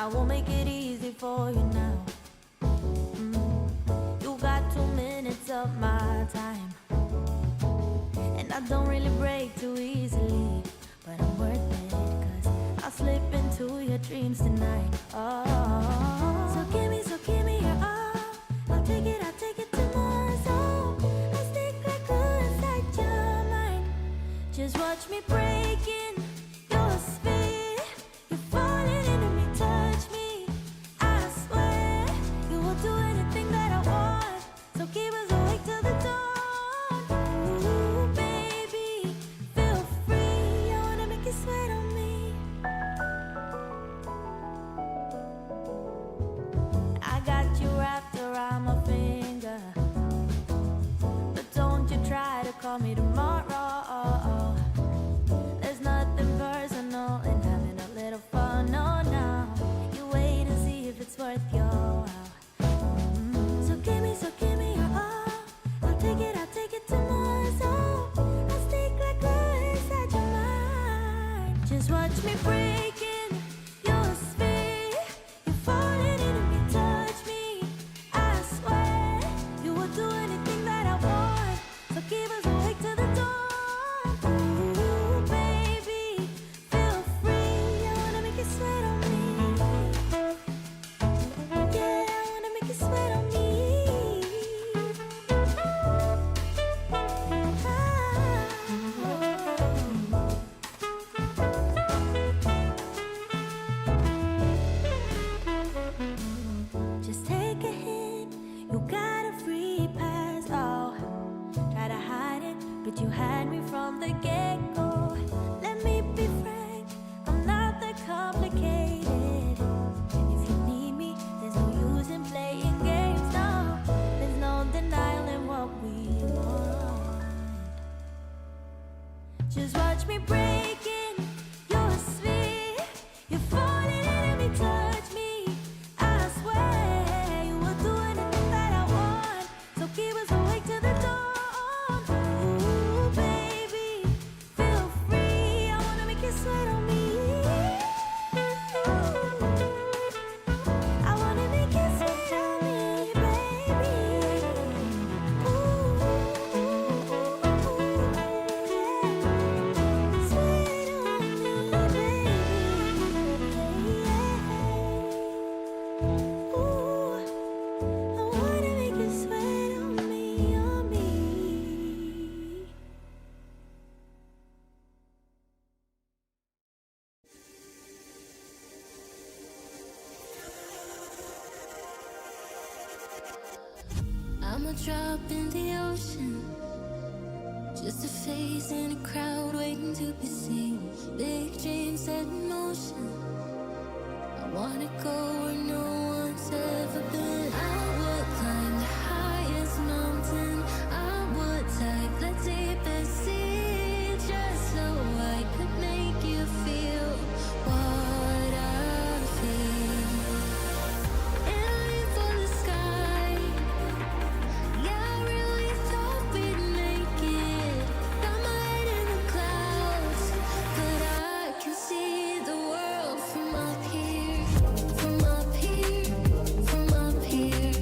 I won't make it easy for you now. You got 2 minutes of my time, and I don't really break too easily, but I'm worth it, 'cause I'll slip into your dreams tonight. Oh, so give me your all. I'll take it to more. So I'll stick like glue inside your mind. Just watch me breaking your sphere. You're falling into me, touch me. I swear you will do anything that I want. So keep us awake till the dawn. Ooh, baby, feel free. I wanna make you sweat on me. I got you wrapped around my finger, but don't you try to call me tomorrow. There's nothing personal in having a little fun. No, no, you wait and see if it's worth your while. So give me your all. I'll take it to more. So I'll stick like glue inside your mind. Just watch me breaking your sphere. You're falling into me, touch me. I swear you will do anything that I want. So keep us awake till the dawn. Ooh, baby, feel free. I wanna make you sweat on me. Yeah, I wanna make you sweat on me. Just take a hit. but you had me from the get-go. Let me be frank, I'm not that complicated. If you need me, there's no use in playing games now. There's no denying what we want. Just watch me breaking your sphere. You're falling and let me touch me. I swear you will do anything that I want. So keep us awake till the dawn. Ooh, baby, feel free. I wanna make you sweat on me. I wanna make you sweat on me, baby. Ooh, sweat on me, baby. Ooh, I wanna make you sweat on me, on me. I'm a drop in the ocean, just a face in a crowd waiting to be seen. Big dreams set in motion. I wanna go where no one's ever been. I would climb the highest mountain. I would take the deepest sea, just so I could make you feel what I feel. Aiming for the sky. Yeah, I really thought we'd make it. Got my head in the clouds, but I can see the world from up here, from up here, from up here.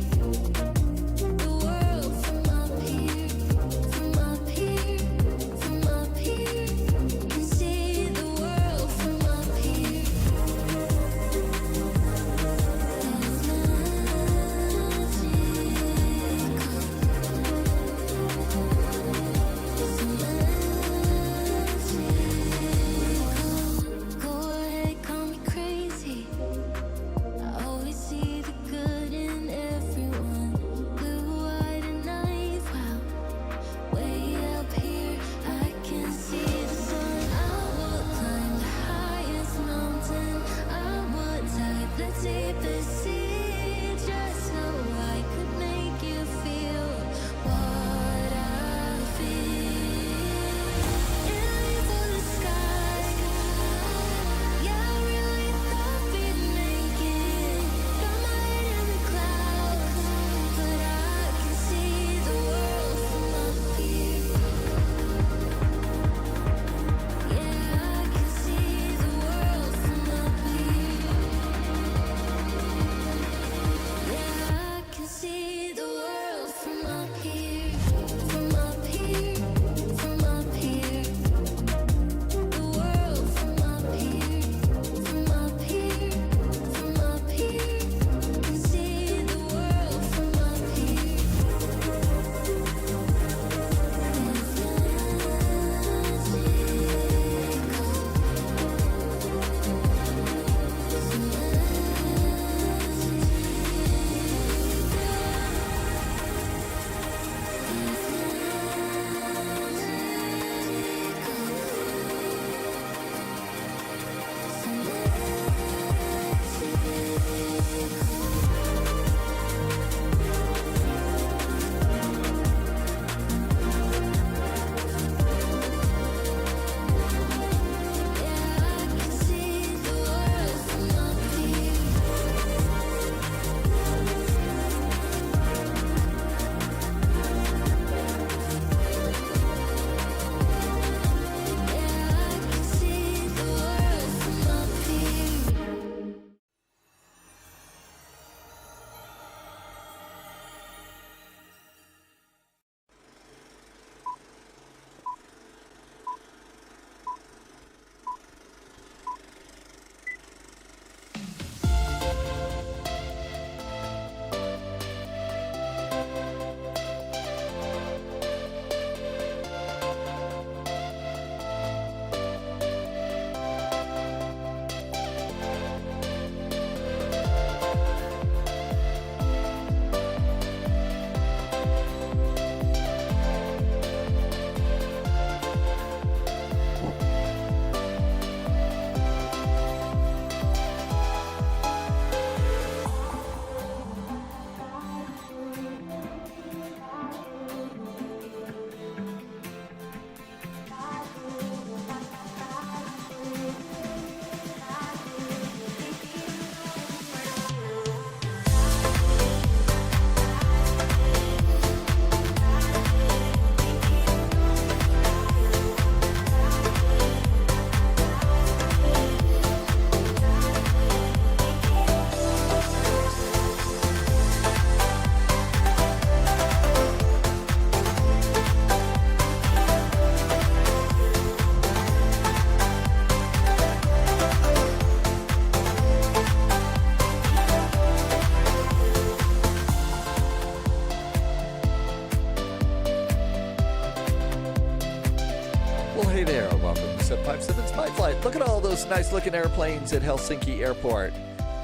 Hey there, welcome to 757's My Flight. Look at all those nice looking airplanes at Helsinki Airport.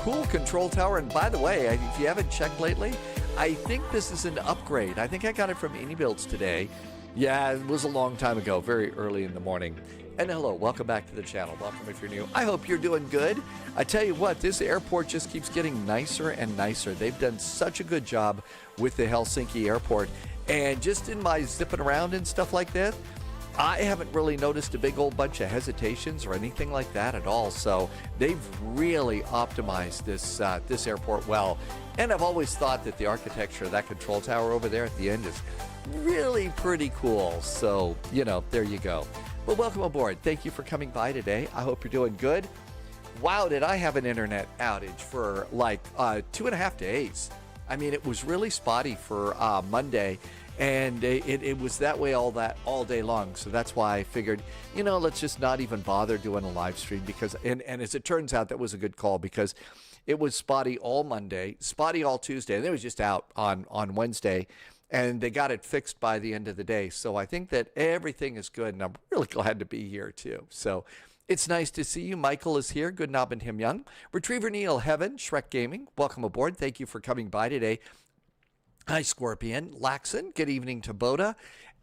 Cool control tower, and by the way, if you haven't checked lately, I think this is an upgrade. I think I got it from AnyBuilds today. Yeah, it was a long time ago, very early in the morning. And hello, welcome back to the channel. Welcome if you're new. I hope you're doing good. I tell you what, this airport just keeps getting nicer and nicer. They've done such a good job with the Helsinki airport. And just in my zipping around and stuff like that, I haven't really noticed a big old bunch of hesitations or anything like that at all. So they've really optimized this airport well. And I've always thought that the architecture of that control tower over there at the end is really pretty cool. So, you know, there you go. Well, welcome aboard. Thank you for coming by today. I hope you're doing good. Wow, did I have an internet outage for like 2.5 days. I mean, it was really spotty for Monday. And it was that way all day long. So that's why I figured, you know, let's just not even bother doing a live stream because, and as it turns out, that was a good call because it was spotty all Monday, spotty all Tuesday, and it was just out on Wednesday. And they got it fixed by the end of the day. So I think that everything is good, and I'm really glad to be here too. So it's nice to see you. Michael is here. Good Nob and Him Young. Retriever Neil Heaven, Shrek Gaming, welcome aboard. Thank you for coming by today. Hi, Scorpion. Laxon, good evening to Boda.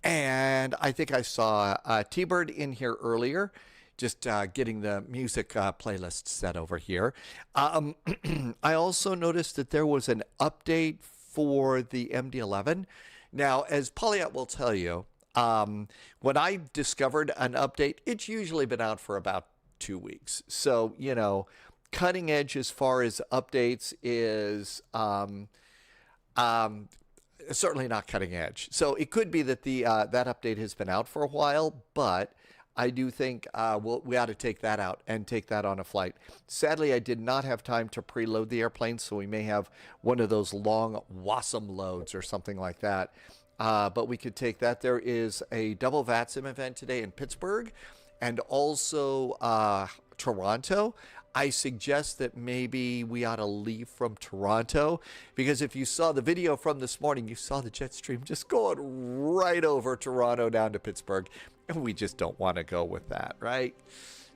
And I think I saw T-Bird in here earlier, just getting the music playlist set over here. I also noticed that there was an update for the MD-11. Now, as Polyat will tell you, when I discovered an update, it's usually been out for about 2 weeks. So, you know, cutting edge as far as updates is... certainly not cutting edge. So it could be that the that update has been out for a while, but I do think we ought to take that out and take that on a flight. Sadly, I did not have time to preload the airplane, so we may have one of those long WASM loads or something like that. But we could take that. There is a double VATSIM event today in Pittsburgh and also Toronto. I suggest that maybe we ought to leave from Toronto because if you saw the video from this morning, you saw the jet stream just going right over Toronto down to Pittsburgh, and we just don't want to go with that, right?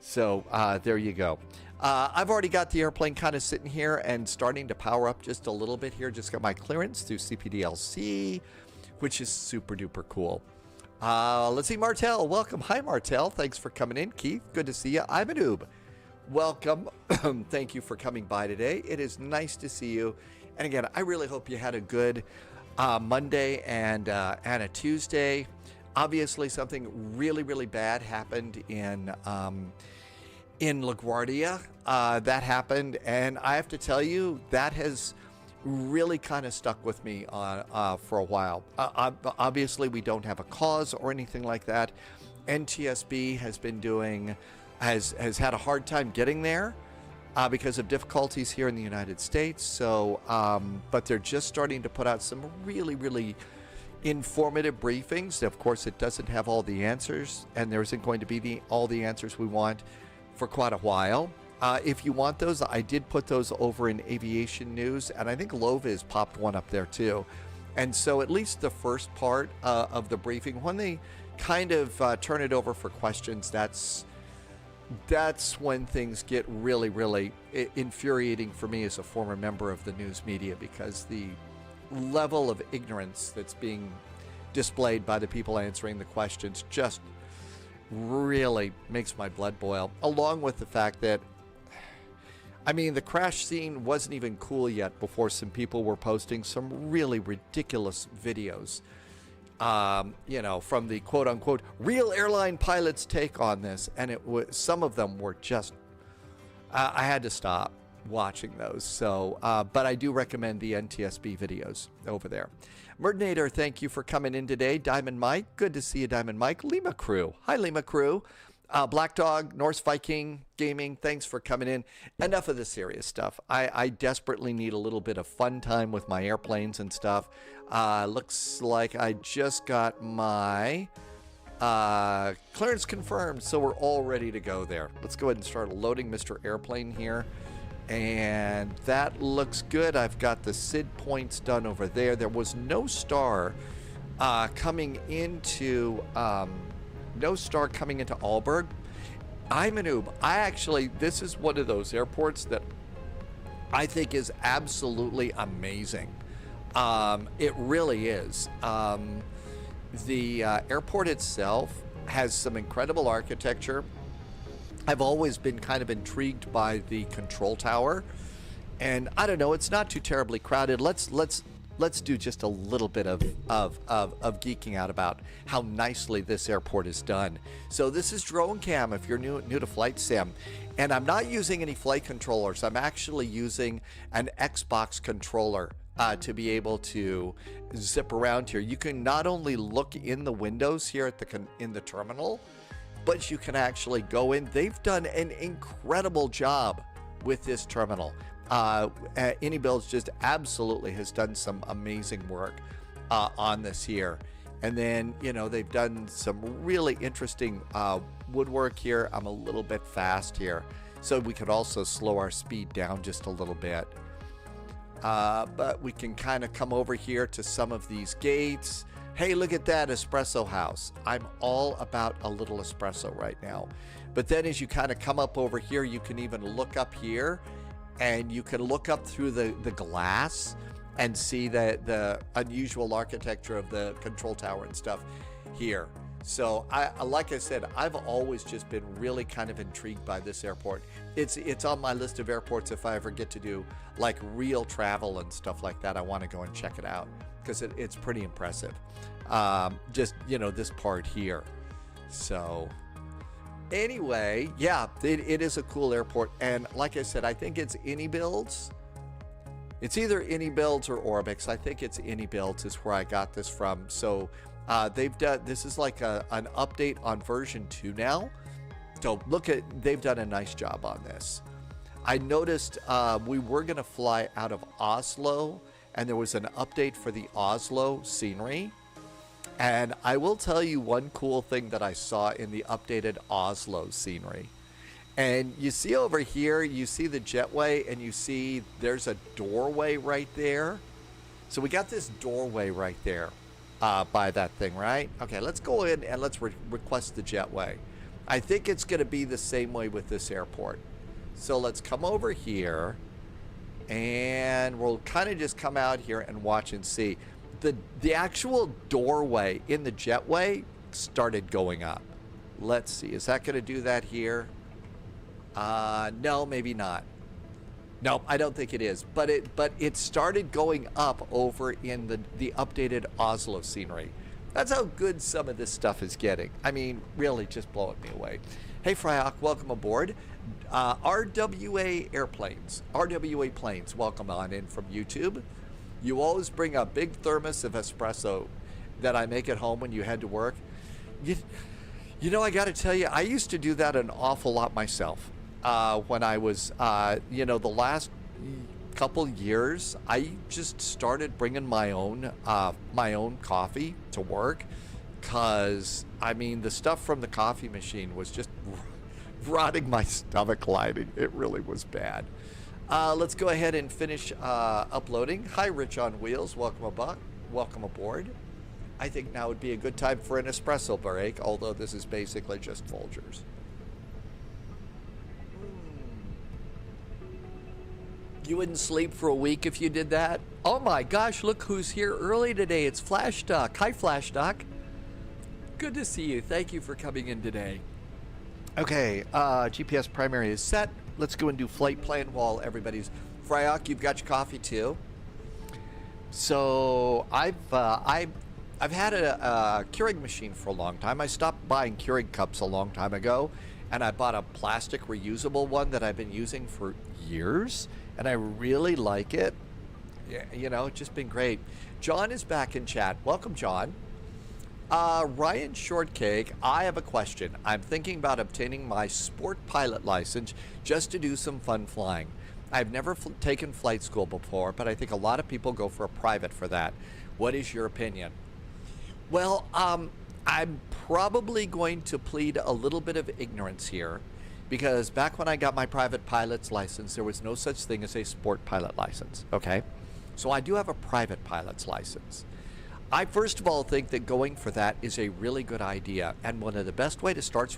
So there you go. I've already got the airplane kind of sitting here and starting to power up just a little bit here. Just got my clearance through CPDLC, which is super duper cool. Let's see, Martel, welcome. Hi, Martel. Thanks for coming in. Keith, good to see you. Ivanoob. Welcome. Thank you for coming by today. It is nice to see you. And again, I really hope you had a good Monday and a Tuesday. Obviously, something really, really bad happened in LaGuardia. That happened, and I have to tell you, that has really kind of stuck with me for a while. Obviously, we don't have a cause or anything like that. NTSB has been doing... has had a hard time getting there because of difficulties here in the United States. So, but they're just starting to put out some really, really informative briefings. Of course, it doesn't have all the answers, and there isn't going to be all the answers we want for quite a while. If you want those, I did put those over in aviation news, and I think Loviz popped one up there too. And so at least the first part of the briefing, when they kind of turn it over for questions, that's when things get really, really infuriating for me as a former member of the news media, because the level of ignorance that's being displayed by the people answering the questions just really makes my blood boil, along with the fact that, I mean, the crash scene wasn't even cool yet before some people were posting some really ridiculous videos. You know, from the quote-unquote real airline pilots' take on this, and it was, some of them were just, I had to stop watching those. So, but I do recommend the NTSB videos over there. Murdinator, thank you for coming in today. Diamond Mike, good to see you, Diamond Mike. Lima Crew, hi Lima Crew. Black Dog, Norse Viking Gaming, thanks for coming in. Enough of the serious stuff. I desperately need a little bit of fun time with my airplanes and stuff. Looks like I just got my clearance confirmed, so we're all ready to go there. Let's go ahead and start loading Mr. Airplane here. And that looks good. I've got the SID points done over there. There was no star coming into no star coming into Aalborg. I'm a noob. This is one of those airports that I think is absolutely amazing. It really is. The airport itself has some incredible architecture. I've always been kind of intrigued by the control tower, and I don't know, it's not too terribly crowded. Let's do just a little bit of geeking out about how nicely this airport is done. So this is Drone Cam if you're new to Flight Sim, and I'm not using any flight controllers. I'm actually using an Xbox controller to be able to zip around here. You can not only look in the windows here at in the terminal, but you can actually go in. They've done an incredible job with this terminal. AnyBuilds just absolutely has done some amazing work on this here. And then, you know, they've done some really interesting woodwork here. I'm a little bit fast here, so we could also slow our speed down just a little bit. But we can kind of come over here to some of these gates. Hey, look at that espresso house. I'm all about a little espresso right now. But then as you kind of come up over here, you can even look up here, and you can look up through the glass and see the unusual architecture of the control tower and stuff here. So like I said, I've always just been really kind of intrigued by this airport. It's on my list of airports if I ever get to do like real travel and stuff like that. I want to go and check it out because it's pretty impressive. Just, you know, this part here. So anyway, yeah, it is a cool airport. And like I said, I think it's AnyBuilds. It's either AnyBuilds or Orbix. I think it's AnyBuilds is where I got this from. So they've done, this is like an update on version 2 now. So they've done a nice job on this. I noticed we were going to fly out of Oslo, and there was an update for the Oslo scenery. And I will tell you one cool thing that I saw in the updated Oslo scenery. And you see over here, you see the jetway, and you see there's a doorway right there. So we got this doorway right there by that thing, right? Okay, let's go in and let's request the jetway. I think it's going to be the same way with this airport. So let's come over here, and we'll kind of just come out here and watch and see. The actual doorway in the jetway started going up. Let's see. Is that going to do that here? No, maybe not. No, I don't think it is. But it started going up over in the updated Oslo scenery. That's how good some of this stuff is getting. I mean, really just blowing me away. Hey, Fryok, welcome aboard. RWA Planes, welcome on in from YouTube. You always bring a big thermos of espresso that I make at home when you head to work. You know, I got to tell you, I used to do that an awful lot myself. When I was, you know, the last couple years, I just started bringing my own coffee to work, because I mean, the stuff from the coffee machine was just rotting my stomach lining. It really was bad. Let's go ahead and finish uploading. Hi, Rich on Wheels. Welcome aboard. I think now would be a good time for an espresso break, although this is basically just Folgers. You wouldn't sleep for a week if you did that? Oh my gosh, look who's here early today. It's Flash Duck. Hi, Flash Duck. Good to see you. Thank you for coming in today. Okay, GPS primary is set. Let's go and do flight plan while everybody's... Fryok, you've got your coffee too. So I've had a Keurig machine for a long time. I stopped buying Keurig cups a long time ago, and I bought a plastic reusable one that I've been using for years, and I really like it. Yeah, you know, it's just been great. John is back in chat. Welcome, John. Ryan Shortcake, I have a question. I'm thinking about obtaining my sport pilot license just to do some fun flying. I've never taken flight school before, but I think a lot of people go for a private for that. What is your opinion? Well, I'm probably going to plead a little bit of ignorance here, because back when I got my private pilot's license, there was no such thing as a sport pilot license, okay? So I do have a private pilot's license. I first of all think that going for that is a really good idea, and one of the best way to start,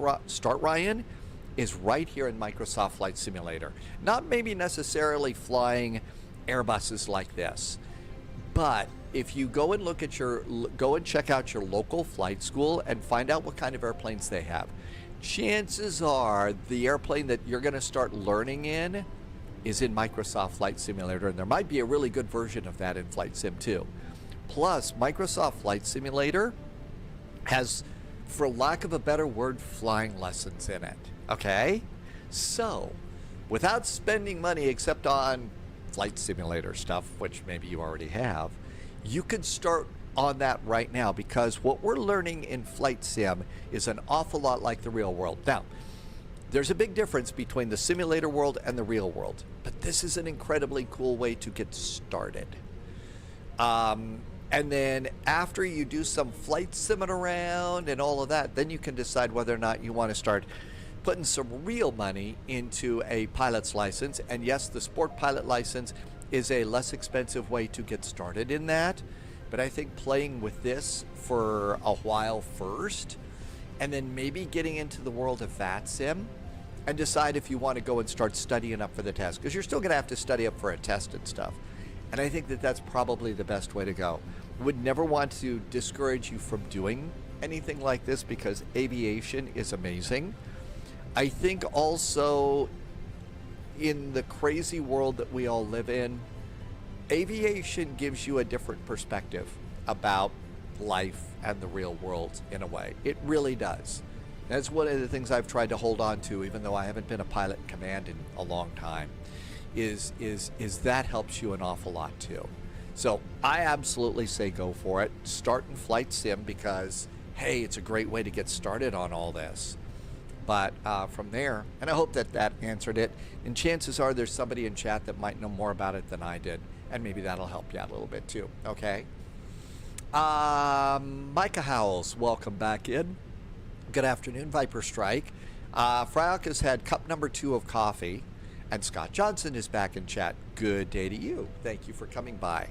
Ryan, is right here in Microsoft Flight Simulator. Not maybe necessarily flying Airbuses like this, but if you go and go and check out your local flight school and find out what kind of airplanes they have, chances are the airplane that you're going to start learning in is in Microsoft Flight Simulator, and there might be a really good version of that in Flight Sim too. Plus, Microsoft Flight Simulator has, for lack of a better word, flying lessons in it. Okay? So, without spending money except on flight simulator stuff, which maybe you already have, you could start on that right now, because what we're learning in Flight Sim is an awful lot like the real world. Now, there's a big difference between the simulator world and the real world, but this is an incredibly cool way to get started. And then after you do some flight simming around and all of that, then you can decide whether or not you want to start putting some real money into a pilot's license. And yes, the sport pilot license is a less expensive way to get started in that. But I think playing with this for a while first, and then maybe getting into the world of VATSIM and decide if you want to go and start studying up for the test, because you're still going to have to study up for a test and stuff. And I think that that's probably the best way to go. Would never want to discourage you from doing anything like this, because aviation is amazing. I think also in the crazy world that we all live in, aviation gives you a different perspective about life and the real world in a way. It really does. That's one of the things I've tried to hold on to, even though I haven't been a pilot in command in a long time, is that helps you an awful lot too. So I absolutely say go for it. Start in Flight Sim, because, hey, it's a great way to get started on all this. But from there, and I hope that that answered it, and chances are there's somebody in chat that might know more about it than I did, and maybe that'll help you out a little bit too, okay? Micah Howells, welcome back in. Good afternoon, Viper Strike. Fryock has had cup number 2 of coffee, and Scott Johnson is back in chat. Good day to you. Thank you for coming by.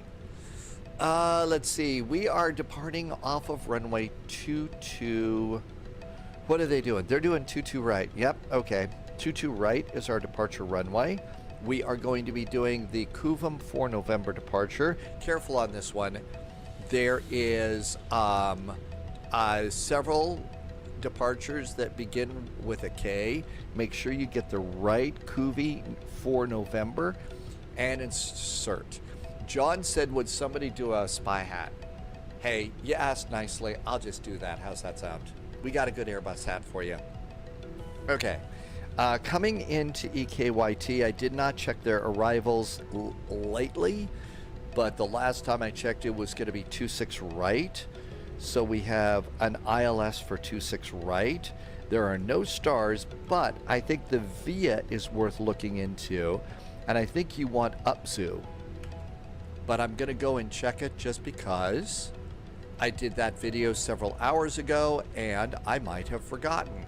Let's see. We are departing off of runway 22. What are they doing? They're doing 22 right. Yep, okay. 22 right is our departure runway. We are going to be doing the Kuvum for November departure. Careful on this one. There is several departures that begin with a K. Make sure you get the right Kuvi for November and insert. John said, would somebody do a spy hat? Hey, you asked nicely. I'll just do that. How's that sound? We got a good Airbus hat for you. Okay. Coming into EKYT, I did not check their arrivals lately, but the last time I checked it was going to be 26 right. So we have an ILS for 26 right. There are no stars, but I think the VIA is worth looking into, and I think you want UPZU. But I'm going to go and check it just because I did that video several hours ago and I might have forgotten.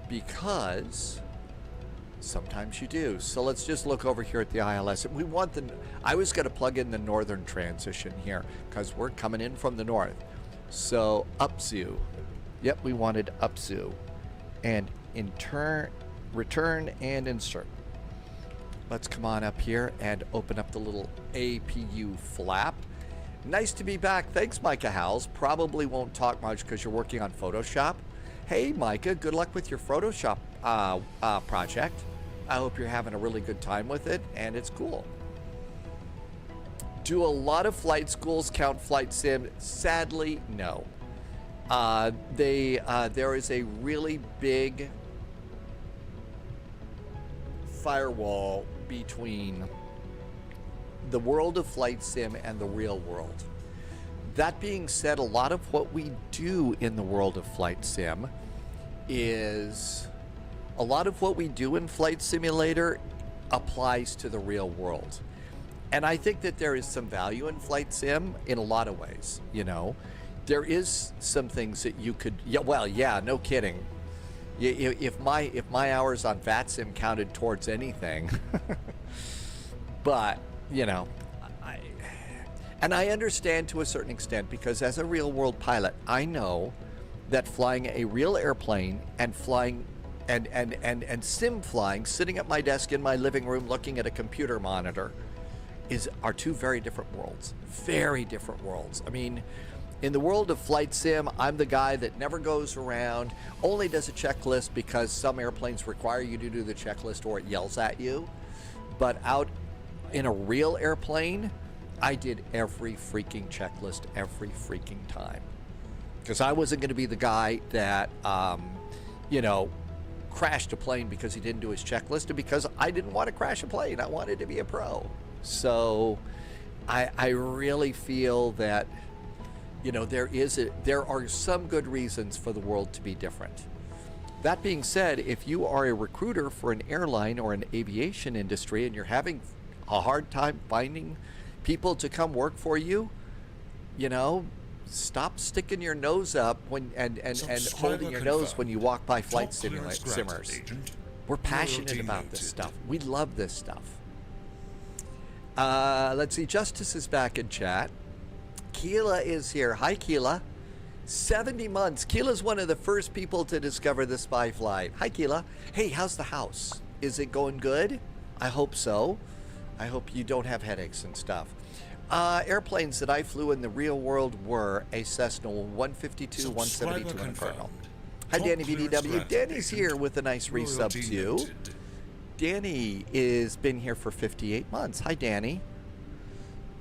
Because sometimes you do. So let's just look over here at the ILS. We want I was going to plug in the northern transition here because we're coming in from the north. So UPZU. Yep, we wanted UPZU. And return and insert. Let's come on up here and open up the little APU flap. Nice to be back. Thanks, Micah Howells. Probably won't talk much because you're working on Photoshop. Hey, Micah, good luck with your Photoshop project. I hope you're having a really good time with it, and it's cool. Do a lot of flight schools count Flight Sim? Sadly, no. There is a really big firewall between the world of Flight Sim and the real world. That being said, a lot of what we do in the world of Flight Sim is a lot of what we do in Flight Simulator applies to the real world. And I think that there is some value in Flight Sim in a lot of ways, you know. There is some things that you could, yeah, no kidding. If my hours on VATSIM counted towards anything, but, you know, And I understand to a certain extent, because as a real world pilot, I know that flying a real airplane and flying and sim flying, sitting at my desk in my living room looking at a computer monitor, are two very different worlds. Very different worlds. I mean, in the world of flight sim, I'm the guy that never goes around, only does a checklist because some airplanes require you to do the checklist or it yells at you. But out in a real airplane, I did every freaking checklist every freaking time. Because I wasn't going to be the guy that, you know, crashed a plane because he didn't do his checklist, and because I didn't want to crash a plane. I wanted to be a pro. So I really feel that, you know, there are some good reasons for the world to be different. That being said, if you are a recruiter for an airline or an aviation industry and you're having a hard time finding people to come work for you, you know, stop sticking your nose up and holding your nose when you walk by flight simmers. We're passionate about this stuff. We love this stuff. Let's see. Justice is back in chat. Keela is here. Hi, Keela. 70 months. Keela's one of the first people to discover the spy flight. Hi, Keela. Hey, how's the house? Is it going good? I hope so. I hope you don't have headaches and stuff. Airplanes that I flew in the real world were a Cessna 152, 172 Inferno. Hi, Danny BDW. Danny's here with a nice resub to you. Danny is been here for 58 months. Hi, Danny.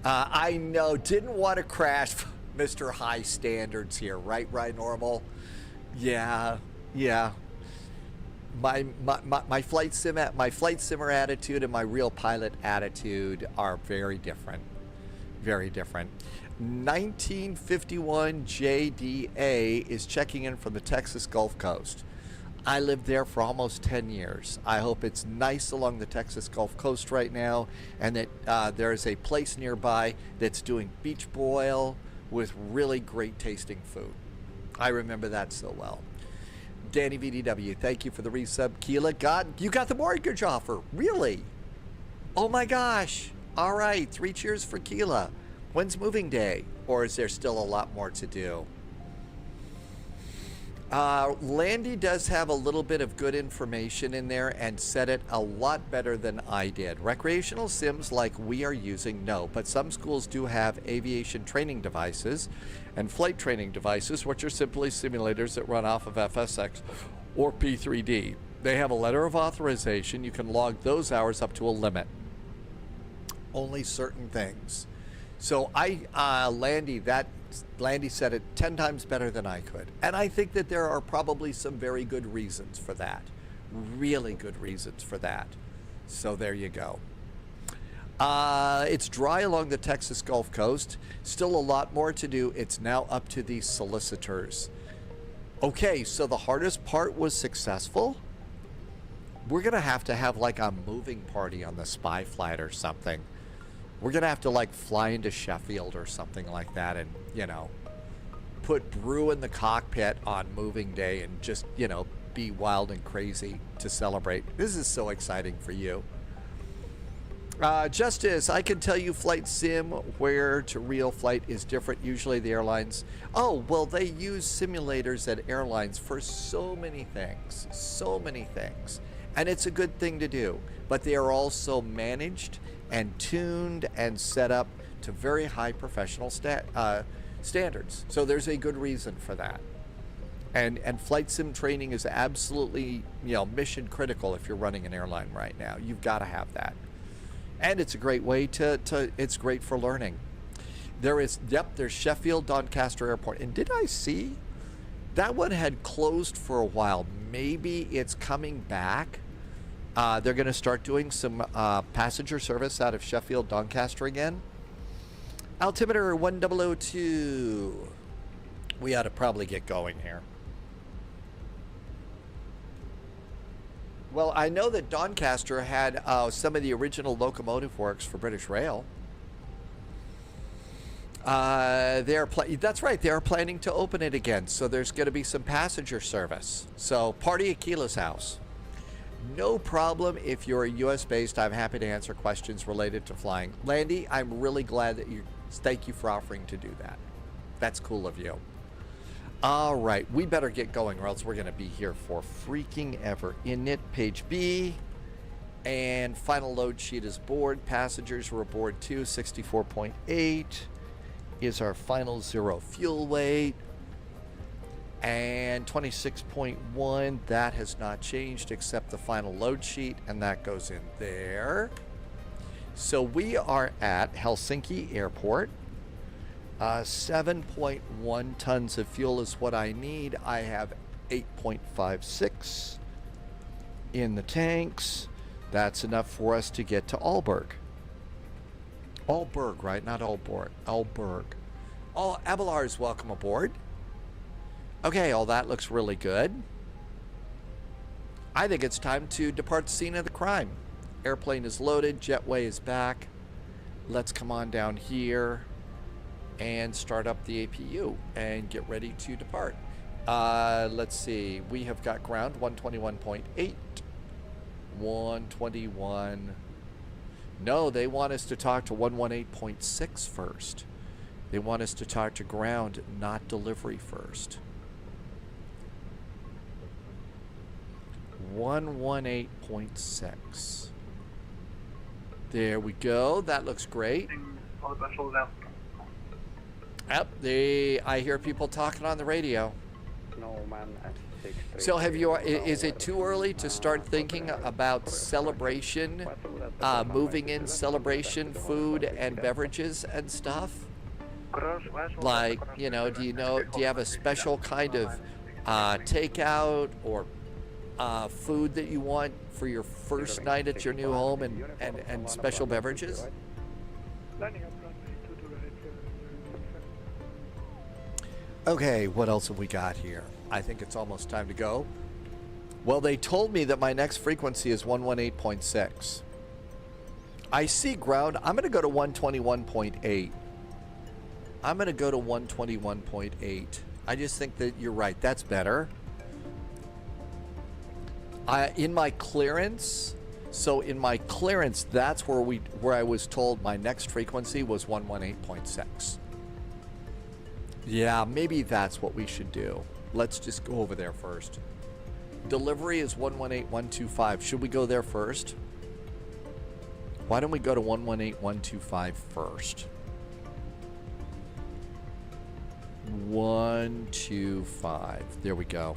I know, didn't want to crash Mr. High Standards here, right, Normal? Yeah. My flight simmer attitude and my real pilot attitude are very different. Very different. 1951 JDA is checking in from the Texas Gulf Coast. I lived there for almost 10 years. I hope it's nice along the Texas Gulf Coast right now, and that there is a place nearby that's doing beach boil with really great tasting food. I remember that so well. Danny VDW, thank you for the resub. Keela, you got the mortgage offer. Really? Oh my gosh. All right, 3 cheers for Keela. When's moving day? Or is there still a lot more to do? Landy does have a little bit of good information in there and said it a lot better than I did. Recreational sims like we are using, no, but some schools do have aviation training devices and flight training devices, which are simply simulators that run off of FSX or P3D. They have a letter of authorization. You can log those hours up to a limit. Only certain things. So Landy said it 10 times better than I could. And I think that there are probably some very good reasons for that. Really good reasons for that. So there you go. It's dry along the Texas Gulf Coast. Still a lot more to do. It's now up to the solicitors. Okay, so the hardest part was successful. We're going to have like a moving party on the spy flight or something. We're going to have to like fly into Sheffield or something like that and, you know, put brew in the cockpit on moving day and just, you know, be wild and crazy to celebrate. This is so exciting for you. Justice, I can tell you flight sim where to real flight is different. Usually the airlines, oh, well, they use simulators at airlines for so many things. So many things. And it's a good thing to do. But they are also managed and tuned and set up to very high professional standards. So there's a good reason for that. And flight sim training is absolutely, you know, mission critical if you're running an airline right now. You've got to have that. And it's a great way it's great for learning. There's Sheffield Doncaster Airport. And did I see that one had closed for a while? Maybe it's coming back. They're going to start doing some passenger service out of Sheffield Doncaster again. Altimeter 1002. We ought to probably get going here. Well, I know that Doncaster had some of the original locomotive works for British Rail. That's right. They are planning to open it again. So there's going to be some passenger service. So party at Keela's house. No problem. If you're US based, I'm happy to answer questions related to flying. Landy, I'm really glad that So thank you for offering to do that. That's cool of you. All right, we better get going or else we're going to be here for freaking ever. Init, page B. And final load sheet is board. Passengers were aboard 2, 64.8 is our final zero fuel weight. And 26.1, that has not changed except the final load sheet, and that goes in there. So we are at Helsinki Airport. 7.1 tons of fuel is what I need. I have 8.56 in the tanks. That's enough for us to get to Aalborg. Aalborg, right? Not Aalborg. Aalborg. All Abelards, welcome aboard. Okay, all that looks really good. I think it's time to depart the scene of the crime. Airplane is loaded. Jetway is back. Let's come on down here and start up the APU and get ready to depart. Let's see. We have got ground 121.8. 121. No, they want us to talk to 118.6 first. They want us to talk to ground, not delivery first. 118.6. There we go. That looks great. Yep, I hear people talking on the radio. So have you, is it too early to start thinking about celebration, moving in celebration food and beverages and stuff? Like, do you have a special kind of takeout or food that you want for your first night at your new home and special beverages? Okay, what else have we got here? I think it's almost time to go. Well, they told me that my next frequency is 118.6. I see ground. I'm going to go to 121.8. I'm going to go to 121.8. I just think that you're right. That's better. In my clearance, that's where I was told my next frequency was 118.6. Yeah, maybe that's what we should do. Let's just go over there first. Delivery is 118.125. Should we go there first? Why don't we go to 118.125 first? 125. There we go.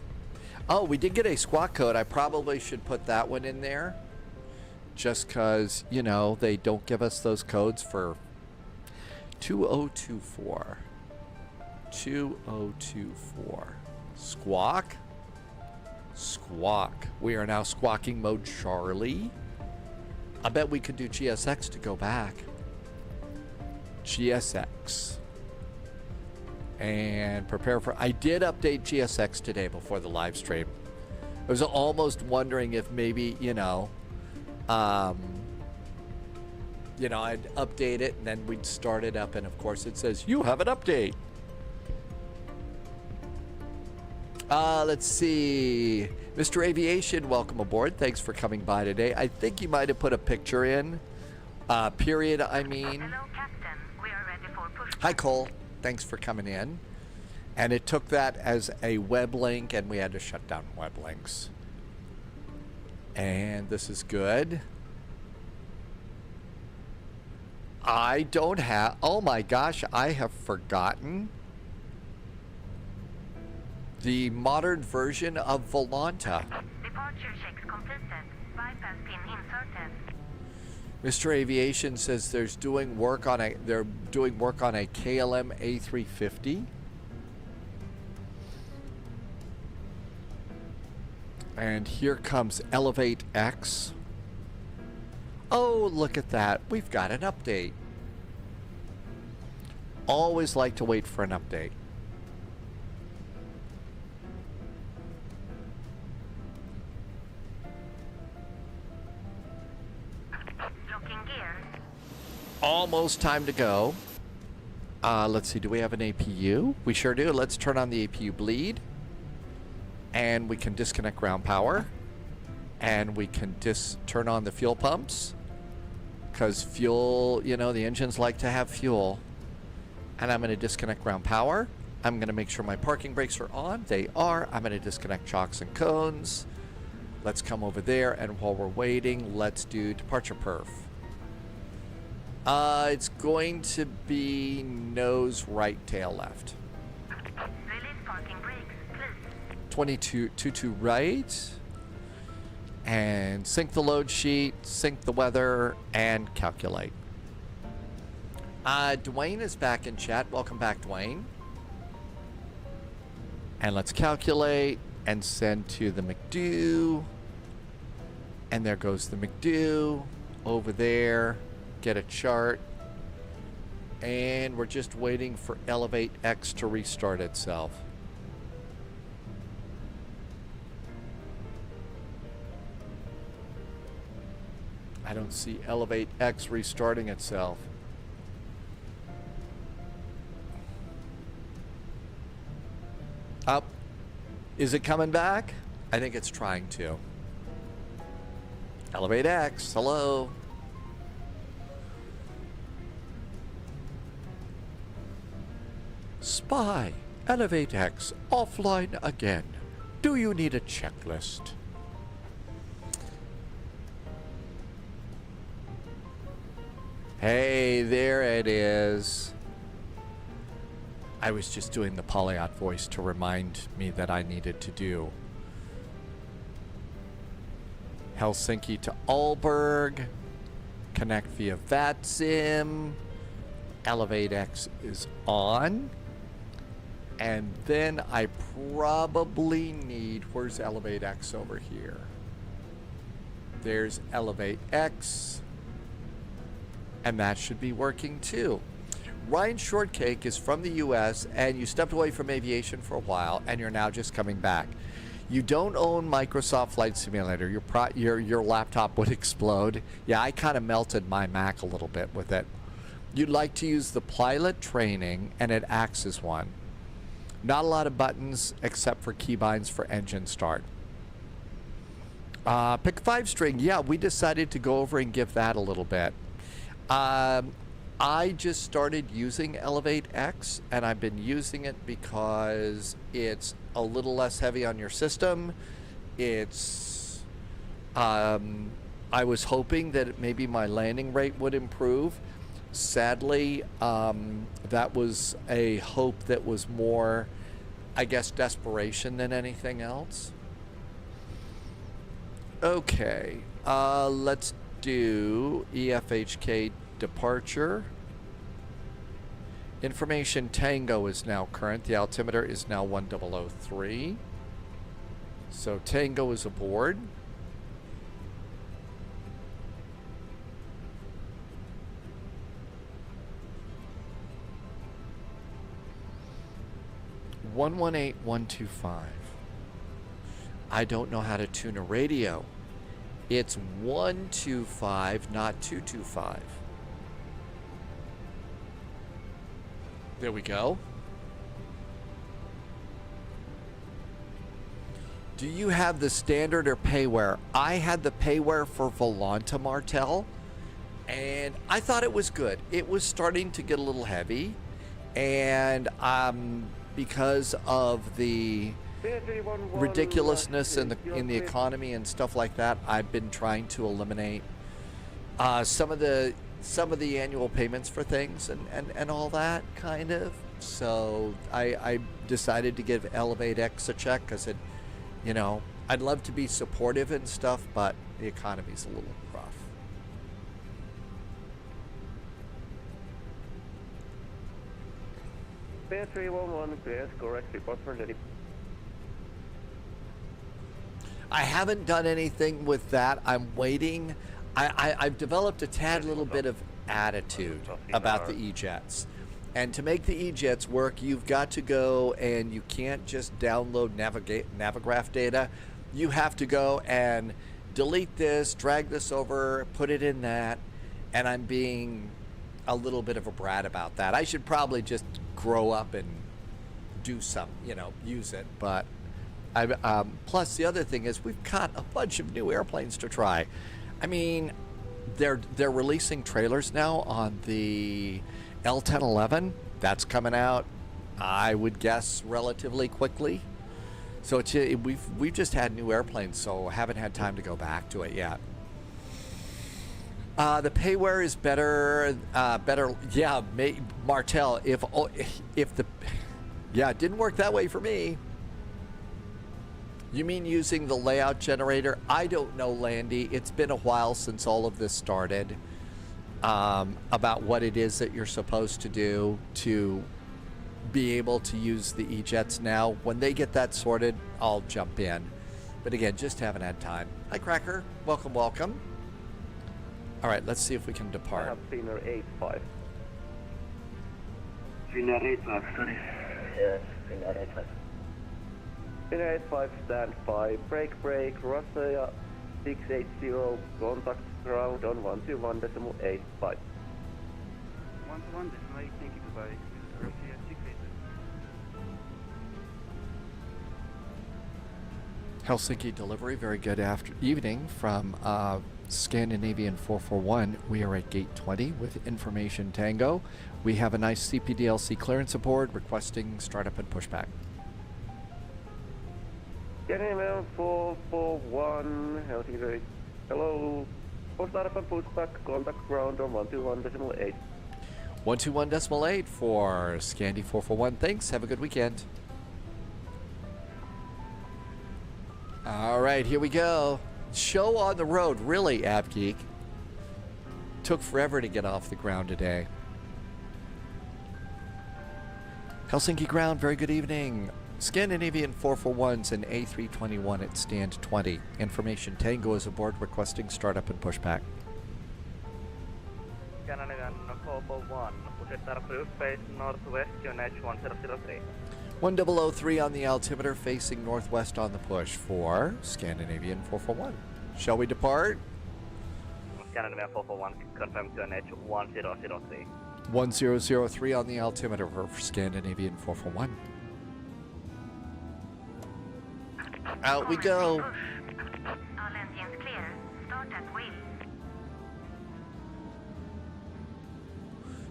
Oh, we did get a squawk code. I probably should put that one in there. Just because, they don't give us those codes for 2024. 2024. Squawk. Squawk. We are now squawking mode Charlie. I bet we could do GSX to go back. GSX. And prepare for... I did update GSX today before the live stream. I was almost wondering if maybe, I'd update it and then we'd start it up, and of course it says, you have an update. Let's see. Mr. Aviation, welcome aboard. Thanks for coming by today. I think you might have put a picture in. Period, I mean. Hello, Captain. We are ready for pushback. Hi, Cole. Thanks for coming in. And it took that as a web link, and we had to shut down web links. And this is good. I don't have... Oh, my gosh. I have forgotten the modern version of Volanta. Departure checks completed. Bypass pin inserted. Mr. Aviation says they're doing work on a KLM A350. And here comes Elevate X. Oh, look at that. We've got an update. Always like to wait for an update. Almost time to go. Let's see, do we have an APU? We sure do. Let's turn on the APU bleed. And we can disconnect ground power. And we can turn on the fuel pumps. Because fuel, the engines like to have fuel. and I'm going to disconnect ground power. I'm going to make sure my parking brakes are on. They are. I'm going to disconnect chocks and cones. Let's come over there, and while we're waiting, let's do departure perf. It's going to be nose right, tail left. Release parking brakes, please. 22 right. And sync the load sheet, sync the weather, and calculate. Dwayne is back in chat. Welcome back, Dwayne. And let's calculate and send to the McDo. And there goes the McDo over there. Get a chart. And we're just waiting for Elevate X to restart itself. I don't see Elevate X restarting itself. Up. Is it coming back? I think it's trying to. Elevate X, hello. Spy, Elevate X, offline again. Do you need a checklist? Hey, there it is. I was just doing the polyot voice to remind me that I needed to do. Helsinki to Aalborg. Connect via VATSIM. Elevate X is on. And then I probably need, where's Elevate X over here? There's Elevate X. And that should be working too. Ryan Shortcake is from the US, and you stepped away from aviation for a while, and you're now just coming back. You don't own Microsoft Flight Simulator. Your laptop would explode. Yeah, I kind of melted my Mac a little bit with it. You'd like to use the pilot training, and it acts as one. Not a lot of buttons except for keybinds for engine start. Pick 5 string. Yeah, we decided to go over and give that a little bit. I just started using Elevate X, and I've been using it because it's a little less heavy on your system. It's, I was hoping that maybe my landing rate would improve. Sadly, that was a hope that was more, I guess, desperation than anything else. Okay, let's do EFHK departure. Information Tango is now current. The altimeter is now 1003. So Tango is aboard. (118,125). I don't know how to tune a radio. It's 125, not 225. There we go. Do you have the standard or payware? I had the payware for Volanta Martel, and I thought it was good. It was starting to get a little heavy, and because of the ridiculousness in the economy and stuff like that, I've been trying to eliminate some of the annual payments for things and all that kind of. So I decided to give Elevate X a check because it, you know, I'd love to be supportive and stuff, but the economy's a little rough. Bear 311, yes, correct. Report for ready. I haven't done anything with that. I'm waiting. I've developed a tad little bit of attitude about the E-Jets. And to make the E-Jets work, you've got to go, and you can't just download Navigraph data. You have to go and delete this, drag this over, put it in that. And I'm being a little bit of a brat about that. I should probably just grow up and do some, you know, use it. But plus the other thing is we've got a bunch of new airplanes to try. I mean, they're releasing trailers now on the L1011, That's coming out, I would guess, relatively quickly. So it's, we've just had new airplanes, so haven't had time to go back to it yet. The payware is better. Yeah, Martel. If the, yeah, it didn't work that way for me. You mean using the layout generator? I don't know, Landy. It's been a while since all of this started. About what it is that you're supposed to do to be able to use the E-Jets now. When they get that sorted, I'll jump in. But again, just haven't had time. Hi, Cracker. Welcome, welcome. All right, let's see if we can I depart. have Finnair 85. Finnair 85, sorry. Yes, Finnair 85. Finnair 85, stand 5, break, Russia 680, contact ground on 121.85. 121.8, thank you, goodbye. Russia 680. Helsinki delivery, very good evening from Scandinavian 441. We are at gate 20 with information Tango. We have a nice CPDLC clearance aboard requesting startup and pushback. Scandinavian 441, Helsinki, hello. For startup and pushback, contact ground on 121.8. 121.8 for Scandi 441. Thanks. Have a good weekend. All right, here we go. Show on the road, really, AvGeek. Took forever to get off the ground today. Helsinki ground, very good evening. Scandinavian 441s and A321 at stand 20. Information Tango is aboard requesting startup and pushback. Scandinavian 441, push approved, face northwest, QNH 1003. 1003 on the altimeter, facing northwest on the push for Scandinavian 441. Shall we depart? Scandinavian 441, confirm QNH 1003. 1003 on the altimeter for Scandinavian 441. Out we go. All engines clear. Start at wheel.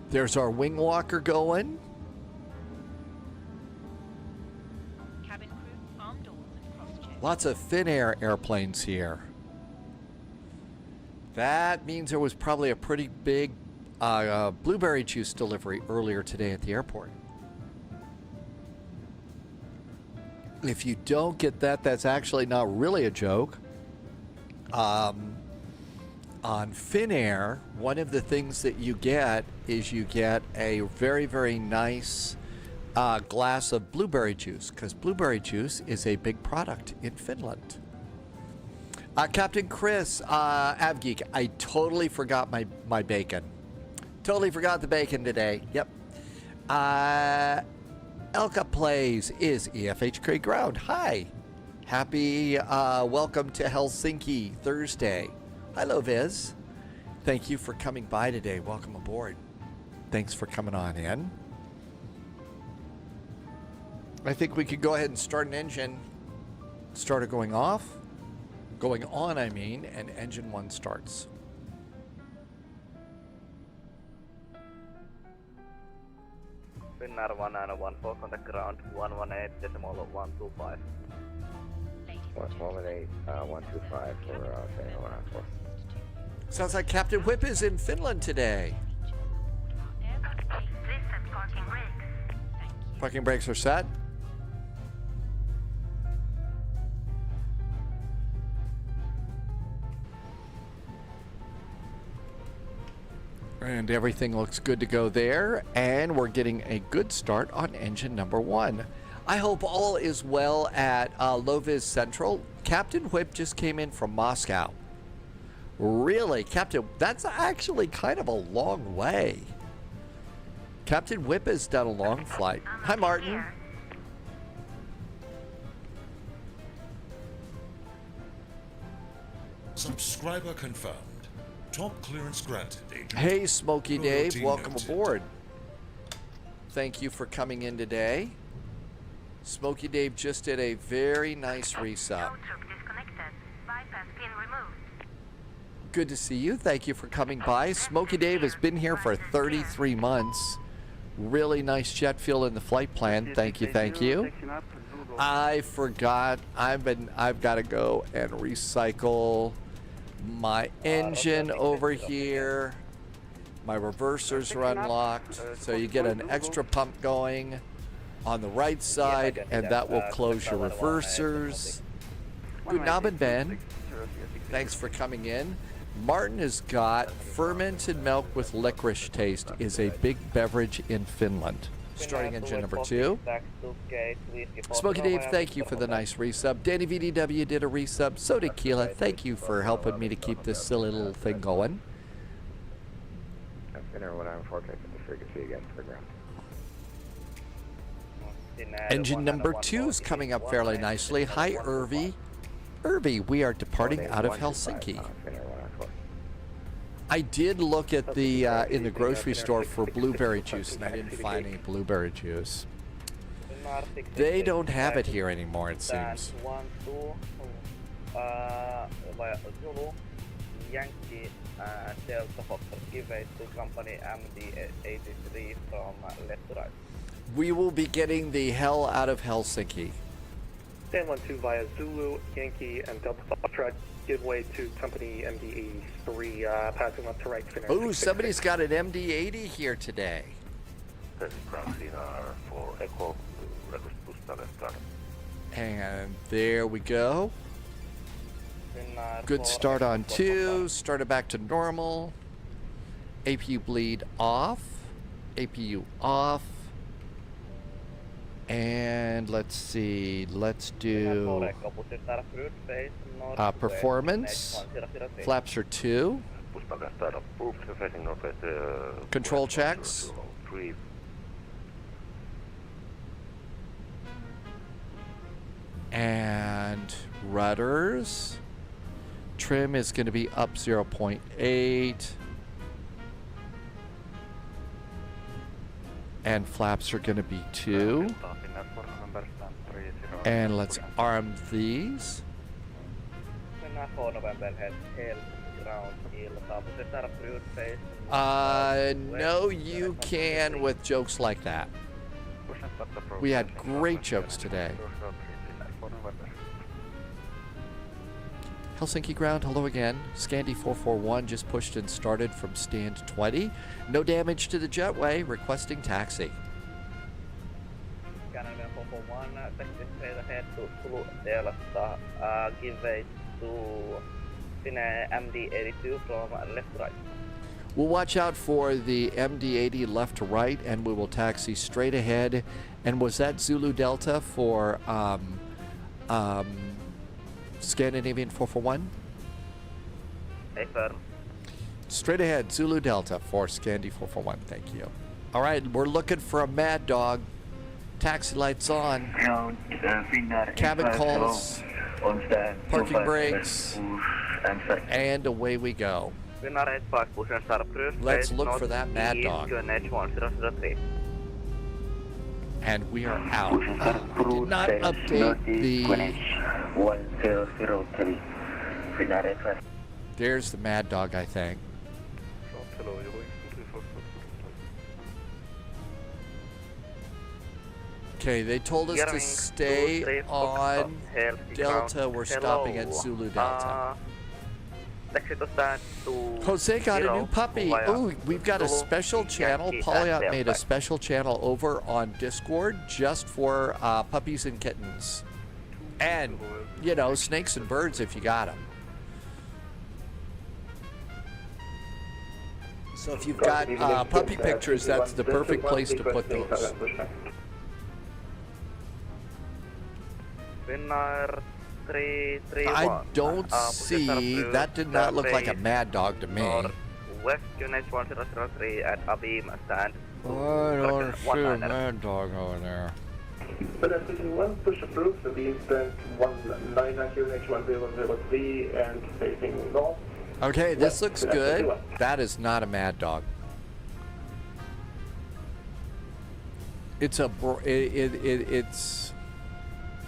There's our wing walker going. Cabin crew, arm doors and cross-check. Lots of Finnair airplanes here. That means there was probably a pretty big blueberry juice delivery earlier today at the airport. If you don't get that, that's actually not really a joke. On Finnair, one of the things that you get is you get a very, very nice glass of blueberry juice, because blueberry juice is a big product in Finland. Captain Chris, AvGeek, I totally forgot my bacon. Totally forgot the bacon today. Yep. Elka Plays is EFHK ground. Hi. Happy welcome to Helsinki Thursday. Hello, Viz. Thank you for coming by today. Welcome aboard. Thanks for coming on in. I think we could go ahead and start an engine. Starter going off. Going on, I mean, and engine 1 starts. Finnair 1914, contact ground 118.125. Ladies and 118, 125 for Finnair 114. Sounds like Captain Whip is in Finland today. Please set parking brakes. thank you. Parking brakes are set. And everything looks good to go there. And we're getting a good start on engine number 1. I hope all is well at Loviz Central. Captain Whip just came in from Moscow. Really, Captain, that's actually kind of a long way. Captain Whip has done a long flight. Hi, Martin. Subscriber confirmed. Top clearance granted. Agent. Hey, Smokey Dave, Loyalty welcome noted. aboard. Thank you for coming in today. Smokey Dave just did a very nice resub. Road truck disconnected. Bypass pin removed. Good to see you. Thank you for coming by. Smokey Dave has been here for 33 months. Really nice jet fuel in the flight plan. Thank you, thank you. I forgot. I've got to go and recycle my engine over here. My reversers are unlocked, so you get an extra pump going on the right side, and that will close your reversers. Guten Abend, Ben. Thanks for coming in. Martin has got fermented milk with licorice taste. Is a big beverage in Finland. Starting engine number 2. Smokey Dave, thank you for the nice resub. Danny VDW did a resub. So did Keela. Thank you for helping me to keep this silly little thing going. Finner 194, take the frequency again for ground. Engine number 2 is coming up fairly nicely. Hi, Irvi. Irvi, we are departing out of Helsinki. I did look at the in the grocery store for blueberry juice, and I didn't find any blueberry juice. They don't have it here anymore, it seems. Yankee Delta Foxtrot, give it to company MD83 from left to right. We will be getting the hell out of Helsinki. 1012 via Zulu, Yankee, and Delta Foxtrot. Give way to company MD83, passing left to right. Oh, somebody's got an MD80 here today. And there we go. Good start on 2. Started back to normal. APU bleed off. APU off. And let's see. Let's do performance. Flaps are 2. Control checks. And rudders. Trim is going to be up 0.8. And flaps are going to be 2. And let's arm these. No, you can with jokes like that. We had great jokes today. Helsinki ground, hello again. Scandi 441 just pushed and started from stand 20. No damage to the jetway, requesting taxi. Scanner 441, taxi straight ahead to Zulu Delta, give way to MD82 from left to right. We'll watch out for the MD80 left to right, and we will taxi straight ahead. And was that Zulu Delta for Scandinavian 441? Straight ahead, Zulu Delta for Scandi 441. Thank you. All right, we're looking for a mad dog. Taxi lights on. Cabin calls. Parking brakes. And away we go. Let's look for that mad dog. And we are out. I did not update the... There's the mad dog, I think. Okay, they told us to stay on Delta. We're stopping at Zulu Delta. Jose got a new puppy. Oh, we've got a special channel. Polyot made a special channel over on Discord just for puppies and kittens. And, you know, snakes and birds if you got them. So if you've got puppy pictures, that's the perfect place to put those. I don't see, that did not look like a mad dog to me. West Unit 1003 at Abim stand. I don't see a mad dog over there. But as station 1, push approved, the beam stand 199QH1003 and facing north. Okay, this looks good. That is not a mad dog. It's a, it's,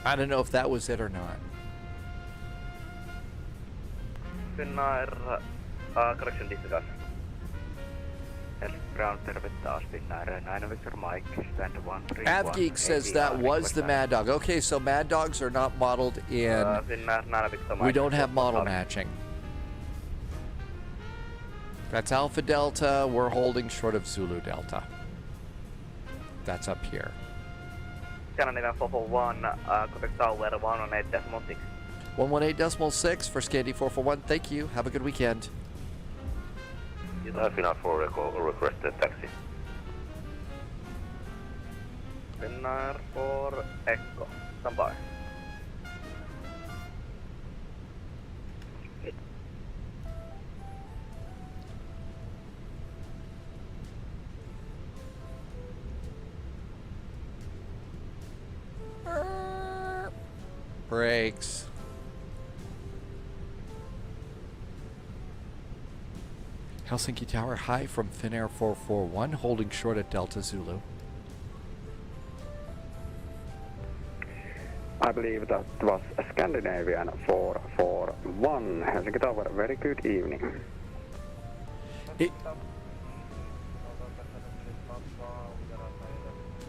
I don't know if that was it or not. Correction disregard. Ground tervetaan Finnair 9 Victor Mike, stand 131. AvGeek says that was the Mad Dog. Okay, so Mad Dogs are not modeled in. Finnair 9 Victor Mike. We don't have model matching. That's Alpha Delta. We're holding short of Zulu Delta. That's up here. Canon 441, contact tower 118.6. 118.6 for Scandy 441. Thank you. Have a good weekend. Finnair 4 requested taxi. Finnair 4 Echo, stand by. Brakes. Helsinki Tower high from Finnair 441, holding short at Delta Zulu. I believe that was Scandinavian 441. Helsinki Tower, very good evening.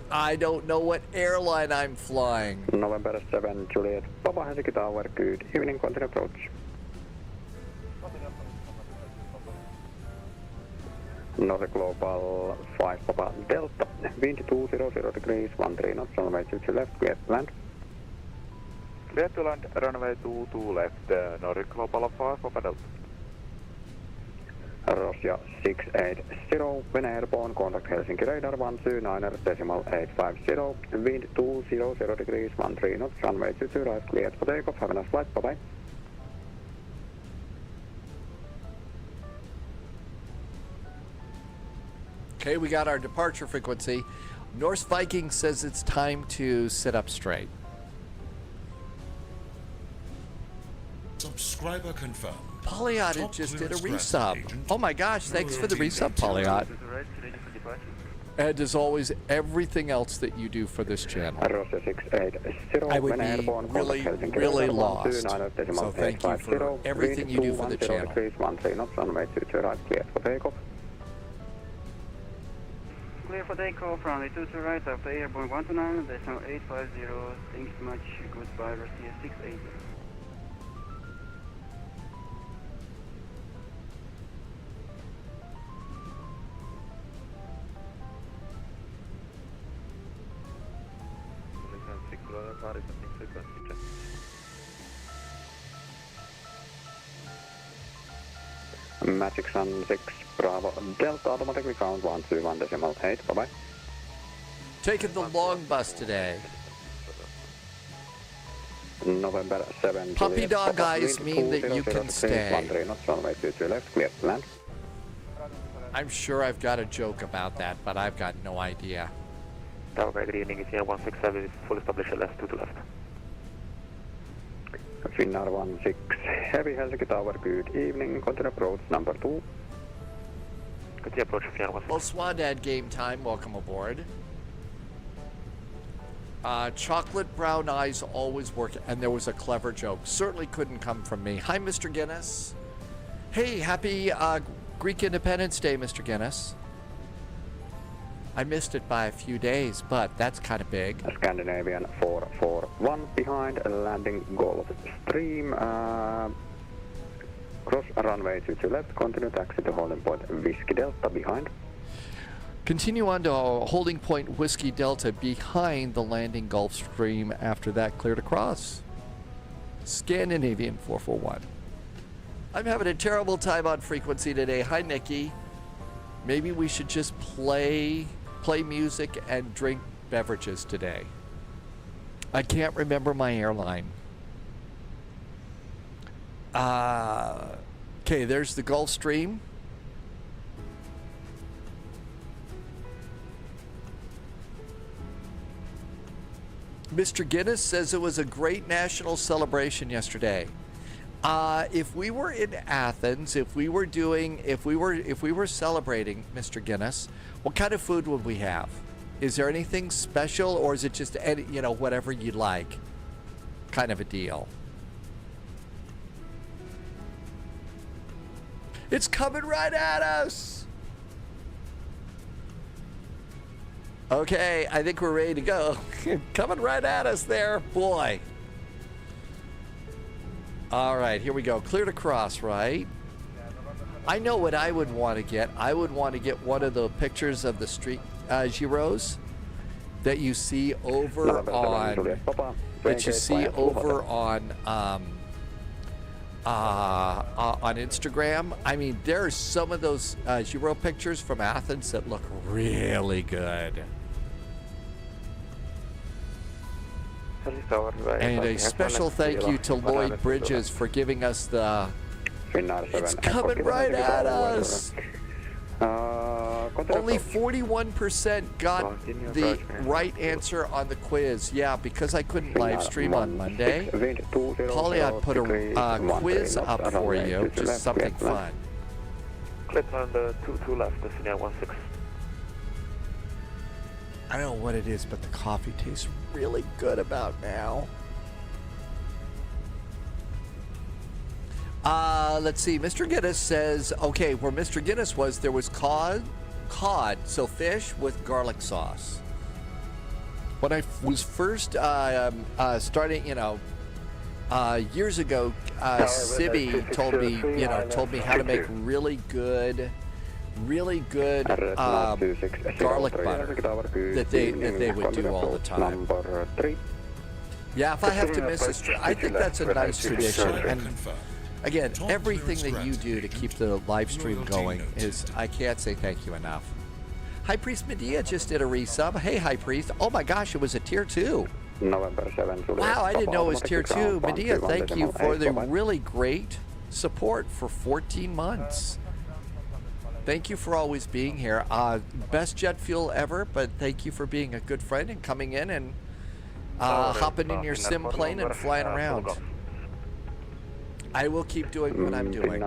I don't know what airline I'm flying. November 7, Juliet, Papa Helsinki Tower, good evening, continue approach. North Global 5 Papa Delta, wind 200 degrees, 13 knots, runway 22 left, clear to land. Clear to land, runway 22 left, North Global 5 Papa Delta. Russia 680, when airborne, contact Helsinki radar 129.850, wind 200 degrees, 13 knots, runway 22 right, cleared for takeoff, have a nice flight, bye-bye. Okay, we got our departure frequency. Norse Viking says it's time to sit up straight. Subscriber confirmed. Polyot Top just did a clearance resub. agent. Oh my gosh, thanks for the resub, Polyot. And as always, everything else that you do for this channel. Russia 680, I would when be airborne, really, contact Helsinki really radar lost. 129.850, So thank you for everything you do for the channel. degrees, 13 knots, runway 22 right, cleared for takeoff. Clear for takeoff, runway 22 right, after airborne 129.850, thanks much, goodbye, Russia 680. Magic Sun 6 Bravo Delta, automatically count 121.8, bye-bye. Taking the long bus today. November 7, Puppy Juliet, dog Papa, eyes wind mean that 200 you can degrees, stay. 13 knots, runway 22 left, clear to land. I'm sure I've got a joke about that, but I've got no idea. Tower, good evening, it's here 167, full established left, 2 to left. Finnair 16 Heavy Helsinki Tower, good evening, continue approach number 2. Continue approach Finnair 16. Well, Swadad game time, welcome aboard. Chocolate brown eyes always work, and there was a clever joke. Certainly couldn't come from me. Hi, Mr. Guinness. Hey, happy Greek Independence Day, Mr. Guinness. I missed it by a few days, but that's kind of big. Scandinavian 441 behind, landing Gulf Stream, cross runway 22 left, continue taxi to holding point Whiskey Delta behind. Continue on to holding point Whiskey Delta behind the landing Gulf Stream. After that, cleared across. Scandinavian 441. I'm having a terrible time on frequency today. Hi, Nikki. Maybe we should just play music and drink beverages today. I can't remember my airline. Okay, there's the Gulf Stream. Mr. Guinness says it was a great national celebration yesterday. If we were in Athens, if we were celebrating, Mr. Guinness, what kind of food would we have? Is there anything special, or is it just any, whatever you like, kind of a deal? It's coming right at us. Okay, I think we're ready to go. Coming right at us there, boy. All right, here we go. Clear to cross, right? I know what I would want to get. I would want to get one of the pictures of the street gyros that you see over on Instagram. I mean, there are some of those gyro pictures from Athens that look really good. And a special thank you to Lloyd Bridges for giving us the... It's coming right at us! Only 41% got the right answer on the quiz. Yeah, because I couldn't live stream on Monday. Polyot put a quiz up for you, just something fun. Clip on the 22 left, the Senior 16. I don't know what it is, but the coffee tastes really good about now. Let's see. Mr. Guinness says, okay, where Mr. Guinness was, there was cod, so fish with garlic sauce. When I was first starting, years ago, Sibby told me how to make really good garlic butter that they would do all the time. Yeah, if I have to miss a stream, I think that's a nice tradition. And again, everything that you do to keep the live stream going is, I can't say thank you enough. High Priest Medea just did a resub. Hey, High Priest. Oh my gosh, it was a tier 2. Wow, I didn't know it was tier 2. Medea, thank you for the really great support for 14 months. Thank you for always being here. Best jet fuel ever, but thank you for being a good friend and coming in and hopping in your sim plane and flying around. I will keep doing what I'm doing.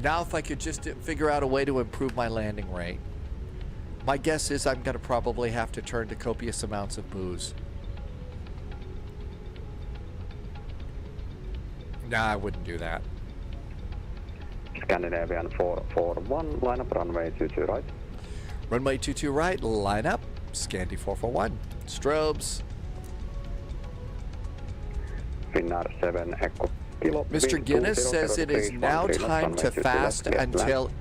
Now if I could just figure out a way to improve my landing rate. My guess is I'm going to probably have to turn to copious amounts of booze. Nah, I wouldn't do that. Scandinavian 441, line up runway 22 right. Runway 22 right, line up. Scandi 441. Strobes. Finnair 7 Echo Kilo. Mr. Guinness says it is now time to fast until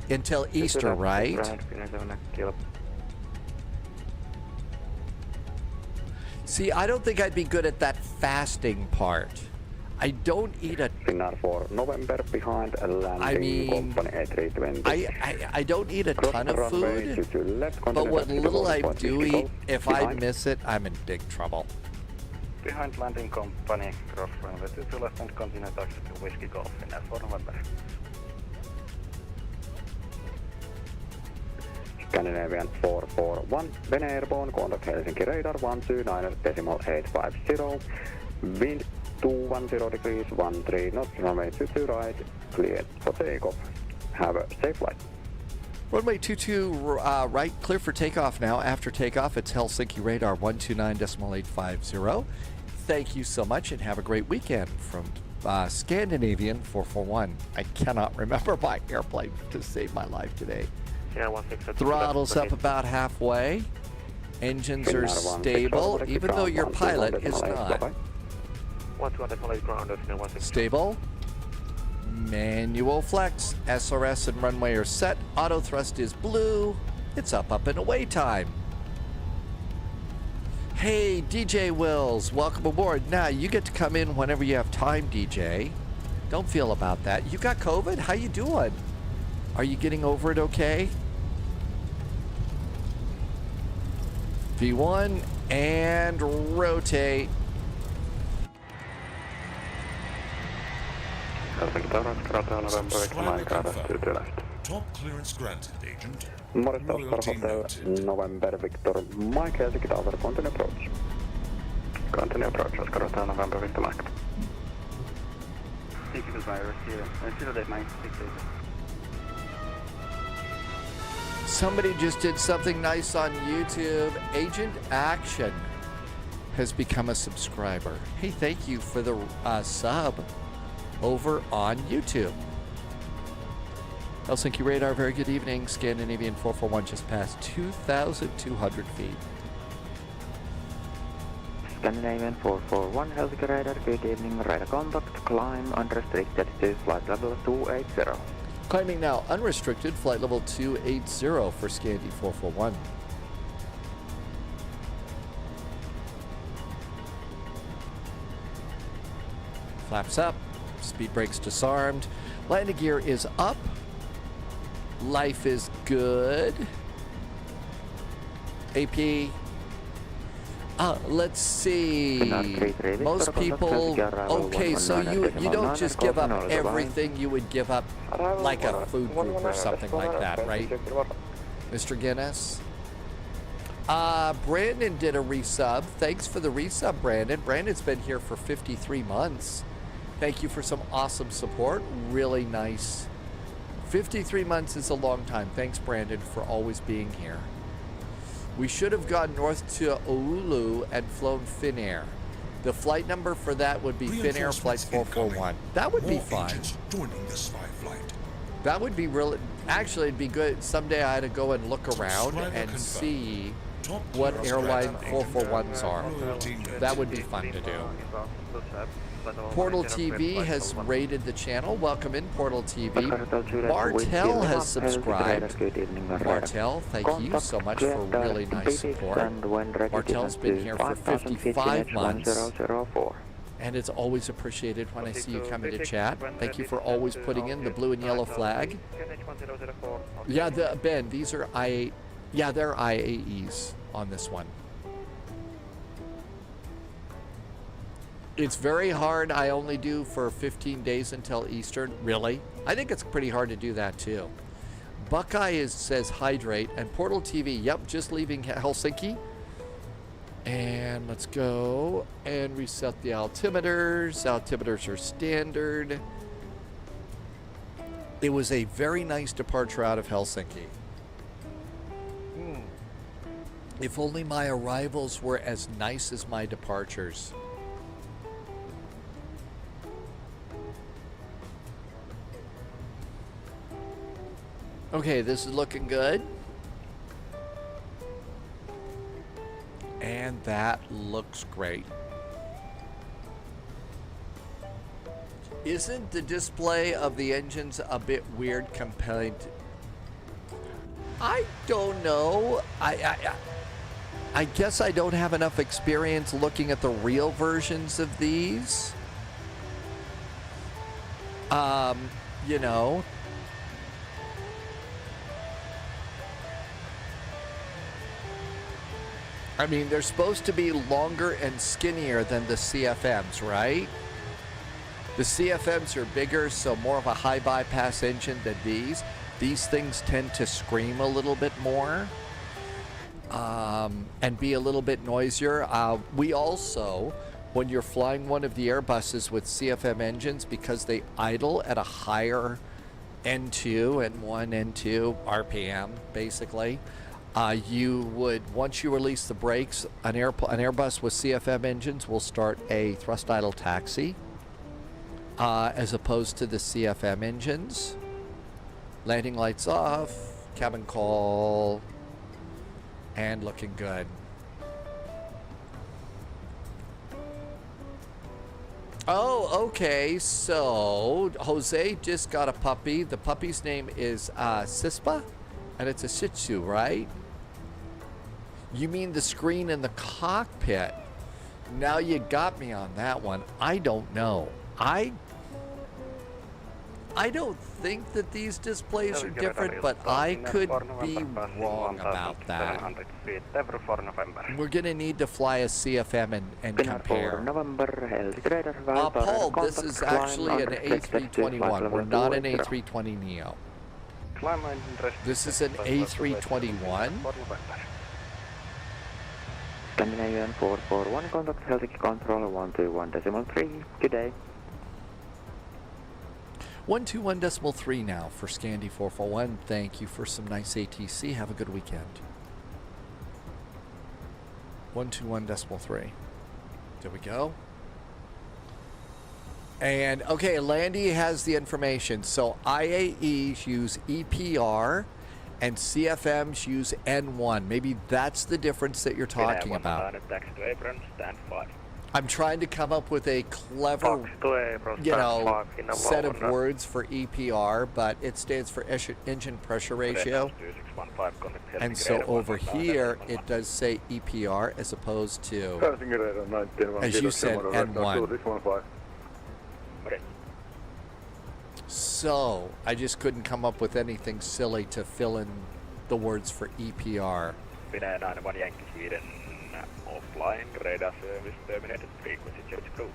Easter, right? See, I don't think I'd be good at that fasting part. I don't eat a... Finnair for November behind landing company A320. I don't eat a ton of food, but what little I do eat, if I miss it, I'm in big trouble. Behind landing company, cross runway 22 left and continue taxi to Whiskey Golf, Finnair for November. Scandinavian 441, Vene airborne, contact Helsinki radar 129.850, wind 210 degrees, 13 knots, runway 22 right, cleared for takeoff. Have a safe flight. Runway 22 right, clear for takeoff now. After takeoff, it's Helsinki radar 129.850. Thank you so much and have a great weekend from Scandinavian 441. I cannot remember my airplane to save my life today. Throttle's up about halfway. Engines are stable, even though your pilot is not. Stable. Manual flex. SRS and runway are set. Auto thrust is blue. It's up and away time. Hey, DJ Wills, welcome aboard. Now, you get to come in whenever you have time, DJ. Don't feel about that. You got COVID? How you doing? Are you getting over it okay? V1 and rotate. Top clearance granted, agent. Morris Hotel, November Victor Mike, Helsinki Tower, continue approach. Continue approach, Oscar Hotel, November Victor Mike. Thank you, goodbye, receiver. 08968. Somebody just did something nice on YouTube. Agent Action has become a subscriber. Hey, thank you for the sub over on YouTube. Helsinki radar, very good evening. Scandinavian 441 just passed 2,200 feet. Scandinavian 441, Helsinki radar, good evening. Radar contact, climb unrestricted to flight level 280. Climbing now, unrestricted, flight level 280 for Scandi 441. Flaps up, speed brakes disarmed, landing gear is up, life is good. AP, let's see, most people, okay, so you don't just give up everything you would give up like a food group or something like that, right, Mr. Guinness? Brandon did a resub. Thanks for the resub, Brandon. Brandon's been here for 53 months. Thank you for some awesome support. Really nice. 53 months is a long time. Thanks, Brandon, for always being here. We should have gone north to Oulu and flown Finnair. The flight number for that would be Finnair Flight 441. That would be fun. That would be really... Actually, it'd be good. Someday I had to go and look around and see what airline 441s are. That would be fun to do. Portal TV has rated the channel. Welcome in, Portal TV. Martel has subscribed. Martel, thank you so much for really nice support. Martel's been here for 55 months. And it's always appreciated when I see you come into chat. Thank you for always putting in the blue and yellow flag. Yeah, Ben, these are they're IAEs on this one. It's very hard. I only do for 15 days until Eastern. Really? I think it's pretty hard to do that too. Buckeye says hydrate. And Portal TV, yep, just leaving Helsinki. And let's go and reset the altimeters. Altimeters are standard. It was a very nice departure out of Helsinki. If only my arrivals were as nice as my departures. Okay, this is looking good. And that looks great. Isn't the display of the engines a bit weird compared to... I don't know. I guess I don't have enough experience looking at the real versions of these. You know. I mean, they're supposed to be longer and skinnier than the CFMs, right? The CFMs are bigger, so more of a high bypass engine than these. These things tend to scream a little bit more and be a little bit noisier. We also, when you're flying one of the Airbuses with CFM engines, because they idle at a higher N2 and 1 N2 RPM, basically, you would, once you release the brakes, an Airbus with CFM engines will start a thrust idle taxi as opposed to the CFM engines. Landing lights off, cabin call, and looking good. Oh, okay, so Jose just got a puppy. The puppy's name is Sispa, and it's a Shih Tzu, right? You mean the screen in the cockpit? Now you got me on that one. I don't know. I don't think that these displays are different, but I could be wrong about that. We're going to need to fly a CFM and compare. Paul, this is actually an A321. We're not an A320neo. This is an A321. Scandinavian 441, contact Helsinki control 121.3. Good day. 121.3 now for Scandi 441. Thank you for some nice ATC. Have a good weekend. 121.3. There we go. And okay, Landy has the information. So IAEs use EPR and CFMs use N1. Maybe that's the difference that you're talking about. Taxi to apron, stand 5. I'm trying to come up with a clever, set of words for EPR, but it stands for engine pressure ratio. And so over here, it does say EPR as opposed to, as you said, N1. So I just couldn't come up with anything silly to fill in the words for EPR. Offline, radar service terminated, frequency change crew,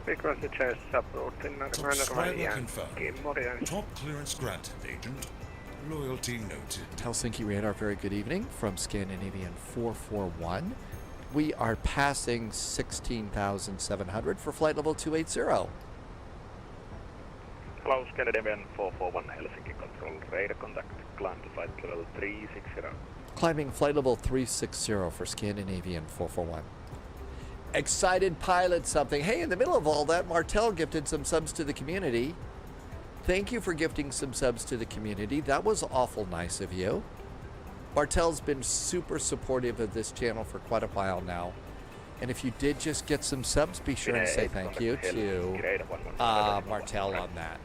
Frequency change support in Subscriber confirmed. Top clearance granted, Agent. Loyalty noted. Helsinki radar, very good evening from Scandinavian 441. We are passing 16,700 for flight level 280. Hello, Scandinavian 441, Helsinki control, radar contact, climb to flight level 360. Climbing flight level 360 for Scandinavian 441. Excited pilot something. Hey, in the middle of all that, Martel gifted some subs to the community. Thank you for gifting some subs to the community. That was awful nice of you. Martel's been super supportive of this channel for quite a while now. And if you did just get some subs, be sure and say thank you to Martel on that.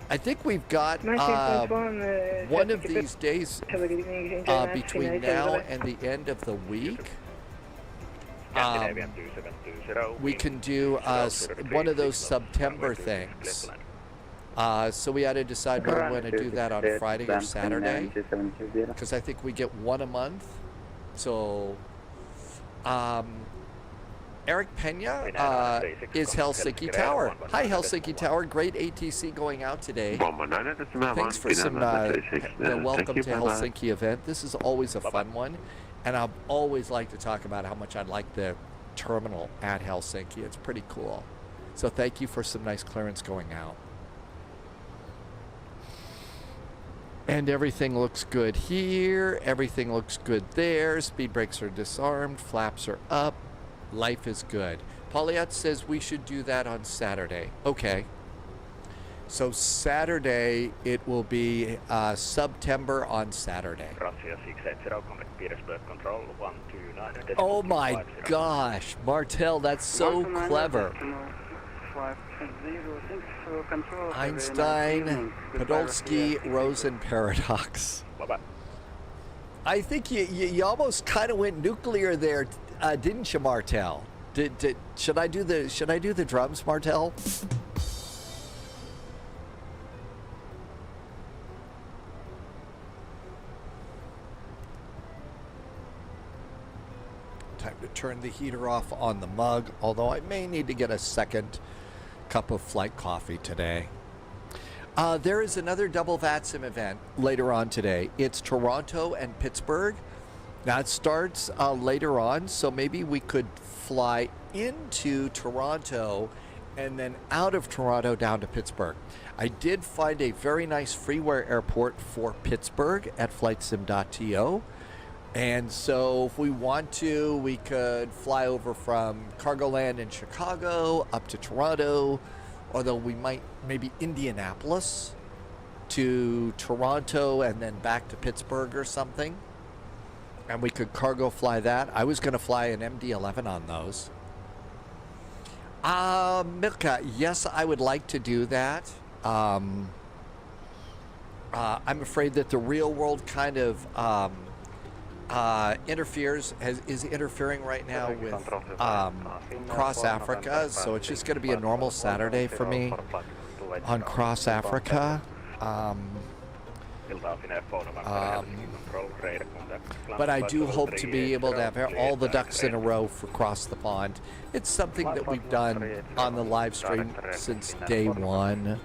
I think we've got one of these days between now and the end of the week. We can do one of those September things. So we had to decide whether we want to do that on Friday or Saturday, because I think we get one a month. So Eric Pena is Helsinki Tower. Hi, Helsinki Tower. Great ATC going out today. Thanks for the welcome to Helsinki event. This is always a fun one. And I always like to talk about how much I like the terminal at Helsinki. It's pretty cool. So thank you for some nice clearance going out. And everything looks good here. Everything looks good there. Speed brakes are disarmed. Flaps are up. Life is good. Pauliette says we should do that on Saturday. Okay. So Saturday, it will be September on Saturday. Oh my gosh, Martel, that's so clever. Einstein, Podolsky, Rosen paradox. I think you almost kind of went nuclear there, didn't you, Martel? Should I do the drums, Martel? Time to turn the heater off on the mug, although I may need to get a second cup of flight coffee today. There is another double VATSIM event later on today. It's Toronto and Pittsburgh. That starts later on, so maybe we could fly into Toronto and then out of Toronto down to Pittsburgh. I did find a very nice freeware airport for Pittsburgh at flightsim.to. And so if we want to, we could fly over from Cargoland in Chicago up to Toronto, although we might maybe Indianapolis to Toronto and then back to Pittsburgh or something. And we could cargo fly that. I was going to fly an MD-11 on those. Milka, yes, I would like to do that. I'm afraid that the real world kind of is interfering right now with Cross Africa, so it's just going to be a normal Saturday for me on Cross Africa. But I do hope to be able to have all the ducks in a row for Cross the Pond. It's something that we've done on the live stream since day one.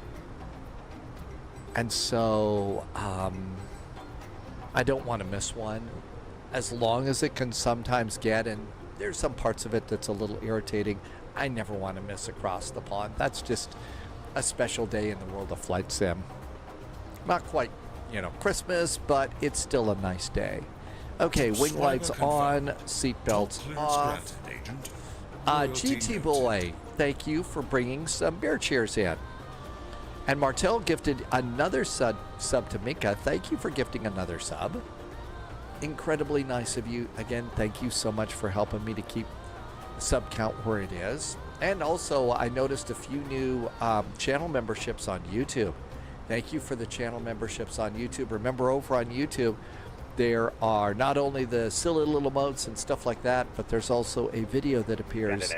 And so I don't want to miss one. As long as it can sometimes get, and there's some parts of it that's a little irritating, I never want to miss Across the Pond. That's just a special day in the world of flight sim. Not quite, Christmas, but it's still a nice day. Okay, wing lights on, seat belts off. GT Boy, thank you for bringing some beer cheers in. And Martel gifted another sub to Mika. Thank you for gifting another sub. Incredibly nice of you. Again, thank you so much for helping me to keep the sub count where it is. And also, I noticed a few new channel memberships on YouTube. Thank you for the channel memberships on YouTube. Remember, over on YouTube, there are not only the silly little emotes and stuff like that, but there's also a video that appears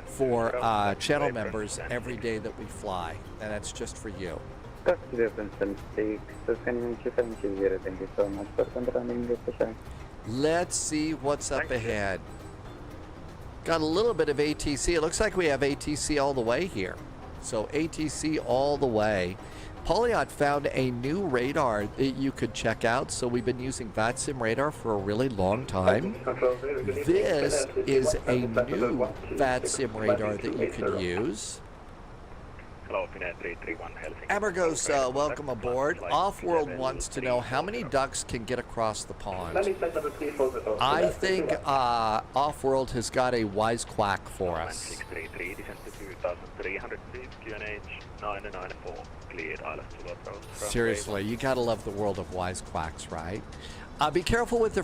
for channel members every day that we fly, and that's just for you. Thank you so much for running this. Let's see what's up ahead. Got a little bit of ATC. It looks like we have ATC all the way here. So ATC all the way. Polyot found a new radar that you could check out. So we've been using VATSIM radar for a really long time. This is a new VATSIM radar that you can use. Amargos, welcome aboard. Offworld wants to know how many ducks can get across the pond. I think Offworld has got a wisecrack for us. Seriously, you gotta love the world of wisecracks, right? Be careful with the...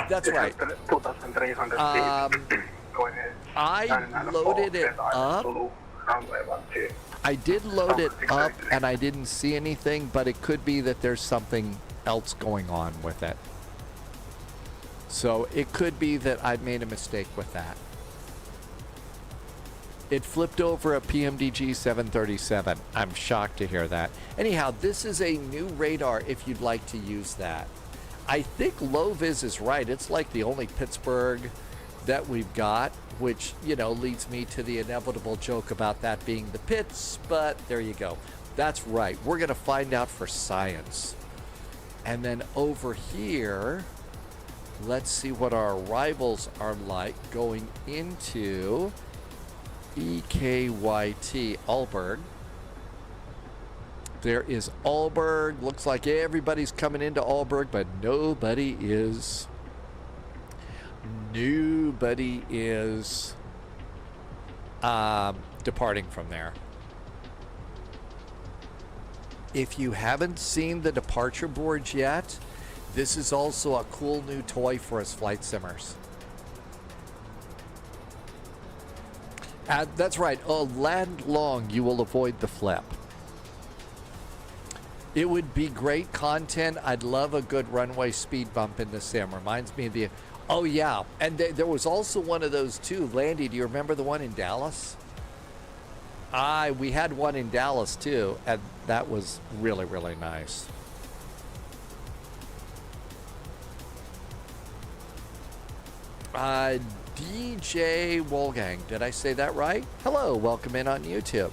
That's right. I loaded it up. I did load it up and I didn't see anything, but it could be that there's something else going on with it. So it could be that I made a mistake with that. It flipped over a PMDG 737. I'm shocked to hear that. Anyhow, this is a new radar if you'd like to use that. I think low-vis is right. It's like the only Pittsburgh that we've got, which, you know, leads me to the inevitable joke about that being the pits, but there you go. That's right. We're going to find out for science. And then over here, let's see what our arrivals are like going into EKYT Aalborg. There is Aalborg. Looks like everybody's coming into Aalborg, but nobody is departing from there. If you haven't seen the departure boards yet, this is also a cool new toy for us flight simmers. That's right. Oh, land long, you will avoid the flip. It would be great content. I'd love a good runway speed bump in the sim. Reminds me of the... Oh, yeah. And there was also one of those, too. Landy, do you remember the one in Dallas? We had one in Dallas, too. And that was really, really nice. DJ Wolfgang, did I say that right? Hello, welcome in on YouTube.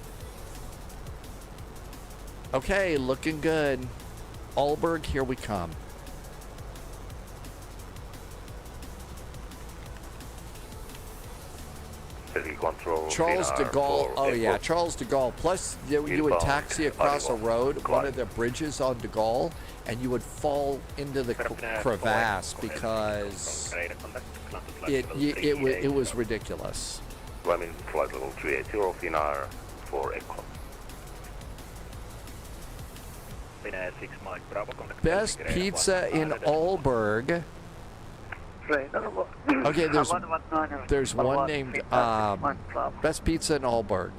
Okay, looking good. Aalborg, here we come. Charles de Gaulle, oh yeah, Charles de Gaulle. Plus, you would taxi across a road, one of the bridges on de Gaulle, and you would fall into the crevasse because it was ridiculous. Flight level 380 FINAR for Echo. Best pizza in Aalborg. Okay, there's one named Best Pizza in Aalborg.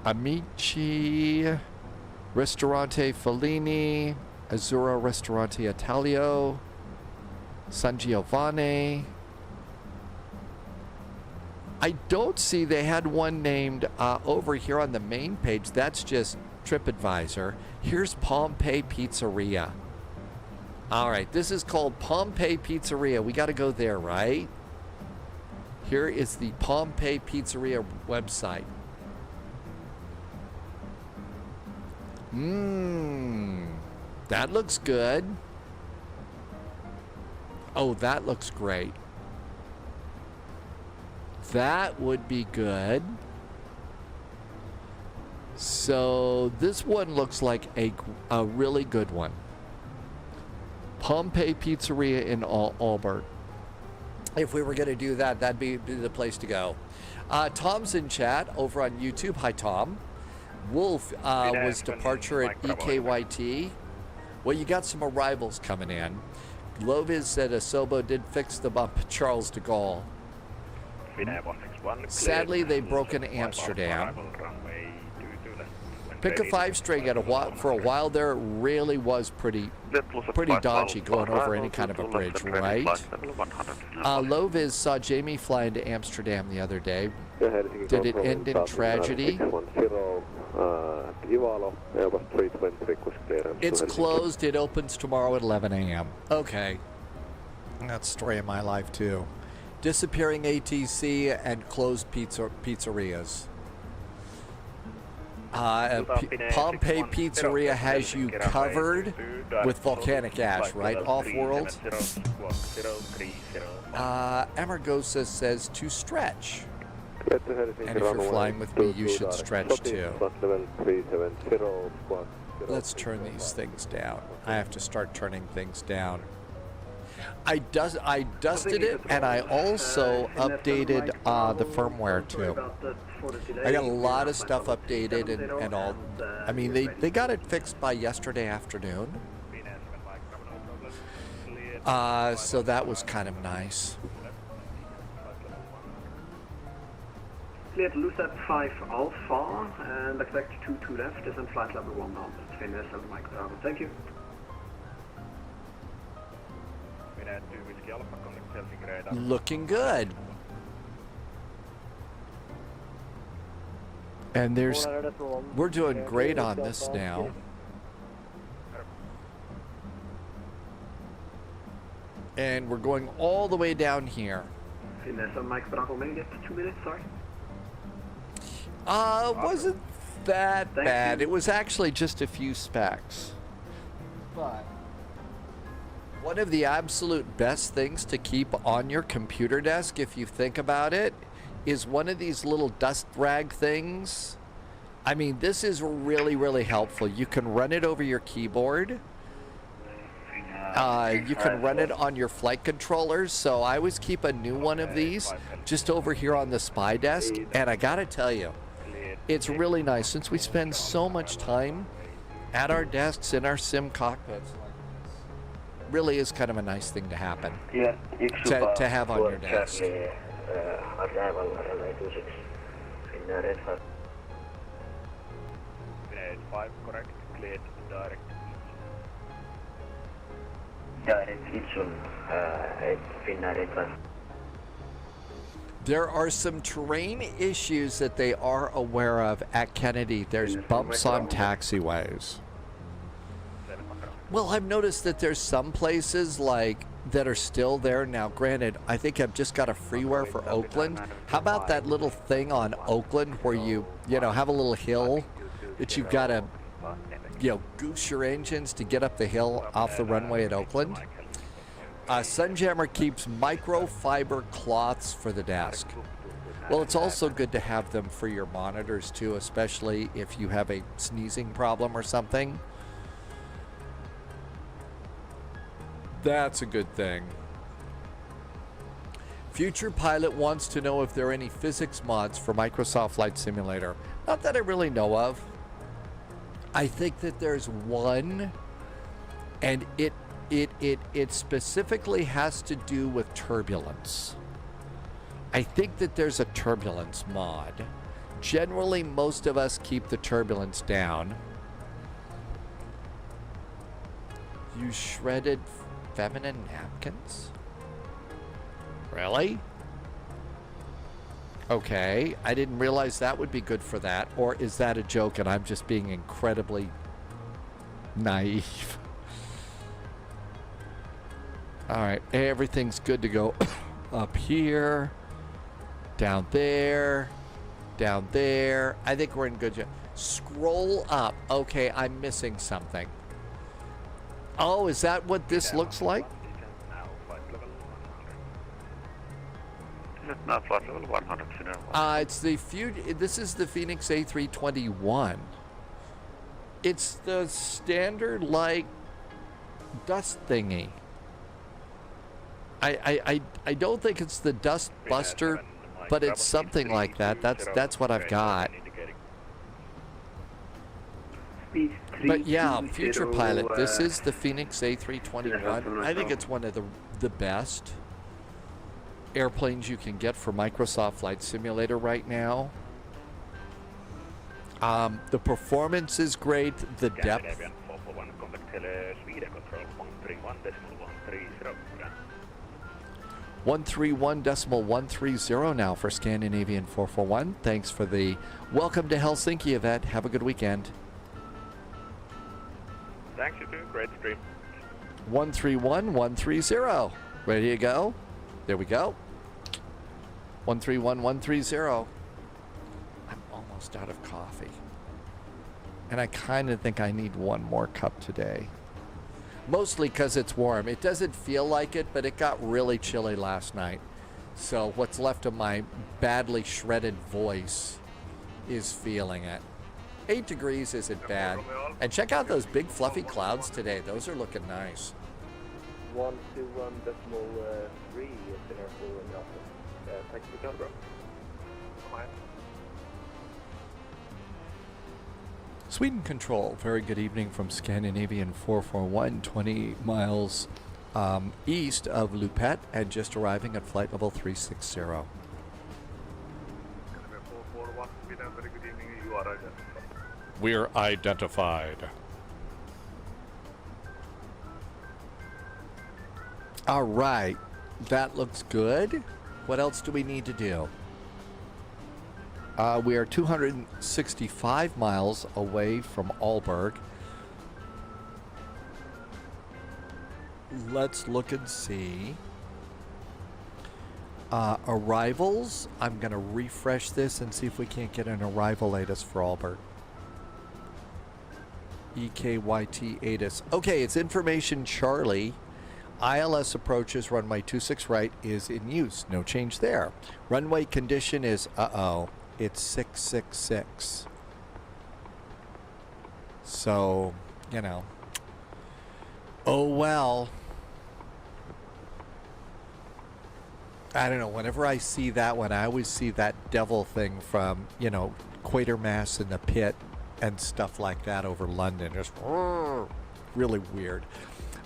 Amici Ristorante Fellini, Azzurro Ristorante Italio, San Giovanni. I don't see they had one named over here on the main page. That's just TripAdvisor. Here's Pompeii Pizzeria. All right, this is called Pompeii Pizzeria. We got to go there, right? Here is the Pompeii Pizzeria website. That looks good. Oh, that looks great. That would be good. So this one looks like a really good one. Pompeii Pizzeria in Aalborg. If we were going to do that, that'd be the place to go. Tom's in chat over on YouTube. Hi, Tom. Wolf was departure at EKYT. Well, you got some arrivals coming in. Loviz said Asobo did fix the bump at Charles de Gaulle. Sadly, they broke into Amsterdam. Pick a 5-string for a while there. It really was pretty dodgy going over any kind of a bridge, right? Loviz saw Jamie fly into Amsterdam the other day. Did it end in tragedy? It's closed. It opens tomorrow at 11 a.m. Okay. That's the story of my life, too. Disappearing ATC and closed pizzerias. Pompeii Pizzeria has you covered with volcanic ash, right? Off-world. Amargosa says to stretch. And if you're flying with me, you should stretch too. Let's turn these things down. I have to start turning things down. I dusted it, and I also updated the firmware too. I got a lot of stuff updated and all. I mean, they got it fixed by yesterday afternoon. So that was kind of nice. Cleared Lucet 5 Alpha and expect 22 left is in flight level 100. Finish 7 Mike Bravo. Thank you. Looking good. And we're doing great on this now. And we're going all the way down here. Finish 7 Mike Bravo. Maybe get 2 minutes, sorry. Wasn't that bad. It was actually just a few specs. But one of the absolute best things to keep on your computer desk, if you think about it, is one of these little dust rag things. I mean, this is really, really helpful. You can run it over your keyboard. You can run it on your flight controllers. So I always keep a new one of these just over here on the spy desk. And I gotta tell you, it's really nice since we spend so much time at our desks in our sim cockpits. Really is kind of a nice thing to happen. Yeah, to have on your desk. Correct, cleared direct. There are some terrain issues that they are aware of at Kennedy. There's bumps on taxiways. Well, I've noticed that there's some places like that are still there. Now, granted, I think I've just got a freeware for Oakland. How about that little thing on Oakland where you have a little hill that you've got to, goose your engines to get up the hill off the runway at Oakland? Sunjammer keeps microfiber cloths for the desk. Well, it's also good to have them for your monitors too, especially if you have a sneezing problem or something. That's a good thing. Future Pilot wants to know if there are any physics mods for Microsoft Flight Simulator. Not that I really know of. I think that there's one, and it specifically has to do with turbulence. I think that there's a turbulence mod. Generally, most of us keep the turbulence down. Use shredded feminine napkins? Really? Okay, I didn't realize that would be good for that. Or is that a joke and I'm just being incredibly naive? Alright, everything's good to go. Up here, down there, down there. I think we're in good shape. Scroll up. Okay, I'm missing something. Oh, is that what this looks like? It's the this is the Phoenix A321. It's the standard, like, dust thingy. I don't think it's the Dust Buster, but it's something like that. That's what I've got. But yeah, future pilot, this is the Phoenix A321. I think it's one of the best airplanes you can get for Microsoft Flight Simulator right now. The performance is great, the depth. 131.130 now for Scandinavian 441. Thanks for the welcome to Helsinki, Yvette. Have a good weekend. Thanks, you too. Great stream. 131.130. Ready to go? There we go. 131.130. I'm almost out of coffee. And I kind of think I need one more cup today. Mostly because it's warm. It doesn't feel like it, but it got really chilly last night. So what's left of my badly shredded voice is feeling it. 8 degrees isn't bad. And check out those big fluffy clouds today. Those are looking nice. 121.3 Singapore in the office. Taxi control. Sweden Control, very good evening from Scandinavian 441, 20 miles east of Lupet and just arriving at flight level 360. 441, very good evening. You are identified. We're identified. All right, that looks good. What else do we need to do? We are 265 miles away from Aalborg. Let's look and see. Arrivals. I'm going to refresh this and see if we can't get an arrival latest for Aalborg. EKYT ATIS. Okay, it's information Charlie. ILS approaches runway 26 right is in use. No change there. Runway condition is, it's 666. So, you know. Oh well. I don't know. Whenever I see that one, I always see that devil thing from, you know, Quatermass in the pit and stuff like that over London. Just really weird.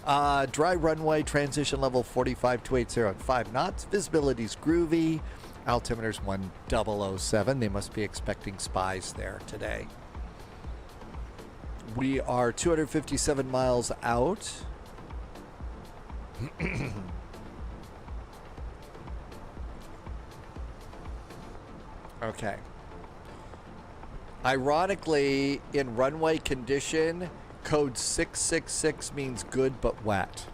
Dry runway, transition level 45,280 at 5 knots. Visibility's groovy. Altimeter's 1007. They must be expecting spies there today. We are 257 miles out. Okay. Ironically, in runway condition, code 666 means good but wet.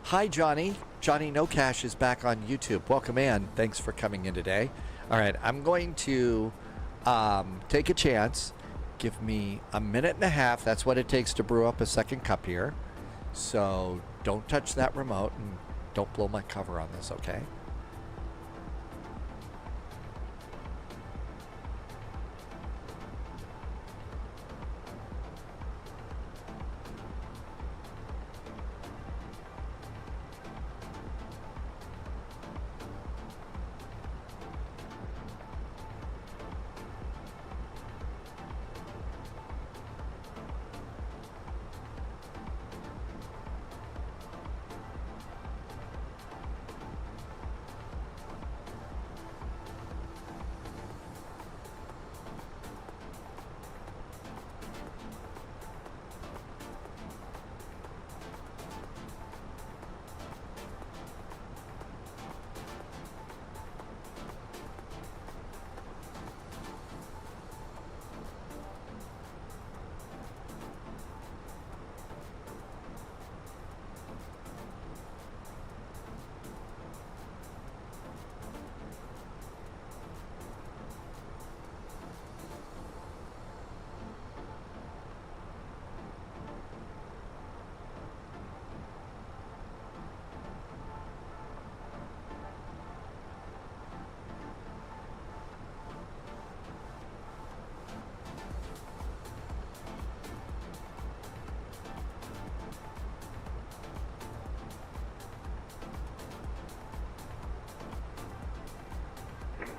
Hi, Johnny. Johnny No Cash is back on YouTube. Welcome in. Thanks for coming in today. All right, I'm going to take a chance. Give me a minute and a half. That's what it takes to brew up a second cup here. So don't touch that remote and don't blow my cover on this, okay?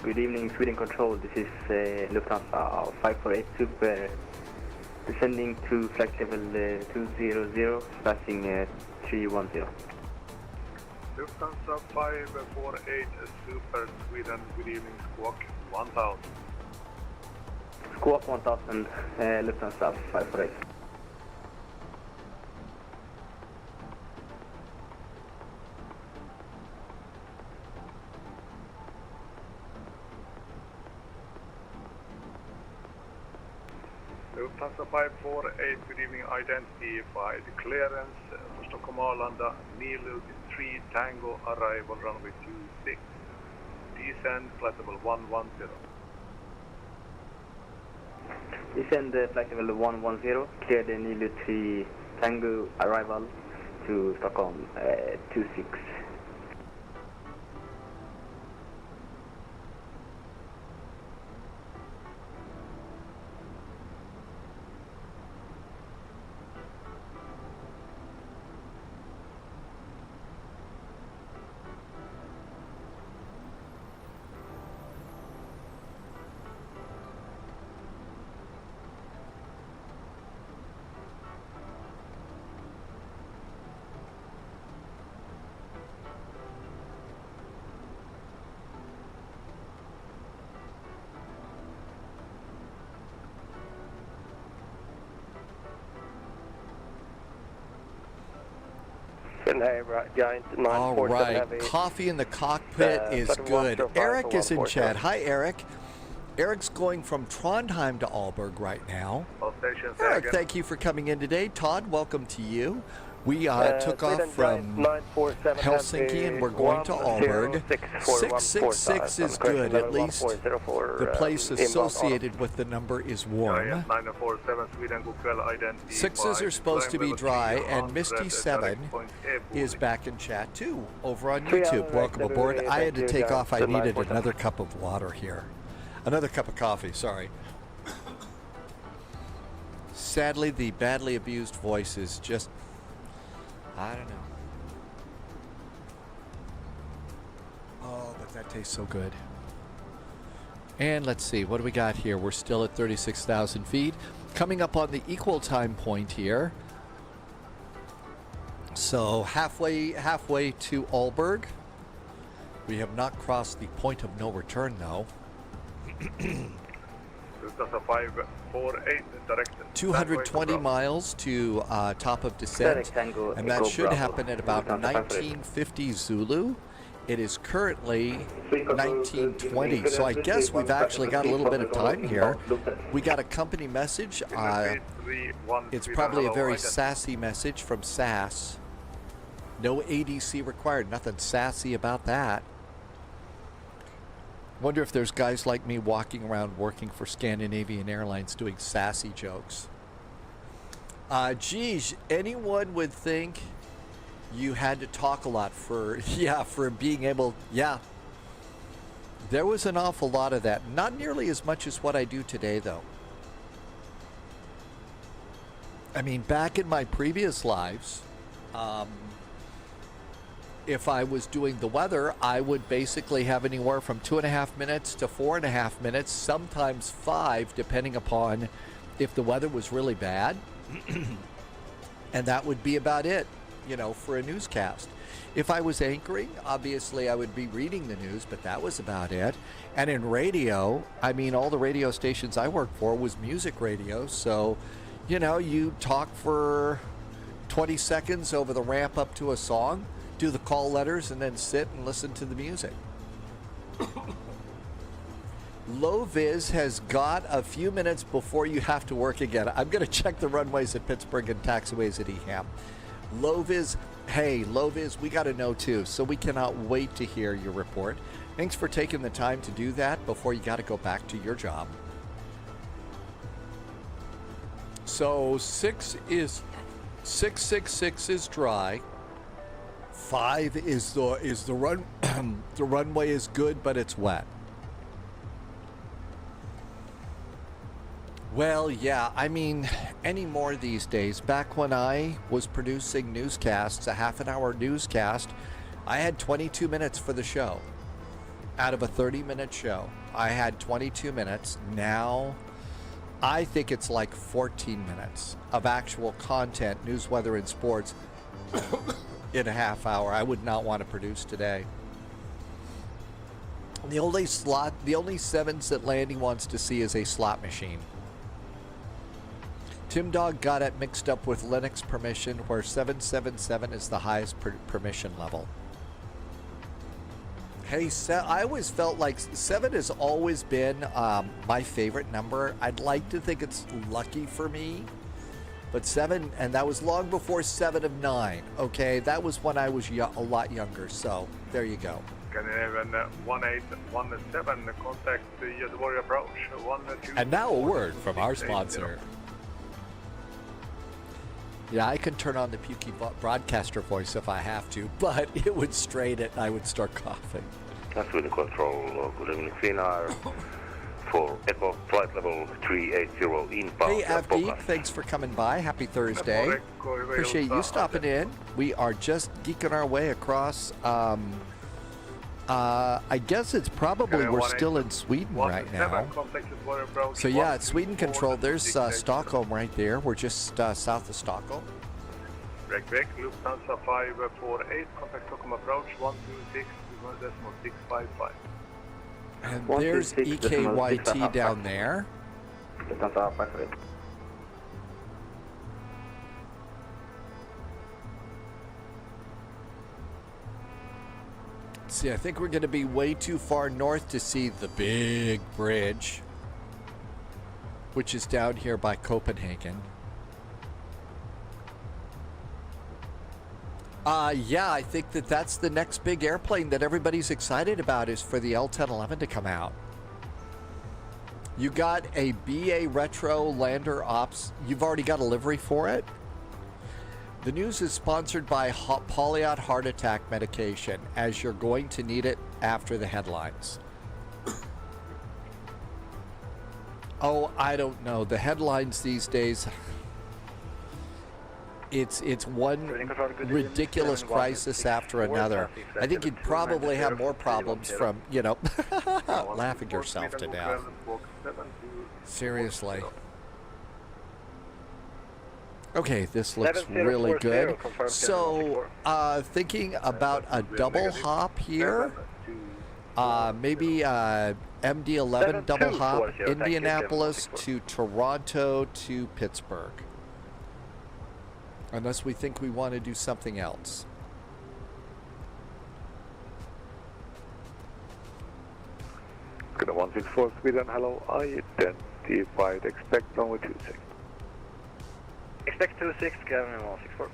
Good evening, Sweden Control. This is Lufthansa 548 Super, descending to flight level 200, passing 310. Lufthansa 548 Super Sweden, good evening, Squawk 1000. Squawk 1000, Lufthansa 548. Lufthansa 548, good evening, identified clearance for Stockholm Arlanda, Nilo 3 Tango, arrival runway 26, descend flight level 110. Descend flight level 110, clear the Nilo 3 Tango, arrival to Stockholm 26. All right, coffee in the cockpit is good. Eric is in chat. Hi, Eric. Eric's going from Trondheim to Aalborg right now. Eric, thank you for coming in today. Todd, welcome to you. We took off from Helsinki and we're going to Aalborg. 666 is good, at least the place associated with the number is warm. 6s are supposed to be dry, and Misty 7 is back in chat too, over on YouTube. Welcome aboard. I had to take off. I needed another cup of water here. Another cup of coffee, sorry. Sadly, the badly abused voice is just, I don't know. Oh, but that tastes so good. And let's see, what do we got here? We're still at 36,000 feet. Coming up on the equal time point here. So halfway to Aalborg. We have not crossed the point of no return though. 220 miles to top of descent, and that should happen at about 1950 Zulu. It is currently 1920, so I guess we've actually got a little bit of time here. We got a company message. It's probably a very sassy message from SAS. No ADC required. Nothing sassy about that. Wonder if there's guys like me walking around working for Scandinavian Airlines doing sassy jokes. Geez, anyone would think you had to talk a lot for being able, There was an awful lot of that. Not nearly as much as what I do today, though. I mean, back in my previous lives, if I was doing the weather, I would basically have anywhere from 2.5 minutes to 4.5 minutes, sometimes 5, depending upon if the weather was really bad. And that would be about it, for a newscast. If I was anchoring, obviously I would be reading the news, but that was about it. And in radio, I mean, all the radio stations I worked for was music radio. So, you talk for 20 seconds over the ramp up to a song, do the call letters, and then sit and listen to the music. Low Viz has got a few minutes before you have to work again. I'm going to check the runways at Pittsburgh and taxiways at Eham. Low Viz, hey, Low Viz, we got to know too, so we cannot wait to hear your report. Thanks for taking the time to do that before you got to go back to your job. So 666 is dry. 5 is the run. The runway is good, but it's wet. Well, yeah, I mean, any more these days. Back when I was producing newscasts, a half-an-hour newscast, I had 22 minutes for the show. out of a 30-minute show. I had 22 minutes. Now, I think it's like 14 minutes of actual content, news, weather, and sports in a half hour. I would not want to produce today. The only 7s that Landy wants to see is a slot machine. Tim Dog got it mixed up with Linux permission, where 777 is the highest permission level. Hey, I always felt like 7 has always been my favorite number. I'd like to think it's lucky for me, but 7, and that was long before 7 of 9. Okay, that was when I was a lot younger. So there you go. Scandinavian 1817, contact Göteborg approach 12. And now a word from our sponsor. Yeah, I can turn on the pukey broadcaster voice if I have to, but it would strain it and I would start coughing. That's with the control. Good evening, Finnair. For Echo flight level 380 inbound. Hey, Avgeek, thanks for coming by. Happy Thursday. Appreciate you stopping in. We are just geeking our way across. I guess it's probably we're still in Sweden right now. So yeah, it's Sweden controlled. There's Stockholm right there. We're just south of Stockholm. Break, Lufthansa 548, contact Stockholm approach 126.655. And there's EKYT down there. See, I think we're going to be way too far north to see the big bridge, which is down here by Copenhagen. Yeah, I think that's the next big airplane that everybody's excited about is for the L-1011 to come out. You got a BA Retro Lander Ops. You've already got a livery for it. The news is sponsored by Polyot Heart Attack medication, as you're going to need it after the headlines. Oh, I don't know. The headlines these days, it's one ridiculous crisis after another. I think you'd probably have more problems from, you know, laughing yourself to death. Seriously. Okay, this looks really good. So, thinking about a double hop here. Maybe MD-11 double hop, Indianapolis to Toronto to Pittsburgh. Unless we think we want to do something else. Good 164 Sweden, hello, identified, expect runway 26. Expect 26, Kevin 164.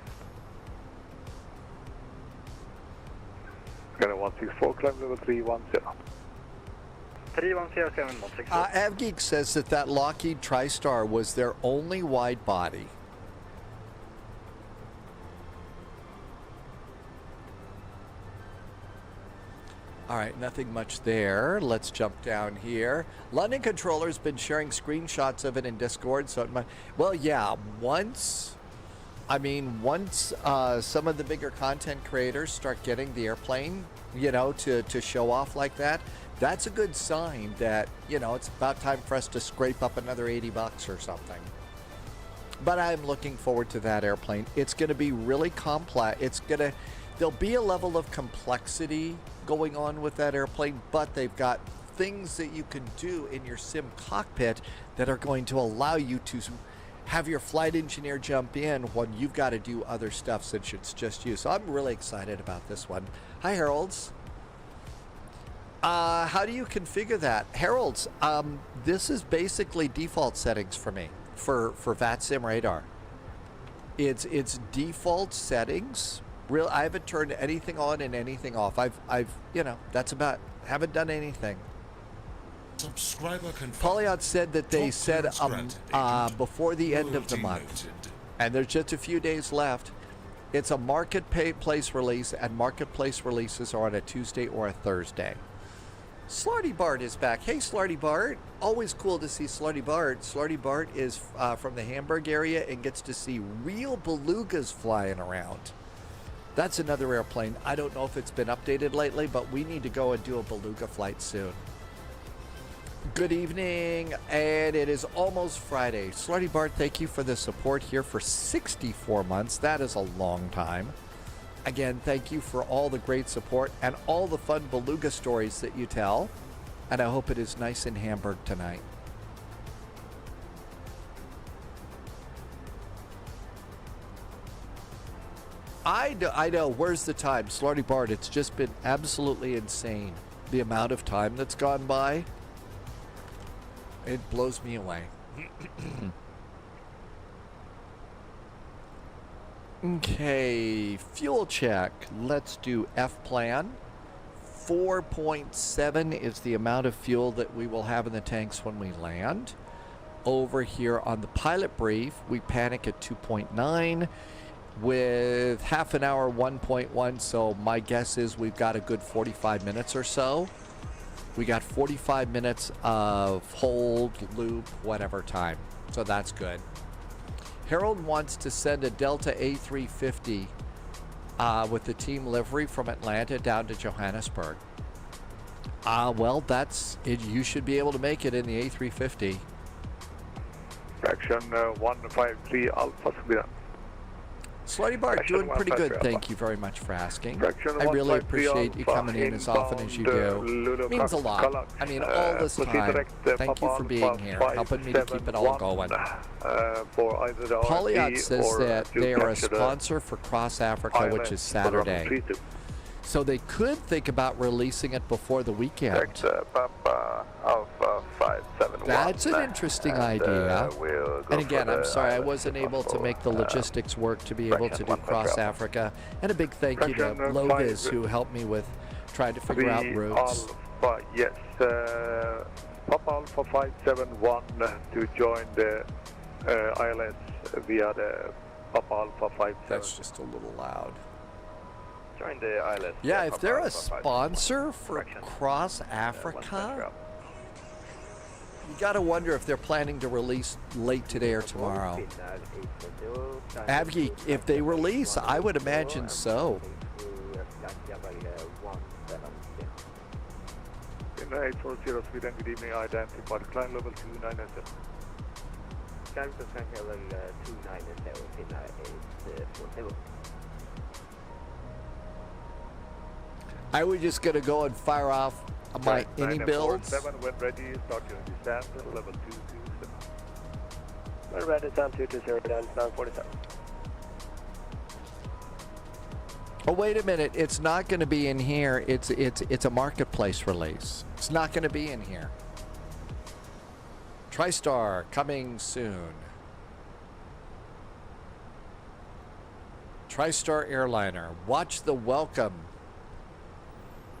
Got 164, climb level 310. 310, Kevin 164. Avgeek says that Lockheed TriStar was their only wide body. All right, nothing much there. Let's jump down here. London Controller's been sharing screenshots of it in Discord. So, well, yeah, once some of the bigger content creators start getting the airplane, you know, to show off like that, that's a good sign that, you know, it's about time for us to scrape up another $80 or something. But I'm looking forward to that airplane. It's going to be really complex. There'll be a level of complexity going on with that airplane, but they've got things that you can do in your sim cockpit that are going to allow you to have your flight engineer jump in when you've got to do other stuff since it's just you. So I'm really excited about this one. Hi, Harold's. How do you configure that? Harold's, this is basically default settings for me for VATSIM radar. It's default settings. I haven't turned anything on and anything off. I've you know, that's about, haven't done anything. Subscriber confirmed. Polyot said that they said before the end of the month, and there's just a few days left. It's a marketplace release, and marketplace releases are on a Tuesday or a Thursday. Slarty Bart is back. Hey, Slarty Bart. Always cool to see Slarty Bart. Slarty Bart is from the Hamburg area and gets to see real belugas flying around. That's another airplane. I don't know if it's been updated lately, but we need to go and do a beluga flight soon. Good evening, and it is almost Friday. Slarty Bart, thank you for the support here for 64 months. That is a long time. Again, thank you for all the great support and all the fun beluga stories that you tell. And I hope it is nice in Hamburg tonight. I know. Where's the time? Slarty Bart, it's just been absolutely insane. The amount of time that's gone by. It blows me away. Okay, fuel check. Let's do F plan. 4.7 is the amount of fuel that we will have in the tanks when we land. Over here on the pilot brief, we panic at 2.9 with half an hour 1.1. So my guess is we've got a good 45 minutes or so. We got 45 minutes of hold, loop, whatever time. So that's good. Harold wants to send a Delta A350 with the team livery from Atlanta down to Johannesburg. Well, that's it. You should be able to make it in the A350. Fraction 153 Alpha Sierra. Slarty Bart, doing pretty good. Thank you very much for asking. I really appreciate you coming in as often as you do. It means a lot. I mean, all this time. Thank you for being here, helping me to keep it all going. Polyot says that they are a sponsor for Cross Africa, which is Saturday. So they could think about releasing it before the weekend. That's an interesting idea. And again, I'm sorry I wasn't able to make the logistics work to be able to do Cross Africa. And a big thank you to Lovis, who helped me with trying to figure out routes. Yes, Papa Alpha 571 to join the ILS via the Papa Alpha 57. That's just a little loud. Join the ILS. Yeah, if they're a sponsor for Cross Africa, you gotta wonder if they're planning to release late today or tomorrow. Abgeek, if they release, I would imagine so. In 840 Sweden, good evening, identified climb level 297. Climb to climb level 297 in 840. I was just gonna go and fire off my any builds. When ready, start your descent, level 227. When ready, down 220, down 947. Oh, wait a minute. It's not going to be in here. It's a marketplace release. It's not going to be in here. TriStar coming soon. TriStar Airliner. Watch the welcome.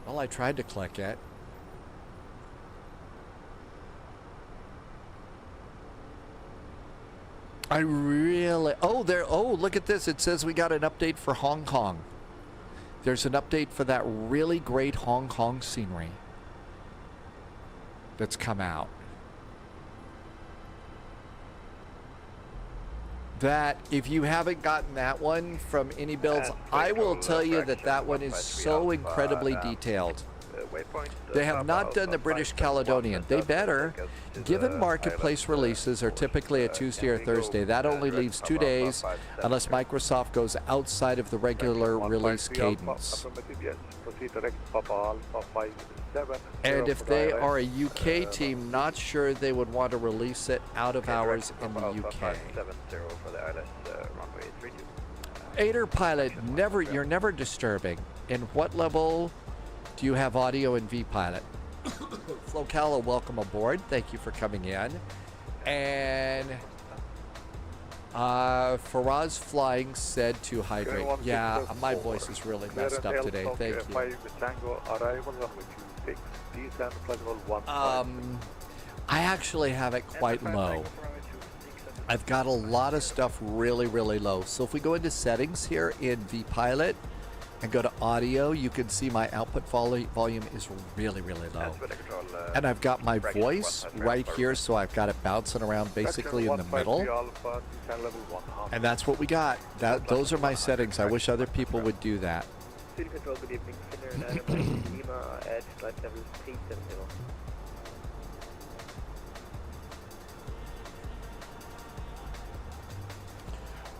Well, I tried to click it. I really... Oh, there... Oh, look at this. It says we got an update for Hong Kong. There's an update for that really great Hong Kong scenery that's come out. That, if you haven't gotten that one from any builds, I will tell you that that one is so incredibly detailed. They have not done the British Caledonian. They better. Given marketplace releases are typically a Tuesday or Thursday, that only leaves 2 days unless Microsoft goes outside of the regular release cadence. And if they are a UK team, not sure they would want to release it out of hours in the UK. Aider pilot, you're never disturbing. In what level do you have audio in VPilot? Flocala, welcome aboard. Thank you for coming in. And Faraz Flying said to hydrate. Yeah, my voice is really messed up today. Thank you. I actually have it quite low. I've got a lot of stuff really, really low. So if we go into settings here in VPilot and go to audio, you can see my output volume is really, really low. And I've got my voice right here, so I've got it bouncing around basically in the middle. And that's what we got. Those are my settings. I wish other people would do that. Field control, good evening. Finnair, Lima at flight level 370.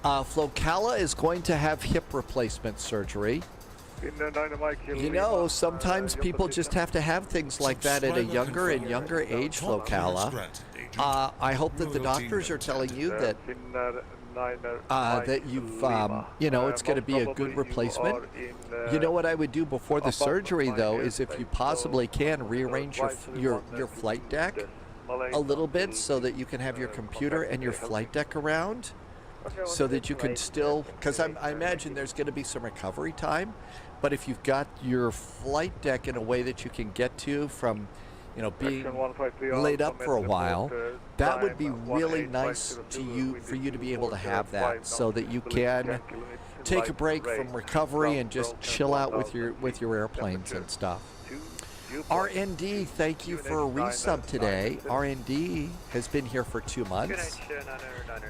Flocala is going to have hip replacement surgery. You know, sometimes people just have to have things like that at a younger and younger age, Flocala. I hope that the doctors are telling you that you've, you know, it's going to be a good replacement. You know what I would do before the surgery, though, is if you possibly can, rearrange your flight deck a little bit so that you can have your computer and your flight deck around, so that you can still, because I imagine there's going to be some recovery time, but if you've got your flight deck in a way that you can get to from, you know, being laid up for a while, that would be really nice for you to be able to have that, so that you can take a break from recovery and just chill out with your airplanes and stuff. RND, thank you for a resub today. RND has been here for 2 months.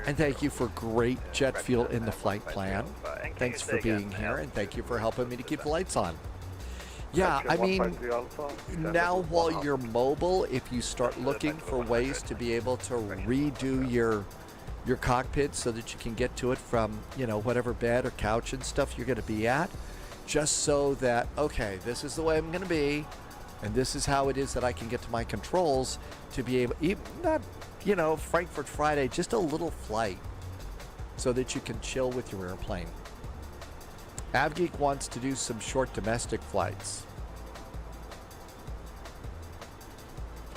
And thank you for great jet fuel in the flight plan. Thanks for being here, and thank you for helping me to keep the lights on. Yeah, I mean, now while you're mobile, if you start looking for ways to be able to redo your cockpit so that you can get to it from, you know, whatever bed or couch and stuff you're going to be at, just so that, okay, this is the way I'm going to be, and this is how it is that I can get to my controls to be able, not, you know, Frankfurt Friday, just a little flight so that you can chill with your airplane. AvGeek wants to do some short domestic flights.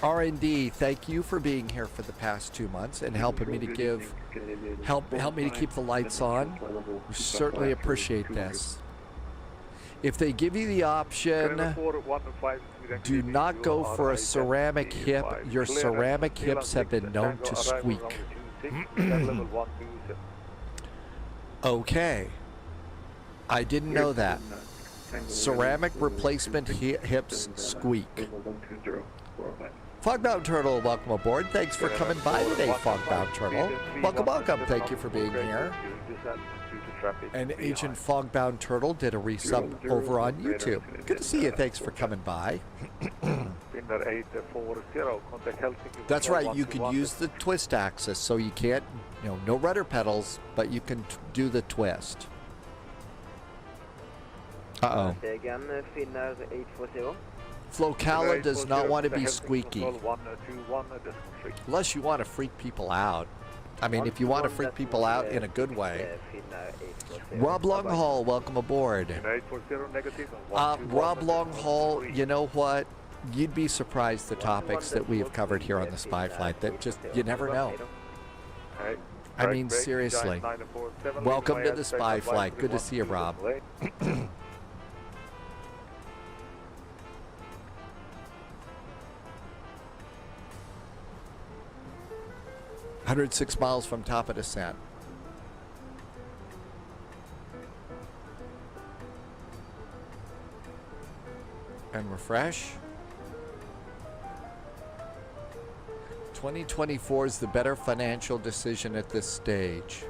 R&D, thank you for being here for the past 2 months and helping me to help me to keep the lights on. We certainly appreciate this. If they give you the option, do not go for a ceramic hip. Your ceramic hips have been known to squeak. Okay. I didn't know that. Ceramic replacement hips squeak. Fogbound Turtle, welcome aboard. Thanks for coming by today, Fogbound Turtle. Welcome, welcome. Thank you for being here. And Agent Fogbound Turtle did a resub over on YouTube. Good to see you. Thanks for coming by. That's right. You can use the twist axis, so you can't, you know, no rudder pedals, but you can do the twist. Uh-oh. Flocala does not want to be squeaky. Unless you want to freak people out. I mean, if you want to freak people out in a good way. Rob Longhall, welcome aboard. Rob Longhall, you know what? You'd be surprised the topics that we have covered here on the Spy Flight. That just, you never know. I mean, seriously. Welcome to the Spy Flight. Good to see you, Rob. 106 miles from top of descent. And refresh. 2024 is the better financial decision at this stage.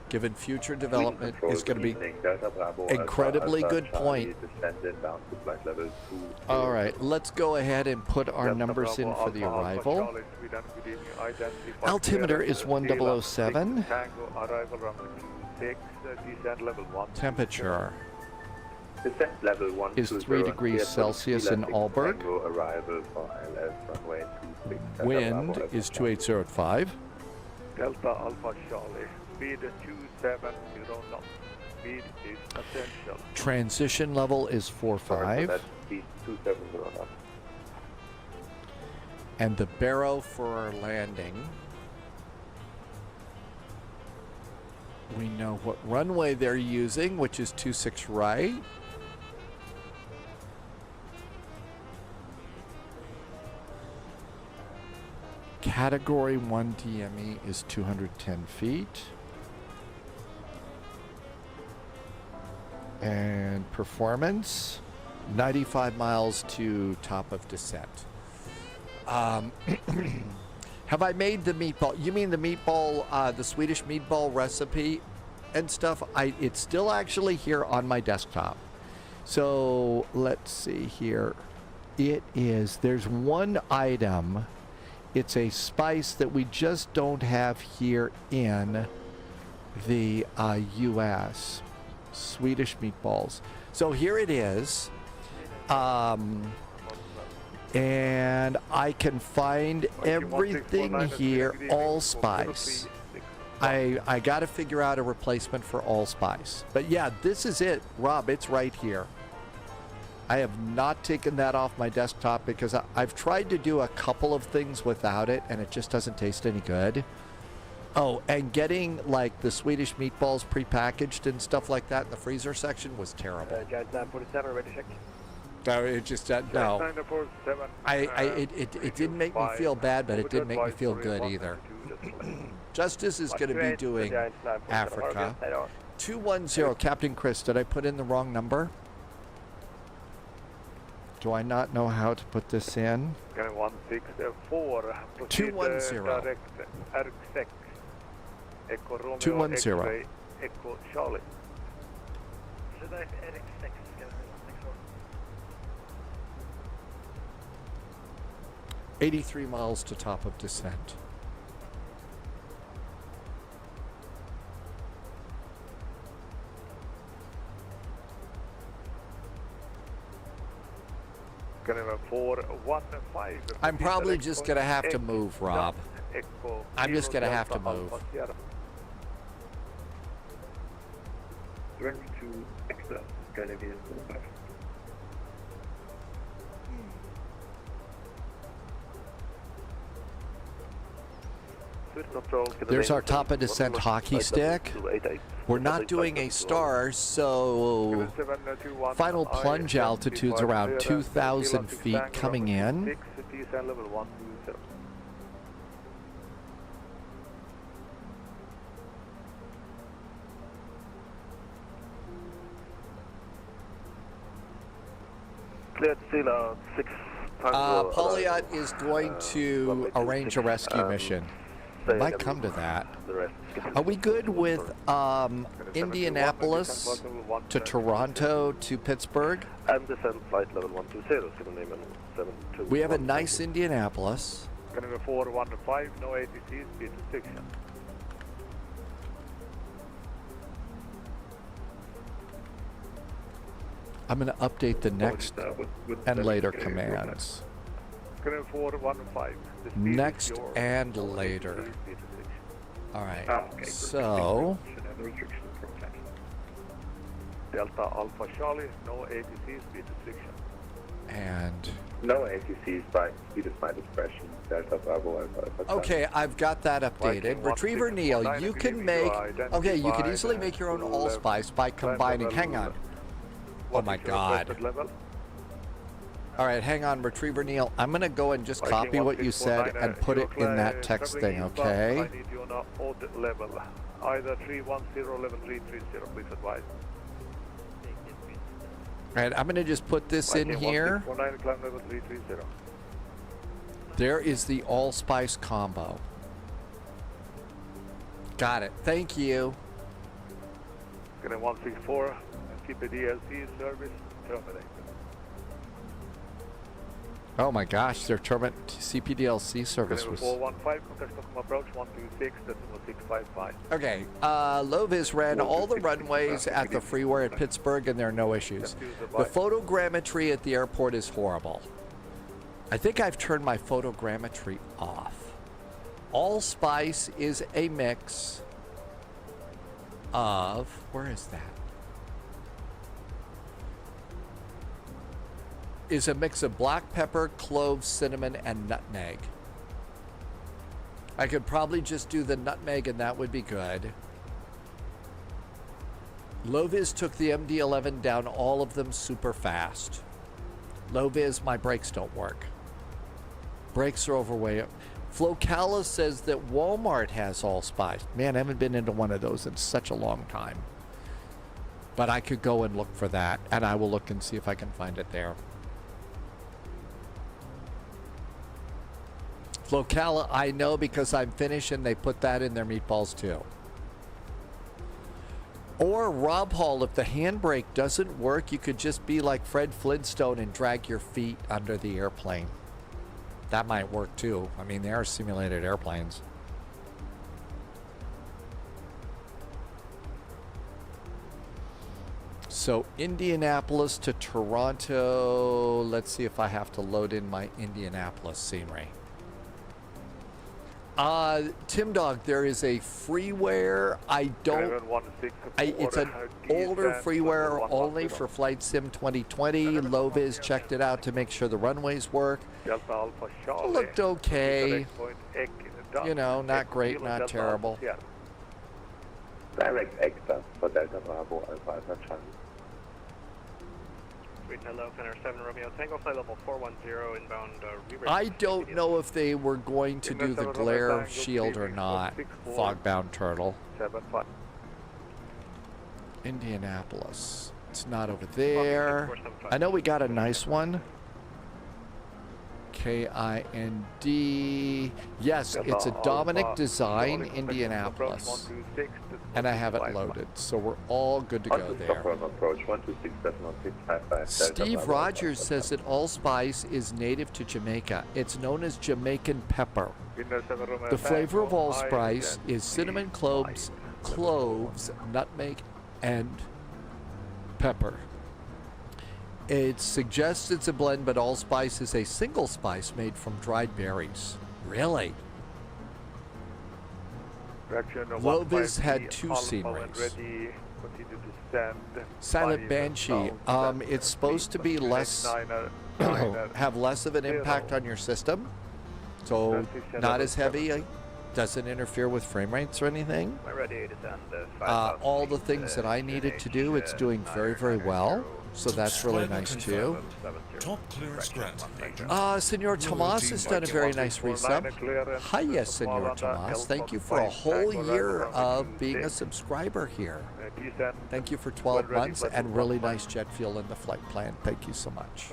Given future development is going to be incredibly good point. All right, let's go ahead and put our numbers in for the arrival. Altimeter is 1007. Temperature is 3 degrees Celsius in Aalborg. Wind is 2805. Delta Alpha Charlie. Speed 27, you don't know. Speed is essential. Transition level is 45. And the barrow for our landing. We know what runway they're using, which is 26 right. Category 1 DME is 210 feet. And performance, 95 miles to top of descent. Have I made the meatball? You mean the meatball, the Swedish meatball recipe and stuff? It's still actually here on my desktop. So let's see here. It is, there's one item. It's a spice that we just don't have here in the U.S. Swedish meatballs. So here it is. And I can find everything here, allspice. I got to figure out a replacement for allspice. But yeah, this is it, Rob. It's right here. I have not taken that off my desktop because I've tried to do a couple of things without it, and it just doesn't taste any good. Oh, and getting like the Swedish meatballs prepackaged and stuff like that in the freezer section was terrible. Giant 947, ready to check. No, it just no. It didn't make me feel bad, but it didn't make me feel good either. Justice is going to be doing Africa. 210, Captain Chris. Did I put in the wrong number? Do I not know how to put this in? 164. 210. 210. Echo Charlie. 83 miles to top of descent. I'm probably just going to have to move, Rob. I'm just going to have to move. 22 extra Scandinavian. There's our top of descent hockey stick. We're not doing a star, so final plunge altitude's around 2,000 feet coming in. Polyot is going to arrange a rescue mission. Might come to that. Are we good with Indianapolis to Toronto to Pittsburgh? And descend flight level 120, We have a nice Indianapolis. 415, no ATC, speed restriction. I'm going to update the next and later commands. 415. Next and later. All right. So. Delta Alpha Charlie, no ATC, speed restriction. And. No ATCs by speed of my discretion. Delta Bravo. Okay, I've got that updated. Retriever Neil, you can make. Okay, you can easily make your own allspice by combining. Hang on. Oh my God. All right, hang on, Retriever Neil. I'm going to go and just copy what you said and put it in that text thing, okay? I need you on an odd level. Either 310 level 330, please advise. All right, I'm going to just put this in here. Level 330. There is the allspice combo. Got it. Thank you. 164, keep a DLC service terminated. Oh my gosh, their CPDLC service was. 415, contact Stockholm approach 126, decimal 655. Okay, Lovis ran all the runways at the freeway at Pittsburgh, and there are no issues. The photogrammetry at the airport is horrible. I think I've turned my photogrammetry off. Allspice is a mix of. Where is that? Is a mix of black pepper, cloves, cinnamon, and nutmeg. I could probably just do the nutmeg and that would be good. Loviz took the MD-11 down all of them super fast. Loviz, my brakes don't work. Brakes are overweight. Flocala says that Walmart has allspice. Man, I haven't been into one of those in such a long time. But I could go and look for that, and I will look and see if I can find it there. Locala, I know because I'm Finnish and they put that in their meatballs too. Or Rob Hall, if the handbrake doesn't work, you could just be like Fred Flintstone and drag your feet under the airplane. That might work too. I mean, they are simulated airplanes. So Indianapolis to Toronto. Let's see if I have to load in my Indianapolis scenery. Tim Dog, there is a freeware. It's an older freeware only for Flight Sim 2020. Loviz checked it out to make sure the runways work. Looked okay. You know, not great, not terrible. Direct exit for Delta Bravo Alpha Charlie. Hello, Center 7 Romeo Tango, flight level 410 inbound. I don't know if they were going to do the glare shield or not. Fogbound Turtle. Indianapolis. It's not over there. I know we got a nice one. KIND. Yes, it's a Dominic design, Indianapolis. And I have it loaded, so we're all good to go there. Steve Rogers says that allspice is native to Jamaica. It's known as Jamaican pepper. The flavor of allspice is cinnamon, cloves, nutmeg, and pepper. It suggests it's a blend, but allspice is a single spice made from dried berries. Really? Loviz had 2 sceneries. Silent Banshee. It's supposed to be less, have lless of an impact on your system. So not as heavy. Doesn't interfere with frame rates or anything. All the things that I needed to do, it's doing very, very well. So that's really nice too. Top clearance granted, Agent. Senor Tomas has done a very nice resub. Hiya, Senor Tomas. Thank you for a whole year of being a subscriber here. Thank you for 12 months and really nice jet fuel in the flight plan. Thank you so much.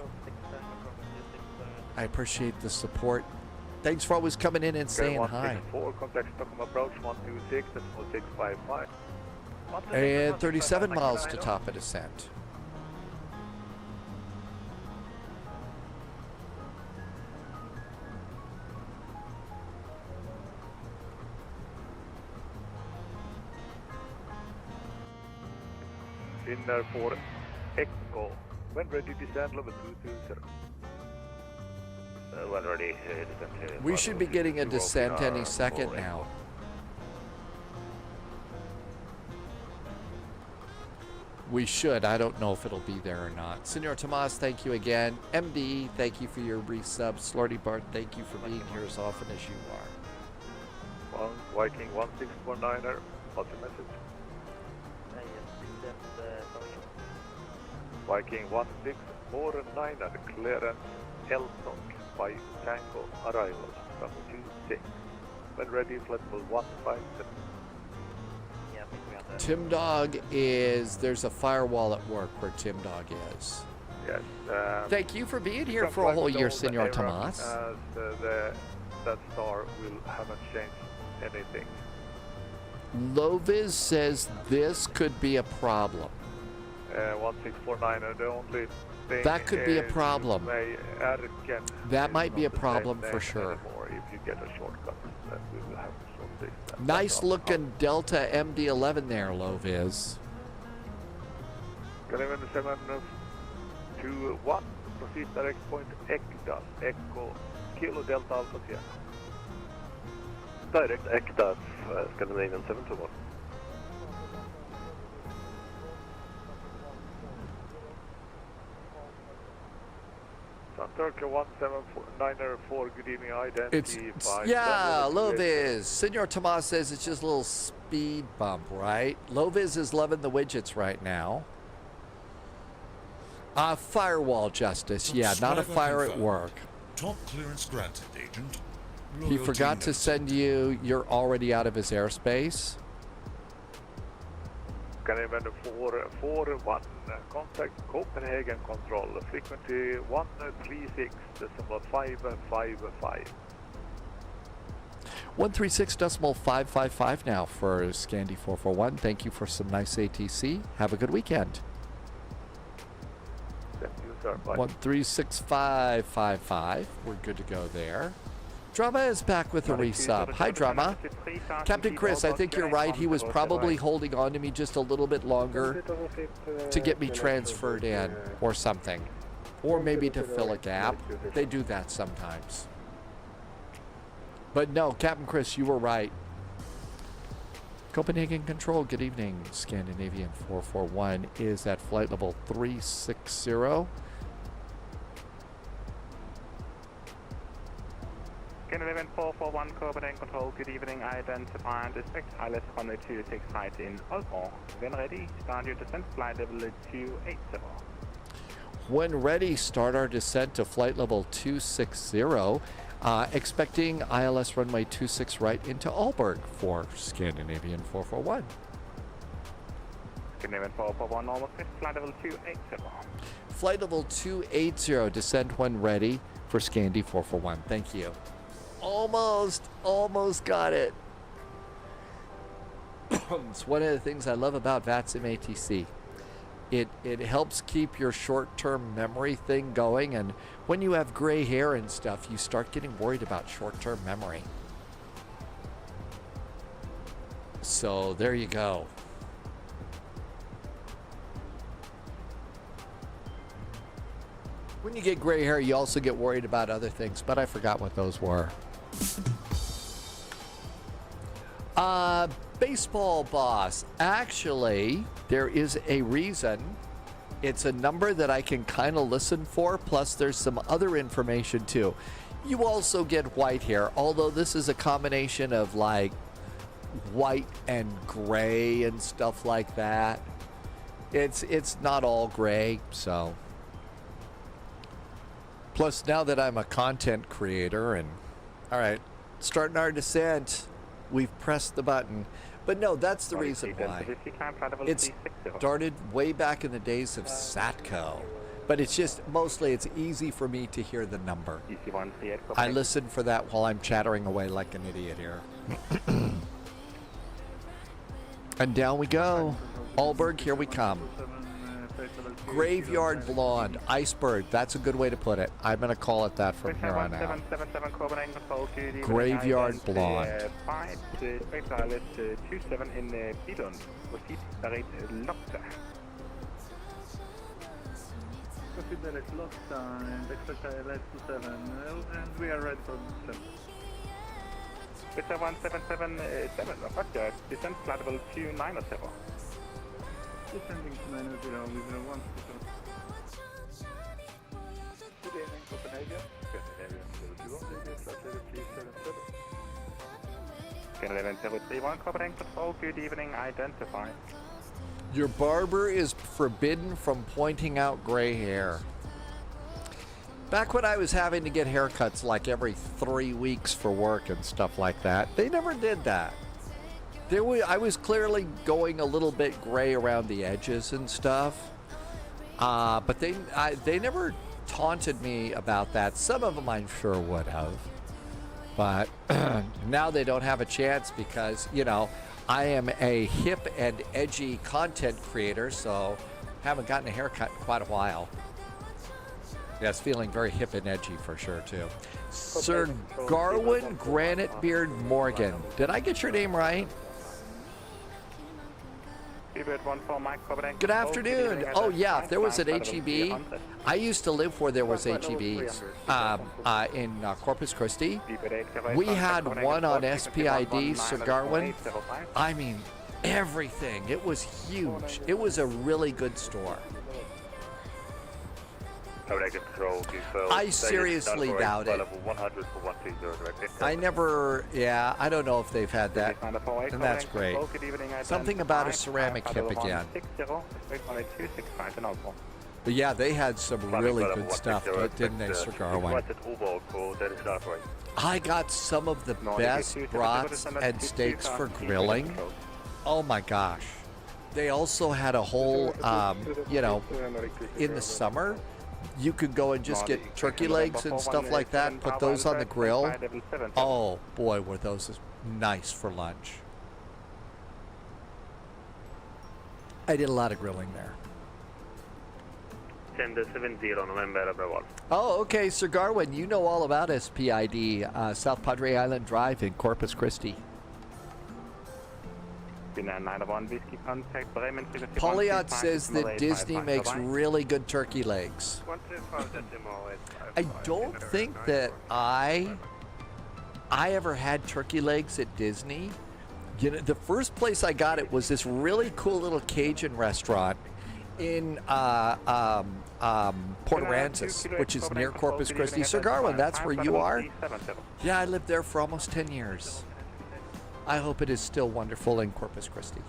I appreciate the support. Thanks for always coming in and saying hi. And 37 miles to top of descent. Dinner for Echo. When ready, descend level 220. When ready, descent. We should be getting a descent any second now. We should. I don't know if it'll be there or not. Senor Tomas, thank you again. MD, thank you for your resub. Slordy Bart, thank you for being here as often as you are. Viking 1649er, what's your message? Viking 1649er, clearance Helsinki by Tango, arrival, from 26. When ready, flight level 157. Tim Dog is, there's a firewall at work where Tim Dog is. Yes. Thank you for being here for a whole year, Senor Tomas. That star haven't changed anything. Loviz says this could be a problem. 1649er, the only thing that could be a problem. That might be a problem for sure. If you get a shortcut, then we will have to sort this. Nice looking Delta MD-11 there, Loviz. Canadian 721, proceed direct point EKYT, Echo, Kilo Delta Alpha Sierra. Direct EKYT, Scandinavian 721. Turkey 17904, good evening, identity. Yeah, Loviz. Senor Tomas says it's just a little speed bump, right? Loviz is loving the widgets right now. Firewall Justice, yeah, not a fire at work. Top clearance granted, Agent. He forgot to send you, you're already out of his airspace. Canadian 441, contact Copenhagen control, frequency 136.555. 136.555 now for Scandi 441. Thank you for some nice ATC. Have a good weekend. 136555. We're good to go there. Drama is back with a resub. Hi, Drama. Captain Chris, I think you're right. He was probably holding on to me just a little bit longer to get me transferred in or something. Or maybe to fill a gap. They do that sometimes. But no, Captain Chris, you were right. Copenhagen Control, good evening. Scandinavian 441 is at flight level 360. Scandinavian 441, Copenhagen Control, good evening. Identify and expect ILS runway 26 height in Aalborg. When ready, start your descent, flight level 280. When ready, start our descent to flight level 260. Expecting ILS runway 26 right into Aalborg for Scandinavian 441. Scandinavian 441, almost fit, flight level 280. Flight level 280, descent when ready for Scandi 441. Thank you. Almost got it. It's one of the things I love about VATSIM ATC. It helps keep your short-term memory thing going, and when you have gray hair and stuff, you start getting worried about short-term memory. So there you go. When you get gray hair, you also get worried about other things, but I forgot what those were. Baseball boss. Actually, there is a reason. It's a number that I can kind of listen for, plus there's some other information too. You also get white hair, although this is a combination of like white and gray and stuff like that. It's not all gray, so. Plus, now that I'm a content creator and, all right, starting our descent, we've pressed the button. But no, that's the reason why. It started way back in the days of Satco. But it's just, mostly it's easy for me to hear the number. I listen for that while I'm chattering away like an idiot here. And down we go. Aalborg, here we come. Graveyard blonde, iceberg. That's a good way to put it. I'm going to call it that from here on out. Graveyard blonde. And we are ready for descent. Victor 1777, roger, descent flight level 290. Descending to 90 with 1. Good evening, Copenhagen. Scandinavian 031, Copenhagen Control, good evening, identify. Your barber is forbidden from pointing out gray hair. Back when I was having to get haircuts like every 3 weeks for work and stuff like that, they never did that. I was clearly going a little bit gray around the edges and stuff, but they never taunted me about that. Some of them I'm sure would have, but now they don't have a chance because, you know, I am a hip and edgy content creator, so haven't gotten a haircut in quite a while. Yeah, it's feeling very hip and edgy for sure, too. Sir Garwin Granite Beard Morgan. Did I get your name right? Good afternoon. Oh, yeah, if there was an HEB, I used to live where there was HEBs in Corpus Christi. We had one on SPID, Sir Garwin. I mean, everything. It was huge. It was a really good store. I seriously doubt it. I never, yeah, I don't know if they've had that, and that's great. Something about a ceramic hip again. But yeah, they had some really good stuff, didn't they, Sir Garwin? I got some of the best brats and steaks for grilling. Oh my gosh. They also had a whole, you know, in the summer, you could go and just get turkey legs and stuff like that, put those on the grill. Oh, boy, were those nice for lunch. I did a lot of grilling there. 10-70 November, Bravo. Oh, okay, Sir Garwin, you know all about SPID, South Padre Island Drive in Corpus Christi. Polyot says that Disney makes really good turkey legs. I don't think that I ever had turkey legs at Disney. You know, the first place I got it was this really cool little Cajun restaurant in Port Aransas, which is near Corpus Christi. Sir Garwin, that's where you are? Yeah, I lived there for almost 10 years. I hope it is still wonderful in Corpus Christi.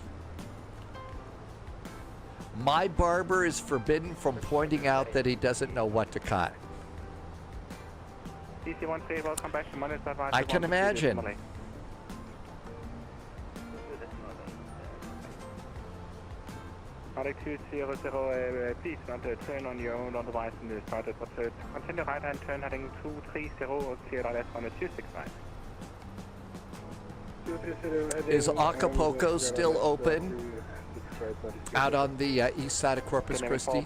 My barber is forbidden from pointing out that he doesn't know what to cut. I can imagine. Please not turn on your own device in the started, but continue right and turn heading 230, clear right on the 265. Is Acapulco still open out on the east side of Corpus Christi?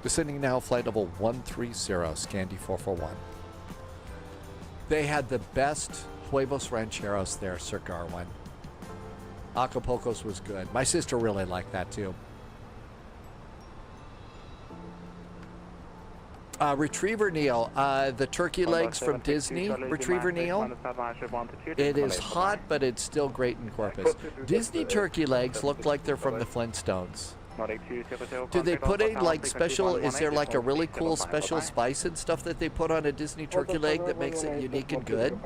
Descending now, flight level 130, Scandi 441. They had the best huevos rancheros there, Sir Garwin. Acapulco's was good. My sister really liked that too. Retriever Neil, the turkey legs from Disney, Retriever Neil. It is hot, but it's still great in Corpus. Disney turkey legs look like they're from the Flintstones. Do they put a like special, is there like a really cool special spice and stuff that they put on a Disney turkey leg that makes it unique and good?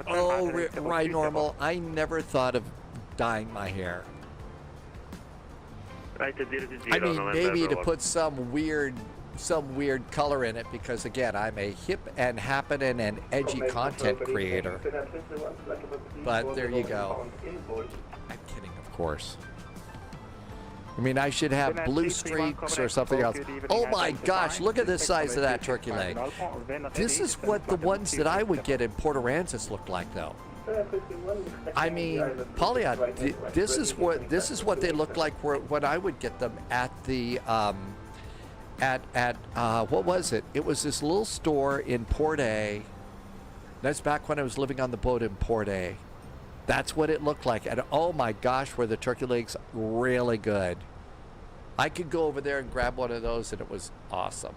Oh, right, normal. I never thought of dyeing my hair. I mean, maybe to put some weird color in it, because again, I'm a hip and happening and edgy content creator. But there you go. I'm kidding, of course. I mean, I should have blue streaks or something else. Oh my gosh, look at the size of that turkey leg. This is what the ones that I would get in Port Aransas look like, though. I mean, Polyot, this is what they look like when I would get them at the what was it? It was this little store in Port A. That's back when I was living on the boat in Port A. That's what it looked like. And oh my gosh, were the turkey legs really good. I could go over there and grab one of those and it was awesome.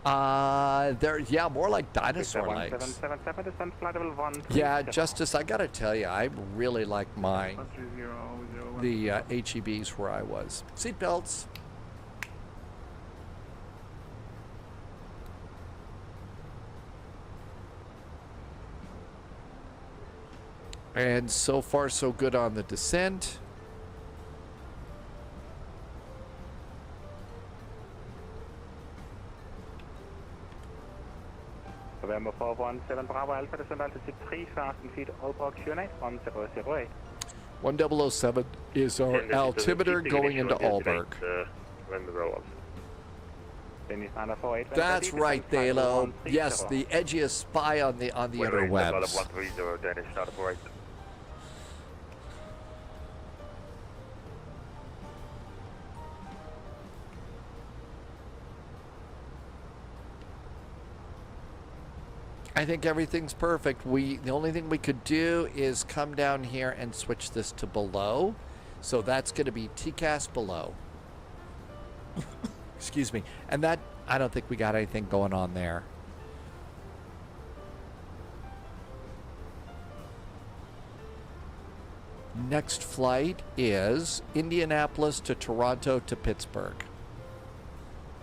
Yeah, more like dinosaur legs. Yeah, Justice, I gotta tell you, I really like mine. The HEBs where I was. Seatbelts. And so far, so good on the descent. November 417 Bravo Alpha, descend altitude 3, fasten feet, Aalborg, Q&A, 1008. 1007 is our altimeter going into Aalborg. That's right, Dalo. Yes, the edgiest spy on the interwebs. I think everything's perfect. The only thing we could do is come down here and switch this to below. So that's going to be TCAS below. Excuse me. And that, I don't think we got anything going on there. Next flight is Indianapolis to Toronto to Pittsburgh.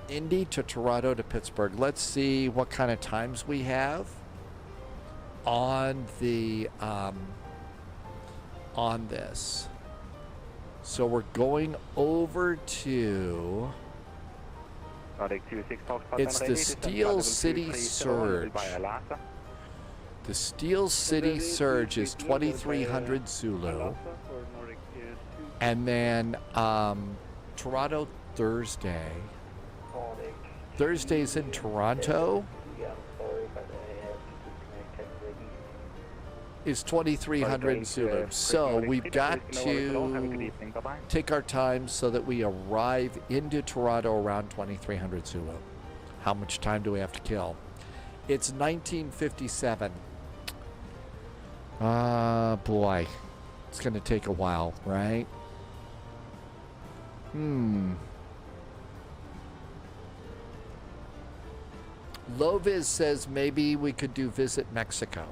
Indy to Toronto to Pittsburgh. Let's see what kind of times we have on the on this. So we're going over to, it's the Steel City Surge. The Steel City Surge is 2300 Zulu. And then Toronto Thursday. Thursday's in Toronto. Is 2300 Zulu. So we've got to take our time so that we arrive into Toronto around 2300 Zulu. How much time do we have to kill? It's 1957. Boy. It's going to take a while, right? Loviz says maybe we could do visit Mexico.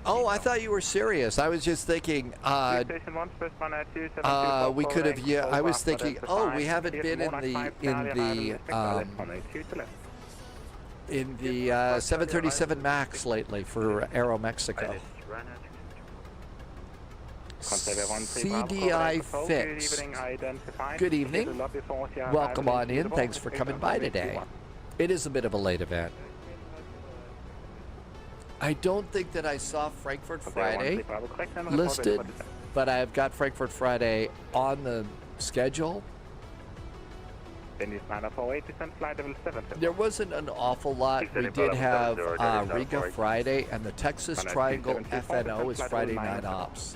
Oh, I thought you were serious. I was just thinking, we could have, yeah, I was thinking, oh, we haven't been in the 737 MAX lately for Aero Mexico. CDI Fix. Good evening. Welcome on in. Thanks for coming by today. It is a bit of a late event. I don't think that I saw Frankfurt Friday listed, but I've got Frankfurt Friday on the schedule. There wasn't an awful lot. We did have Riga Friday, and the Texas Triangle FNO is Friday night ops.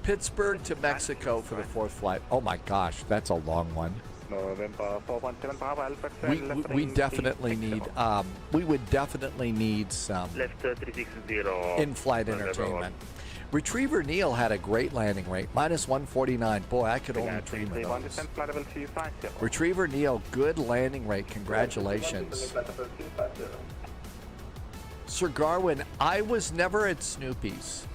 Pittsburgh to Mexico for the 4th flight. Oh my gosh, that's a long one. We definitely need, we would definitely need some in-flight entertainment. Retriever Neil had a great landing rate, -149. Boy, I could only dream of those. Retriever Neil, good landing rate. Congratulations. Sir Garwin, I was never at Snoopy's.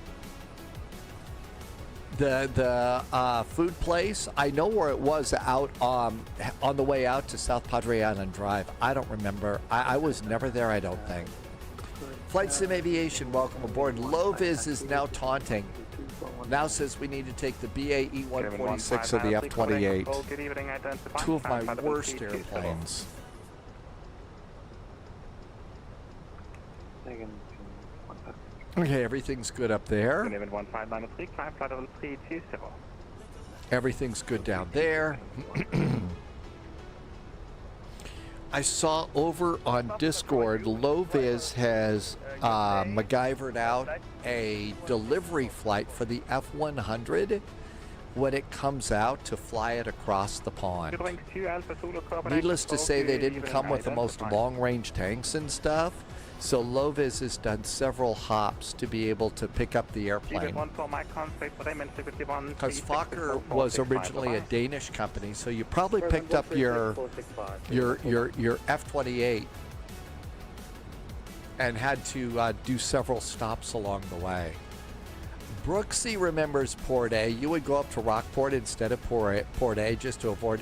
The food place, I know where it was out on the way out to South Padre Island Drive. I don't remember. I was never there, I don't think. Flight Sim Aviation, welcome aboard. Loviz is now taunting. Now says we need to take the BAE 146 or the F-28. Two of my worst airplanes. Okay, everything's good up there. Everything's good down there. I saw over on Discord, Loviz has MacGyvered out a delivery flight for the F-100 when it comes out to fly it across the pond. Needless to say, they didn't come with the most long-range tanks and stuff. So Loviz has done several hops to be able to pick up the airplane. Because Fokker was originally a Danish company, so you probably picked up your F-28 and had to do several stops along the way. Brooksy remembers Port A. You would go up to Rockport instead of Port A just to avoid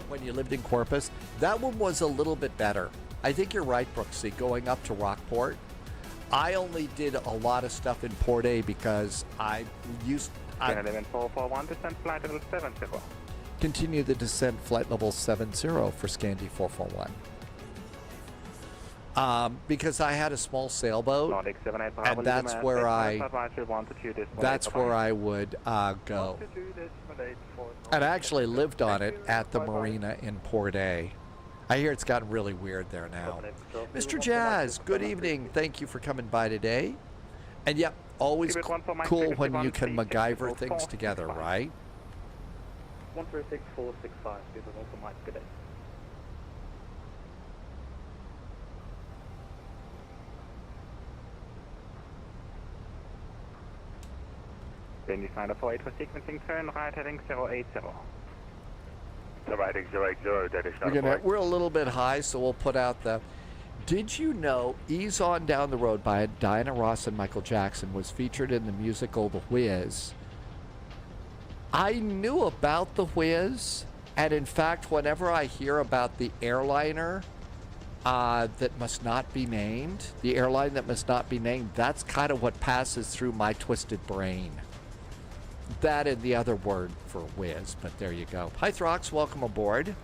when you lived in Corpus. That one was a little bit better. I think you're right, Brooksy, going up to Rockport. I only did a lot of stuff in Port A because continue the descent flight level 70 for Scandi 441. Because I had a small sailboat, and that's where I would go. And I actually lived on it at the marina in Port A. I hear it's gotten really weird there now. Mr. Jazz, good evening. Thank you for coming by today. And yep, always cool when you can MacGyver things together, right? 136.465, people welcome Mike, good day. Then you signed up for 8 for sequencing, turn right heading 080. Right, 080, that is not we're a little bit high, so we'll put out the... Did you know Ease On Down the Road by Diana Ross and Michael Jackson was featured in the musical The Whiz? I knew about The Whiz, and in fact, whenever I hear about the airliner that must not be named, the airline that must not be named, that's kind of what passes through my twisted brain. That and the other word for whiz, but there you go. Hi, Throx, welcome aboard.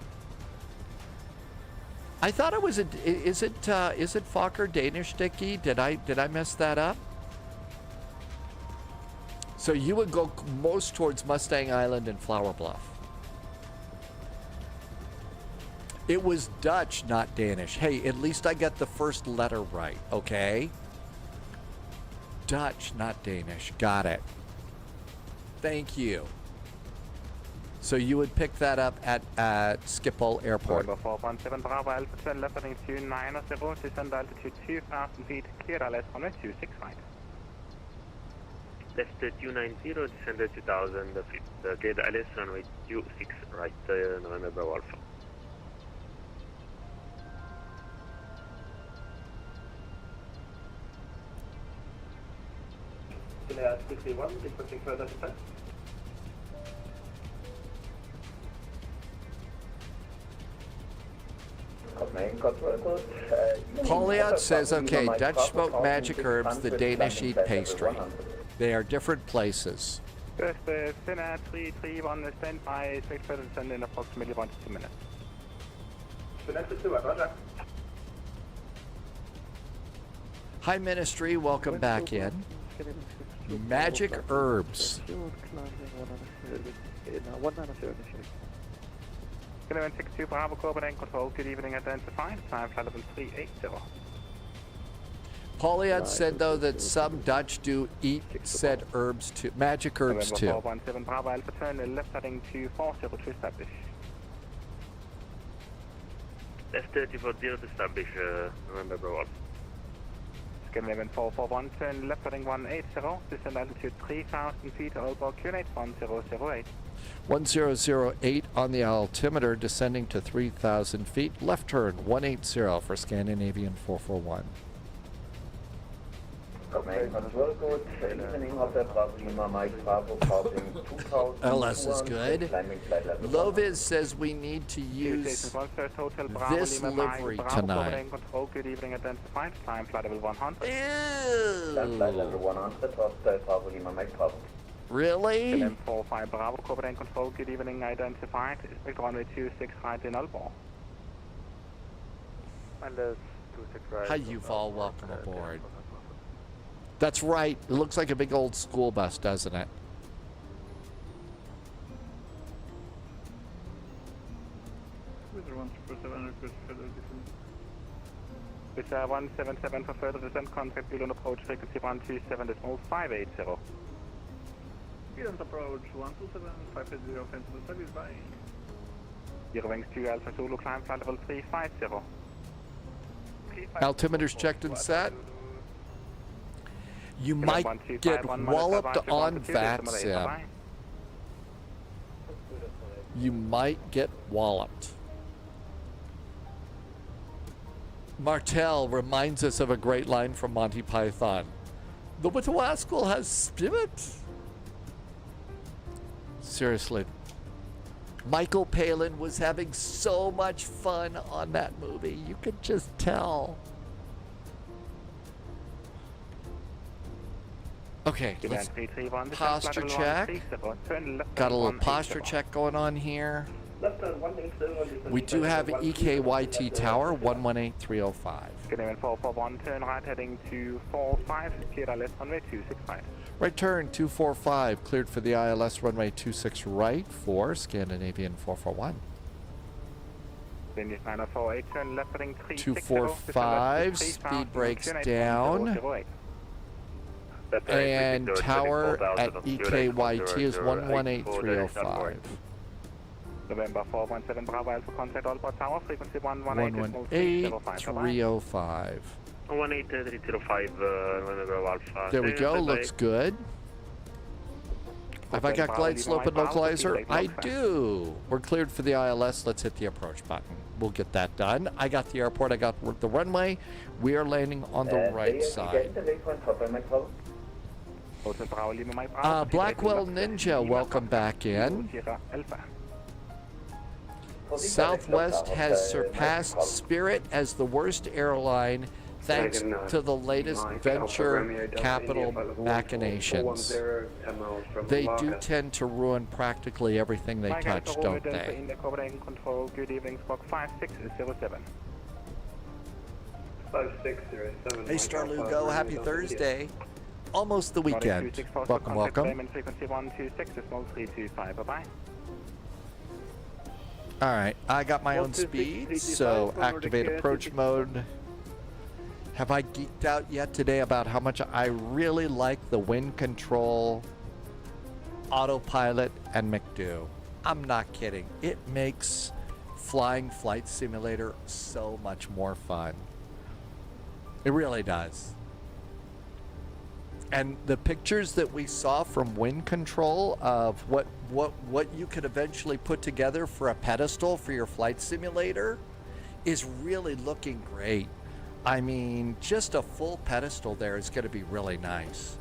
I thought it was is it Fokker Danish Dicky? Did I mess that up? So you would go most towards Mustang Island and Flower Bluff. It was Dutch, not Danish. Hey, at least I got the first letter right, okay? Dutch, not Danish. Got it. Thank you. So you would pick that up at Schiphol Airport. November 417 Bravo Alpha 12, left heading 290, descend altitude 2,000 feet, cleared ILS runway 26 right. Left 290, descend 2,000 feet, cleared ILS runway 26 right, November Bravo Alpha. 61, requesting further descent. Pauliot says, okay, Dutch smoke magic herbs, the Danish eat pastry. They are different places. First, Finnair 331, stand by, expect further descent in approximately 1 to 2 minutes. Hi, Ministry, welcome back in. Magic herbs. Gentlemen 62 Bravo, Copenhagen Control, good evening, identified, time flight level 380. Pauliot said, though, that some Dutch do eat said herbs too, magic herbs too. November 417 Bravo, Alpha turn left heading 240 to establish. Left 340 to establish, November Bravo Alpha. Skyline 441, turn left heading 180, descend altitude 3,000 feet, Aalborg, QNH 1008. 1008 on the altimeter, descending to 3,000 feet, left turn 180 for Scandinavian 441. LS is good. Loviz says we need to use this livery tonight. Good evening, identified, time flight level 100. Ew. Really? 45 Bravo, Copenhagen Control, good evening, identified, expect runway 26 right in Aalborg. Hi, Yuval, welcome aboard. That's right. It looks like a big old school bus, doesn't it? It's 177 for further descent, contact Billon approach frequency 127.580. Billon approach 127, 580, fence service by. Eurowings 2 Alpha Zulu, climb flight level 350. Altimeter's checked and set. You might get walloped on VATSIM. You might get walloped. Martel reminds us of a great line from Monty Python. The Witawascal has spirit. Seriously. Michael Palin was having so much fun on that movie. You could just tell. Okay, let's posture check. Got a little posture check going on here. We do have EKYT Tower 118305. Skyline 441, turn right heading 245, cleared ILS runway 26 right. Right turn 245, cleared for the ILS runway 26 right for Scandinavian 441. Then 948, turn left heading 245, speed brakes down. And tower at EKYT is 118305. November 417 Bravo Alpha, contact Aalborg Tower, frequency 118.305. 18305, November Alpha. There we go, looks good. Have I got glide slope and localizer? I do. We're cleared for the ILS. Let's hit the approach button. We'll get that done. I got the airport. I got the runway. We are landing on the right side. Blackwell Ninja, welcome back in. Southwest has surpassed Spirit as the worst airline thanks to the latest venture capital machinations. They do tend to ruin practically everything they touch, don't they? Control, good evening, Squawk 5607. 5607. Hey, Star Lugo, happy Thursday. Almost the weekend. Welcome, welcome. Frequency 126.325, bye-bye. All right, I got my own speed, so activate approach mode. Have I geeked out yet today about how much I really like the wind control, autopilot, and McDo? I'm not kidding. It makes flying Flight Simulator so much more fun. It really does. And the pictures that we saw from wind control of what you could eventually put together for a pedestal for your flight simulator is really looking great. I mean, just a full pedestal there is going to be really nice.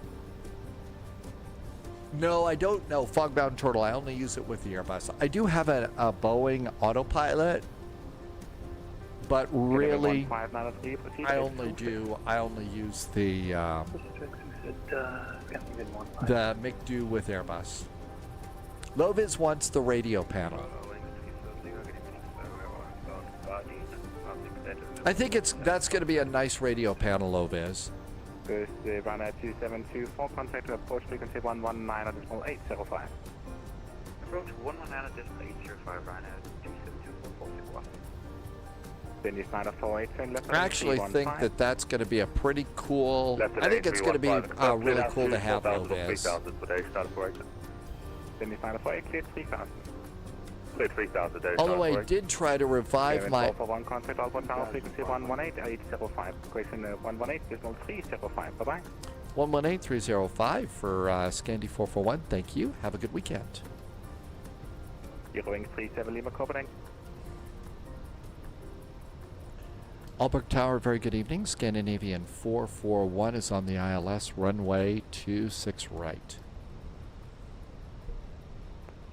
No, I don't know Fogbound Turtle. I only use it with the Airbus. I do have a Boeing autopilot, but really, I only use the McDo with Airbus. Loviz wants the radio panel. I think that's going to be a nice radio panel, Loviz. This is runway 2724, contact to approach frequency 119.805. Approach 119.805, runway 2724. I actually think that that's going to be a pretty cool. I think it's going to be really cool to have Loviz. Although I did try to revive my. Contact Aalborg Tower, frequency 118.805. Question 118.305. Bye bye. 118.305 for Scandi 441. Thank you. Have a good weekend. Eurowings 37 Lima Copenhagen. Aalborg Tower, very good evening. Scandinavian 441 is on the ILS, runway 26 right.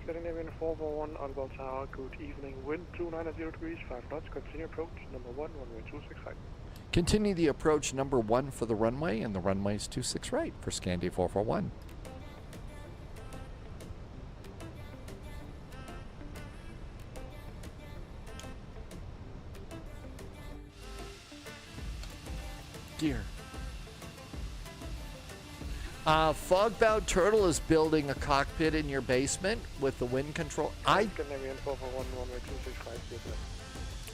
Scandinavian 441, Aalborg Tower, good evening. Wind 290 degrees, 5 knots, continue approach, number 1, runway 26 right. Continue the approach number 1 for the runway, and the runway is 26 right for Scandi 441. Gear. Fogbound Turtle is building a cockpit in your basement with the wind control. Scandinavian 441, runway 26 right,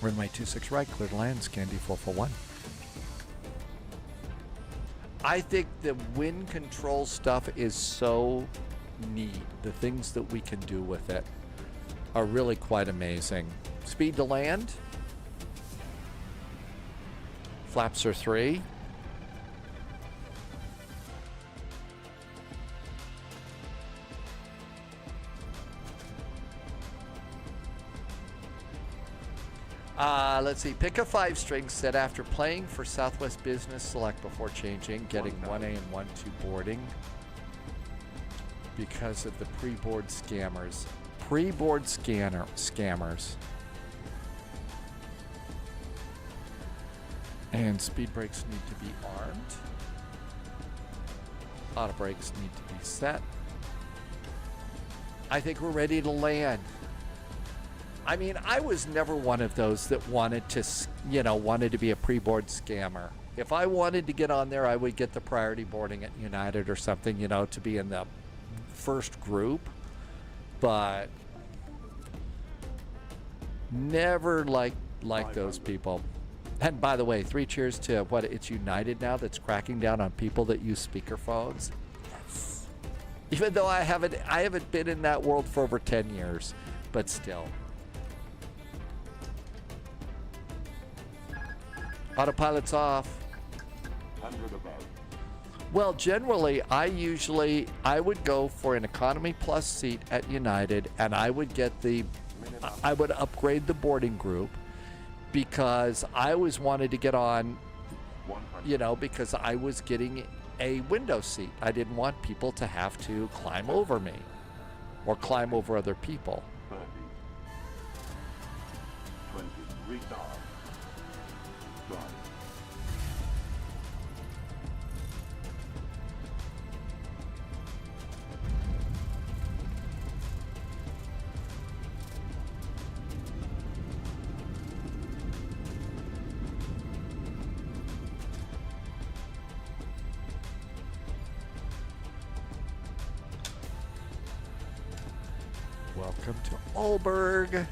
runway 26 right, clear to land, Scandi 441. I think the wind control stuff is so neat. The things that we can do with it are really quite amazing. Speed to land. Flaps are 3. Let's see. Pick a 5-string set after playing for Southwest Business. Select before changing. Getting 1A and 1-2 boarding because of the pre-board scammers. Pre-board scammers. And speed brakes need to be armed. Auto brakes need to be set. I think we're ready to land. I mean, I was never one of those that wanted to be a pre-board scammer. If I wanted to get on there, I would get the priority boarding at United or something, to be in the first group. But never like those people. And by the way, 3 cheers to it's United now that's cracking down on people that use speakerphones. Yes. Even though I haven't been in that world for over 10 years, but still. Autopilot's off. 100 above. Well, generally, I would go for an economy plus seat at United, and I would upgrade the boarding group because I always wanted to get on, because I was getting a window seat. I didn't want people to have to climb over me or climb over other people. 30. 20. Retard. Drive. welcome to Aalborg.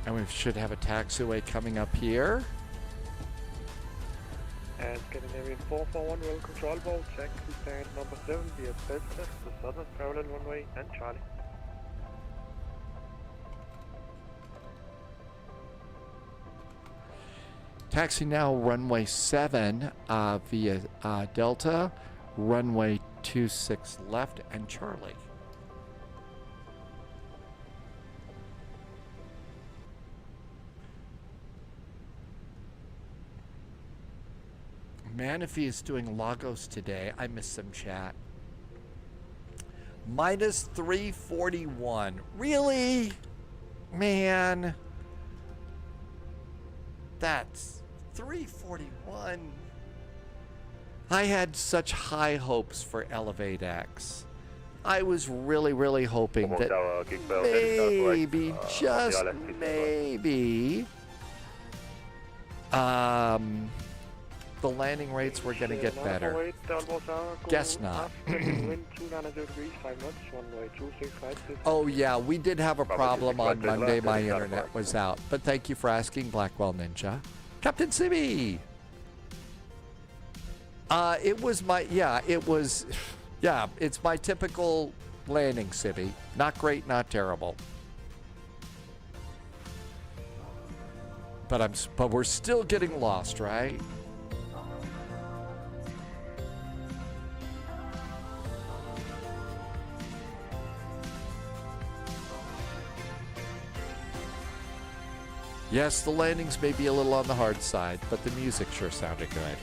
And we should have a taxiway coming up here. And Scandinavian 441, roll control ball, check to stand number 7 via Pittsburgh, the southern parallel runway, and Charlie. Taxi now, runway 7 via Delta, runway 26 left, and Charlie. Manaphy is doing Lagos today. I missed some chat. Minus 341. Really? Man. That's 341. I had such high hopes for ElevateX. I was really, really hoping that maybe, just maybe, the landing rates were going to get better. Guess not. Oh yeah, we did have a problem on Monday. My internet was out. But thank you for asking, Blackwell Ninja. Captain Sibby! It was my, it's my typical landing, Sibby. Not great, not terrible. But we're still getting lost, right? Yes, the landings may be a little on the hard side, but the music sure sounded good.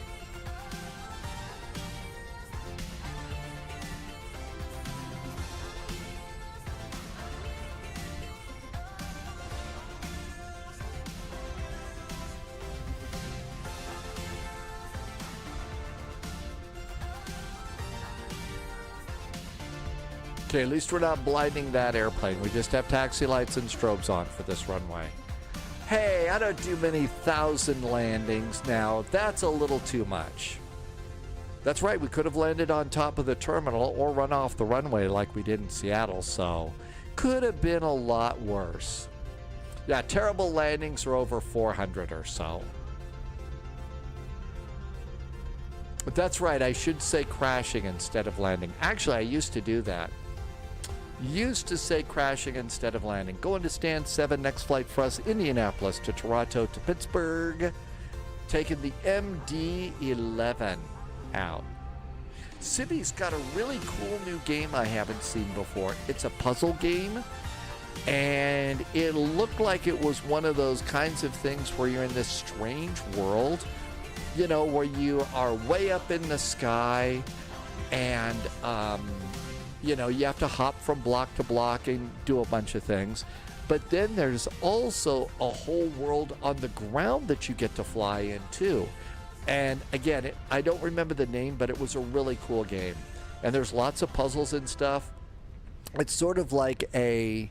Okay, at least we're not blinding that airplane. We just have taxi lights and strobes on for this runway. Hey, I don't do many 1,000 landings now. That's a little too much. That's right, we could have landed on top of the terminal or run off the runway like we did in Seattle, so could have been a lot worse. Yeah, terrible landings are over 400 or so. But that's right, I should say crashing instead of landing. Actually, I used to do that. Used to say crashing instead of landing. Going to stand 7, next flight for us, Indianapolis to Toronto to Pittsburgh. Taking the MD-11 out. Sibby's got a really cool new game I haven't seen before. It's a puzzle game, and it looked like it was one of those kinds of things where you're in this strange world, you know, where you are way up in the sky, and you know, you have to hop from block to block and do a bunch of things. But then there's also a whole world on the ground that you get to fly in too. And again, I don't remember the name, but it was a really cool game. And there's lots of puzzles and stuff. It's sort of like a,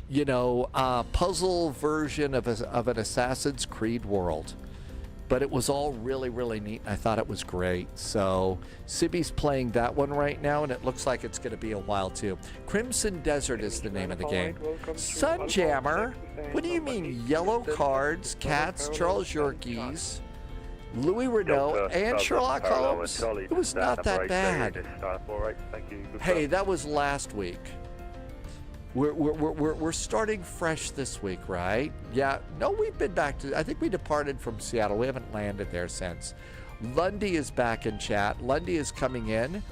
you know, puzzle version of an Assassin's Creed world. But it was all really, really neat. I thought it was great. So Sibby's playing that one right now, and it looks like it's going to be a while too. Crimson Desert is the name of the game. Sunjammer? What do you mean? Yellow Cards, Cats, Charles Yerkes, Louis Renault, and Sherlock Holmes? It was not that bad. Hey, that was last week. We're starting fresh this week, right? Yeah. No, we've been back to, I think we departed from Seattle. We haven't landed there since. Lundy is back in chat. Lundy is coming in.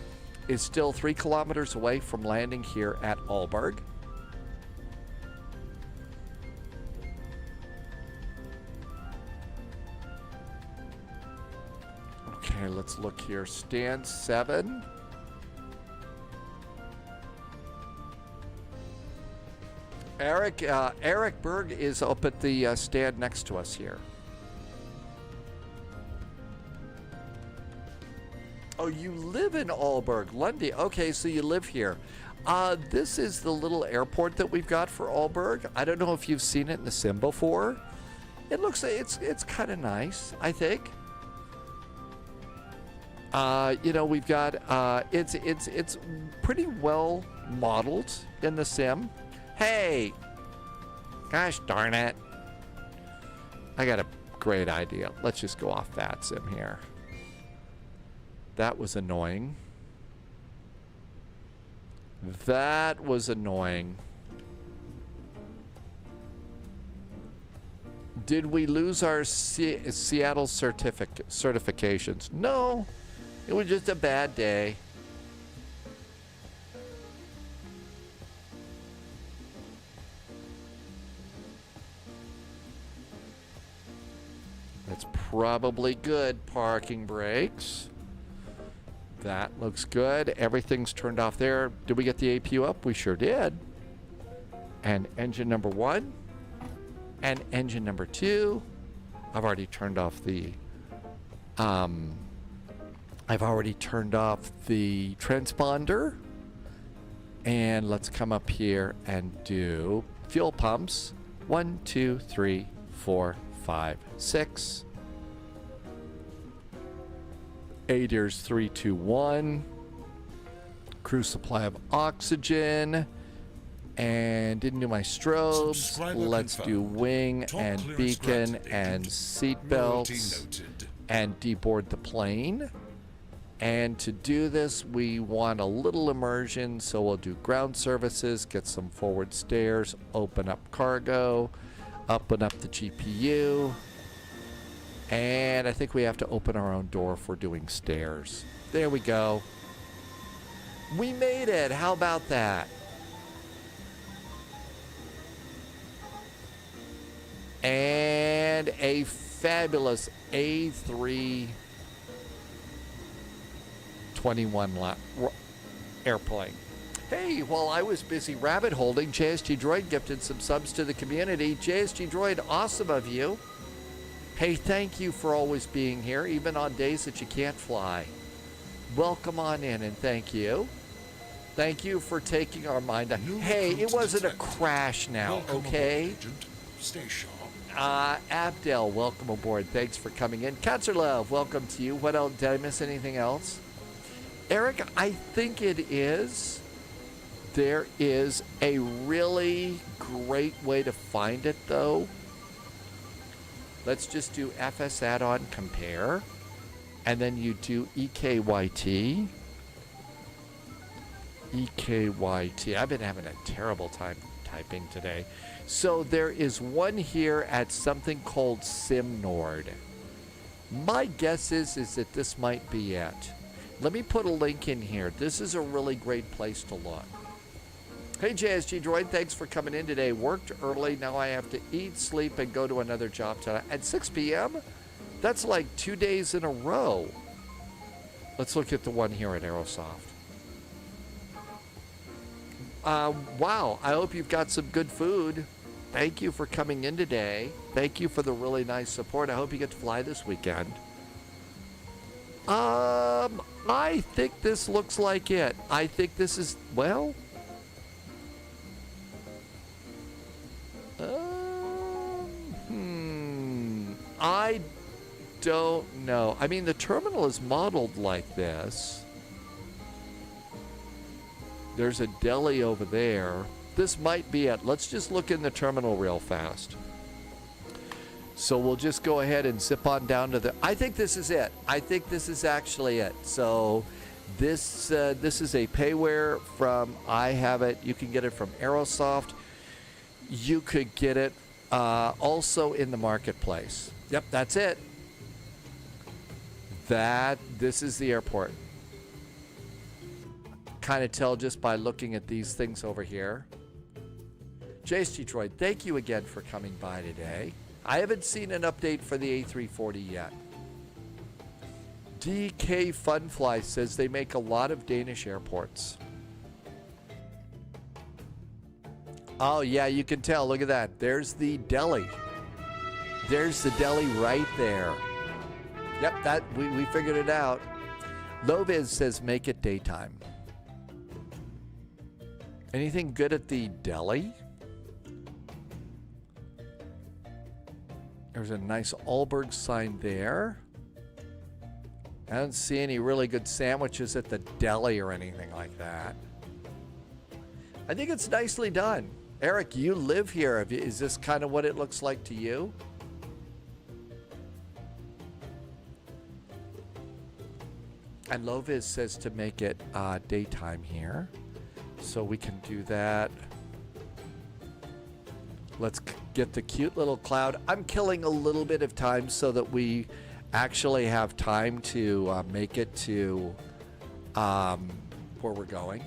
Is still 3 kilometers away from landing here at Aalborg. Okay, let's look here. Stand 7. Eric Berg is up at the stand next to us here. Oh, you live in Aalborg, Lundy. Okay, so you live here. This is the little airport that we've got for Aalborg. I don't know if you've seen it in the sim before. It looks like it's kind of nice, I think. You know, we've got it's pretty well modeled in the sim. Hey, gosh darn it! I got a great idea. Let's just go off VATSIM here. That was annoying. That was annoying. Did we lose our Seattle certifications? No. It was just a bad day. That's probably good. Parking brakes. That looks good. Everything's turned off there. Did we get the APU up? We sure did. And engine number 1. And engine number 2. I've already turned off the transponder. And let's come up here and do fuel pumps. 1, 2, 3, 4, 5, 6. ADIRS 3, 2, 1. Crew supply of oxygen. And didn't do my strobes. Let's do wing and beacon and seat belts and deboard the plane. And to do this, we want a little immersion, so we'll do ground services, get some forward stairs, open up cargo, open up the GPU. And I think we have to open our own door if we're doing stairs. There we go. We made it. How about that? And a fabulous A321 airplane. Hey, while I was busy rabbit holding, JSG Droid gifted some subs to the community. JSG Droid, awesome of you. Hey, thank you for always being here, even on days that you can't fly. Welcome on in, and thank you. Thank you for taking our mind down. Hey, it wasn't a crash now, okay? Stay sharp. Abdel, welcome aboard. Thanks for coming in. Katsurlove, welcome to you. What else? Did I miss anything else? Eric, I think it is. There is a really great way to find it, though. Let's just do FS add-on compare. And then you do EKYT. EKYT. I've been having a terrible time typing today. So there is one here at something called SimNord. My guess is that this might be it. Let me put a link in here. This is a really great place to look. Hey JSG Droid, thanks for coming in today. Worked early, now I have to eat, sleep, and go to another job tonight. At 6 p.m.? That's like 2 days in a row. Let's look at the one here at Aerosoft. Wow, I hope you've got some good food. Thank you for coming in today. Thank you for the really nice support. I hope you get to fly this weekend. I think this looks like it. I think this is, well... I don't know. I mean, the terminal is modeled like this. There's a deli over there. This might be it. Let's just look in the terminal real fast. So we'll just go ahead and zip on down to the... I think this is it. I think this is actually it. So this is a payware from I Have It. You can get it from Aerosoft. You could get it also in the marketplace. Yep, that's it. This is the airport. Kind of tell just by looking at these things over here. JSG Droid, thank you again for coming by today. I haven't seen an update for the A340 yet. DK Funfly says they make a lot of Danish airports. Oh, yeah, you can tell. Look at that. There's the deli. There's the deli right there. Yep, we figured it out. Loviz says make it daytime. Anything good at the deli? There's a nice Aalborg sign there. I don't see any really good sandwiches at the deli or anything like that. I think it's nicely done. Eric, you live here. Is this kind of what it looks like to you? And Loviz says to make it daytime here. So we can do that. Let's get the cute little cloud. I'm killing a little bit of time so that we actually have time to make it to where we're going.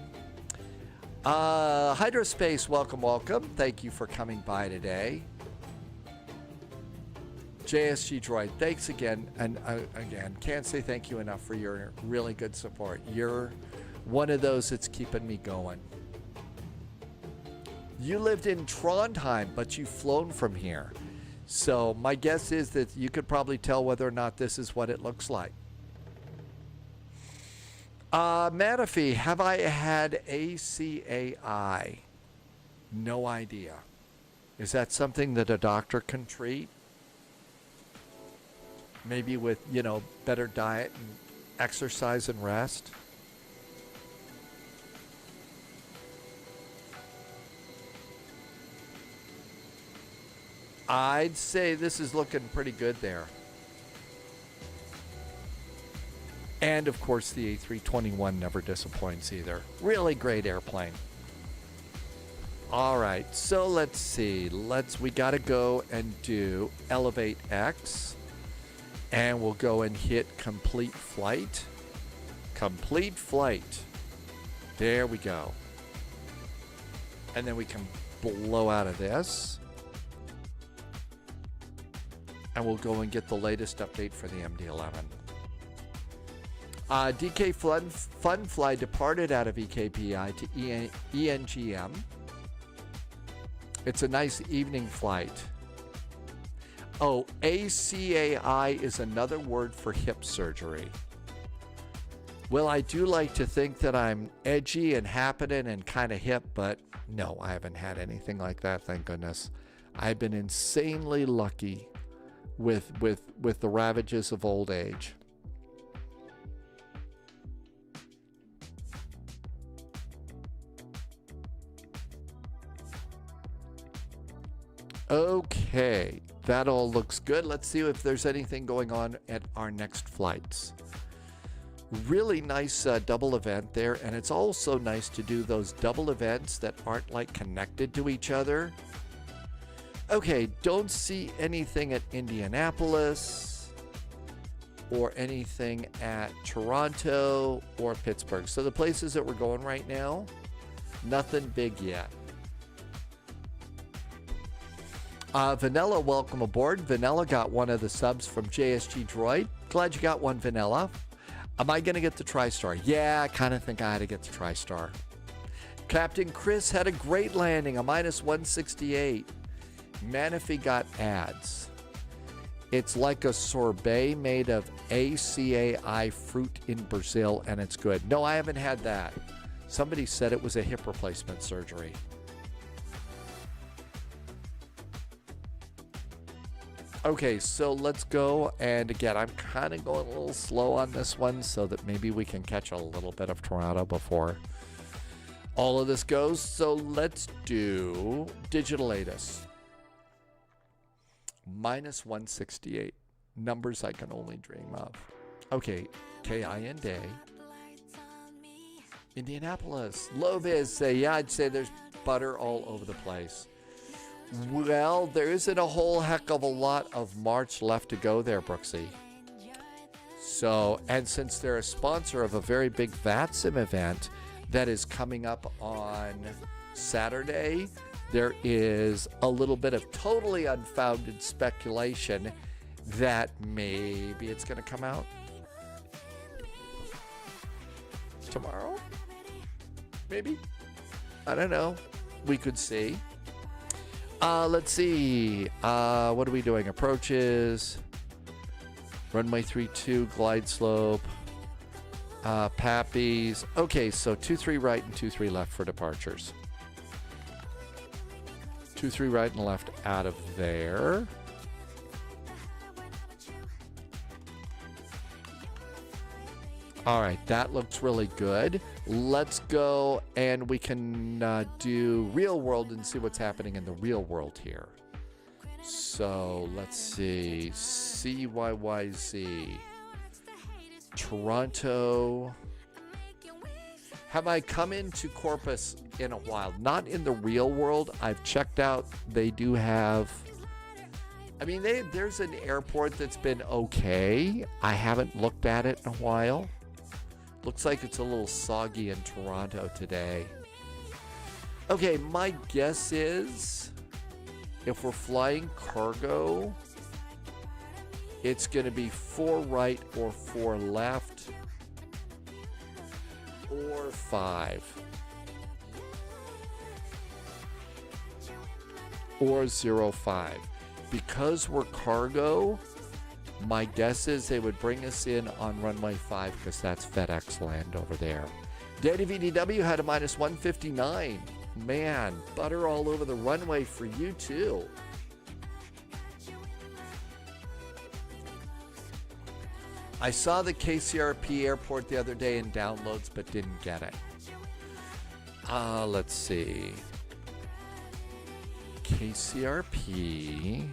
Hydrospace, welcome, welcome. Thank you for coming by today. JSG Droid, thanks again. And again, can't say thank you enough for your really good support. You're one of those that's keeping me going. You lived in Trondheim, but you've flown from here. So my guess is that you could probably tell whether or not this is what it looks like. Manafee, have I had ACAI? No idea. Is that something that a doctor can treat? Maybe with, you know, better diet and exercise and rest? I'd say this is looking pretty good there. And of course the A321 never disappoints either. Really great airplane. All right, so let's see. We got to go and do Elevate X. And we'll go and hit complete flight. Complete flight. There we go. And then we can blow out of this. And we'll go and get the latest update for the MD-11. DK Funfly departed out of EKPI to ENGM. It's a nice evening flight. Oh, ACAI is another word for hip surgery. Well, I do like to think that I'm edgy and happening and kind of hip, but no, I haven't had anything like that, thank goodness. I've been insanely lucky with the ravages of old age. Okay, that all looks good. Let's see if there's anything going on at our next flights. Really nice double event there, and it's also nice to do those double events that aren't like connected to each other. Okay, don't see anything at Indianapolis or anything at Toronto or Pittsburgh. So the places that we're going right now, nothing big yet. Vanilla, welcome aboard. Vanilla got one of the subs from JSG Droid. Glad you got one, Vanilla. Am I going to get the TriStar? Yeah, I kind of think I had to get the TriStar. Captain Chris had a great landing, a -168. Manafee got ads. It's like a sorbet made of ACAI fruit in Brazil, and it's good. No, I haven't had that. Somebody said it was a hip replacement surgery. Okay, so let's go, and again, I'm kind of going a little slow on this one so that maybe we can catch a little bit of Toronto before all of this goes. So let's do Digital ATIS. -168. Numbers I can only dream of. Okay, KIN Day. Indianapolis. Loviz, yeah, I'd say there's butter all over the place. Well, there isn't a whole heck of a lot of March left to go there, Brooksy. So, and since they're a sponsor of a very big VATSIM event that is coming up on Saturday, there is a little bit of totally unfounded speculation that maybe it's going to come out tomorrow. Maybe. I don't know. We could see. Let's see. What are we doing? Approaches. Runway 32, glide slope. Pappies. Okay, so 23 right and 23 left for departures. 23 right and left out of there. All right, that looks really good. Let's go and we can do real world and see what's happening in the real world here. So let's see, CYYZ, Toronto. Have I come into Corpus in a while? Not in the real world. I've checked out. They do have, I mean, there's an airport that's been okay. I haven't looked at it in a while. Looks like it's a little soggy in Toronto today. Okay, my guess is if we're flying cargo, it's going to be 4 right or 4 left or 5 or 05. Because we're cargo, my guess is they would bring us in on runway 5 because that's FedEx land over there. Daddy VDW had a minus 159. Man, butter all over the runway for you too. I saw the KCRP airport the other day in downloads but didn't get it. Let's see. KCRP.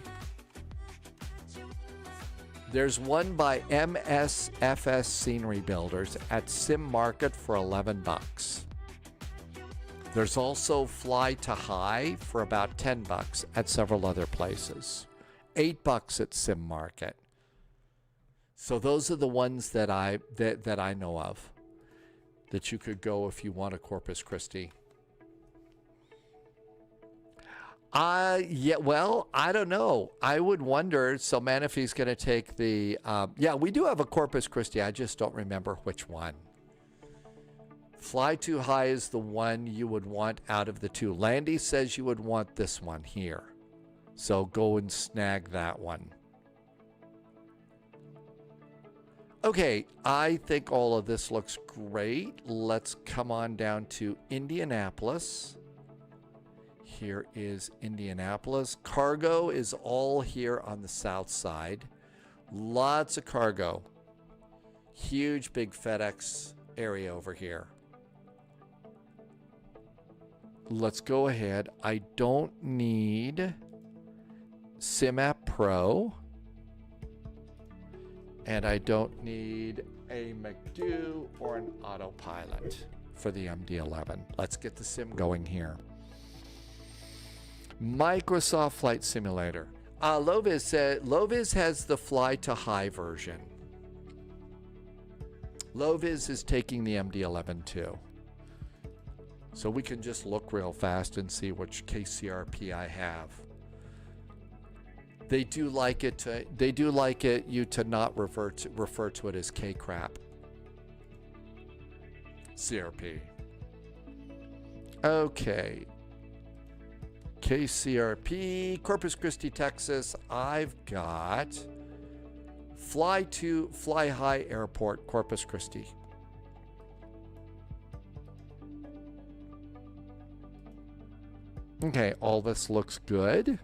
There's one by MSFS Scenery Builders at Sim Market for $11. There's also Fly to High for about $10 at several other places. $8 at Sim Market. So those are the ones that I know of that you could go if you want a Corpus Christi. Yeah, well, I don't know. I would wonder. So Manafee's going to take the, yeah, we do have a Corpus Christi. I just don't remember which one. Fly Too High is the one you would want out of the two. Landy says you would want this one here. So go and snag that one. Okay, I think all of this looks great. Let's come on down to Indianapolis. Here is Indianapolis. Cargo is all here on the south side. Lots of cargo. Huge big FedEx area over here. Let's go ahead. I don't need SimApp Pro. And I don't need a McDo or an autopilot for the MD-11. Let's get the sim going here. Microsoft Flight Simulator. Loviz said Loviz has the Fly to High version. Loviz is taking the MD-11 too. So we can just look real fast and see which KCRP I have. They do like it you to not refer to it as K-crap. CRP. Okay. KCRP, Corpus Christi, Texas. I've got Fly High Airport, Corpus Christi. Okay, all this looks good.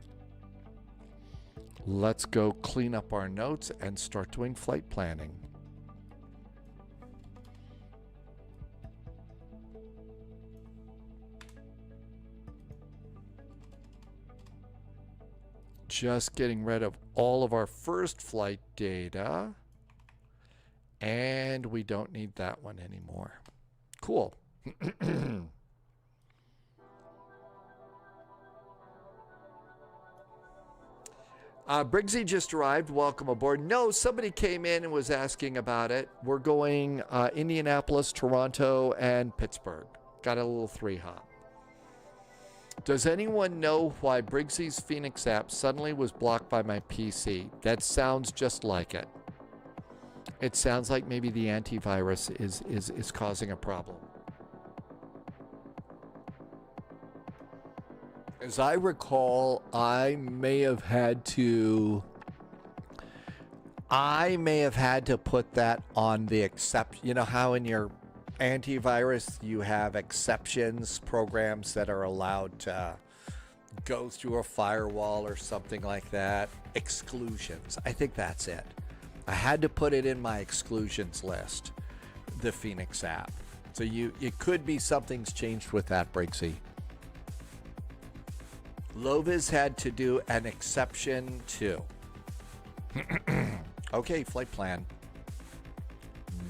Let's go clean up our notes and start doing flight planning. Just getting rid of all of our first flight data. And we don't need that one anymore. Cool. Briggsy just arrived. Welcome aboard. No, somebody came in and was asking about it. We're going Indianapolis, Toronto, and Pittsburgh. Got a little 3-hop. Does anyone know why Briggsy's Phoenix app suddenly was blocked by my PC? That sounds just like it. It sounds like maybe the antivirus is causing a problem. As I recall, I may have had to put that on the exception. You know how in your antivirus you have exceptions, programs that are allowed to go through a firewall or something like that? Exclusions. I think that's it. I had to put it in my exclusions list the Phoenix app. So it could be something's changed with that, Briggsy. Lovis had to do an exception too. Okay, flight plan.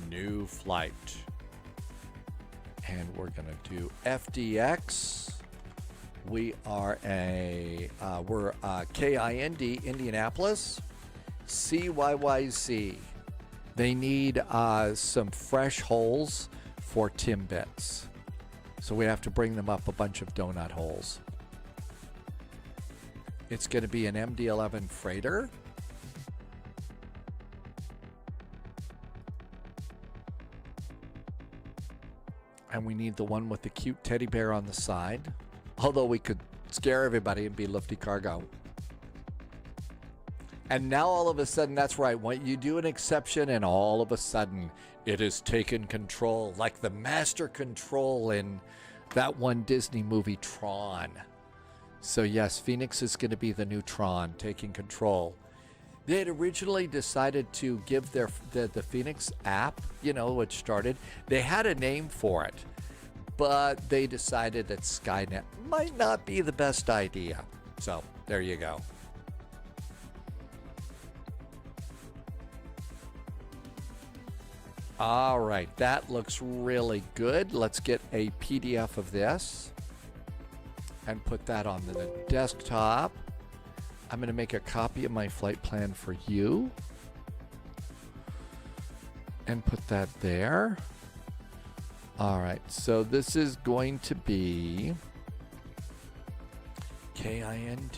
New flight. And we're going to do FDX. We are we're KIND, Indianapolis. CYYZ. They need some fresh holes for Timbits. So we have to bring them up a bunch of donut holes. It's going to be an MD-11 freighter. And we need the one with the cute teddy bear on the side. Although we could scare everybody and be lifty cargo. And now all of a sudden, that's right, when you do an exception and all of a sudden it has taken control, like the master control in that one Disney movie, Tron. So yes, Phoenix is going to be the new Tron, taking control. They had originally decided to give the Phoenix app, you know, which started, they had a name for it, but they decided that Skynet might not be the best idea. So there you go. All right, that looks really good. Let's get a PDF of this and put that on the desktop. I'm going to make a copy of my flight plan for you and put that there. All right, so this is going to be KIND,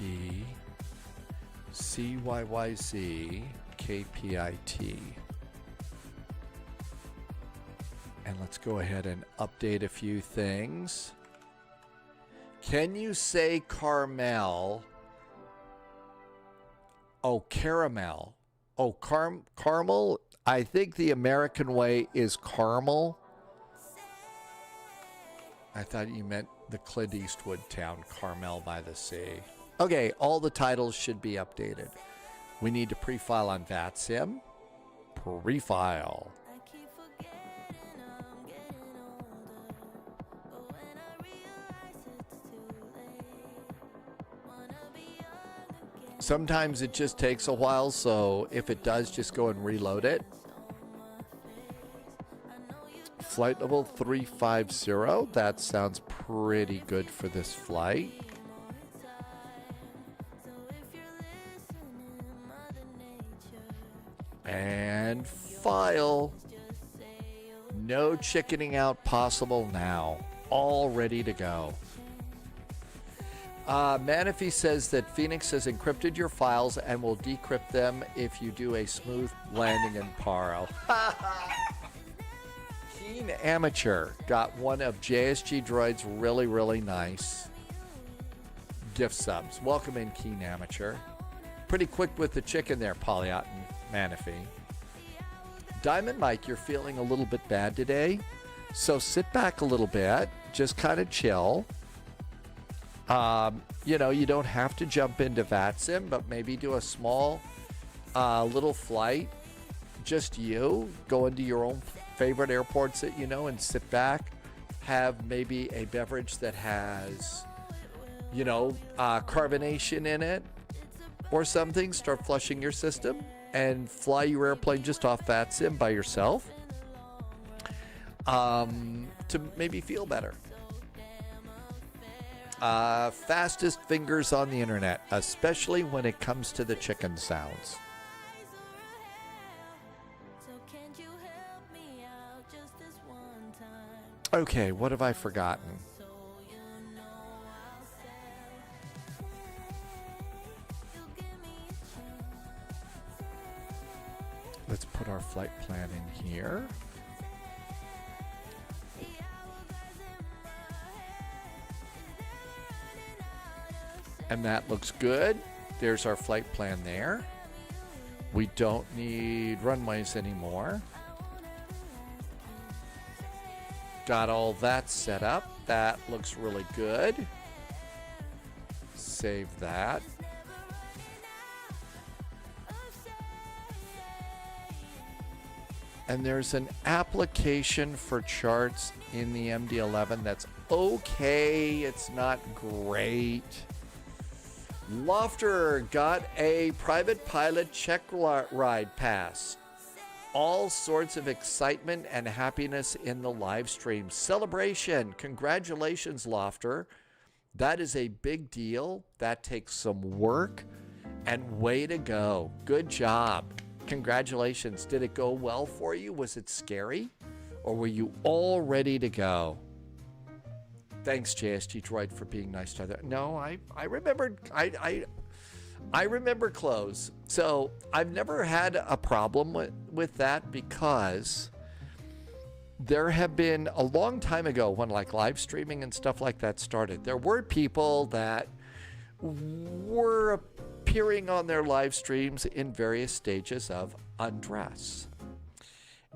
CYYZ, KPIT. And let's go ahead and update a few things. Can you say Carmel? Oh, caramel. Oh, caramel? I think the American way is caramel. I thought you meant the Clint Eastwood town, Carmel by the Sea. Okay, all the titles should be updated. We need to pre-file on VATSIM. Pre-file. Sometimes it just takes a while, so if it does, just go and reload it. Flight level 350, that sounds pretty good for this flight. And file. No chickening out possible now. All ready to go. Manifee says that Phoenix has encrypted your files and will decrypt them if you do a smooth landing in Paro. Keen Amateur got one of JSG Droid's really, really nice gift subs. Welcome in, Keen Amateur. Pretty quick with the chicken there, Polyot and Manifee. Diamond Mike, you're feeling a little bit bad today, so sit back a little bit, just kind of chill. You know, you don't have to jump into VATSIM, but maybe do a small little flight, just you, go into your own favorite airports that you know and sit back, have maybe a beverage that has, you know, carbonation in it or something, start flushing your system and fly your airplane just off VATSIM by yourself to maybe feel better. Fastest fingers on the internet, especially when it comes to the chicken sounds. Okay, what have I forgotten? Let's put our flight plan in here. And that looks good. There's our flight plan there. We don't need runways anymore. Got all that set up. That looks really good. Save that. And there's an application for charts in the MD-11 that's okay. It's not great. Lofter got a private pilot check ride pass. All sorts of excitement and happiness in the live stream. Celebration. Congratulations, Lofter. That is a big deal. That takes some work. And way to go. Good job. Congratulations. Did it go well for you? Was it scary? Or were you all ready to go? Thanks, JSG Droid, for being nice to that. No, I remembered. I remember clothes. So I've never had a problem with that because there have been a long time ago when like live streaming and stuff like that started. There were people that were appearing on their live streams in various stages of undress.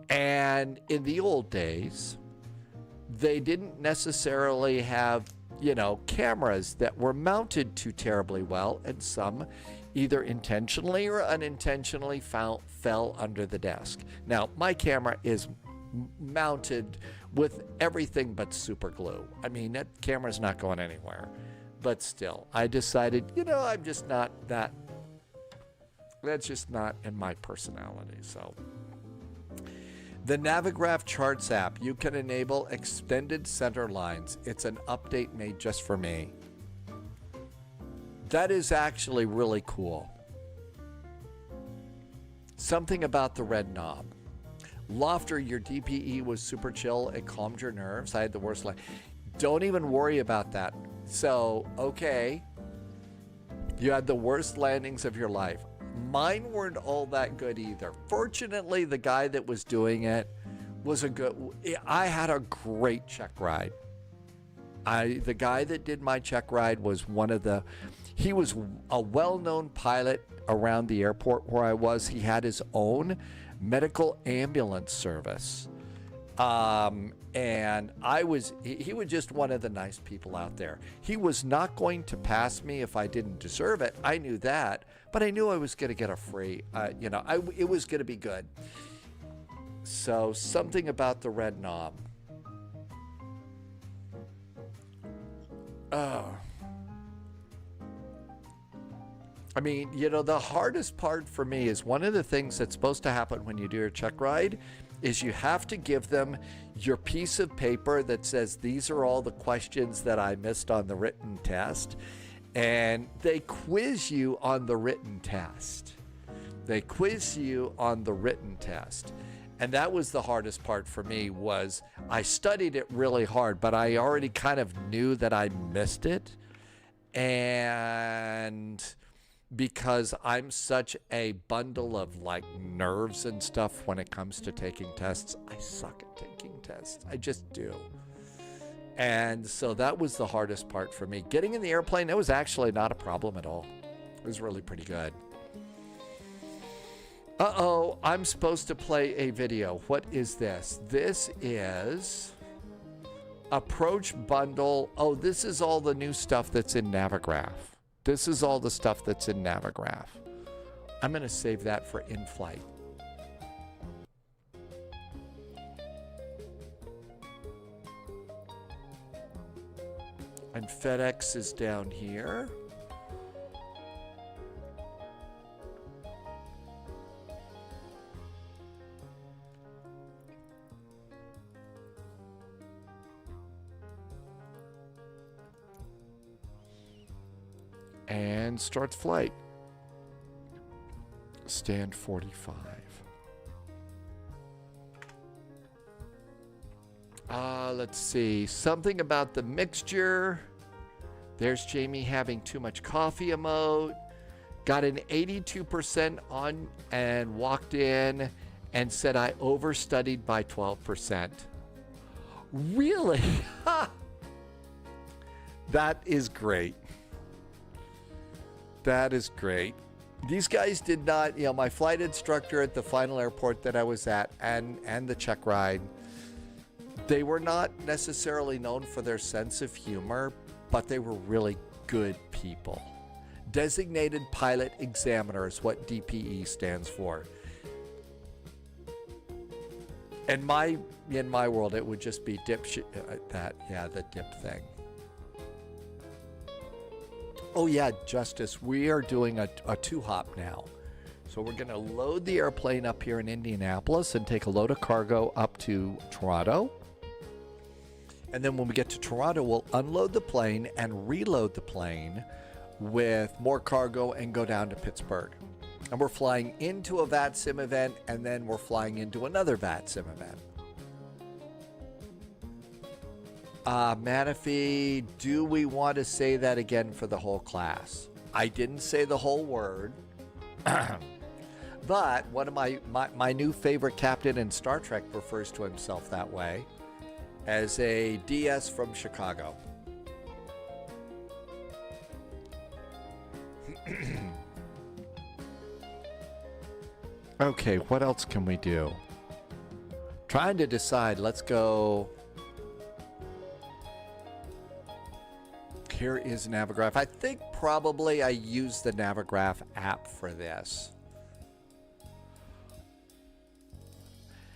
And in the old days, they didn't necessarily have, you know, cameras that were mounted too terribly well, and some either intentionally or unintentionally fell under the desk. Now, my camera is mounted with everything but super glue. I mean, that camera's not going anywhere. But still, I decided, you know, I'm just not that, that's just not in my personality, so. The Navigraph Charts app, you can enable extended center lines. It's an update made just for me. That is actually really cool. Something about the red knob. Lofter, your DPE was super chill. It calmed your nerves. I had the worst life. Don't even worry about that. So, okay, you had the worst landings of your life. Mine weren't all that good either. Fortunately, the guy that was doing it was I had a great check ride. The guy that did my check ride was he was a well-known pilot around the airport where I was. He had his own medical ambulance service. And he was just one of the nice people out there. He was not going to pass me if I didn't deserve it. I knew that, but I knew I was going to get a free, it was going to be good. So something about the red knob. I mean, you know, the hardest part for me is one of the things that's supposed to happen when you do your check ride is you have to give them your piece of paper that says these are all the questions that I missed on the written test, and they quiz you on the written test. And that was the hardest part for me. Was I studied it really hard, but I already kind of knew that I missed it. And because I'm such a bundle of like nerves and stuff when it comes to taking tests, I suck at taking tests. I just do. And so that was the hardest part for me. Getting in the airplane, it was actually not a problem at all. It was really pretty good. Uh-oh, I'm supposed to play a video. What is this? This is Approach Bundle. Oh, this is all the new stuff that's in Navigraph. This is all the stuff that's in Navigraph. I'm going to save that for in-flight. And FedEx is down here. And starts flight. Stand 45. Let's see. Something about the mixture. There's Jamie having too much coffee emote. Got an 82% on and walked in and said I overstudied by 12%. Really? That is great. That is great. These guys did not, my flight instructor at the final airport that I was at and the check ride, they were not necessarily known for their sense of humor, but they were really good people. Designated Pilot Examiner is what DPE stands for. In my world, it would just be the dip thing. Oh yeah, Justice, we are doing a 2-hop now. So we're going to load the airplane up here in Indianapolis and take a load of cargo up to Toronto. And then when we get to Toronto, we'll unload the plane and reload the plane with more cargo and go down to Pittsburgh. And we're flying into a VATSIM event, and then we're flying into another VATSIM event. Manafee, do we want to say that again for the whole class? I didn't say the whole word. But one of my new favorite captain in Star Trek refers to himself that way, as a DS from Chicago. Okay, what else can we do? Trying to decide. Let's go. Here is Navigraph. I think probably I use the Navigraph app for this.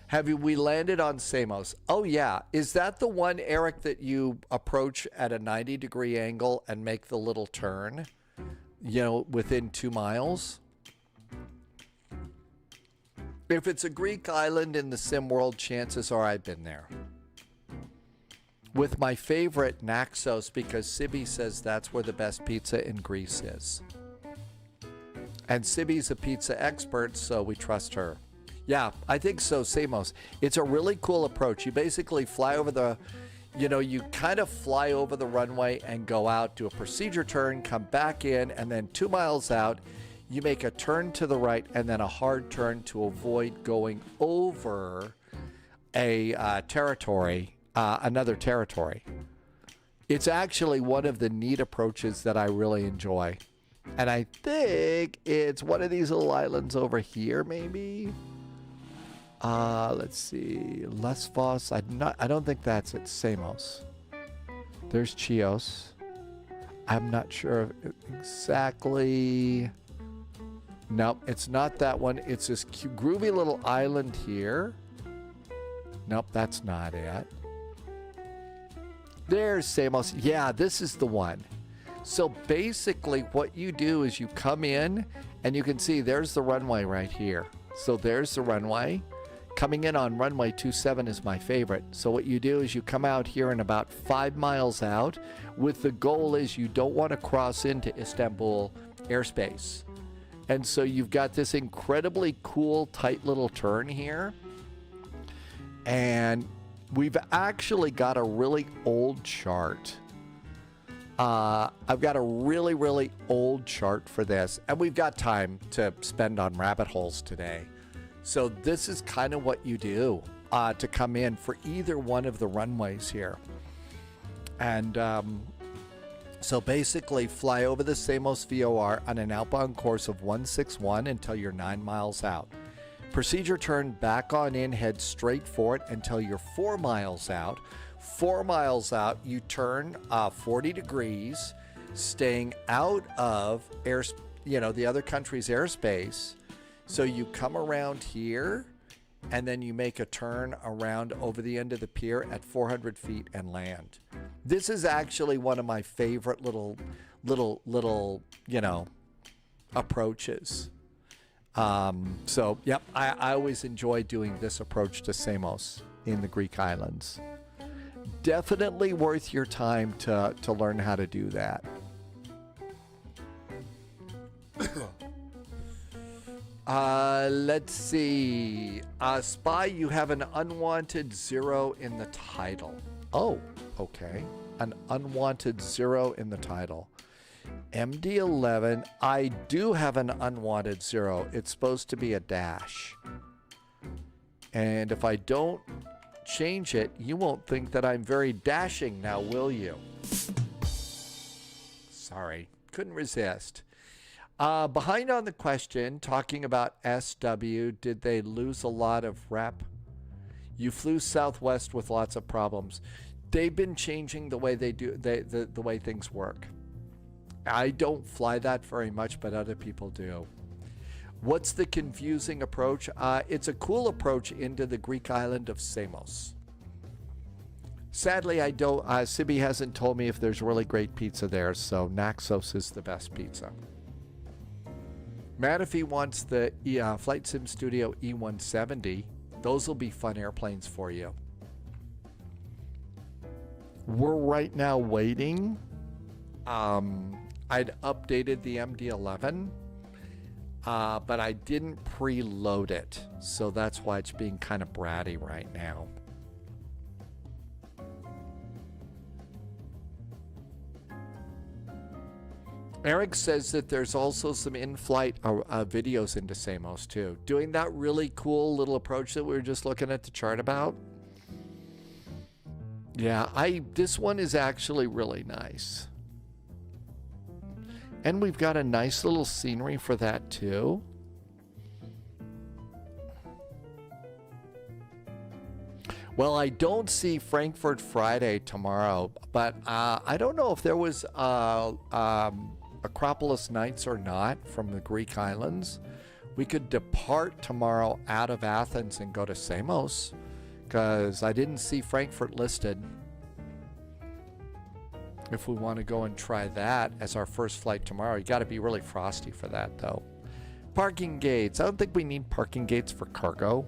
Have we landed on Samos? Oh yeah. Is that the one, Eric, that you approach at a 90-degree angle and make the little turn? You know, within 2 miles? If it's a Greek island in the sim world, chances are I've been there. With my favorite, Naxos, because Sibby says that's where the best pizza in Greece is. And Sibby's a pizza expert, so we trust her. Yeah, I think so, Samos. It's a really cool approach. You basically fly over the, you kind of fly over the runway and go out, do a procedure turn, come back in, and then 2 miles out, you make a turn to the right and then a hard turn to avoid going over a territory, another territory. It's actually one of the neat approaches that I really enjoy. And I think it's one of these little islands over here, maybe. Let's see. Lesvos. I don't think that's it. Samos. There's Chios. I'm not sure exactly. Nope, it's not that one. It's this groovy little island here. Nope, that's not it. There's Samos. Yeah, this is the one. So basically what you do is you come in and you can see there's the runway right here. So there's the runway. Coming in on runway 27 is my favorite. So what you do is you come out here and about 5 miles out with the goal is you don't want to cross into Istanbul airspace. And so you've got this incredibly cool, tight little turn here. And we've actually got a really old chart. I've got a really, really old chart for this. And we've got time to spend on rabbit holes today. So this is kind of what you do to come in for either one of the runways here. And so basically fly over the Samos VOR on an outbound course of 161 until you're 9 miles out. Procedure turn back on in, head straight for it until you're 4 miles out. 4 miles out, you turn 40 degrees, staying out of the other country's airspace. So you come around here, and then you make a turn around over the end of the pier at 400 feet and land. This is actually one of my favorite little approaches. So, yep, I always enjoy doing this approach to Samos in the Greek islands. Definitely worth your time to learn how to do that. Let's see. Spy, you have an unwanted 0 in the title. Oh, okay. An unwanted 0 in the title. MD11, I do have an unwanted 0. It's supposed to be a dash. And if I don't change it, you won't think that I'm very dashing now, will you? Sorry, couldn't resist. Behind on the question, talking about SW, did they lose a lot of rep? You flew Southwest with lots of problems. They've been changing the way they do the way things work. I don't fly that very much, but other people do. What's the confusing approach? It's a cool approach into the Greek island of Samos. Sadly, I don't. Sibi hasn't told me if there's really great pizza there, so Naxos is the best pizza. Matt, if he wants the Flight Sim Studio E170, those will be fun airplanes for you. We're right now waiting. I'd updated the MD-11, but I didn't preload it, so that's why it's being kind of bratty right now. Eric says that there's also some in-flight videos into Samos too. Doing that really cool little approach that we were just looking at the chart about. Yeah, this one is actually really nice. And we've got a nice little scenery for that too. Well, I don't see Frankfurt Friday tomorrow, but I don't know if there was Acropolis Nights or not from the Greek islands. We could depart tomorrow out of Athens and go to Samos, because I didn't see Frankfurt listed. If we want to go and try that as our first flight tomorrow, you got to be really frosty for that though. Parking gates. I don't think we need parking gates for cargo.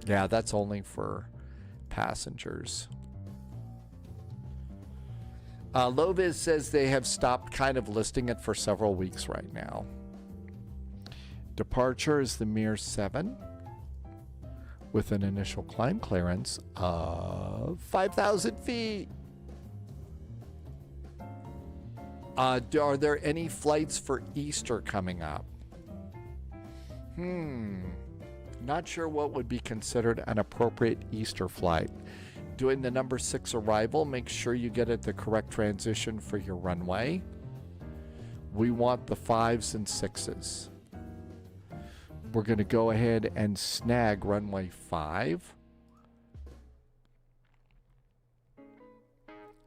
Yeah, that's only for passengers. Loviz says they have stopped kind of listing it for several weeks right now. Departure is the Mir 7 with an initial climb clearance of 5,000 feet. Are there any flights for Easter coming up? Not sure what would be considered an appropriate Easter flight. Doing the number 6 arrival, make sure you get it the correct transition for your runway. We want the 5s and 6s. We're going to go ahead and snag runway 5.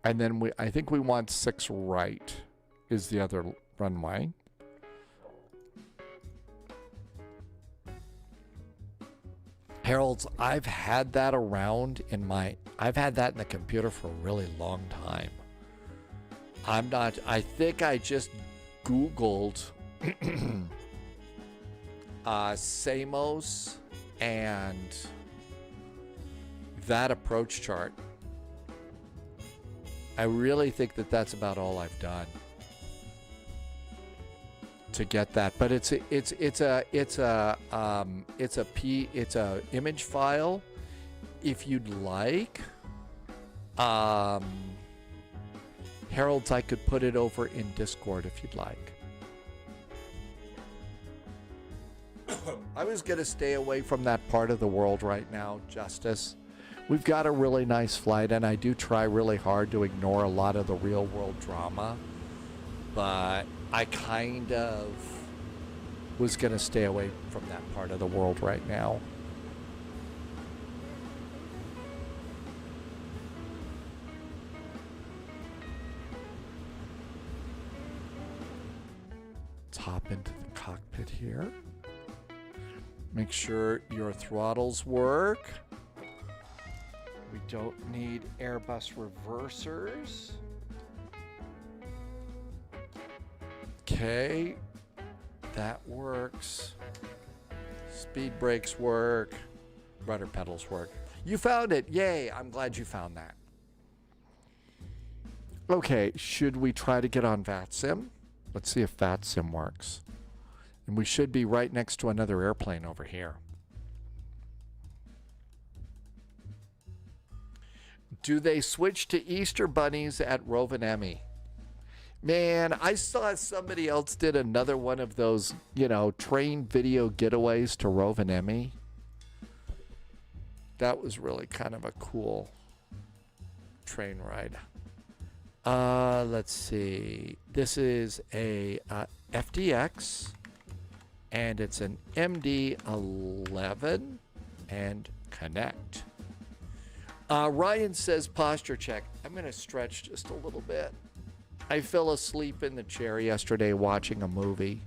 And then I think we want 6 right is the other runway. Harold's, I've had that around I've had that in the computer for a really long time. I think I just Googled Samos and that approach chart. I really think that that's about all I've done to get that, but it's a image file. If you'd like, Harold's, I could put it over in Discord if you'd like. I was gonna stay away from that part of the world right now, Justice. We've got a really nice flight, and I do try really hard to ignore a lot of the real world drama, but I kind of was going to stay away from that part of the world right now. Let's hop into the cockpit here. Make sure your throttles work. We don't need Airbus reversers. Okay, that works. Speed brakes work. Rudder pedals work. You found it. Yay, I'm glad you found that. Okay, should we try to get on VATSIM? Let's see if VATSIM works. And we should be right next to another airplane over here. Do they switch to Easter bunnies at Rovaniemi? Man, I saw somebody else did another one of those, train video getaways to Rovaniemi. That was really kind of a cool train ride. Let's see. This is a FDX, and it's an MD-11 and connect. Ryan says posture check. I'm going to stretch just a little bit. I fell asleep in the chair yesterday watching a movie.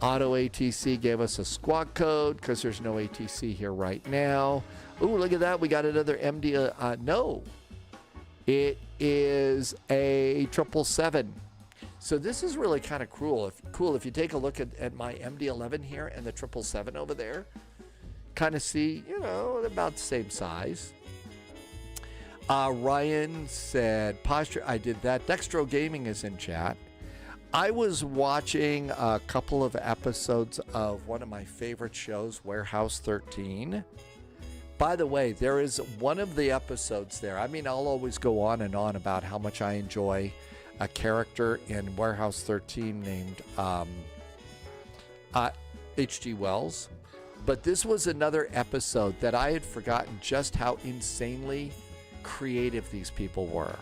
Auto ATC gave us a squawk code because there's no ATC here right now. Ooh, look at that. We got another MD. No, it is a 777. So this is really kind of cool. If you take a look at my MD-11 here and the 777 over there, kind of see, about the same size. Ryan said, posture, I did that. Dextro Gaming is in chat. I was watching a couple of episodes of one of my favorite shows, Warehouse 13. By the way, there is one of the episodes there. I mean, I'll always go on and on about how much I enjoy a character in Warehouse 13 named H.G. Wells. But this was another episode that I had forgotten just how insanely creative these people were.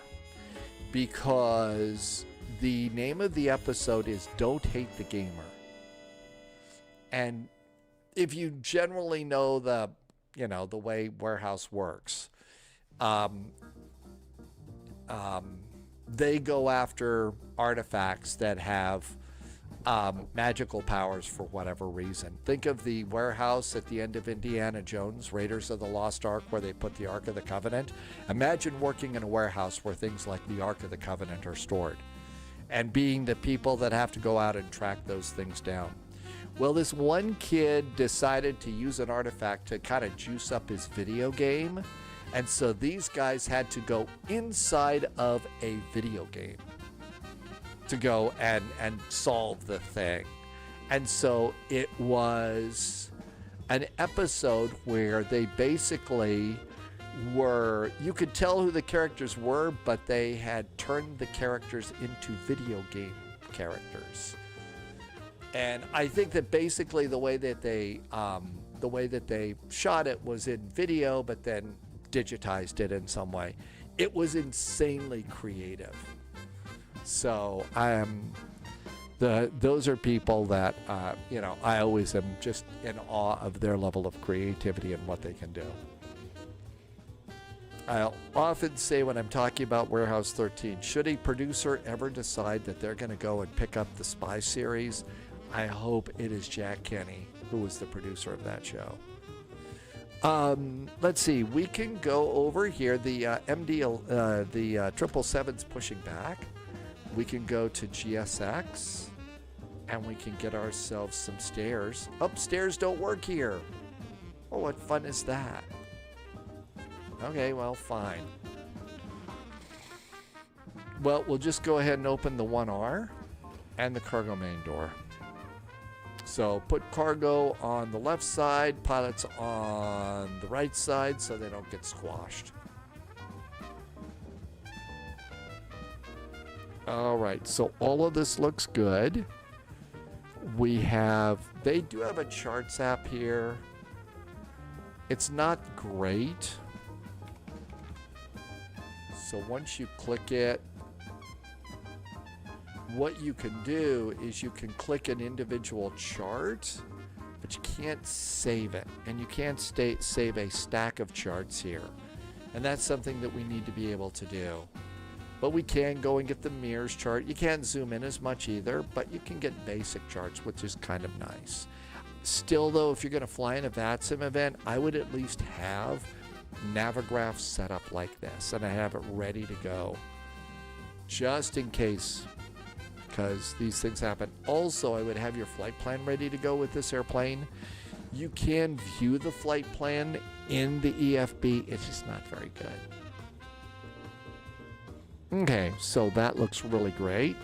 Because the name of the episode is Don't Hate the Gamer. And if you generally know the way Warehouse works, they go after artifacts that have magical powers for whatever reason. Think of the warehouse at the end of Indiana Jones, Raiders of the Lost Ark, where they put the Ark of the Covenant. Imagine working in a warehouse where things like the Ark of the Covenant are stored, and being the people that have to go out and track those things down. Well, this one kid decided to use an artifact to kind of juice up his video game. And so these guys had to go inside of a video game to go and solve the thing. And so it was an episode where they basically you could tell who the characters were, but they had turned the characters into video game characters. And I think that basically the way that they shot it was in video, but then digitized it in some way. It was insanely creative. So those are people that I always am just in awe of their level of creativity and what they can do. I'll often say when I'm talking about Warehouse 13, should a producer ever decide that they're going to go and pick up the Spy series, I hope it is Jack Kenny, who was the producer of that show. Let's see. We can go over here. The the 777's pushing back. We can go to GSX, and we can get ourselves some stairs. Stairs don't work here. Oh, what fun is that? Okay, well, fine. Well, we'll just go ahead and open the 1R and the cargo main door. So put cargo on the left side, pilots on the right side so they don't get squashed. All right, so all of this looks good. They do have a charts app here. It's not great. So once you click it, what you can do is you can click an individual chart, but you can't save it. And you can't save a stack of charts here. And that's something that we need to be able to do. But we can go and get the mirrors chart. You can't zoom in as much either, but you can get basic charts, which is kind of nice. Still, though, if you're going to fly in a VATSIM event, I would at least have Navigraph set up like this, and I have it ready to go, just in case, because these things happen. Also, I would have your flight plan ready to go with this airplane. You can view the flight plan in the EFB. It's just not very good. Okay, so that looks really great.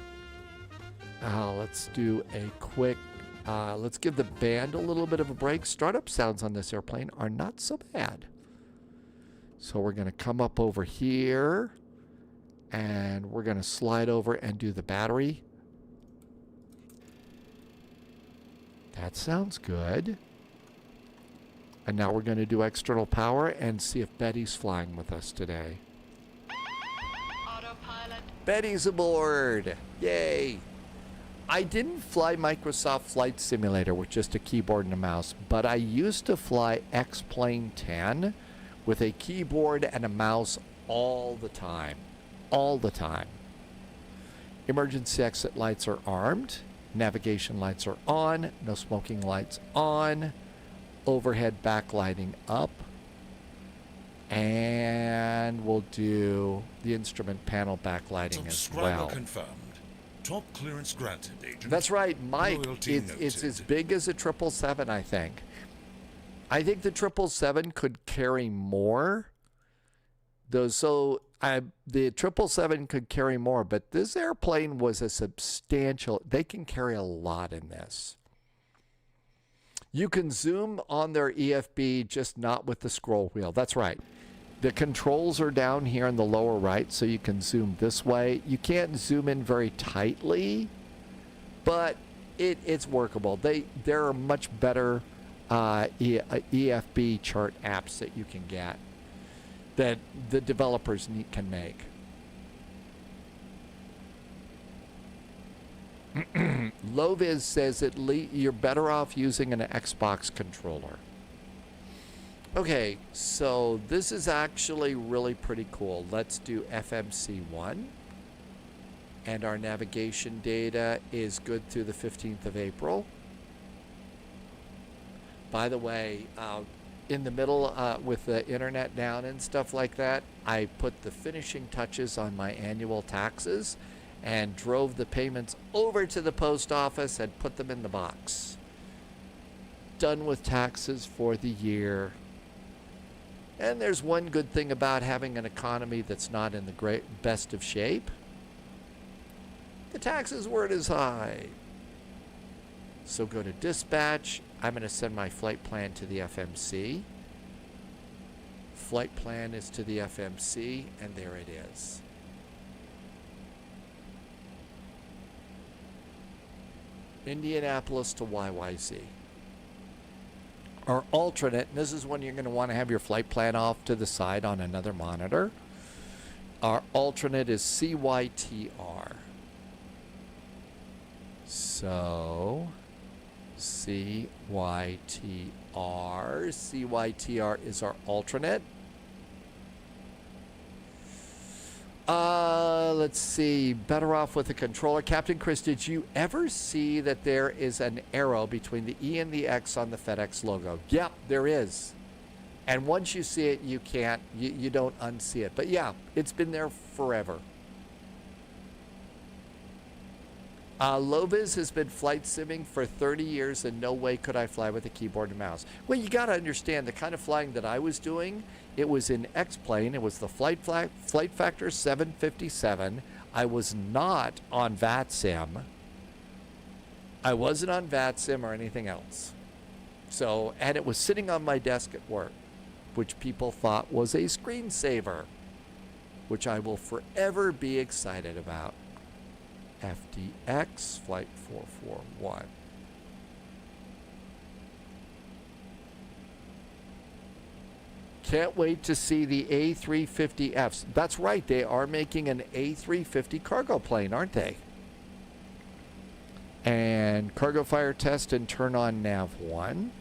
Let's do a quick, let's give the band a little bit of a break. Startup sounds on this airplane are not so bad. So we're going to come up over here, and we're going to slide over and do the battery. That sounds good. And now we're going to do external power and see if Betty's flying with us today. Autopilot. Betty's aboard! Yay! I didn't fly Microsoft Flight Simulator with just a keyboard and a mouse, but I used to fly X-Plane 10 with a keyboard and a mouse all the time. All the time. Emergency exit lights are armed. Navigation lights are on. No smoking lights on. Overhead backlighting up. And we'll do the instrument panel backlighting as well. Confirmed. Top clearance granted, Agent. That's right, Mike. It's noted. as big as a 777, I think. I think the 777 could carry more. The 777 could carry more, but this airplane was a substantial. They can carry a lot in this. You can zoom on their EFB, just not with the scroll wheel. That's right. The controls are down here in the lower right, so you can zoom this way. You can't zoom in very tightly, but it's workable. There are much better EFB chart apps that you can get that the developers can make. Loviz says you're better off using an Xbox controller. Okay, so this is actually really pretty cool. Let's do FMC1. And our navigation data is good through the 15th of April. By the way, in the middle with the internet down and stuff like that, I put the finishing touches on my annual taxes and drove the payments over to the post office and put them in the box. Done with taxes for the year. And there's one good thing about having an economy that's not in the best of shape. The taxes weren't as high. So go to dispatch. I'm going to send my flight plan to the FMC. Flight plan is to the FMC, and there it is. Indianapolis to YYZ. Our alternate, and this is when you're going to want to have your flight plan off to the side on another monitor. Our alternate is CYTR. So, CYTR. CYTR is our alternate. Let's see. Better off with a controller. Captain Chris, did you ever see that there is an arrow between the E and the X on the FedEx logo? Yep, there is. And once you see it, you can't, you don't unsee it. But yeah, it's been there forever. Loviz has been flight simming for 30 years, and no way could I fly with a keyboard and mouse. Well, you got to understand the kind of flying that I was doing. It was in X-plane. It was the Flight Factor 757. I was not on VATSIM. I wasn't on VATSIM or anything else. So, and it was sitting on my desk at work, which people thought was a screensaver, which I will forever be excited about. FDX, Flight 441. Can't wait to see the A350Fs. That's right, they are making an A350 cargo plane, aren't they? And cargo fire test and turn on nav 1.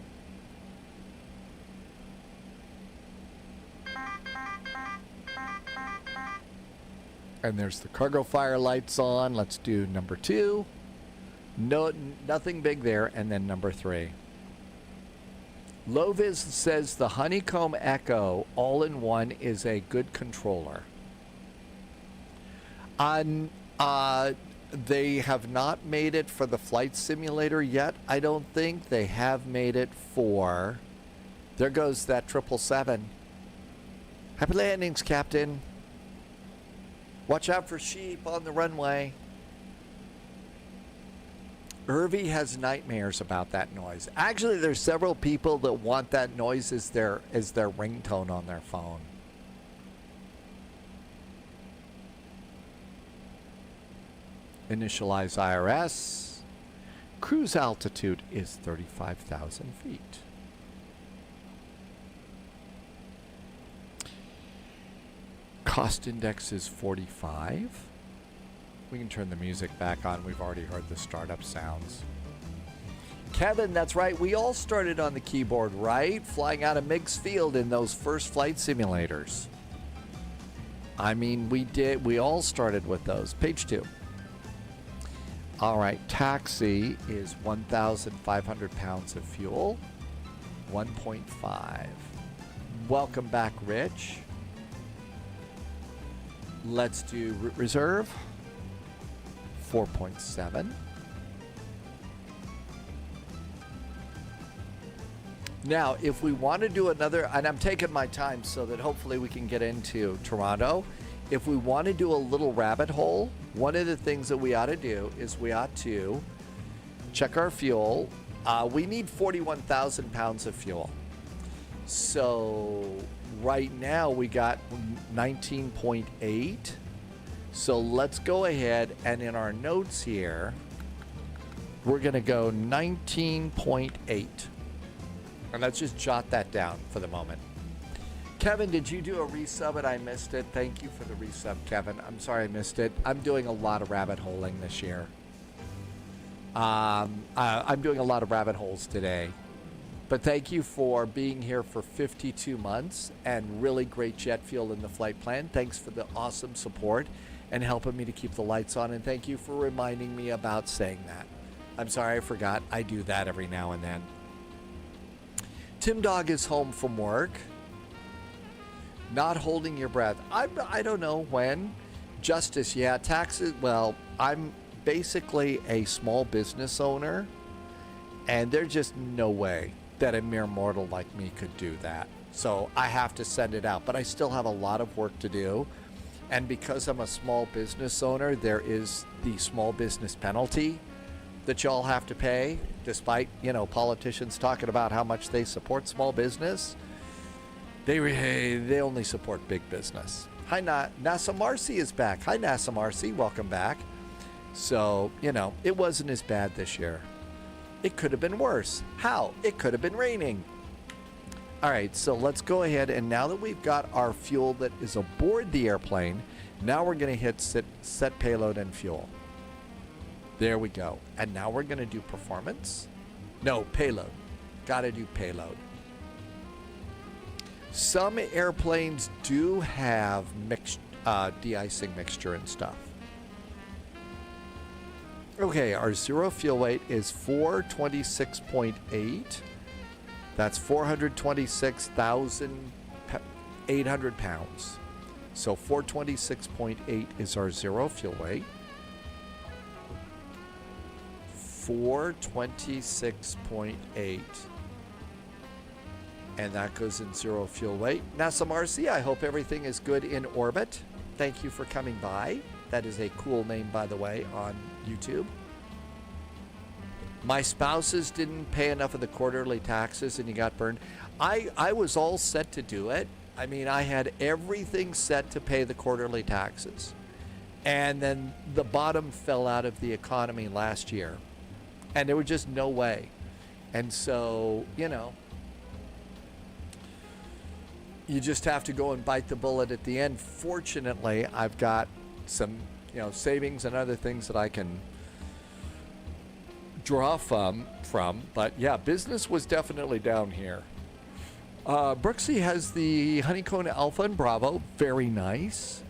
And there's the cargo fire lights on. Let's do number 2. No, nothing big there. And then number 3. Loviz says the Honeycomb Echo all-in-one is a good controller. They have not made it for the flight simulator yet. I don't think they have made it for... There goes that 777. Happy landings, Captain. Watch out for sheep on the runway. Irvi has nightmares about that noise. Actually, there's several people that want that noise as their ringtone on their phone. Initialize IRS. Cruise altitude is 35,000 feet. Cost index is 45. We can turn the music back on. We've already heard the startup sounds. Kevin, that's right. We all started on the keyboard, right? Flying out of Meigs Field in those first flight simulators. I mean, we did. We all started with those. Page 2. All right, taxi is 1,500 pounds of fuel, 1.5. Welcome back, Rich. Let's do route reserve, 4.7. Now, if we want to do another, and I'm taking my time so that hopefully we can get into Toronto. If we want to do a little rabbit hole, one of the things that we ought to do is we ought to check our fuel. We need 41,000 pounds of fuel. So right now we got 19.8. So let's go ahead and in our notes here, we're going to go 19.8. And let's just jot that down for the moment. Kevin, did you do a resub and I missed it? Thank you for the resub, Kevin. I'm sorry I missed it. I'm doing a lot of rabbit holing this year. I'm doing a lot of rabbit holes today. But thank you for being here for 52 months and really great jet fuel in the flight plan. Thanks for the awesome support and helping me to keep the lights on. And thank you for reminding me about saying that. I'm sorry I forgot. I do that every now and then. Tim Dog is home from work. Not holding your breath. I don't know when. Justice, yeah, taxes. Well, I'm basically a small business owner, and there's just no way that a mere mortal like me could do that. So I have to send it out, but I still have a lot of work to do. And because I'm a small business owner, there is the small business penalty that y'all have to pay, despite, you know, politicians talking about how much they support small business. They only support big business. Hi, NASA Marcy is back. Hi, NASA Marcy. Welcome back. So, you know, it wasn't as bad this year. It could have been worse. How? It could have been raining. All right, so let's go ahead. And now that we've got our fuel that is aboard the airplane, now we're going to hit set payload and fuel. There we go. And now we're going to do performance. No, payload. Got to do payload. Some airplanes do have de-icing mixture and stuff. Okay, our zero fuel weight is 426.8. That's 426,800 pounds. So 426.8 is our zero fuel weight. 426.8. And that goes in zero fuel weight. NASA Marcy, I hope everything is good in orbit. Thank you for coming by. That is a cool name, by the way, on YouTube. My spouses didn't pay enough of the quarterly taxes and you got burned. I was all set to do it. I mean, I had everything set to pay the quarterly taxes. And then the bottom fell out of the economy last year. And there was just no way. And so, you know, you just have to go and bite the bullet at the end. Fortunately, I've got some, you know, savings and other things that I can draw from. But yeah, business was definitely down here. Brooksy has the Honeycomb Alpha and Bravo. Very nice.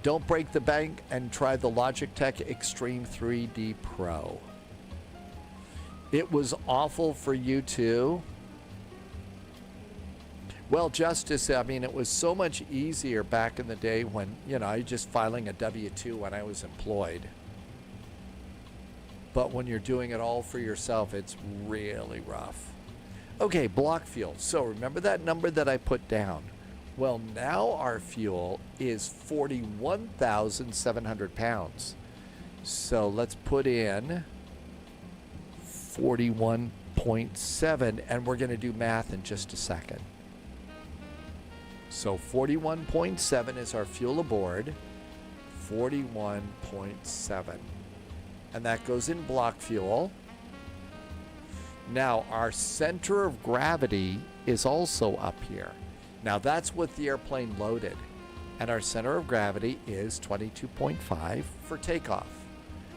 Don't break the bank and try the Logitech Extreme 3D Pro. It was awful for you too. Well, Justice, I mean, it was so much easier back in the day when, you know, I was just filing a W-2 when I was employed. But when you're doing it all for yourself, it's really rough. Okay, block fuel. So remember that number that I put down? Well, now our fuel is 41,700 pounds. So let's put in 41.7, and we're going to do math in just a second. So 41.7 is our fuel aboard, 41.7. And that goes in block fuel. Now, our center of gravity is also up here. Now, that's with the airplane loaded. And our center of gravity is 22.5 for takeoff.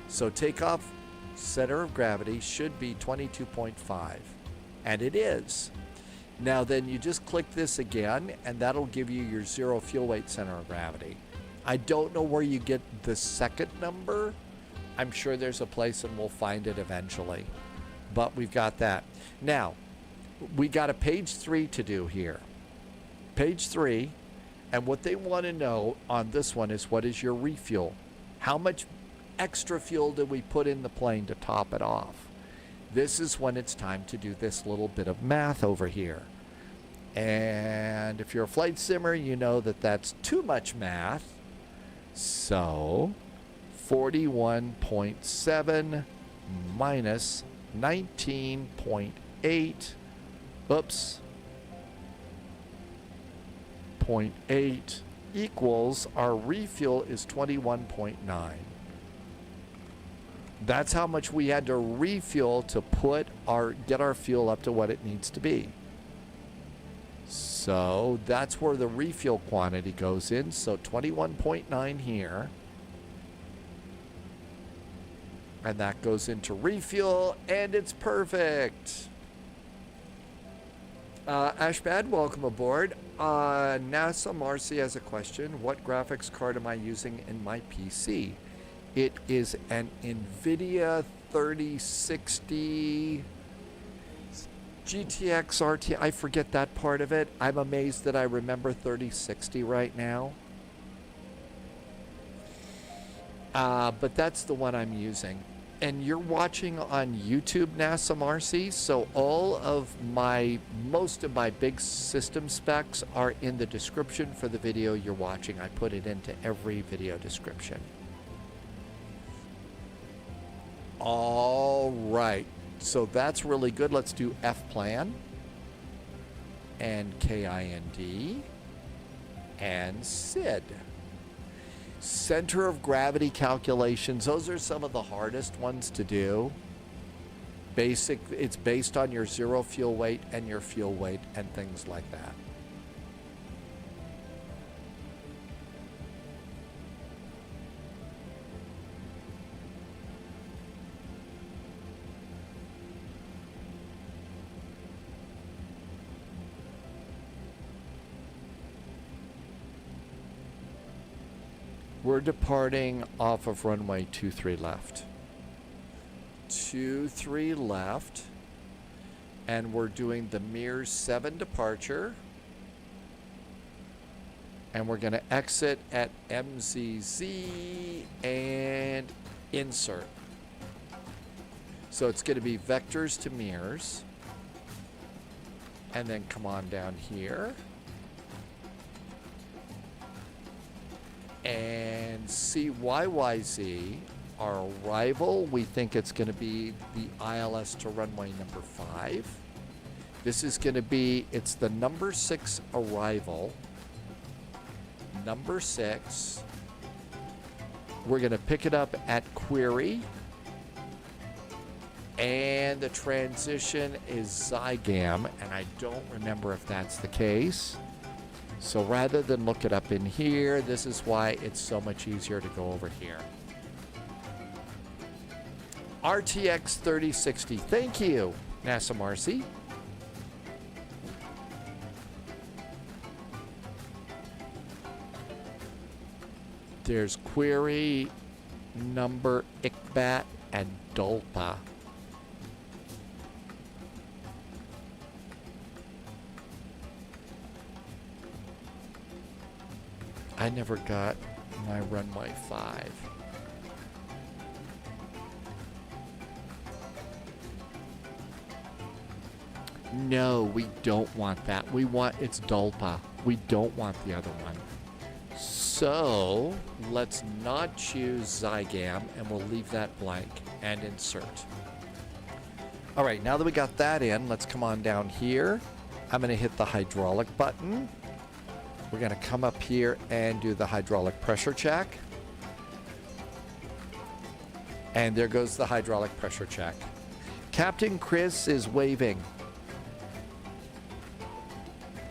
So takeoff center of gravity should be 22.5. And it is. Now, then you just click this again, and that'll give you your zero fuel weight center of gravity. I don't know where you get the second number. I'm sure there's a place and we'll find it eventually. But we've got that. Now, we got a page 3 to do here. Page 3, and what they want to know on this one is what is your refuel? How much extra fuel did we put in the plane to top it off? This is when it's time to do this little bit of math over here. And if you're a flight simmer, you know that that's too much math. So 41.7 minus 19.8, oops, 0.8 equals our refuel is 21.9. That's how much we had to refuel to get our fuel up to what it needs to be. So that's where the refuel quantity goes in. So 21.9 here. And that goes into refuel, and it's perfect. Ashbad, welcome aboard. NASA Marcy has a question. What graphics card am I using in my PC? It is an Nvidia 3060 GTX RT. I forget that part of it. I'm amazed that I remember 3060 right now. But that's the one I'm using. And you're watching on YouTube, NASA Marcy, so most of my big system specs are in the description for the video you're watching. I put it into every video description. All right, so that's really good. Let's do F-plan and KIND and SID. Center of gravity calculations, those are some of the hardest ones to do. It's based on your zero fuel weight and your fuel weight and things like that. We're departing off of runway 23 left. 23 left. And we're doing the Mir 7 departure. And we're going to exit at MZZ and insert. So it's going to be vectors to Mirs. And then come on down here. And CYYZ, our arrival, we think it's going to be the ILS to runway number 5. This is going to be, it's the number 6 arrival. Number 6. We're going to pick it up at Query. And the transition is Zygam, and I don't remember if that's the case. So rather than look it up in here, this is why it's so much easier to go over here. RTX 3060. Thank you, NASA Marcy. There's Query, Number, ICBAT, and DOLPA. I never got my runway 5. No, we don't want that. We want, it's DOLPA. We don't want the other one. So let's not choose Zygam, and we'll leave that blank and insert. All right, now that we got that in, let's come on down here. I'm going to hit the hydraulic button. We're going to come up here and do the hydraulic pressure check. And there goes the hydraulic pressure check. Captain Chris is waving.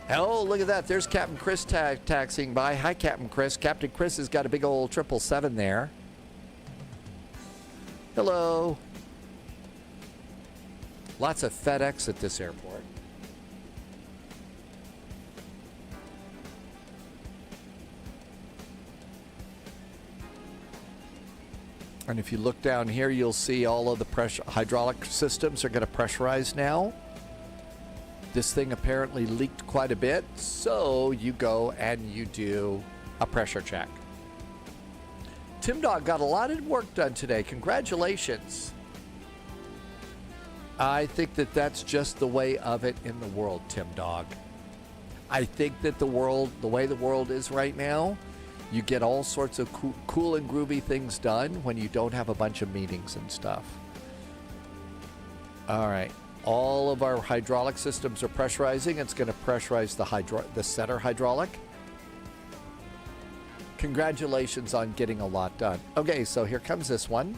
Oh, look at that. There's Captain Chris taxiing by. Hi, Captain Chris. Captain Chris has got a big old 777 there. Hello. Lots of FedEx at this airport. And if you look down here, you'll see all of the pressure hydraulic systems are going to pressurize now. This thing apparently leaked quite a bit, so you go and you do a pressure check. Tim Dog got a lot of work done today. Congratulations. I think that that's just the way of it in the world, Tim Dog. I think that the way the world is right now, you get all sorts of cool and groovy things done when you don't have a bunch of meetings and stuff. All right. All of our hydraulic systems are pressurizing. It's going to pressurize the center hydraulic. Congratulations on getting a lot done. Okay, so here comes this one.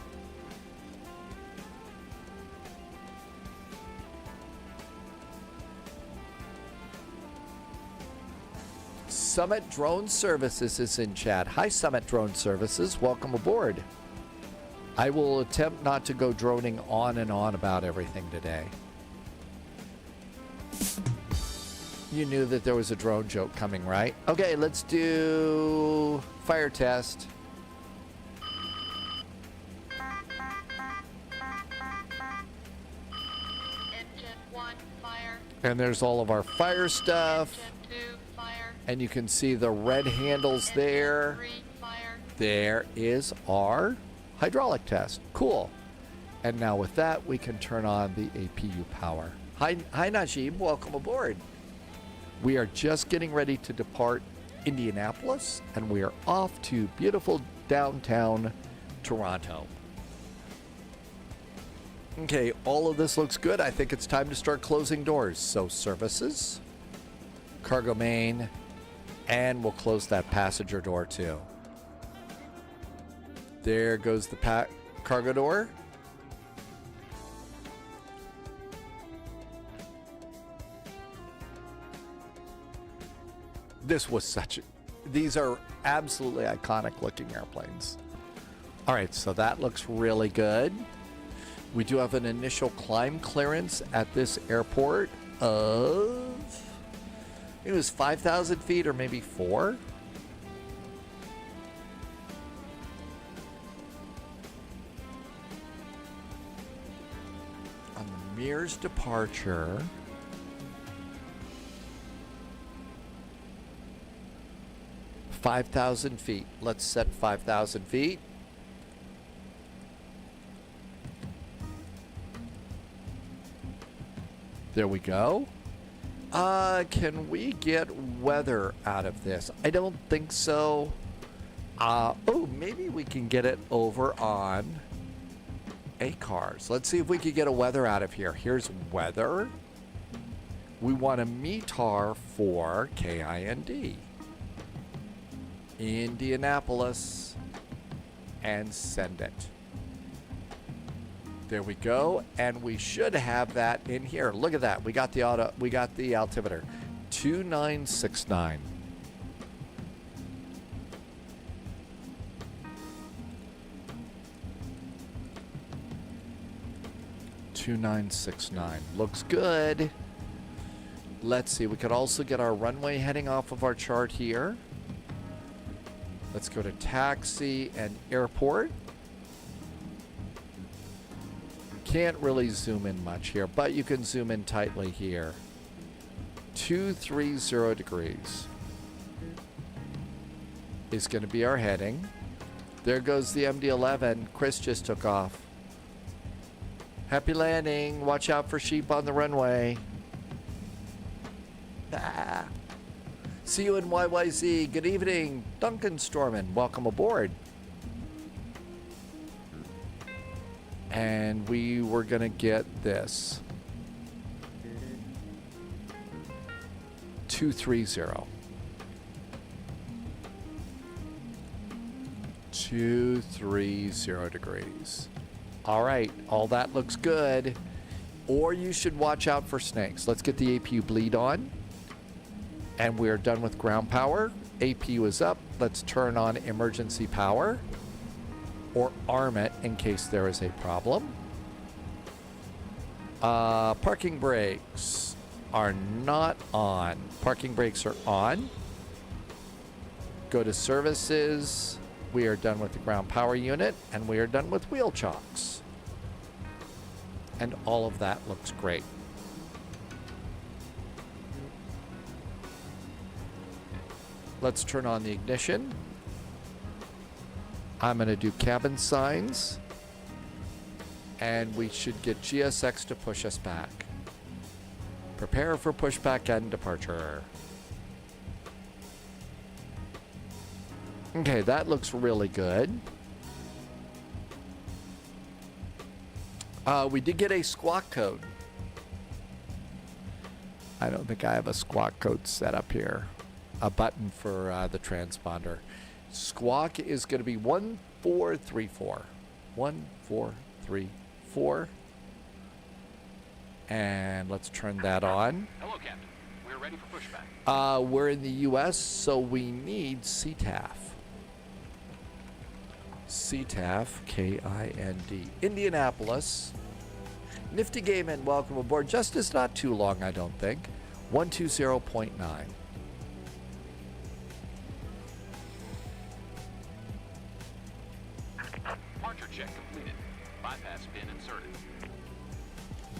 Summit Drone Services is in chat. Hi, Summit Drone Services. Welcome aboard. I will attempt not to go droning on and on about everything today. You knew that there was a drone joke coming, right? Okay, let's do fire test. Engine 1, fire. And there's all of our fire stuff. Engine 2, fire. And you can see the red handles Engine there. 3, fire. There is our hydraulic test. Cool. And now with that, we can turn on the APU power. Hi Najib, welcome aboard. We are just getting ready to depart Indianapolis, and we are off to beautiful downtown Toronto. Okay, all of this looks good. I think it's time to start closing doors. So services, cargo main, and we'll close that passenger door too. There goes the cargo door. These are absolutely iconic looking airplanes. All right, so that looks really good. We do have an initial climb clearance at this airport of, it was 5,000 feet or maybe 4. On the Mears departure, $5,000 feet. Let's set 5,000 feet. There we go. Can we get weather out of this? I don't think so. Oh, maybe we can get it over on ACARS. Let's see if we can get a weather out of here. Here's weather. We want a METAR for KIND. Indianapolis, and send it. There we go, and we should have that in here. Look at that. We got the altimeter. 2969. Looks good. Let's see. We could also get our runway heading off of our chart here. Let's go to taxi and airport. Can't really zoom in much here, but you can zoom in tightly here. 230 degrees is going to be our heading. There goes the MD-11. Chris just took off. Happy landing. Watch out for sheep on the runway. Ah. See you in YYZ. Good evening, Duncan Storman. Welcome aboard. And we were going to get this. 230. 230 degrees. All right, all that looks good. Or you should watch out for snakes. Let's get the APU bleed on. And we're done with ground power. APU is up. Let's turn on emergency power. Or arm it in case there is a problem. Parking brakes are not on. Parking brakes are on. Go to services. We are done with the ground power unit, and we are done with wheel chocks. And all of that looks great. Let's turn on the ignition. I'm going to do cabin signs. And we should get GSX to push us back. Prepare for pushback and departure. Okay, that looks really good. We did get a squawk code. I don't think I have a squawk code set up here. A button for the transponder. Squawk is going to be 1434. 1434. And let's turn that on. Hello, Captain. We're ready for pushback. We're in the U.S., so we need CTAF. CTAF, K-I-N-D. Indianapolis. Nifty game and welcome aboard. Justice not too long, I don't think. 120.9. Departure check completed. Bypass pin inserted.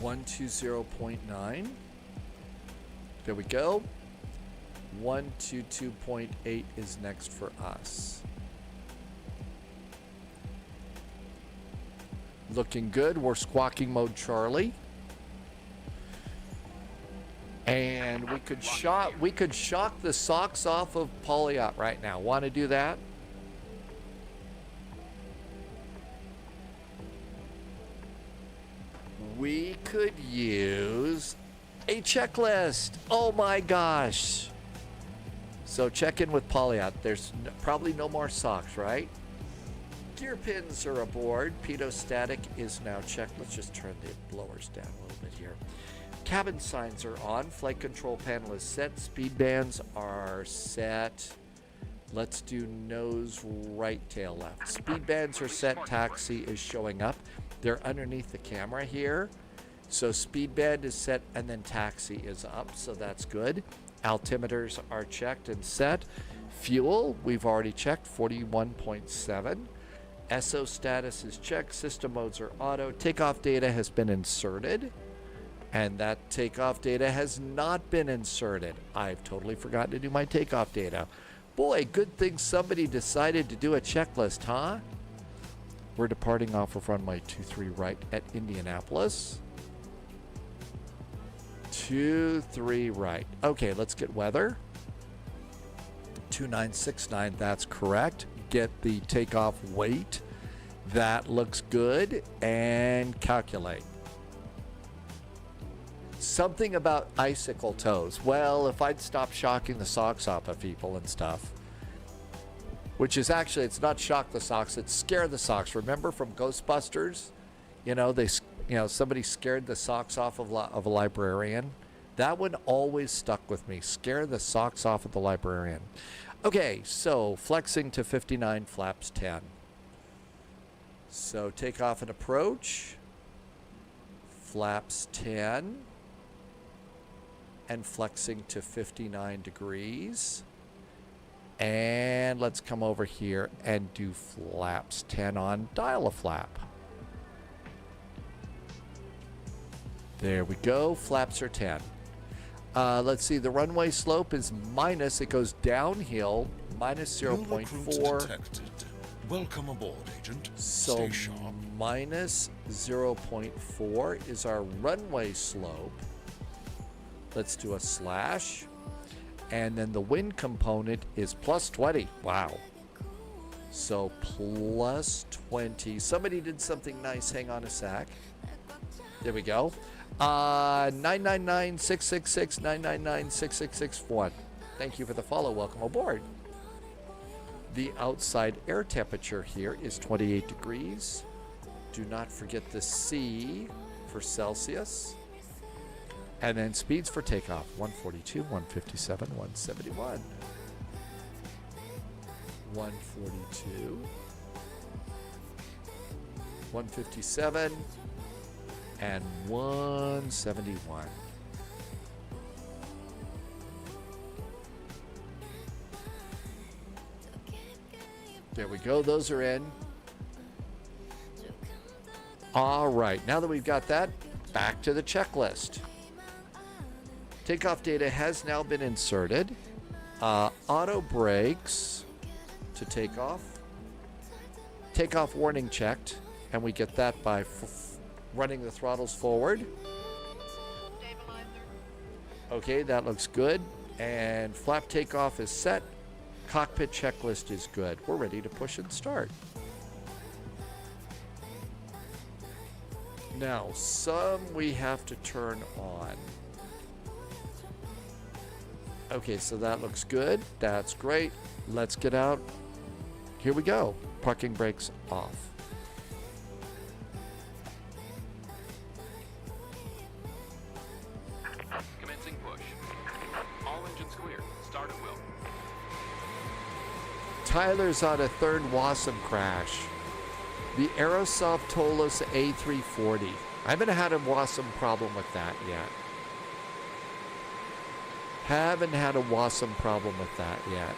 120.9. There we go. 122.8 is next for us. Looking good. We're squawking mode Charlie. And we could shock the socks off of Polyot right now. Want to do that? We could use a checklist. Oh my gosh. So check in with Polyot. There's probably no more socks, right? Gear pins are aboard. Pitot static is now checked. Let's just turn the blowers down a little bit here. Cabin signs are on. Flight control panel is set. Speed bands are set. Let's do nose right, tail left. Speed bands are set. Taxi is showing up. They're underneath the camera here. So speed band is set and then taxi is up. So that's good. Altimeters are checked and set. Fuel, we've already checked, 41.7. SO status is checked. System modes are auto. Takeoff data has been inserted. And that takeoff data has not been inserted. I've totally forgotten to do my takeoff data. Boy, good thing somebody decided to do a checklist, huh? We're departing off of runway 23 right at Indianapolis. 23 right. Okay, let's get weather. 2969, that's correct. Get the takeoff weight. That looks good. And calculate. Something about icicle toes. Well, if I'd stop shocking the socks off of people and stuff, which is actually, it's not shock the socks, it's scare the socks. Remember from Ghostbusters? Somebody scared the socks off of a librarian. That one always stuck with me. Scare the socks off of the librarian. Okay, so flexing to 59, flaps 10. So takeoff and approach. Flaps 10. And flexing to 59 degrees. And let's come over here and do flaps 10 on dial a flap. There we go. Flaps are 10. Let's see. The runway slope is minus. It goes downhill. Minus 0.4. Welcome aboard, Agent. So Stay sharp. minus 0.4 is our runway slope. Let's do a slash. And then the wind component is plus 20. Wow. So plus 20. Somebody did something nice. Hang on a sec. There we go. 999-666, 999-6661. Thank you for the follow. Welcome aboard. The outside air temperature here is 28 degrees. Do not forget the C for Celsius. And then speeds for takeoff, 142, 157, 171. 142. 157. And 171. There we go. Those are in. All right. Now that we've got that, back to the checklist. Takeoff data has now been inserted. Auto brakes to takeoff. Takeoff warning checked. And we get that by running the throttles forward. Okay, that looks good. And flap takeoff is set. Cockpit checklist is good. We're ready to push and start. Now, some we have to turn on. Okay, so that looks good. That's great. Let's get out. Here we go. Parking brakes off. Commencing push. All engines clear. Start at will. Tyler's on a third WASM crash. The Aerosoft Tolos A340. I haven't had a WASM problem with that yet. Haven't had a WASM problem with that yet.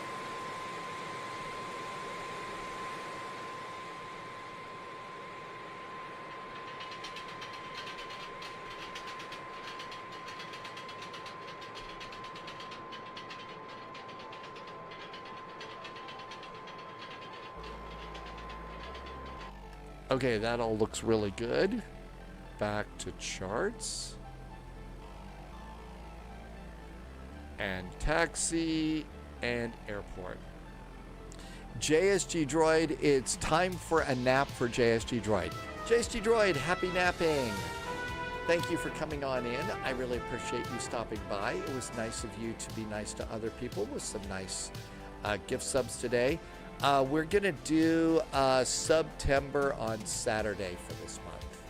Okay, that all looks really good. Back to charts. And taxi and airport. JSG Droid, it's time for a nap for JSG Droid. JSG Droid, happy napping. Thank you for coming on in. I really appreciate you stopping by. It was nice of you to be nice to other people with some nice gift subs today. We're gonna do September on Saturday for this month.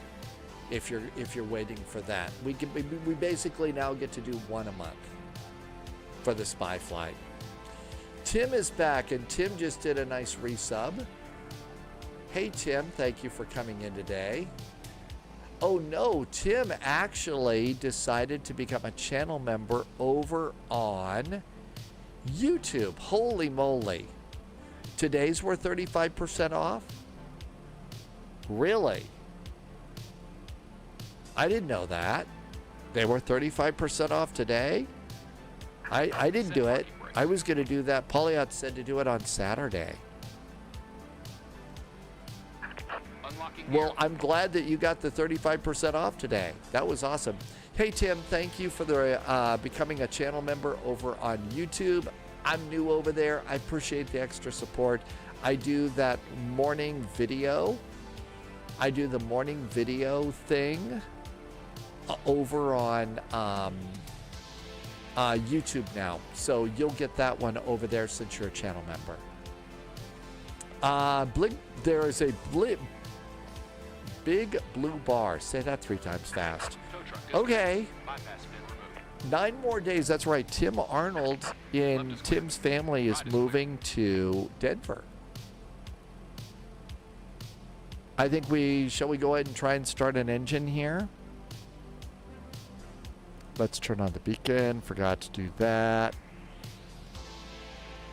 If you're waiting for that, we basically now get to do one a month for the spy flight. Tim is back, and Tim just did a nice resub. Hey Tim, thank you for coming in today. Oh no, Tim actually decided to become a channel member over on YouTube. Holy moly. Today's were 35% off? Really? I didn't know that. They were 35% off today? I didn't do it. I was going to do that. Polyot said to do it on Saturday. Well, I'm glad that you got the 35% off today. That was awesome. Hey, Tim, thank you for the becoming a channel member over on YouTube. I'm new over there. I appreciate the extra support. I do that morning video. I do the morning video thing over on YouTube now. So you'll get that one over there since you're a channel member. There is a big blue bar. Say that 3 times fast. Okay. 9 more days. That's right. Tim Arnold in Tim's family is moving to Denver. I think shall we go ahead and try and start an engine here? Let's turn on the beacon. Forgot to do that.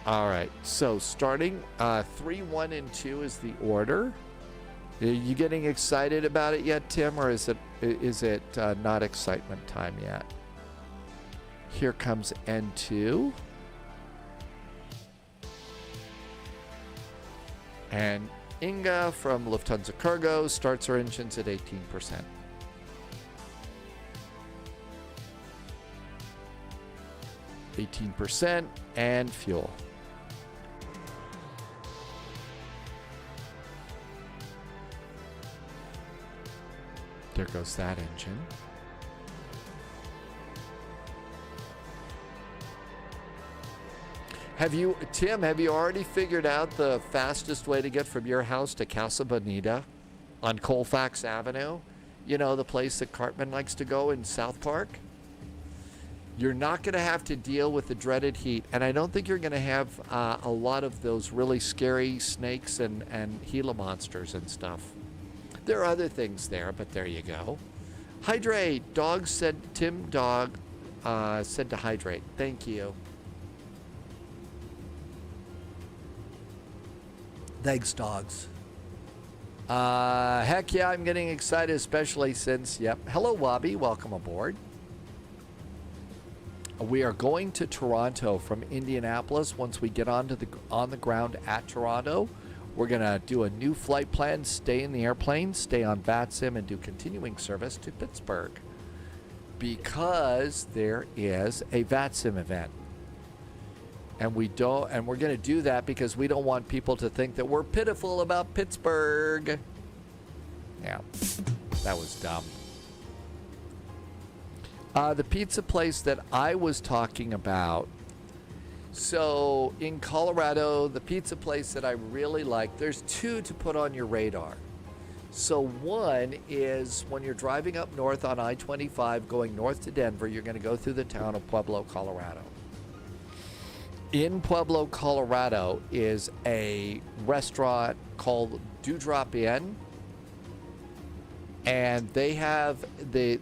All right. So starting 3, 1, and 2 is the order. Are you getting excited about it yet, Tim, or is it not excitement time yet? Here comes N2. And Inga from Lufthansa Cargo starts her engines at 18%. And fuel. There goes that engine. Tim, have you already figured out the fastest way to get from your house to Casa Bonita on Colfax Avenue? You know, the place that Cartman likes to go in South Park? You're not going to have to deal with the dreaded heat, and I don't think you're going to have a lot of those really scary snakes and Gila monsters and stuff. There are other things there, but there you go. Hydrate. Tim Dog said to hydrate. Thank you. Thanks, dogs. Heck yeah, I'm getting excited, especially since, yep. Hello, Wabi. Welcome aboard. We are going to Toronto from Indianapolis. Once we get on the ground at Toronto, we're going to do a new flight plan, stay in the airplane, stay on VATSIM, and do continuing service to Pittsburgh. Because there is a VATSIM event. And we're going to do that because we don't want people to think that we're pitiful about Pittsburgh. Yeah, that was dumb. The pizza place that I was talking about. So in Colorado, the pizza place that I really like, there's two to put on your radar. So one is when you're driving up north on I-25 going north to Denver, you're going to go through the town of Pueblo, Colorado. In Pueblo, Colorado is a restaurant called Dewdrop Inn. And they have the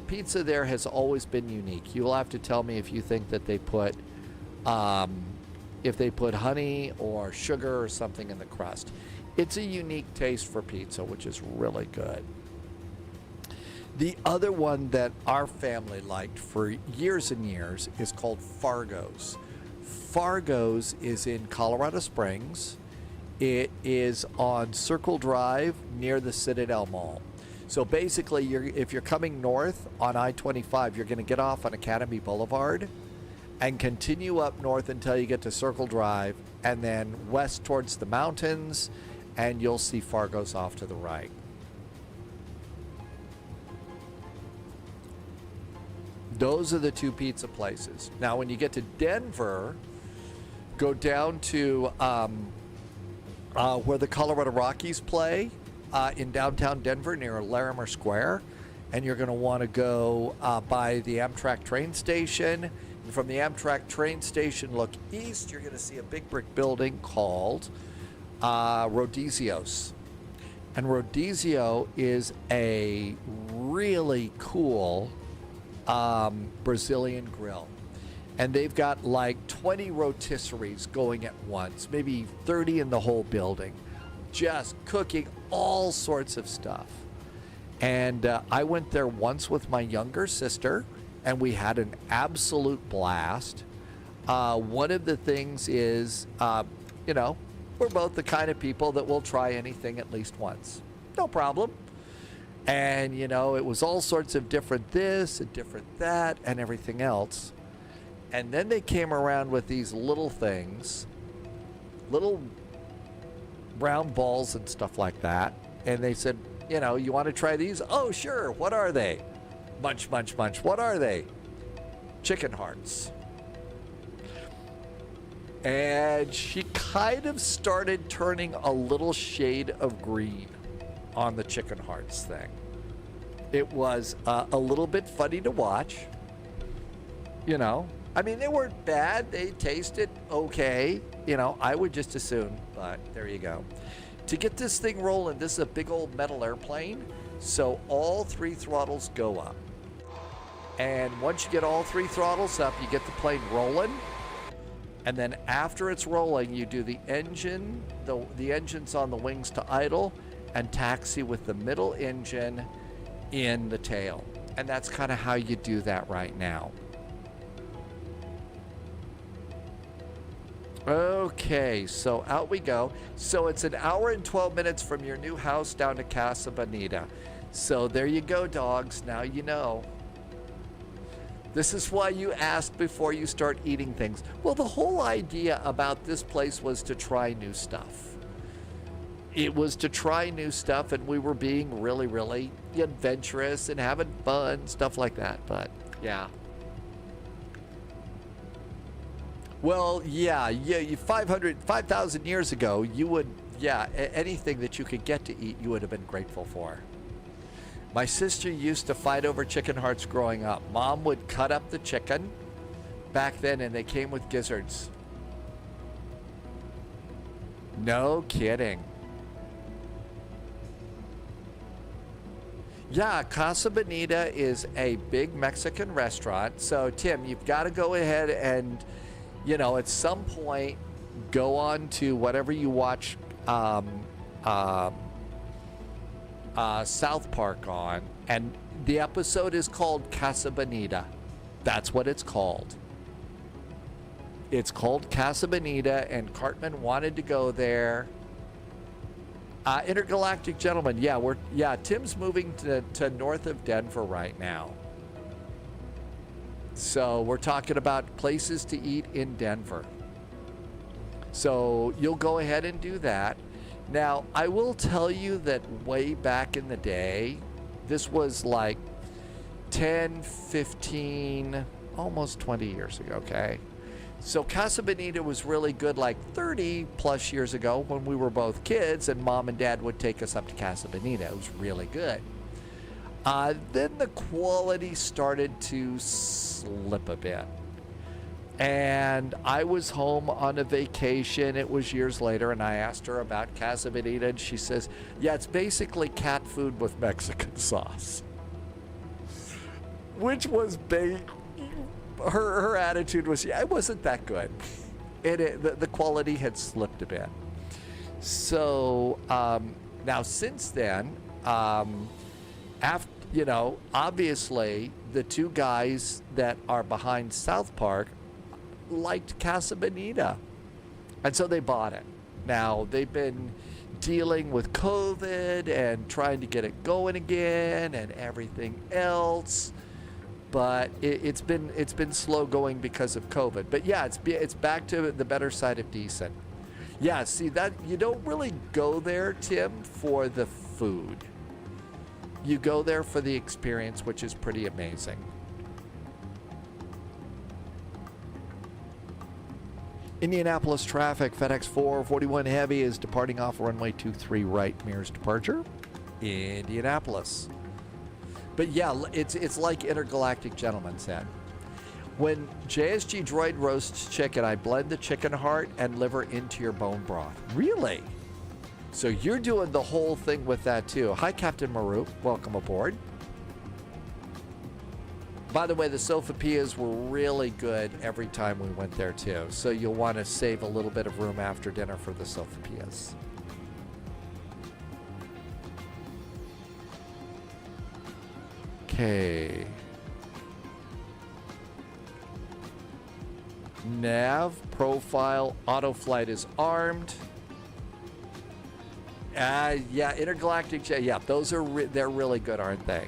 pizza there has always been unique. You'll have to tell me if you think that they put honey or sugar or something in the crust. It's a unique taste for pizza, which is really good. The other one that our family liked for years and years is called Fargo's. Fargo's is in Colorado Springs. It is on Circle Drive near the Citadel Mall. So basically, if you're coming north on I-25, you're going to get off on Academy Boulevard and continue up north until you get to Circle Drive, and then west towards the mountains, and you'll see Fargo's off to the right. Those are the two pizza places. Now, when you get to Denver, go down to where the Colorado Rockies play in downtown Denver near Larimer Square, and you're going to want to go by the Amtrak train station. And from the Amtrak train station, look east, you're going to see a big brick building called Rodizio's. And Rodizio is a really cool Brazilian grill. And they've got like 20 rotisseries going at once, maybe 30 in the whole building, just cooking all sorts of stuff. And I went there once with my younger sister, and we had an absolute blast. One of the things is, we're both the kind of people that will try anything at least once. No problem. And, it was all sorts of different this and different that and everything else. And then they came around with these little things, little round balls and stuff like that. And they said, you want to try these? Oh, sure. What are they? Munch, munch, munch. What are they? Chicken hearts. And she kind of started turning a little shade of green on the chicken hearts thing. It was a little bit funny to watch. I mean, they weren't bad. They tasted okay. I would just assume, but there you go. To get this thing rolling, this is a big old metal airplane, so all three throttles go up. And once you get all three throttles up, you get the plane rolling. And then after it's rolling, you do the engine, the engine's on the wings to idle, and taxi with the middle engine in the tail. And that's kind of how you do that right now. Okay, so out we go. So it's an hour and 12 minutes from your new house down to Casa Bonita. So there you go, dogs. Now you know. This is why you ask before you start eating things. Well, the whole idea about this place was to try new stuff. It was to try new stuff, and we were being really, really adventurous and having fun, stuff like that. But, yeah. Well, yeah, 5,000 years ago, you would, anything that you could get to eat, you would have been grateful for. My sister used to fight over chicken hearts growing up. Mom would cut up the chicken back then, and they came with gizzards. No kidding. Yeah, Casa Bonita is a big Mexican restaurant. So, Tim, you've got to go ahead and, at some point, go on to whatever you watch South Park on, and the episode is called Casa Bonita. That's what it's called. It's called Casa Bonita, and Cartman wanted to go there. Intergalactic Gentleman, yeah, Tim's moving to north of Denver right now. So we're talking about places to eat in Denver. So you'll go ahead and do that. Now, I will tell you that way back in the day, this was like 10, 15, almost 20 years ago, okay? So Casa Bonita was really good like 30 plus years ago when we were both kids and Mom and Dad would take us up to Casa Bonita. It was really good. Then the quality started to slip a bit. And I was home on a vacation. It was years later, and I asked her about Casa Bonita, and she says, yeah, it's basically cat food with Mexican sauce. Which was her attitude was, yeah, it wasn't that good. The quality had slipped a bit. So now since then, after, you know, obviously the two guys that are behind South Park liked Casa Bonita, and so they bought it. Now they've been dealing with COVID and trying to get it going again and everything else, but it's been slow going because of COVID. But yeah, it's back to the better side of decent. Yeah, see that you don't really go there, Tim, for the food. You go there for the experience, which is pretty amazing. Indianapolis traffic, FedEx 441 Heavy is departing off runway 23 right, mirrors departure, Indianapolis. But yeah, it's like Intergalactic Gentleman said. When JSG Droid roasts chicken, I blend the chicken heart and liver into your bone broth. Really? So you're doing the whole thing with that too. Hi, Captain Maru. Welcome aboard. By the way, the sofapillas were really good every time we went there too. So you'll want to save a little bit of room after dinner for the sofapillas. Okay. Nav, profile, autoflight is armed. Yeah, Intergalactic Jet. Yeah, those are they're really good, aren't they?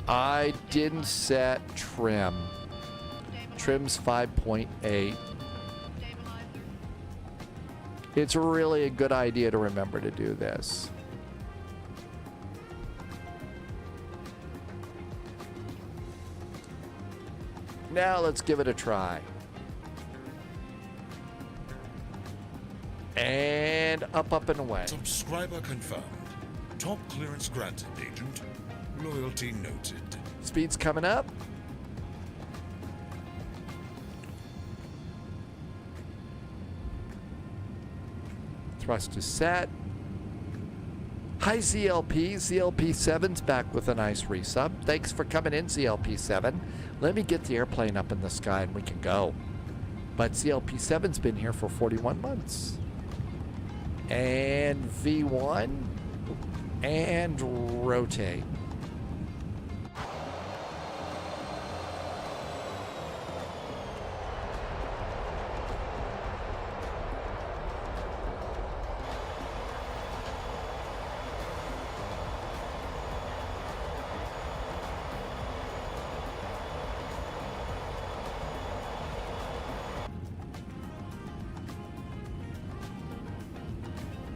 I didn't set trim. Trim's 5.8. It's really a good idea to remember to do this. Now let's give it a try. And up and away. Subscriber confirmed. Top clearance granted, Agent. Loyalty noted. Speed's coming up. Thrust is set. Hi, ZLP. ZLP7's back with a nice resub. Thanks for coming in, ZLP7. Let me get the airplane up in the sky and we can go. But ZLP7's been here for 41 months. And V1. And rotate.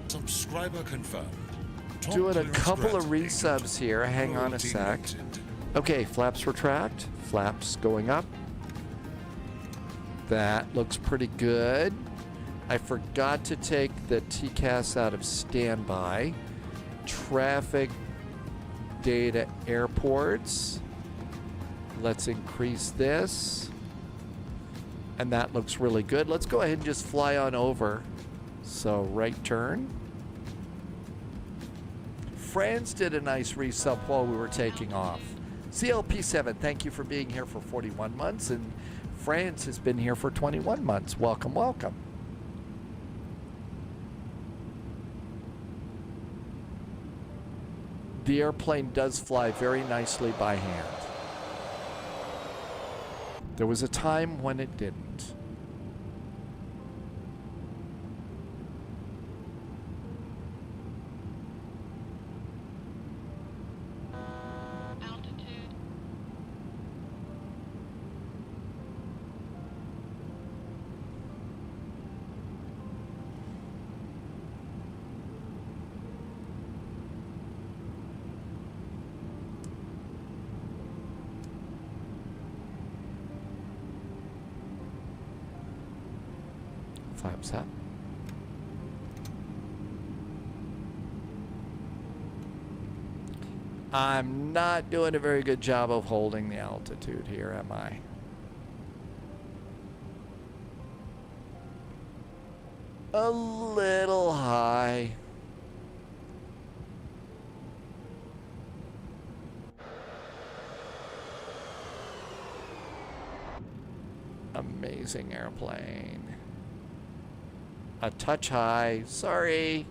Subscriber confirmed. Top Doing a clearance couple of granted, resubs Agent. here. Hang on a Loyalty sec. noted. Okay, flaps retract. Flaps going up. That looks pretty good. I forgot to take the TCAS out of standby. Traffic data airports. Let's increase this. And that looks really good. Let's go ahead and just fly on over. So right turn. Franz did a nice resub while we were taking off. CLP7, thank you for being here for 41 months. And France has been here for 21 months. Welcome, welcome. The airplane does fly very nicely by hand. There was a time when it didn't. Flaps up. I'm not doing a very good job of holding the altitude here, am I? A little high. Amazing airplane. A touch high. Sorry.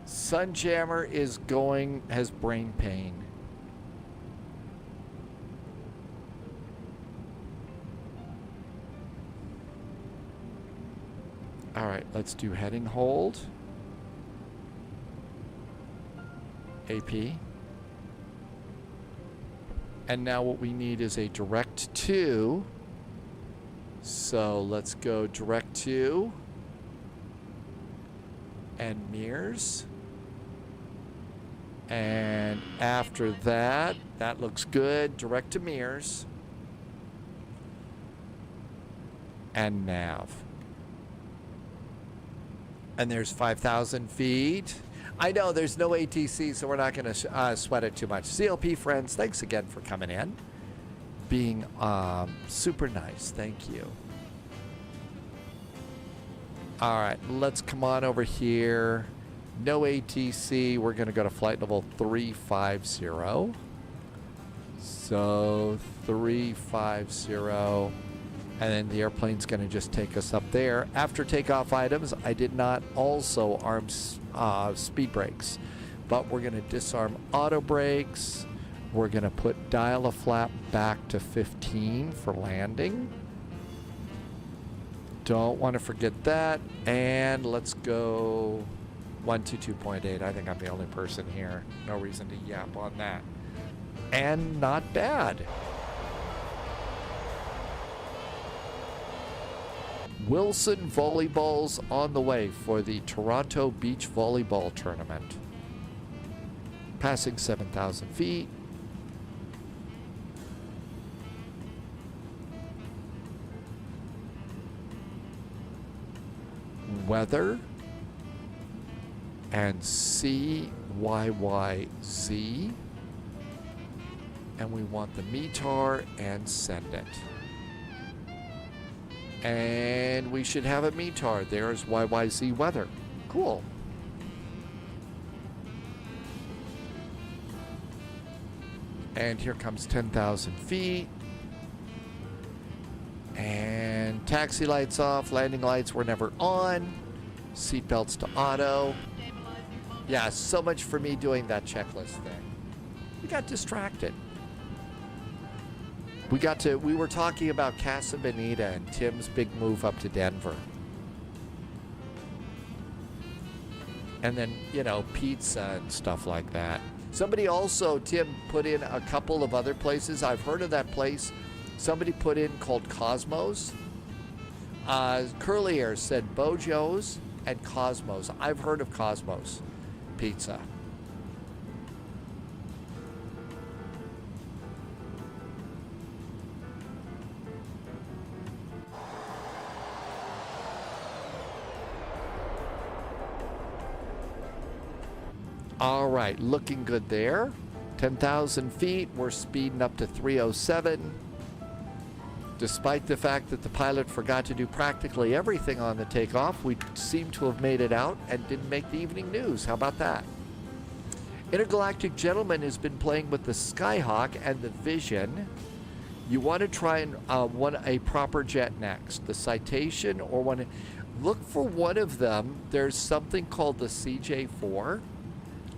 Sunjammer is going, has brain pain. All right, let's do heading hold. AP. And now what we need is a direct to. So let's go direct to. And mirrors. And after that, that looks good. Direct to mirrors. And nav. And there's 5,000 feet. I know there's no ATC, so we're not going to sweat it too much. CLP friends, thanks again for coming in. Being super nice. Thank you. All right, let's come on over here. No ATC. We're going to go to flight level 350. So 350. And then the airplane's going to just take us up there. After takeoff items, I did not also arm speed brakes. But we're going to disarm auto brakes. We're going to put dial a flap back to 15 for landing. Don't want to forget that. And let's go 122.8. I think I'm the only person here. No reason to yap on that. And not bad. Wilson Volleyball's on the way for the Toronto Beach Volleyball Tournament. Passing 7,000 feet. Weather and CYYZ. And we want the METAR and send it. And we should have a METAR. There's YYZ weather. Cool. And here comes 10,000 feet. And taxi lights off. Landing lights were never on. Seatbelts to auto. Yeah, so much for me doing that checklist thing. We got distracted. We were talking about Casa Bonita and Tim's big move up to Denver. And then, you know, pizza and stuff like that. Somebody also, Tim, put in a couple of other places. I've heard of that place. Somebody put in called Cosmos. Curly Hair said Bojo's and Cosmos. I've heard of Cosmos Pizza. All right, looking good there. 10,000 feet. We're speeding up to 307. Despite the fact that the pilot forgot to do practically everything on the takeoff, we seem to have made it out and didn't make the evening news. How about that? Intergalactic Gentleman has been playing with the Skyhawk and the Vision. You want to try and want a proper jet next. The Citation or one. Look for one of them. There's something called the CJ4.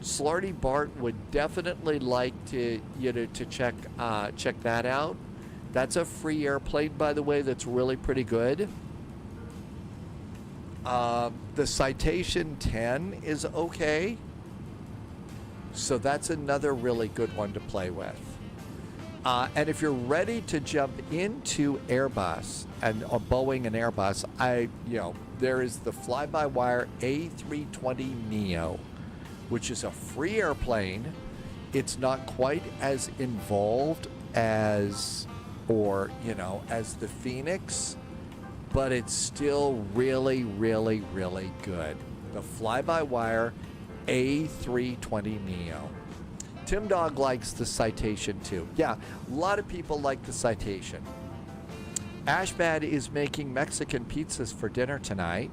Slarty Bart would definitely like to check that out. That's a free airplane, by the way, that's really pretty good. The Citation 10 is okay. So that's another really good one to play with. And if you're ready to jump into Airbus and Boeing and Airbus, there is the fly-by-wire A320neo, which is a free airplane. It's not quite as involved as the Phoenix, but it's still really, really, really good. The fly-by-wire A320neo. Tim Dog likes the Citation too. Yeah, a lot of people like the Citation. Ashbad is making Mexican pizzas for dinner tonight.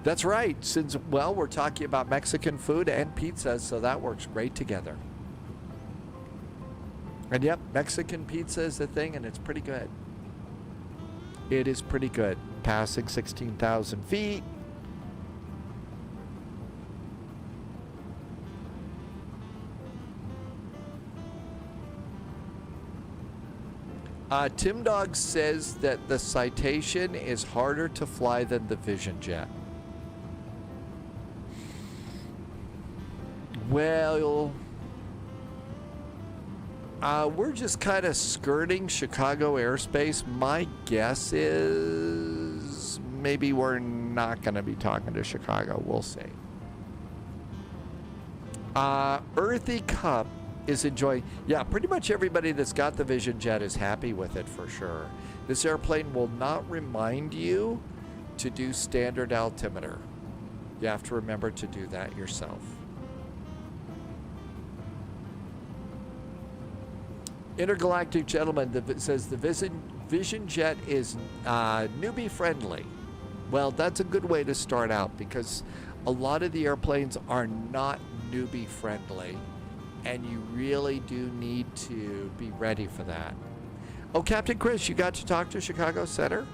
That's right, since, we're talking about Mexican food and pizzas, so that works great together. And yep, Mexican pizza is the thing, and it's pretty good. It is pretty good. Passing 16,000 feet. Tim Dog says that the Citation is harder to fly than the Vision Jet. Well, we're just kind of skirting Chicago airspace. My guess is maybe we're not going to be talking to Chicago. We'll see. Earthy Cup is enjoying. Yeah, pretty much everybody that's got the Vision Jet is happy with it for sure. This airplane will not remind you to do standard altimeter. You have to remember to do that yourself. Intergalactic Gentleman says the Vision Jet is newbie friendly. Well, that's a good way to start out because a lot of the airplanes are not newbie friendly, and you really do need to be ready for that. Oh, Captain Chris, you got to talk to Chicago Center?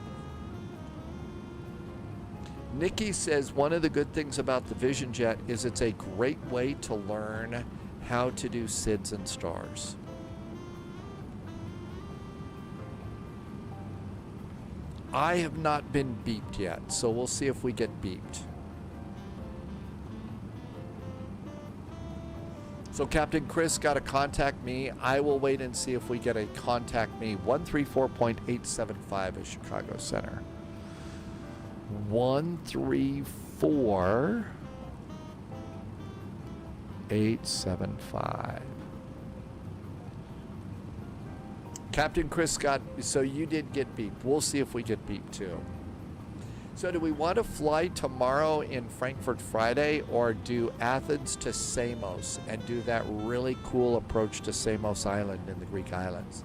Nikki says one of the good things about the Vision Jet is it's a great way to learn how to do SIDS and stars. I have not been beeped yet, so we'll see if we get beeped. So Captain Chris got to contact me. I will wait and see if we get a contact me. 134.875 is Chicago Center. 134.875. Captain Chris Scott, so you did get beeped. We'll see if we get beeped too. So do we want to fly tomorrow in Frankfurt Friday or do Athens to Samos and do that really cool approach to Samos Island in the Greek islands?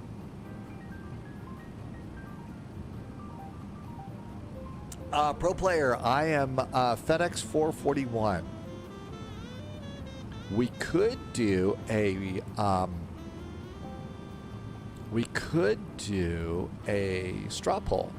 Pro player, I am FedEx 441. We could do a straw poll.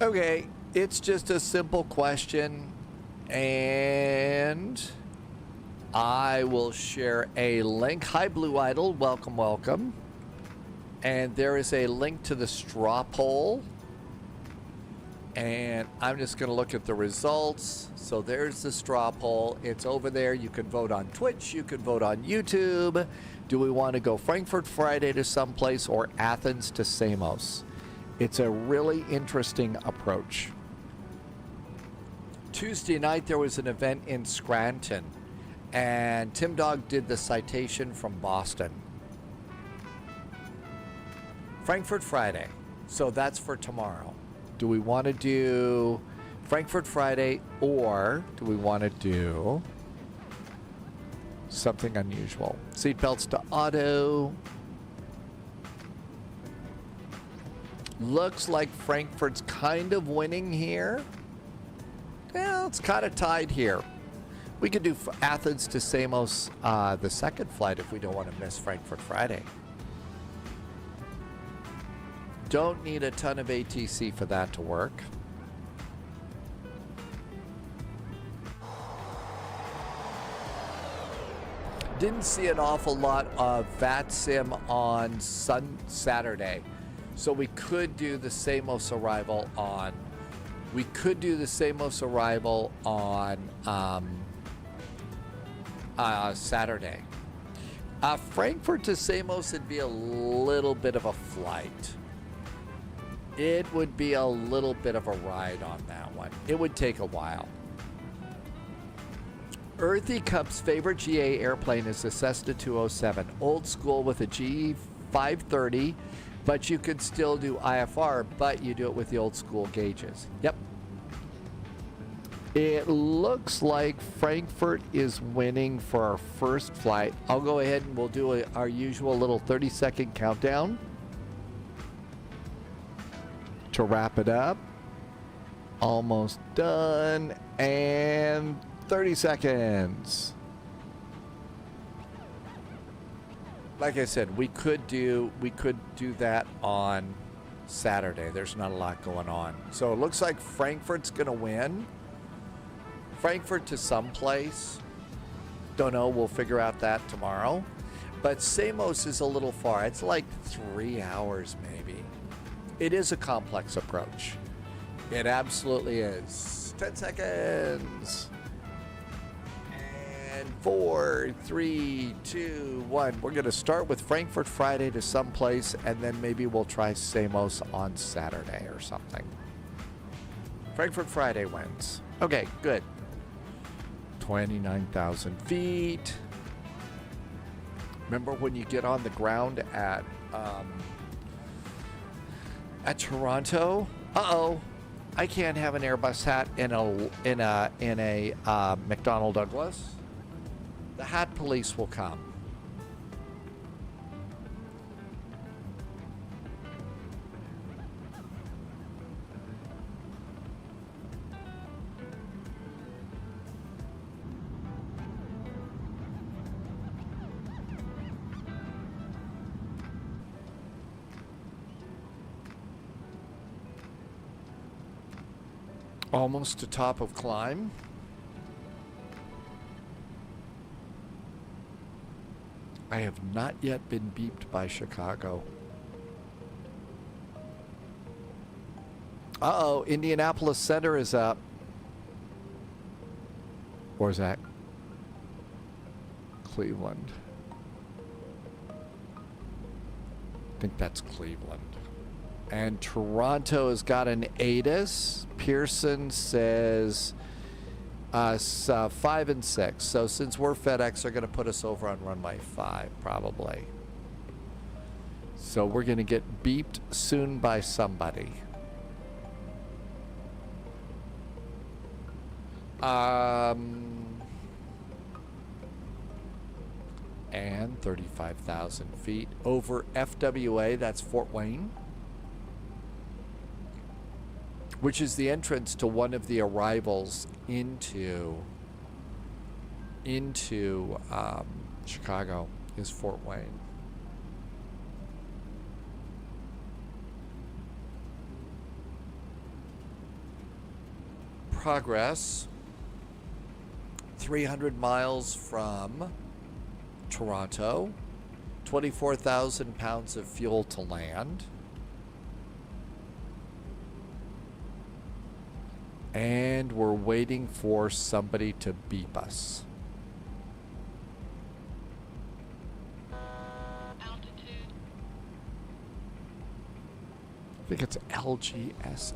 Okay, it's just a simple question, and I will share a link. Hi, Blue Idol. Welcome, welcome. And there is a link to the straw poll. And I'm just going to look at the results. So there's the straw poll. It's over there. You can vote on Twitch. You can vote on YouTube. Do we want to go Frankfurt Friday to someplace or Athens to Samos? It's a really interesting approach. Tuesday night, there was an event in Scranton, and Tim Dog did the citation from Boston. Frankfurt Friday. So that's for tomorrow. Do we want to do Frankfurt Friday, or do we want to do something unusual? Seatbelts to auto. Looks like Frankfurt's kind of winning here. Well, it's kind of tied here. We could do Athens to Samos the second flight if we don't want to miss Frankfurt Friday. Don't need a ton of ATC for that to work. Didn't see an awful lot of VATSIM on Saturday. So we could do the Samos arrival on Saturday. Frankfurt to Samos would be a little bit of a flight. It would be a little bit of a ride on that one. It would take a while. Earthy Cup's favorite GA airplane is the Cessna 207. Old school with a G530, but you could still do IFR, but you do it with the old school gauges. Yep. It looks like Frankfurt is winning for our first flight. I'll go ahead and we'll do our usual little 30-second countdown to wrap it up. Almost done, and 30 seconds. Like I said, we could do that on Saturday. There's not a lot going on. So it looks like Frankfurt's going to win. Frankfurt to someplace. Don't know. We'll figure out that tomorrow. But Samos is a little far. It's like 3 hours maybe. It is a complex approach. It absolutely is. 10 seconds. And 4, 3, 2, 1. We're going to start with Frankfurt Friday to someplace, and then maybe we'll try Samos on Saturday or something. Frankfurt Friday wins. Okay, good. 29,000 feet. Remember when you get on the ground at Toronto? Uh-oh. I can't have an Airbus hat in a McDonnell Douglas. The hat police will come. Almost to top of climb. I have not yet been beeped by Chicago. Uh-oh, Indianapolis Center is up. Or is that Cleveland? I think that's Cleveland. And Toronto has got an ATIS. Pearson says 5 and 6. So since we're FedEx, they're going to put us over on runway 5, probably. So we're going to get beeped soon by somebody. And 35,000 feet over FWA, that's Fort Wayne, which is the entrance to one of the arrivals into Chicago, is Fort Wayne. Progress, 300 miles from Toronto, 24,000 pounds of fuel to land. And we're waiting for somebody to beep us. Altitude. I think it's LGSM.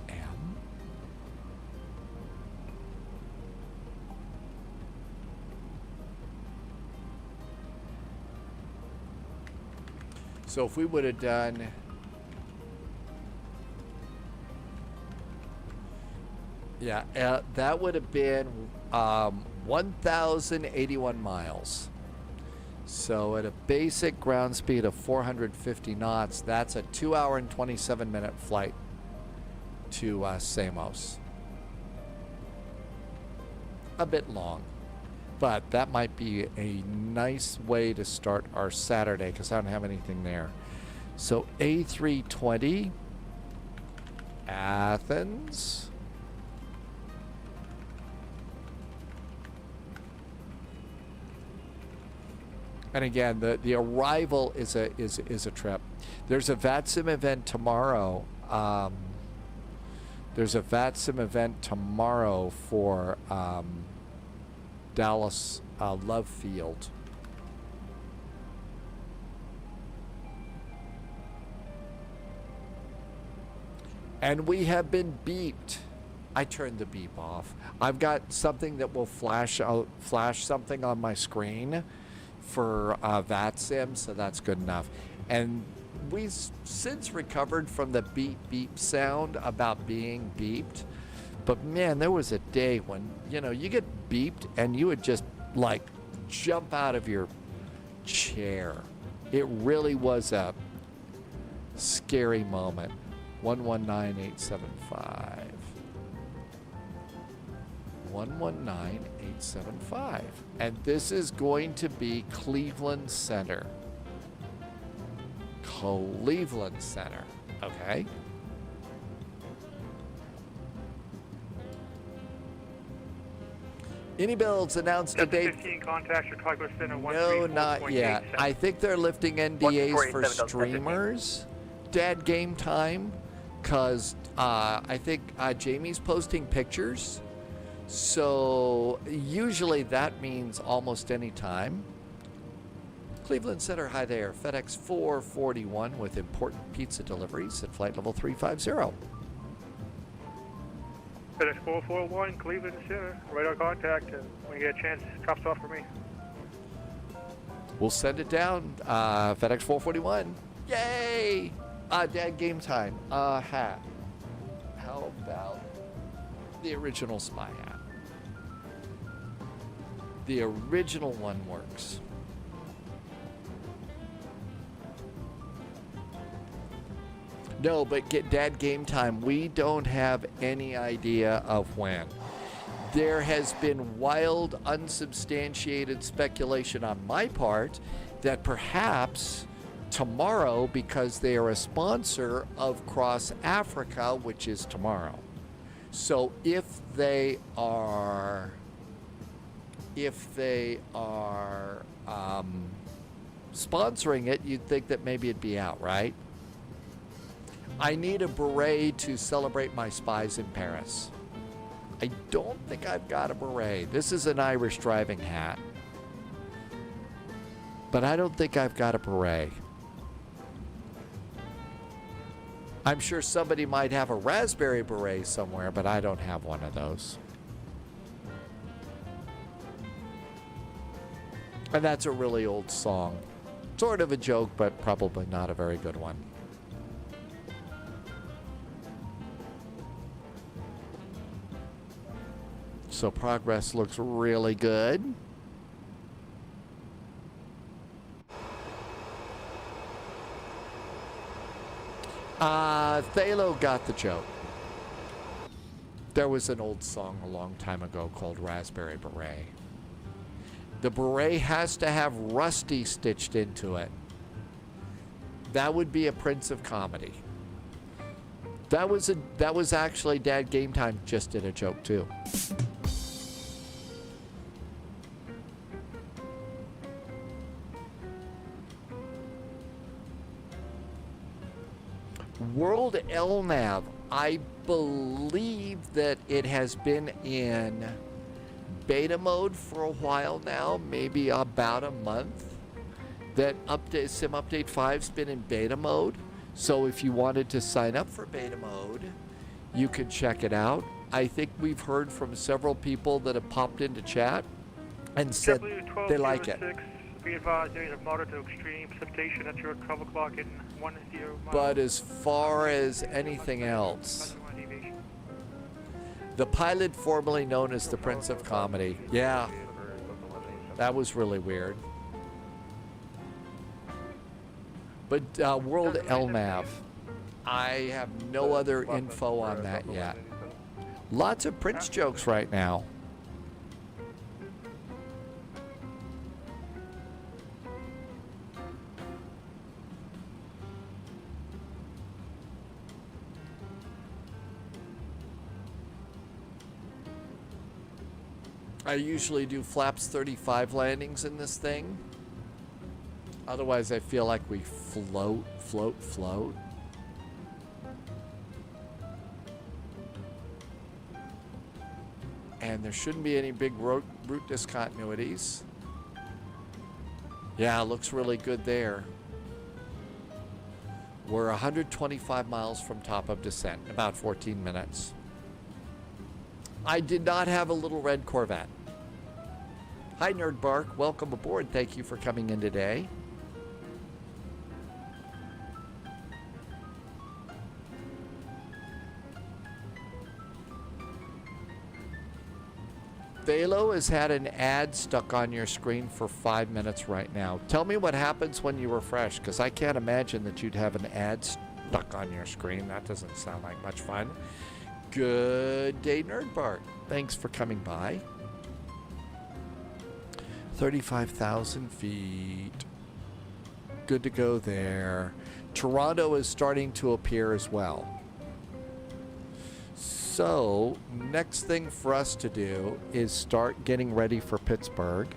So if we would have done... Yeah, that would have been 1,081 miles. So at a basic ground speed of 450 knots, that's a 2 hour and 27 minute flight to Samos. A bit long, but that might be a nice way to start our Saturday because I don't have anything there. So A320, Athens. And again, the arrival is a trip. There's a VATSIM event tomorrow. There's a VATSIM event tomorrow for Dallas Love Field. And we have been beeped. I turned the beep off. I've got something that will flash something on my screen for VATSIM, so that's good enough. And we've since recovered from the beep beep sound about being beeped. But man, there was a day when, you know, you get beeped and you would just like jump out of your chair. It really was a scary moment. 119.875. 119.875. And this is going to be Cleveland Center. Cleveland Center. Okay. Any builds announced today? 15 contacts your Cleveland Center. No, not yet. I think they're lifting NDAs for streamers. Dad game time. Because I think Jamie's posting pictures. So usually that means almost any time. Cleveland Center, hi there. FedEx 441 with important pizza deliveries at flight level 350. FedEx 441, Cleveland Center. Radar contact, and when you get a chance, drops off for me. We'll send it down. FedEx 441. Yay! Dad game time. Hat. How about the original spy hat? The original one works. No, but get Dad game time. We don't have any idea of when. There has been wild, unsubstantiated speculation on my part that perhaps tomorrow, because they are a sponsor of Cross Africa, which is tomorrow. So if they are sponsoring it, you'd think that maybe it'd be out, right? I need a beret to celebrate my spies in Paris. I don't think I've got a beret. This is an Irish driving hat. But I don't think I've got a beret. I'm sure somebody might have a raspberry beret somewhere, but I don't have one of those. And that's a really old song. Sort of a joke, but probably not a very good one. So progress looks really good. Thalo got the joke. There was an old song a long time ago called Raspberry Beret. The beret has to have Rusty stitched into it. That would be a Prince of Comedy. That was actually Dad Game Time just did a joke too. World LNAV. I believe that it has been in beta mode for a while now, maybe about a month. That update, Sim Update 5's been in beta mode. So if you wanted to sign up for beta mode, you could check it out. I think we've heard from several people that have popped into chat and said they like it. Be advised, areas of moderate to extreme precipitation at your 12 o'clock in 10 miles. But as far as anything else, the pilot formerly known as the Prince of Comedy. Yeah, that was really weird. But World LNAV, I have no other info on that yet. Lots of Prince jokes right now. I usually do flaps 35 landings in this thing. Otherwise, I feel like we float. And there shouldn't be any big route discontinuities. Yeah, looks really good there. We're 125 miles from top of descent, about 14 minutes. I did not have a little red Corvette. Hi, Nerd Bark. Welcome aboard. Thank you for coming in today. Velo has had an ad stuck on your screen for 5 minutes right now. Tell me what happens when you refresh, because I can't imagine that you'd have an ad stuck on your screen. That doesn't sound like much fun. Good day, Nerd Bark. Thanks for coming by. 35,000 feet. Good to go there. Toronto is starting to appear as well. So, next thing for us to do is start getting ready for Pittsburgh.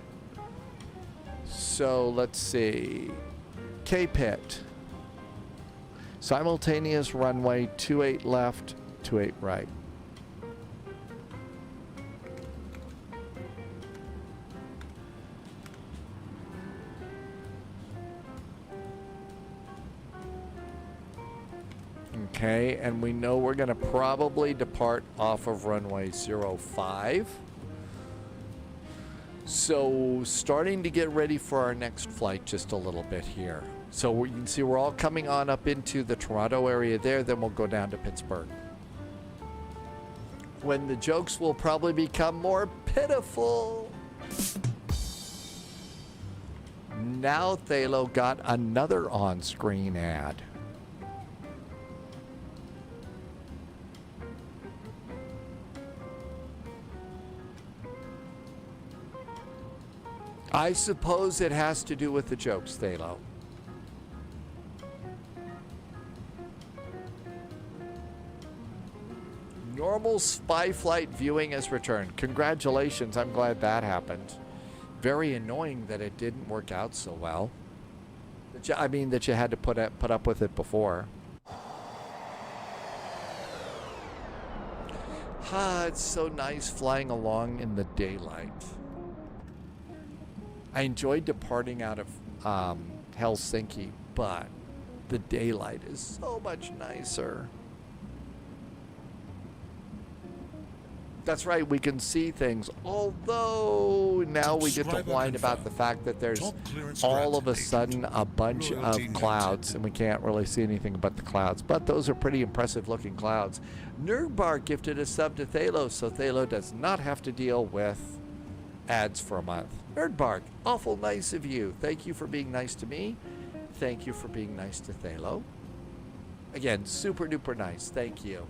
So, let's see. KPIT. Simultaneous runway 28 left, 28 right. Okay, and we know we're going to probably depart off of runway 05. So starting to get ready for our next flight just a little bit here. So you can see we're all coming on up into the Toronto area there, then we'll go down to Pittsburgh. When the jokes will probably become more pitiful. Now Thalo got another on-screen ad. I suppose it has to do with the jokes, Thalo. Normal spy flight viewing has returned. Congratulations, I'm glad that happened. Very annoying that it didn't work out so well. I mean, that you had to put up with it before. It's so nice flying along in the daylight. I enjoyed departing out of Helsinki, but the daylight is so much nicer. That's right, we can see things, although now we get to whine about the fact that there's all of a sudden a bunch of clouds and we can't really see anything but the clouds. But those are pretty impressive looking clouds. Nerdbar gifted a sub to Thalo, so Thalo does not have to deal with ads for a month. Nerdbark, awful nice of you. Thank you for being nice to me. Thank you for being nice to Thalo. Again, super duper nice. Thank you.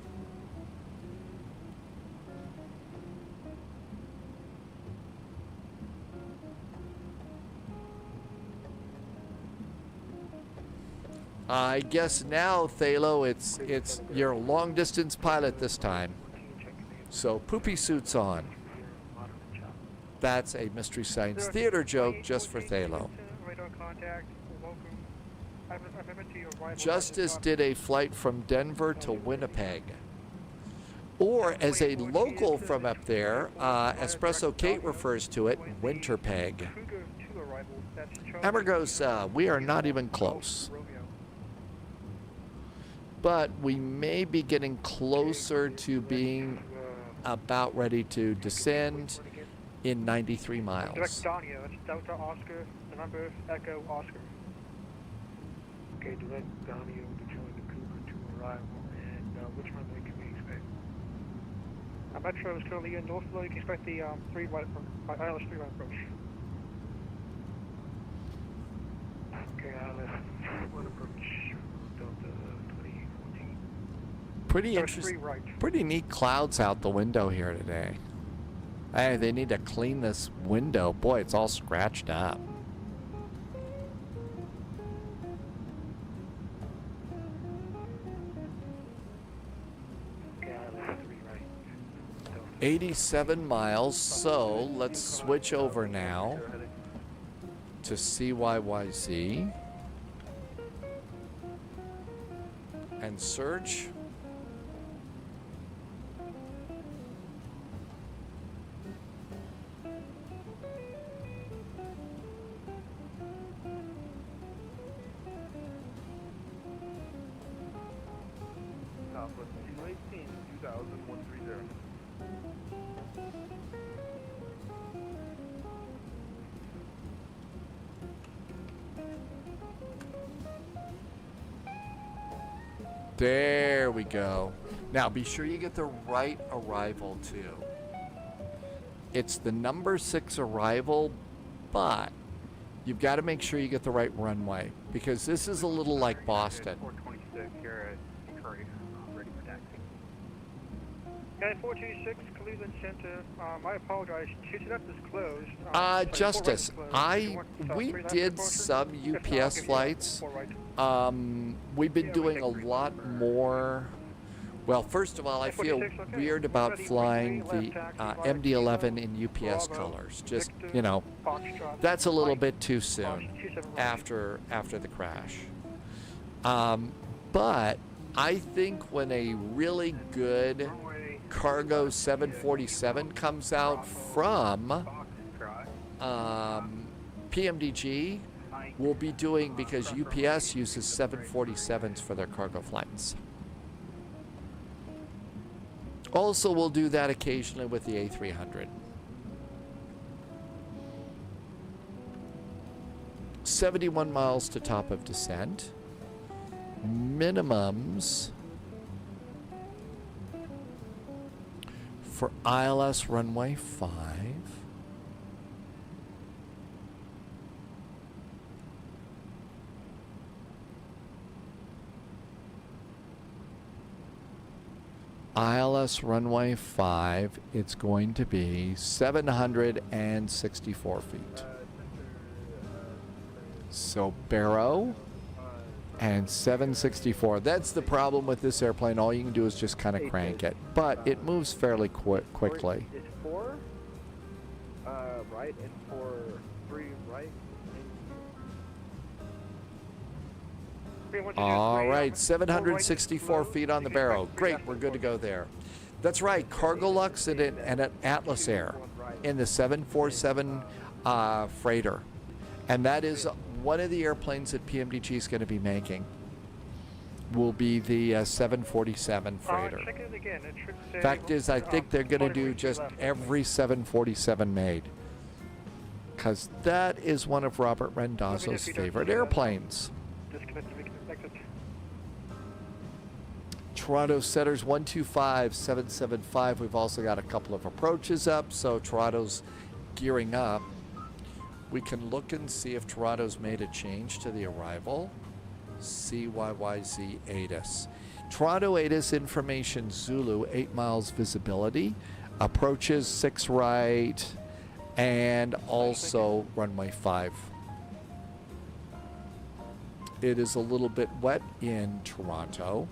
I guess now, Thalo, it's your long distance pilot this time. So poopy suits on. That's a Mystery Science Theater joke just for Thalo. Justice did a flight from Denver to Winnipeg. Or as a local from up there, Espresso Kate refers to it, winter peg. Amber goes, we are not even close. But we may be getting closer to being about ready to descend in 93 miles. Direct Dania, that's Delta Oscar, November Echo Oscar. Okay, direct Dania to join the Cougar to arrival, and which runway can we expect? Metro is currently in Northflow. You can expect the ILS 3 right approach. Okay, ILS 1 approach, Delta 2014. Pretty interesting, pretty neat clouds out the window here today. Hey, they need to clean this window. Boy, it's all scratched up. Okay, ILS 3 right. 87 miles, so let's switch over now to CYYZ and search. Southwest 218, 2000, 130. There we go. Now be sure you get the right arrival too. It's the number 6 arrival, but you've got to make sure you get the right runway because this is a little like Boston. 426 here at Curry, ready for taxi. Okay, 426 Cleveland Center. I apologize. TCF is closed. Justice, we did some UPS flights. We've been doing a lot more. Well, first of all, I feel weird about flying the MD-11 in UPS colors. Just, you know, that's a little bit too soon after the crash. But I think when a really good cargo 747 comes out from PMDG, we'll be doing, because UPS uses 747s for their cargo flights. Also, we'll do that occasionally with the A300. 71 miles to top of descent. Minimums for ILS runway 5. ILS runway 5, it's going to be 764 feet. So Barrow and 764. That's the problem with this airplane. All you can do is just kind of crank it, but it moves fairly quickly. It's 4 right and 3 right. All right, 764 feet on the Barrow. Great, we're good to go there. That's right, Cargolux and an Atlas Air in the 747 freighter. And that is one of the airplanes that PMDG is going to be making. Will be the 747 freighter. Fact is, I think they're going to do just every 747 made, because that is one of Robert Rendazzo's favorite airplanes. Toronto setters 125775. We've also got a couple of approaches up, so Toronto's gearing up. We can look and see if Toronto's made a change to the arrival. CYYZ ATIS. Toronto ATIS information Zulu, 8 miles visibility. Approaches 6 right, and also runway 5. It is a little bit wet in Toronto,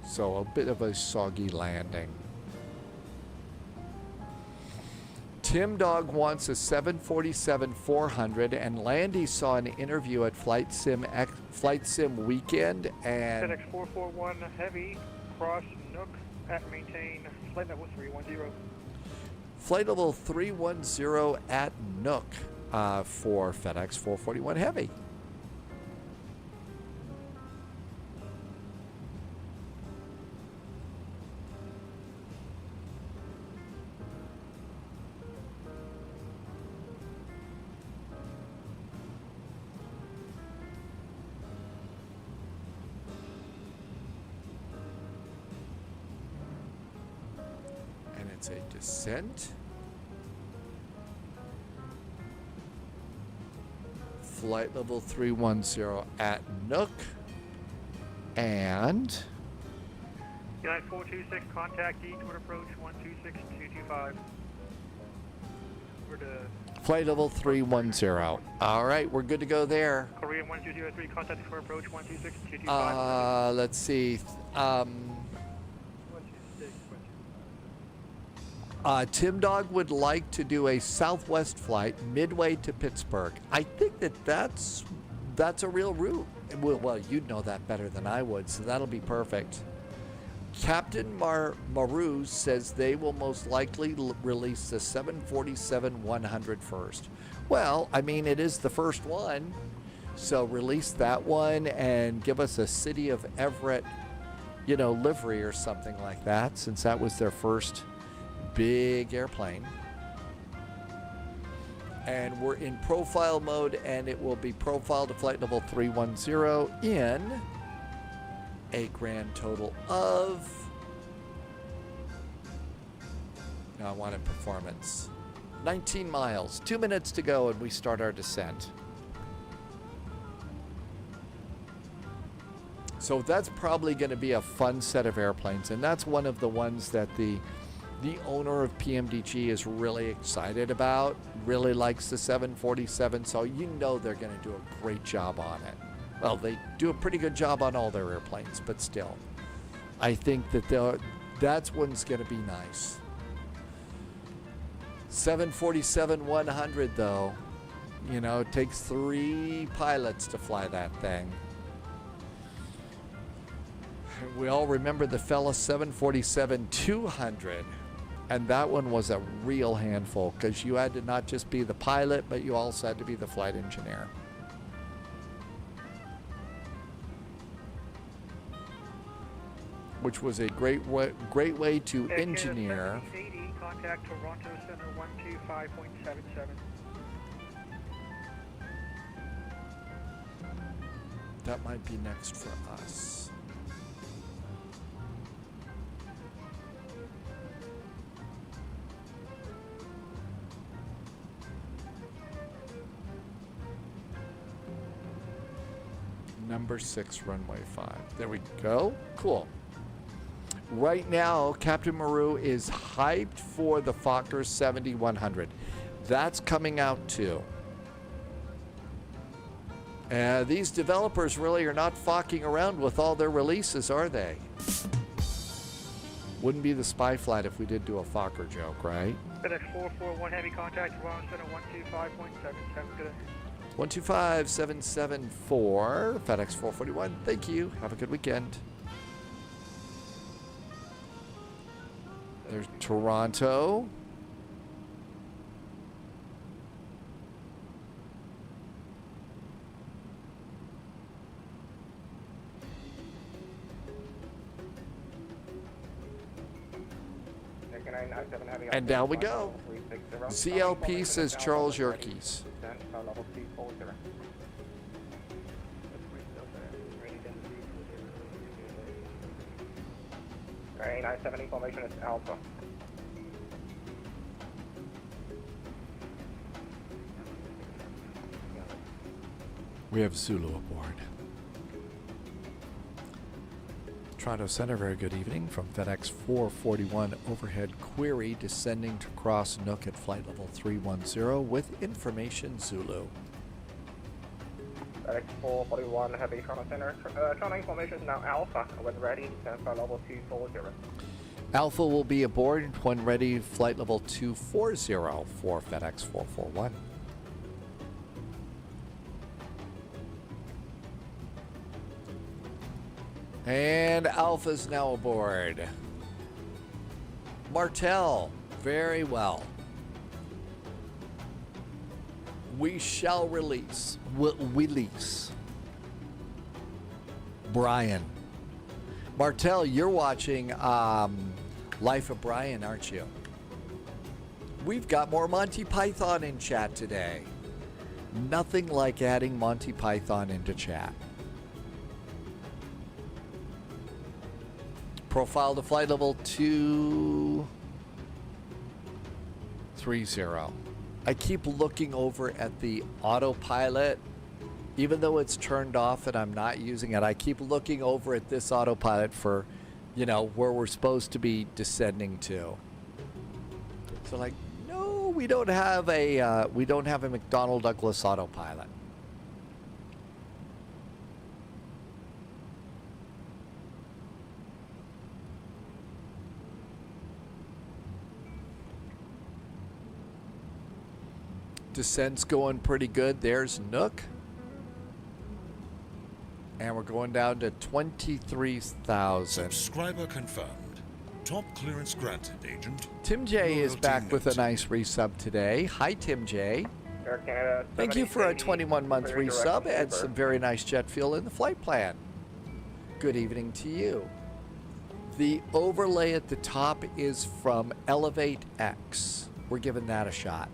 so a bit of a soggy landing. Tim Dog wants a 747-400, and Landy saw an interview at Flight Sim Weekend, and FedEx 441 Heavy, cross Nook, At maintain flight level 310. Flight level 310 at Nook for FedEx 441 Heavy. It's a descent. Flight level 310 at Nook. And United 426, contact toward approach 126225. We're to flight level 310. All right, we're good to go there. Korean 1203, contact toward approach 126225. Let's see. Tim Dog would like to do a southwest flight midway to Pittsburgh. I think that's a real route. Well, you'd know that better than I would, so that'll be perfect. Captain Maru says they will most likely release the 747-100 first. Well, I mean, it is the first one, so release that one and give us a City of Everett, livery or something like that, since that was their first big airplane. And we're in profile mode, and it will be profiled to flight level 310 in a grand total of, I wanted performance, 19 miles, 2 minutes to go, and we start our descent. So that's probably going to be a fun set of airplanes, and that's one of the ones that the owner of PMDG is really excited about, really likes the 747, so they're going to do a great job on it. Well, they do a pretty good job on all their airplanes, but still, I think that one's going to be nice. 747-100, though, it takes 3 pilots to fly that thing. We all remember the Fella 747-200. And that one was a real handful because you had to not just be the pilot, but you also had to be the flight engineer. Which was a great way to engineer. 80, contact Toronto Center 125.77. That might be next for us. Number 6, runway 5. There we go. Cool. Right now, Captain Maru is hyped for the Fokker 70-100. That's coming out too. These developers really are not fucking around with all their releases, are they? Wouldn't be the spy flight if we did do a Fokker joke, right? FedEx 441 heavy contact Toronto Center 125.77. Good. 125.774, FedEx 441. Thank you. Have a good weekend. There's Toronto. And down we go. CLP says Charles Yerkes. 97 information is Alpha. We have Zulu aboard. Toronto Center, very good evening. From FedEx 441 overhead query descending to cross Nook at flight level 310 with information Zulu. FedEx 441 heavy Toronto Center. Toronto information is now Alpha. When ready, descend flight level 240. Alpha will be aboard when ready, flight level 240 for FedEx 441. And Alpha's now aboard. Martel, very well. We shall release. Release. Brian. Martel, you're watching Life of Brian, aren't you? We've got more Monty Python in chat today. Nothing like adding Monty Python into chat. Profile to flight level 230. I keep looking over at the autopilot. Even though it's turned off and I'm not using it, I keep looking over at this autopilot for, you know, where we're supposed to be descending to. So like, no, we don't have a McDonnell Douglas autopilot. Descent's going pretty good. There's Nook. And we're going down to 23,000. Subscriber confirmed. Top clearance granted, Agent. Tim J is back with a nice resub today. Hi, Tim J. Thank you for a 21-month resub and some very nice jet fuel in the flight plan. Good evening to you. The overlay at the top is from Elevate X. We're giving that a shot.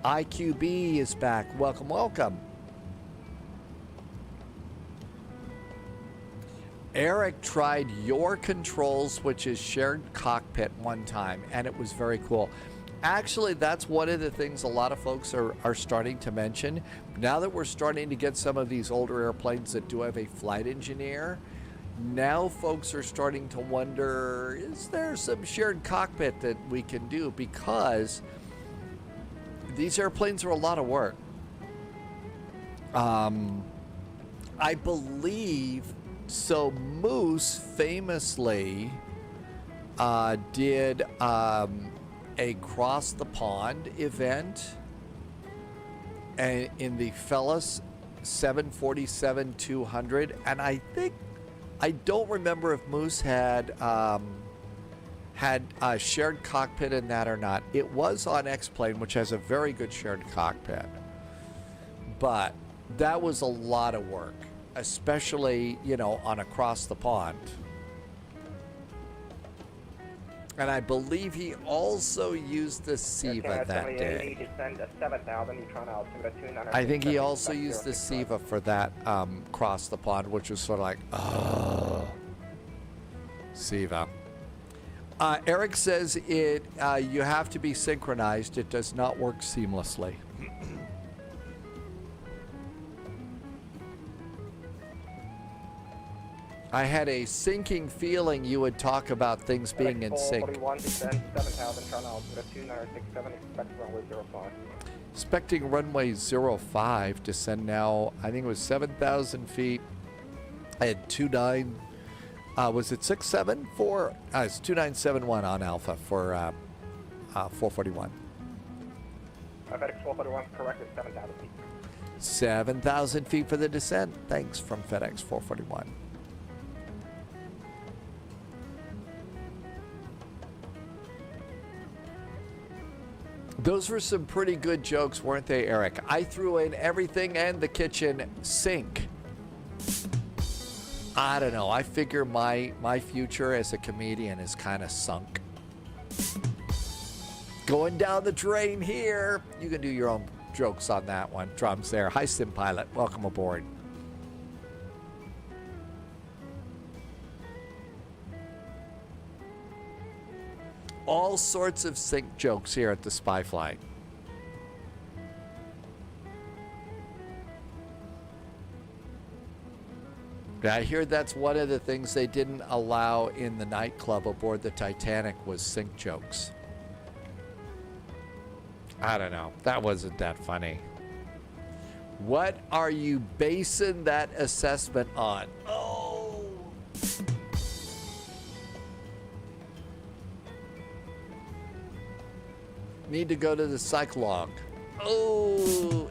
IQB is back. Welcome, welcome. Eric tried your controls, which is shared cockpit, one time, and it was very cool. Actually, that's one of the things a lot of folks are starting to mention. Now that we're starting to get some of these older airplanes that do have a flight engineer, now folks are starting to wonder, is there some shared cockpit that we can do? Because these airplanes are a lot of work. I believe... So Moose famously did a Cross the Pond event and in the Fellas 747-200, and I don't remember if Moose had a shared cockpit in that or not. It was on X-Plane, which has a very good shared cockpit, but that was a lot of work. Especially, you know, on Across the Pond. And I believe he also used the SIVA that day. I think he also used the SIVA for that Cross the Pond, which was sort of like, oh, SIVA. Eric says you have to be synchronized. It does not work seamlessly. I had a sinking feeling you would talk about things being in sync. Expecting runway 05, descend now, I think it was 7,000 feet. I had 29, was it 674? It's 2971 on Alpha for 441. FedEx 441, correct, it's 7,000 feet. 7,000 feet for the descent. Thanks from FedEx 441. Those were some pretty good jokes, weren't they, Eric? I threw in everything and the kitchen sink. I don't know. I figure my future as a comedian is kind of sunk. Going down the drain here. You can do your own jokes on that one. Drums there. Hi, Sim Pilot. Welcome aboard. All sorts of sync jokes here at the Spy Flight. Yeah, I hear that's one of the things they didn't allow in the nightclub aboard the Titanic was sync jokes. I don't know. That wasn't that funny. What are you basing that assessment on? Oh! Need to go to the psych log. Oh,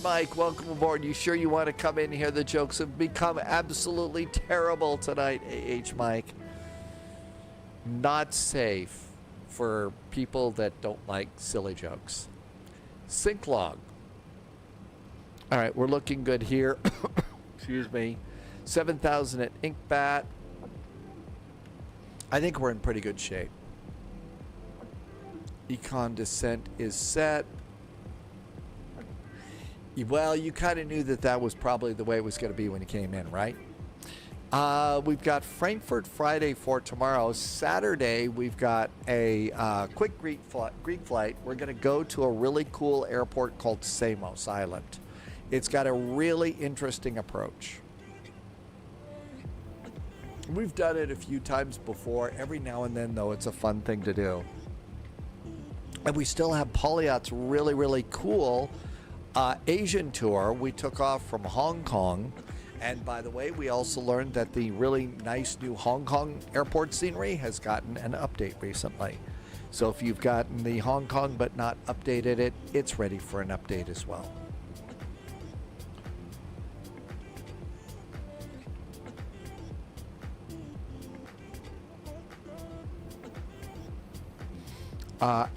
Mike, welcome aboard. You sure you want to come in here? The jokes have become absolutely terrible tonight, Mike. Not safe for people that don't like silly jokes. Sync log. All right, we're looking good here. Excuse me. 7,000 at Inkbat. I think we're in pretty good shape. Econ descent is set. Well, you kind of knew that that was probably the way it was going to be when you came in, right? We've got Frankfurt Friday for tomorrow. Saturday, we've got a quick Greek flight. We're going to go to a really cool airport called Samos Island. It's got a really interesting approach. We've done it a few times before. Every now and then, though, it's a fun thing to do. And we still have Polyot's really, really cool Asian tour. We took off from Hong Kong. And by the way, we also learned that the really nice new Hong Kong airport scenery has gotten an update recently. So if you've gotten the Hong Kong but not updated it, it's ready for an update as well.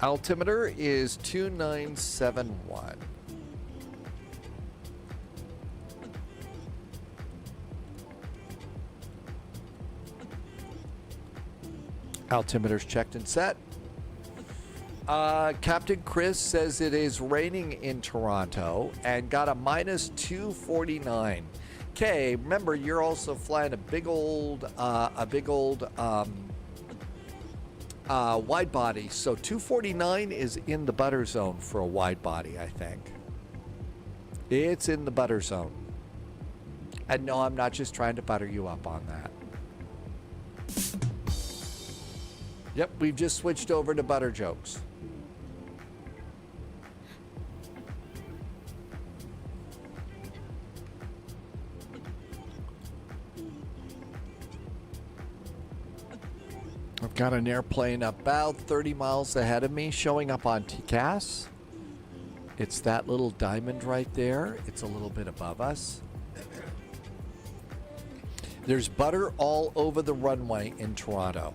Altimeter is 2971. Altimeter's checked and set. Captain Chris says it is raining in Toronto and got a minus 249. Okay, remember you're also flying a big old wide body, so 249 is in the butter zone for a wide body. I think it's in the butter zone. And no, I'm not just trying to butter you up on that. Yep, we've just switched over to butter jokes. I've got an airplane about 30 miles ahead of me showing up on TCAS. It's that little diamond right there. It's a little bit above us. There's butter all over the runway in Toronto.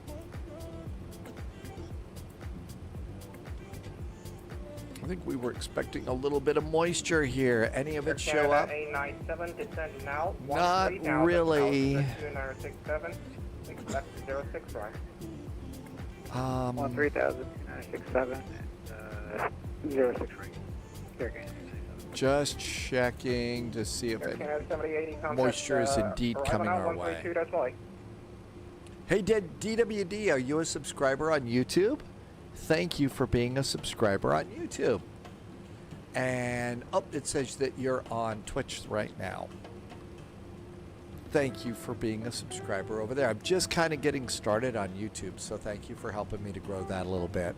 I think we were expecting a little bit of moisture here. Any of it show up? A97 descend now. Not really. 2967. Left 06 right. 130,967 and 06 ring. Just checking to see if moisture is indeed coming our way. Hey, DWD, are you a subscriber on YouTube? Thank you for being a subscriber on YouTube. And it says that you're on Twitch right now. Thank you for being a subscriber over there. I'm just kind of getting started on YouTube, so thank you for helping me to grow that a little bit.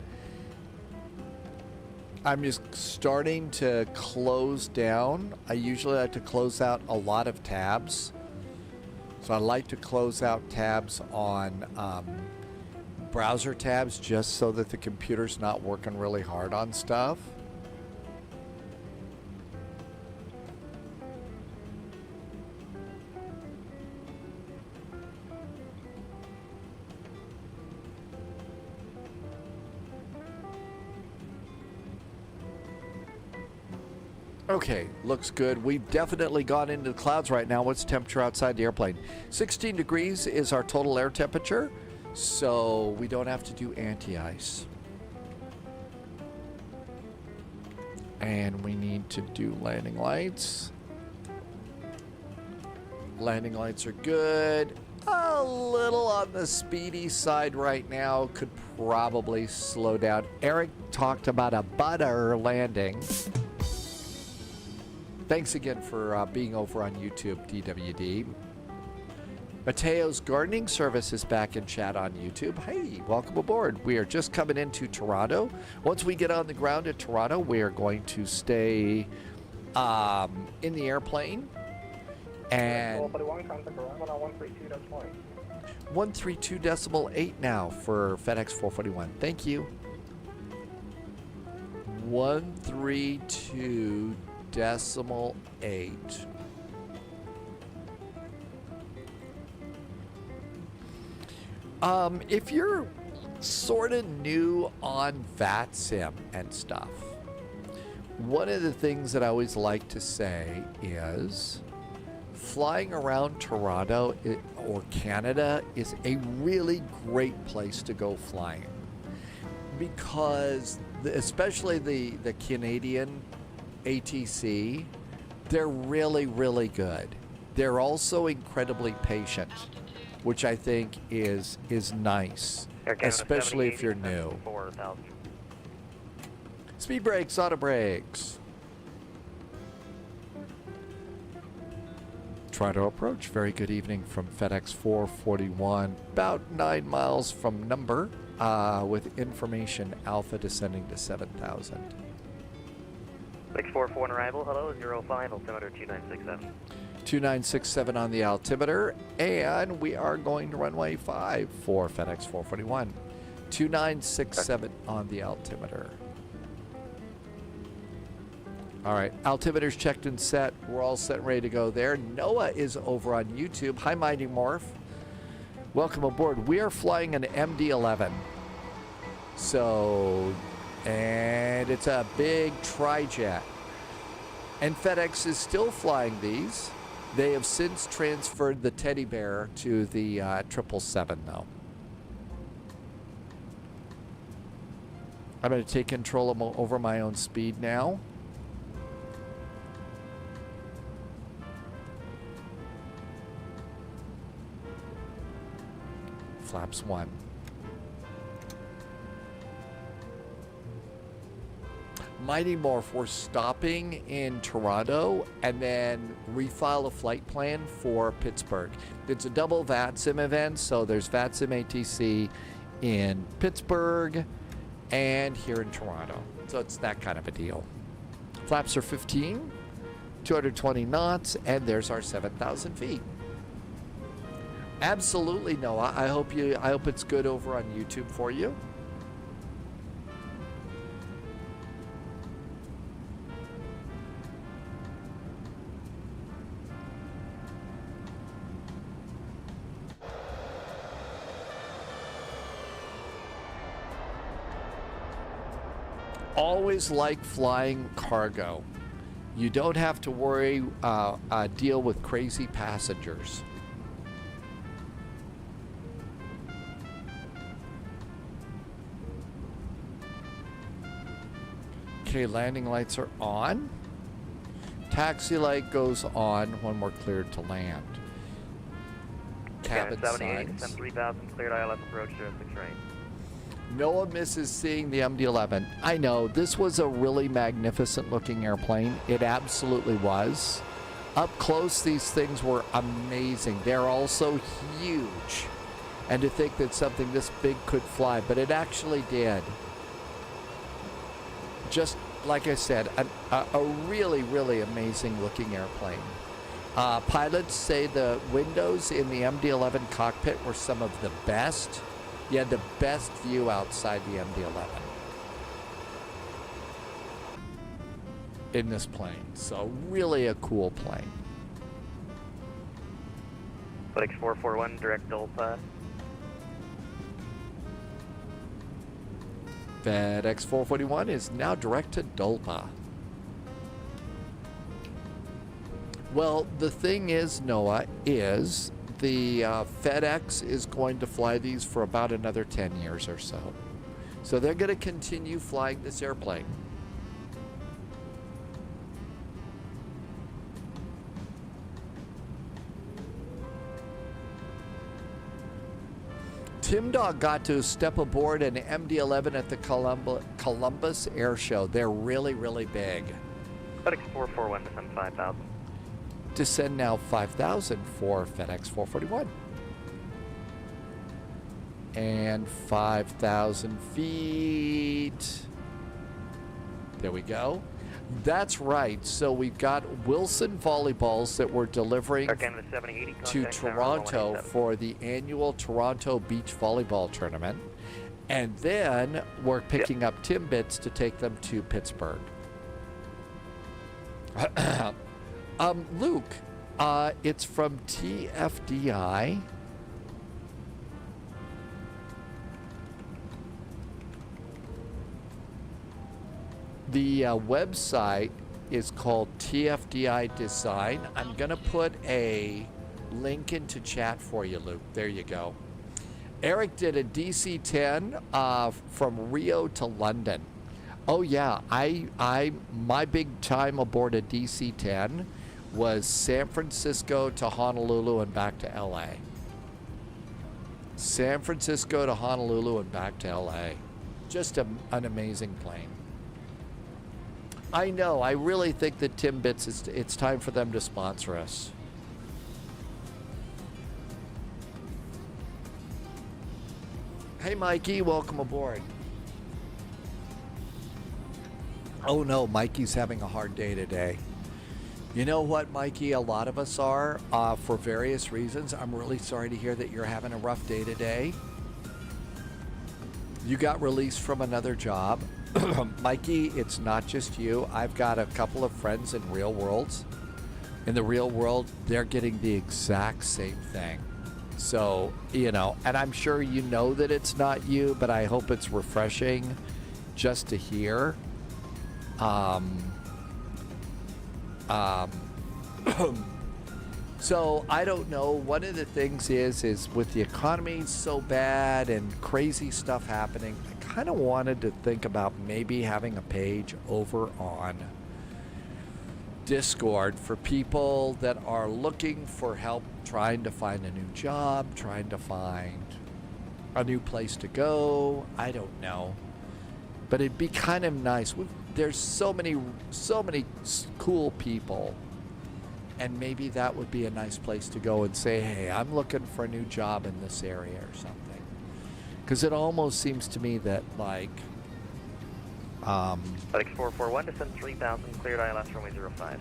I'm just starting to close down. I usually like to close out a lot of tabs. So I like to close out tabs on browser tabs just so that the computer's not working really hard on stuff. Okay, looks good. We've definitely gone into the clouds right now. What's the temperature outside the airplane? 16 degrees is our total air temperature, so we don't have to do anti-ice. And we need to do landing lights. Landing lights are good. A little on the speedy side right now. Could probably slow down. Eric talked about a butter landing. Thanks again for being over on YouTube, DWD. Mateo's gardening service is back in chat on YouTube. Hey, welcome aboard. We are just coming into Toronto. Once we get on the ground at Toronto, we are going to stay in the airplane. And 132.8 now for FedEx 441. Thank you. 132.8. If you're sort of new on VATSIM and stuff. One of the things that I always like to say is flying around Toronto or Canada is a really great place to go flying, because especially the Canadian ATC, they're really, really good. They're also incredibly patient, which I think is nice, especially if you're new. Speed brakes, auto brakes. Try to approach. Very good evening from FedEx 441, about 9 miles from number, with information Alpha descending to 7,000. FedEx 441 arrival, hello, 05, altimeter 2967. 2967 on the altimeter, and we are going to runway 5 for FedEx 441. 2967 on the altimeter. All right, altimeter's checked and set. We're all set and ready to go there. Noah is over on YouTube. Hi, Mighty Morph. Welcome aboard. We are flying an MD-11. So, and it's a big tri-jet. And FedEx is still flying these. They have since transferred the teddy bear to the 777, though. I'm going to take control over my own speed now. Flaps 1. Mighty Morph, we're stopping in Toronto and then refile a flight plan for Pittsburgh. It's a double VATSIM event, so there's VATSIM ATC in Pittsburgh and here in Toronto. So it's that kind of a deal. Flaps are 15, 220 knots, and there's our 7,000 feet. Absolutely, Noah. I hope it's good over on YouTube for you. Always like flying cargo. You don't have to worry, deal with crazy passengers. Okay, landing lights are on. Taxi light goes on when we're cleared to land. Cabin signs. 3000, cleared ILS approach to 6 range. Noah misses seeing the MD-11. I know, this was a really magnificent looking airplane. It absolutely was. Up close, these things were amazing. They're also huge. And to think that something this big could fly, but it actually did. Just like I said, a really, really amazing looking airplane. Pilots say the windows in the MD-11 cockpit were some of the best. You had the best view outside the MD-11 in this plane. So really a cool plane. FedEx 441, direct Delta. FedEx 441 is now direct to Dolpa. Well, the thing is, Noah, is the FedEx is going to fly these for about another 10 years or so. So they're going to continue flying this airplane. Tim Dog got to step aboard an MD-11 at the Columbus Air Show. They're really, really big. FedEx 441, descend 5,000. Descend now 5,000 for FedEx 441. And 5,000 feet. There we go. That's right. So we've got Wilson volleyballs that we're delivering to Toronto for the annual Toronto Beach Volleyball Tournament. And then we're picking up Timbits to take them to Pittsburgh. Luke, it's from TFDI. The website is called TFDI Design. I'm going to put a link into chat for you, Luke. There you go. Eric did a DC-10 from Rio to London. Oh yeah, my big time aboard a DC-10 was San Francisco to Honolulu and back to LA. San Francisco to Honolulu and back to LA. Just an amazing plane. I know, I really think that Timbits, it's time for them to sponsor us. Hey Mikey, welcome aboard. Oh no, Mikey's having a hard day today. You know what, Mikey? A lot of us are, for various reasons. I'm really sorry to hear that you're having a rough day today. You got released from another job. Mikey, it's not just you. I've got a couple of friends in real worlds. In the real world, they're getting the exact same thing. So, you know, and I'm sure you know that it's not you, but I hope it's refreshing just to hear. So I don't know. One of the things is with the economy so bad and crazy stuff happening, I kind of wanted to think about maybe having a page over on Discord for people that are looking for help trying to find a new job, trying to find a new place to go. I don't know. But it'd be kind of nice. There's so many cool people, and maybe that would be a nice place to go and say, hey, I'm looking for a new job in this area or something. Because it almost seems to me that, like, FedEx 441, descend 3,000, cleared ILS runway 05.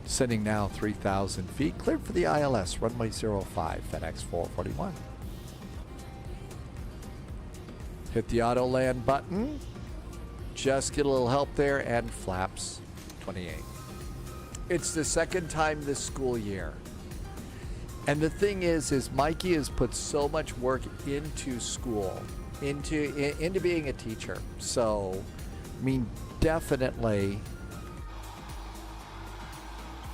Sending now 3,000 feet, cleared for the ILS, runway 05, FedEx 441. Hit the auto land button. Just get a little help there, and flaps 28. It's the second time this school year. And the thing is Mikey has put so much work into school, into being a teacher. So, I mean, definitely,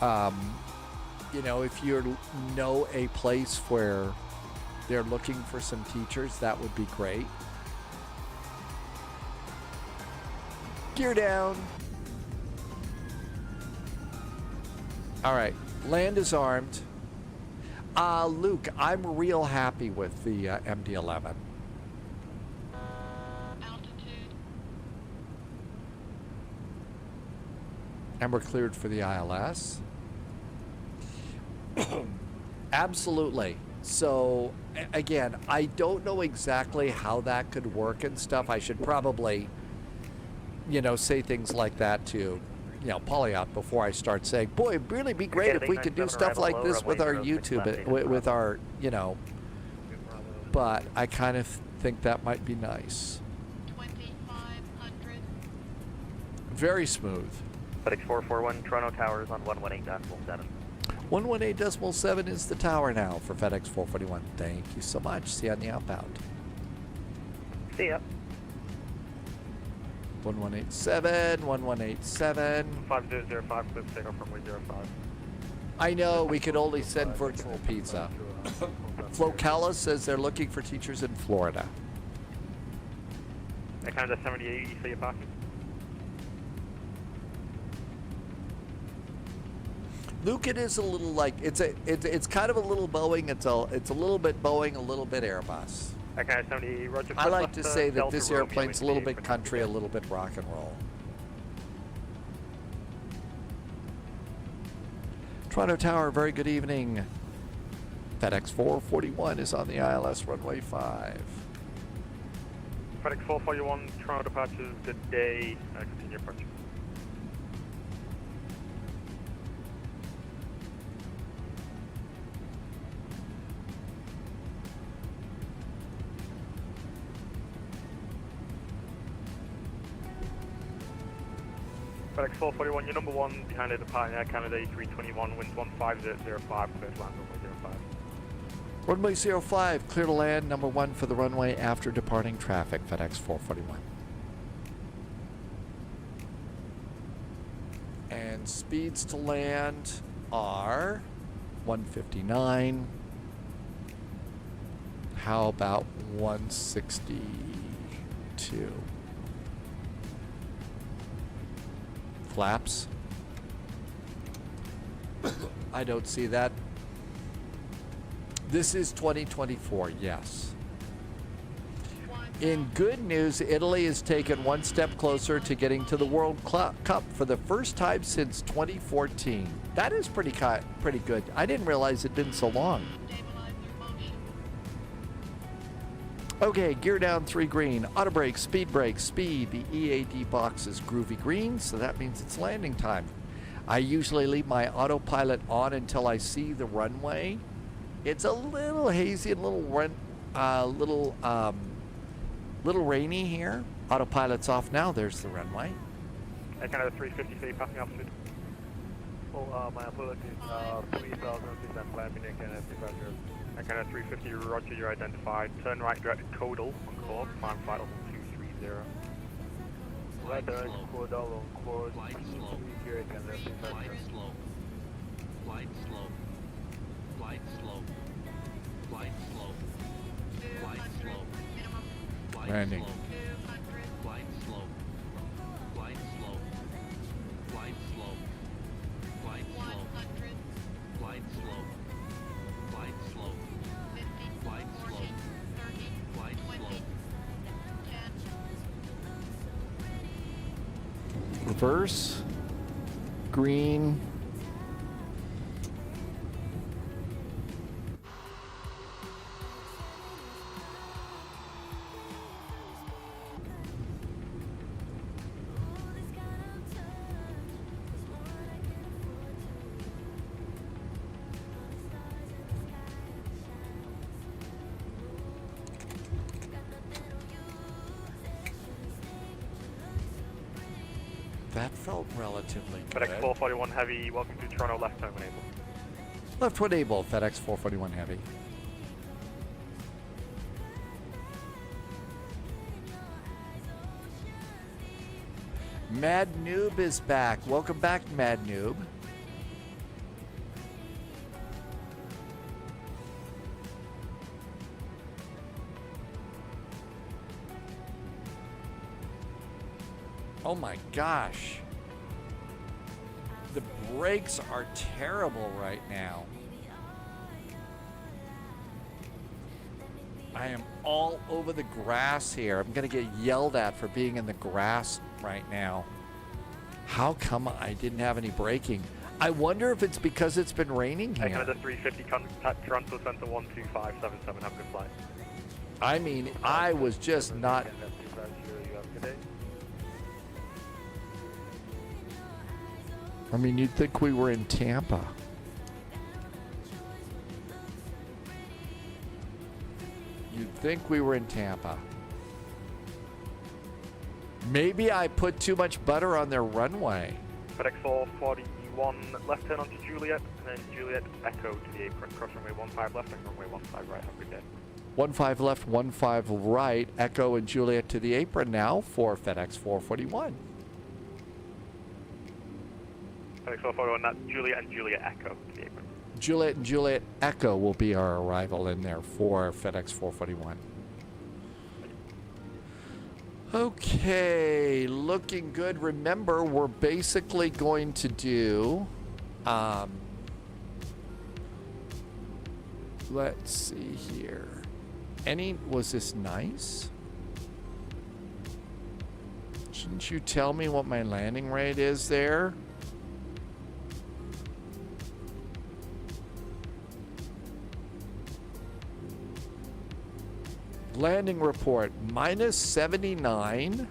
you know, if you know a place where they're looking for some teachers, that would be great. Gear down. All right, land is armed. Luke, I'm real happy with the MD-11. And we're cleared for the ILS. Absolutely. So, again, I don't know exactly how that could work and stuff. I should probably, you know, say things like that to, you know, Polyot before I start saying, boy, it'd really be great if we could do stuff like this with our YouTube, with our, you know, but I kind of think that might be nice. 2,500. Very smooth. FedEx 441, Toronto Towers on 118.7. 118.7 is the tower now for FedEx 441. Thank you so much. See you on the outbound. See ya. 1187, 1187. 5005, please take off from 05. I know, we could only send virtual pizza. Flocala says they're looking for teachers in Florida. I kind of 78 for your parking. Luke, it is a little like it's kind of a little Boeing. It's a little bit Boeing, a little bit Airbus. Okay, 70, Roger. I like to say that this airplane's a little bit country, a little bit rock and roll. Toronto Tower, very good evening. FedEx 441 is on the ILS runway 5. FedEx 441, Toronto departures, good day, continue approach. FedEx 441, you're number one behind the departing Air Canada A321, winds 15005, clear to land runway 05. Runway 05, clear to land, number one for the runway after departing traffic, FedEx 441. And speeds to land are 159. How about 162? Flaps? I don't see that. This is 2024, yes. In good news, Italy has taken one step closer to getting to the World Cup for the first time since 2014. That is pretty good. I didn't realize it'd been so long. Okay, gear down 3 green. Auto brake, speed brake, speed. The EAD box is groovy green, so that means it's landing time. I usually leave my autopilot on until I see the runway. It's a little hazy and little rainy here. Autopilot's off now. There's the runway. Canada 350 feet passing altitude. Oh, my apologies. 3,000 feet and climbing in Canada 350. Canada 350, roger, you're identified. Turn right direct Codal on course, climb flight level 230. Right direct Codal on course, Flight slow. 230 Canada 350. Flight slow. Flight slow. Flight slow. Flight slow. Flight slow. Flight Landing. slow. Flight slow. Flight slow. Flight slow. Flight slow. Flight slow. Flight slow. Flight slow. Flight slow. Reverse. Green. That felt relatively good. FedEx 441 Heavy, welcome to Toronto, left turn enable. Left one able, FedEx 441 Heavy. Mad Noob is back. Welcome back, Mad Noob. Oh my gosh. The brakes are terrible right now. I am all over the grass here. I'm going to get yelled at for being in the grass right now. How come I didn't have any braking? I wonder if it's because it's been raining here. Canada 350, contact Toronto Center 12577, have a good flight. I mean, I was just not... I mean, you'd think we were in Tampa. You'd think we were in Tampa. Maybe I put too much butter on their runway. FedEx 441, left turn onto Juliet, and then Juliet Echo to the apron, cross runway 15 left and runway 15 right, have a good day. 15 left, 15 right, Echo and Juliet to the apron now for FedEx 441. FedEx 441, that's Juliet and Juliet Echo to the apron. Juliet and Juliet Echo will be our arrival in there for FedEx 441. Okay, looking good. Remember, we're basically going to do, let's see here. Was this nice? Shouldn't you tell me what my landing rate is there? Landing report, minus 79,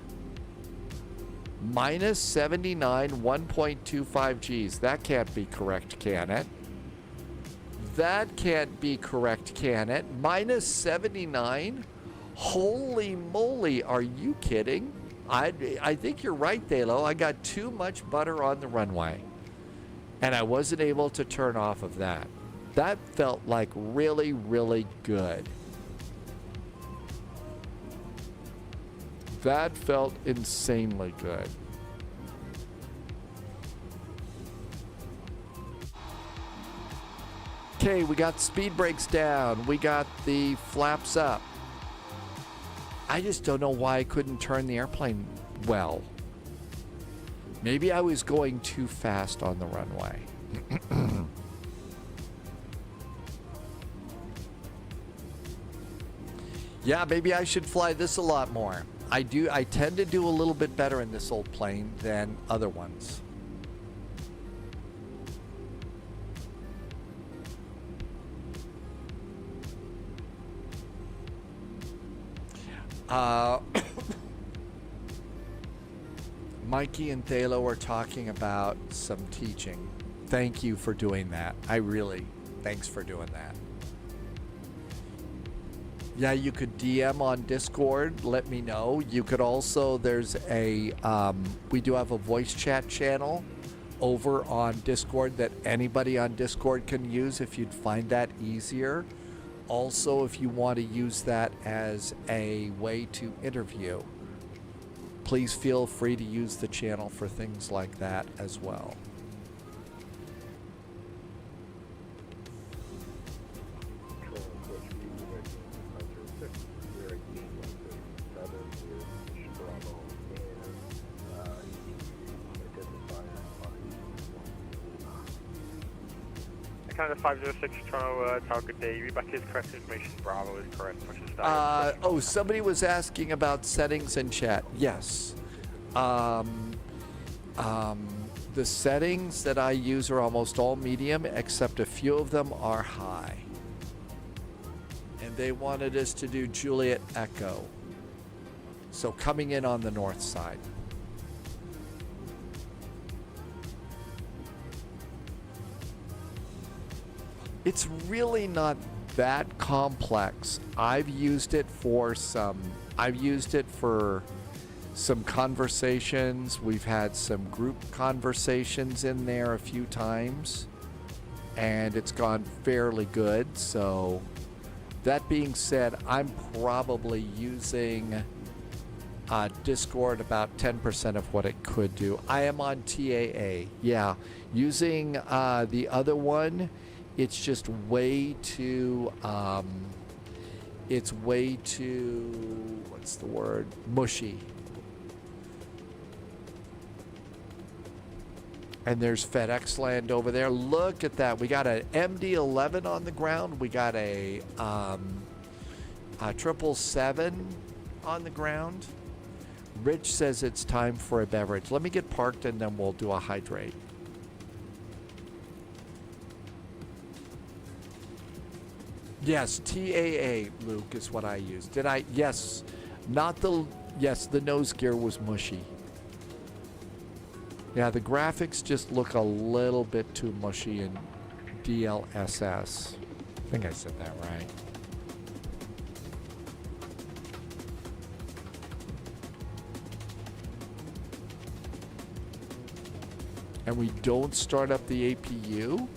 1.25 Gs. That can't be correct, can it? That can't be correct, can it? Minus 79? Holy moly, are you kidding? I think you're right, Thalo. I got too much butter on the runway. And I wasn't able to turn off of that. That felt like really, really good. That felt insanely good. Okay, we got speed brakes down. We got the flaps up. I just don't know why I couldn't turn the airplane well. Maybe I was going too fast on the runway. Yeah, maybe I should fly this a lot more. I tend to do a little bit better in this old plane than other ones. Mikey and Thalo are talking about some teaching. Thank you for doing that. Thanks for doing that. Yeah, you could DM on Discord, let me know. You could also, there's a, we do have a voice chat channel over on Discord that anybody on Discord can use if you'd find that easier. Also, if you want to use that as a way to interview, please feel free to use the channel for things like that as well. Canada 506 Toronto Tower, good day. Read back his correct information. Bravo is correct. Oh, somebody was asking about settings in chat. Yes. The settings that I use are almost all medium, except a few of them are high. And they wanted us to do Juliet Echo. So coming in on the north side. It's really not that complex. I've used it for some conversations. We've had some group conversations in there a few times, and it's gone fairly good. So that being said, I'm probably using Discord about 10% of what it could do. I am on TAA. Yeah, using the other one, it's just way too, what's the word? Mushy. And there's FedEx Land over there. Look at that. We got an MD-11 on the ground. We got a 777 on the ground. Rich says it's time for a beverage. Let me get parked and then we'll do a hydrate. Yes, TAA, Luke, is what I used. Did I? Yes. Yes, the nose gear was mushy. Yeah, the graphics just look a little bit too mushy in DLSS. I think I said that right. And we don't start up the APU.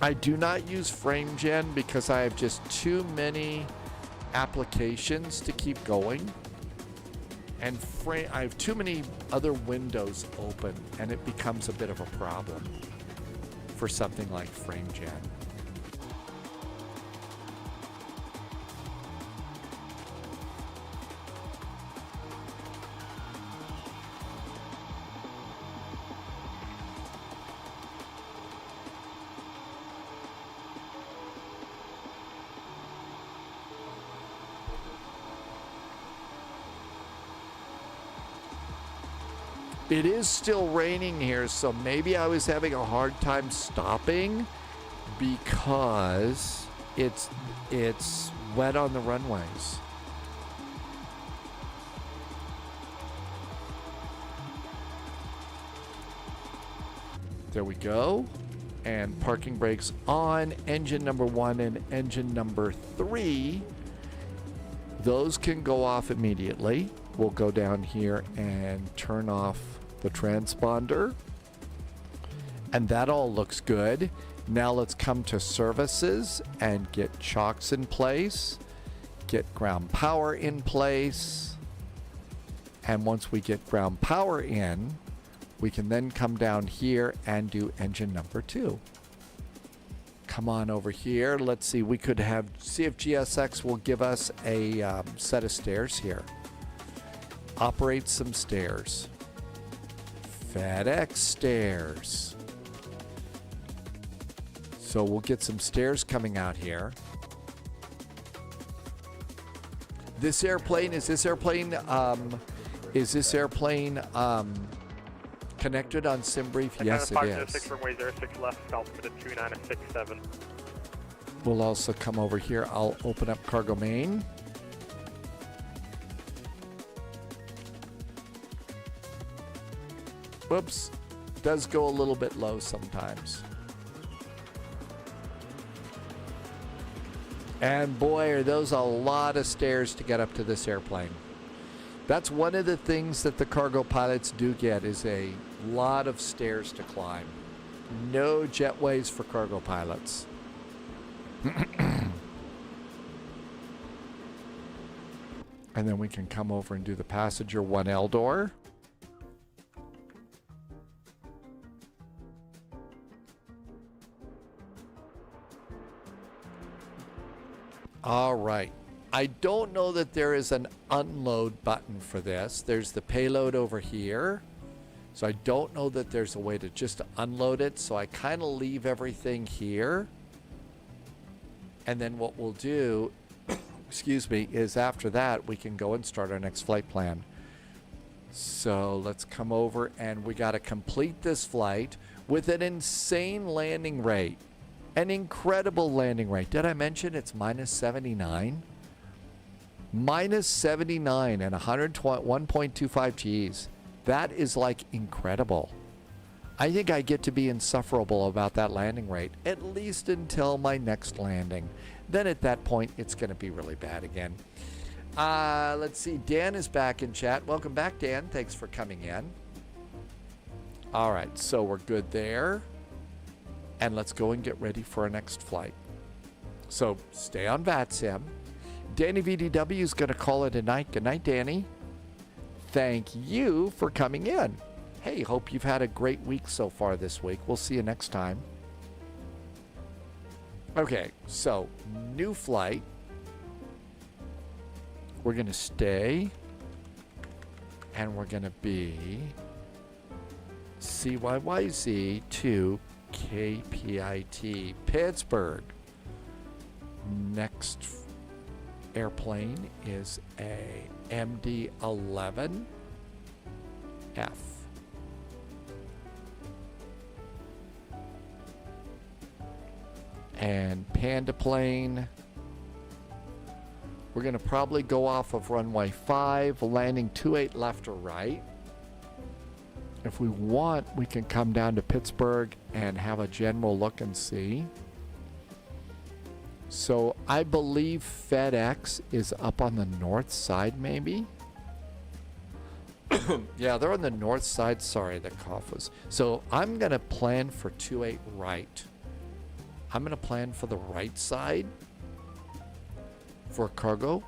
I do not use FrameGen because I have just too many applications to keep going. And I have too many other windows open, and it becomes a bit of a problem for something like FrameGen. It is still raining here, so maybe I was having a hard time stopping because it's wet on the runways. There we go. And parking brakes on. Engine number 1 and engine number 3. Those can go off immediately. We'll go down here and turn off the transponder. And that all looks good. Now let's come to services and get chocks in place. Get ground power in place. And once we get ground power in, We can then come down here and do engine number 2. Come on over here. Let's see. We could see if GSX will give us a set of stairs here. Operate some stairs. FedEx stairs. So we'll get some stairs coming out here. This airplane, is this airplane connected on SimBrief? Yes, it is. 506 runway 06 left, altimeter 2967. We'll also come over here. I'll open up cargo main. Whoops. Does go a little bit low sometimes. And boy, are those a lot of stairs to get up to this airplane. That's one of the things that the cargo pilots do get, is a lot of stairs to climb. No jetways for cargo pilots. And then we can come over and do the passenger 1L door. All right. I don't know that there is an unload button for this. There's the payload over here. So I don't know that there's a way to just unload it. So I kind of leave everything here. And then what we'll do, excuse me, is after that we can go and start our next flight plan. So let's come over, and we got to complete this flight with an insane landing rate. An incredible landing rate. Did I mention it's minus 79? Minus 79 and 1.25 Gs. That is like incredible. I think I get to be insufferable about that landing rate, at least until my next landing. Then at that point, it's going to be really bad again. Let's see. Dan is back in chat. Welcome back, Dan. Thanks for coming in. All right, so we're good there. And let's go and get ready for our next flight. So stay on VATSIM. Danny VDW is going to call it a night. Good night, Danny. Thank you for coming in. Hey, hope you've had a great week so far this week. We'll see you next time. Okay, so new flight. We're going to stay. And we're going to be CYYZ to KPIT Pittsburgh. Next airplane is a MD-11F. And Panda plane. We're going to probably go off of runway 5, landing 28 left or right. If we want, we can come down to Pittsburgh and have a general look and see. So I believe FedEx is up on the north side, maybe. Yeah, they're on the north side. Sorry, the cough was. So I'm going to plan for 28 right. I'm going to plan for the right side for cargo.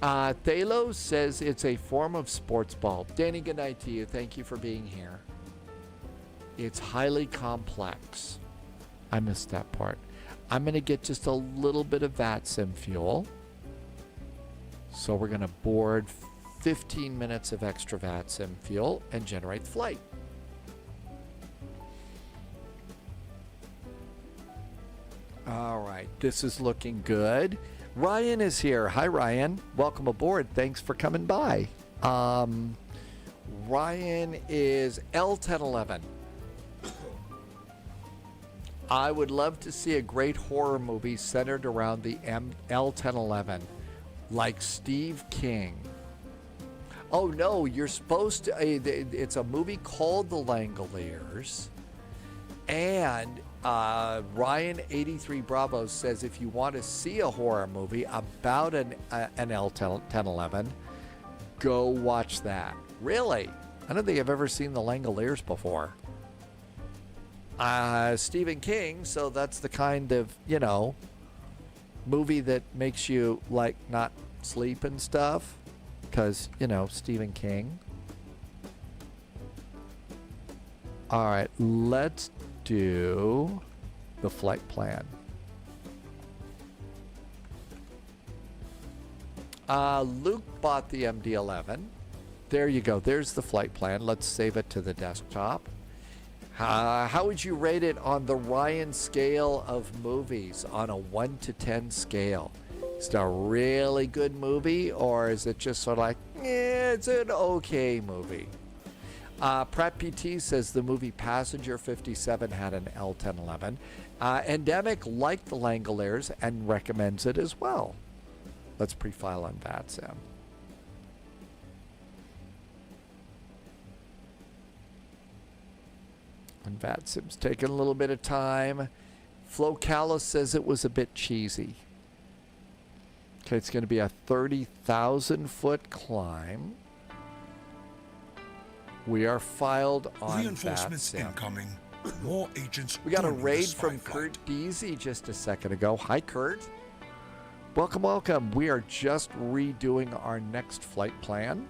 Thalos says it's a form of sports ball. Danny, good night to you. Thank you for being here. It's highly complex. I missed that part. I'm going to get just a little bit of VATSIM fuel. So we're going to board 15 minutes of extra VATSIM fuel and generate the flight. All right, this is looking good. Ryan is here. Hi, Ryan. Welcome aboard. Thanks for coming by. Ryan is L1011. I would love to see a great horror movie centered around the L1011, like Steve King. Oh, no, you're supposed to... it's a movie called The Langoliers. And Ryan 83 Bravo says if you want to see a horror movie about an L1011, go watch that. Really? I don't think I've ever seen The Langoliers before. Stephen King, so that's the kind of, you know, movie that makes you, like, not sleep and stuff. Because, you know, Stephen King. All right, let's do the flight plan. Luke bought the MD-11. There you go. There's the flight plan. Let's save it to the desktop. How would you rate it on the Ryan scale of movies, on a 1 to 10 scale? Is it a really good movie, or is it just sort of like, it's an okay movie? Pratt PT says the movie Passenger 57 had an L1011. Endemic liked the Langoliers and recommends it as well. Let's pre-file on VATSIM. And VATSIM's taking a little bit of time. Flo Callis says it was a bit cheesy. Okay, it's going to be a 30,000 foot climb. We are filed on Reinforcements VATSIM. incoming. More agents. We got a joining the raid spy from flight. Kurt Deasy just a second ago. Hi, Kurt. Welcome, welcome. We are just redoing our next flight plan.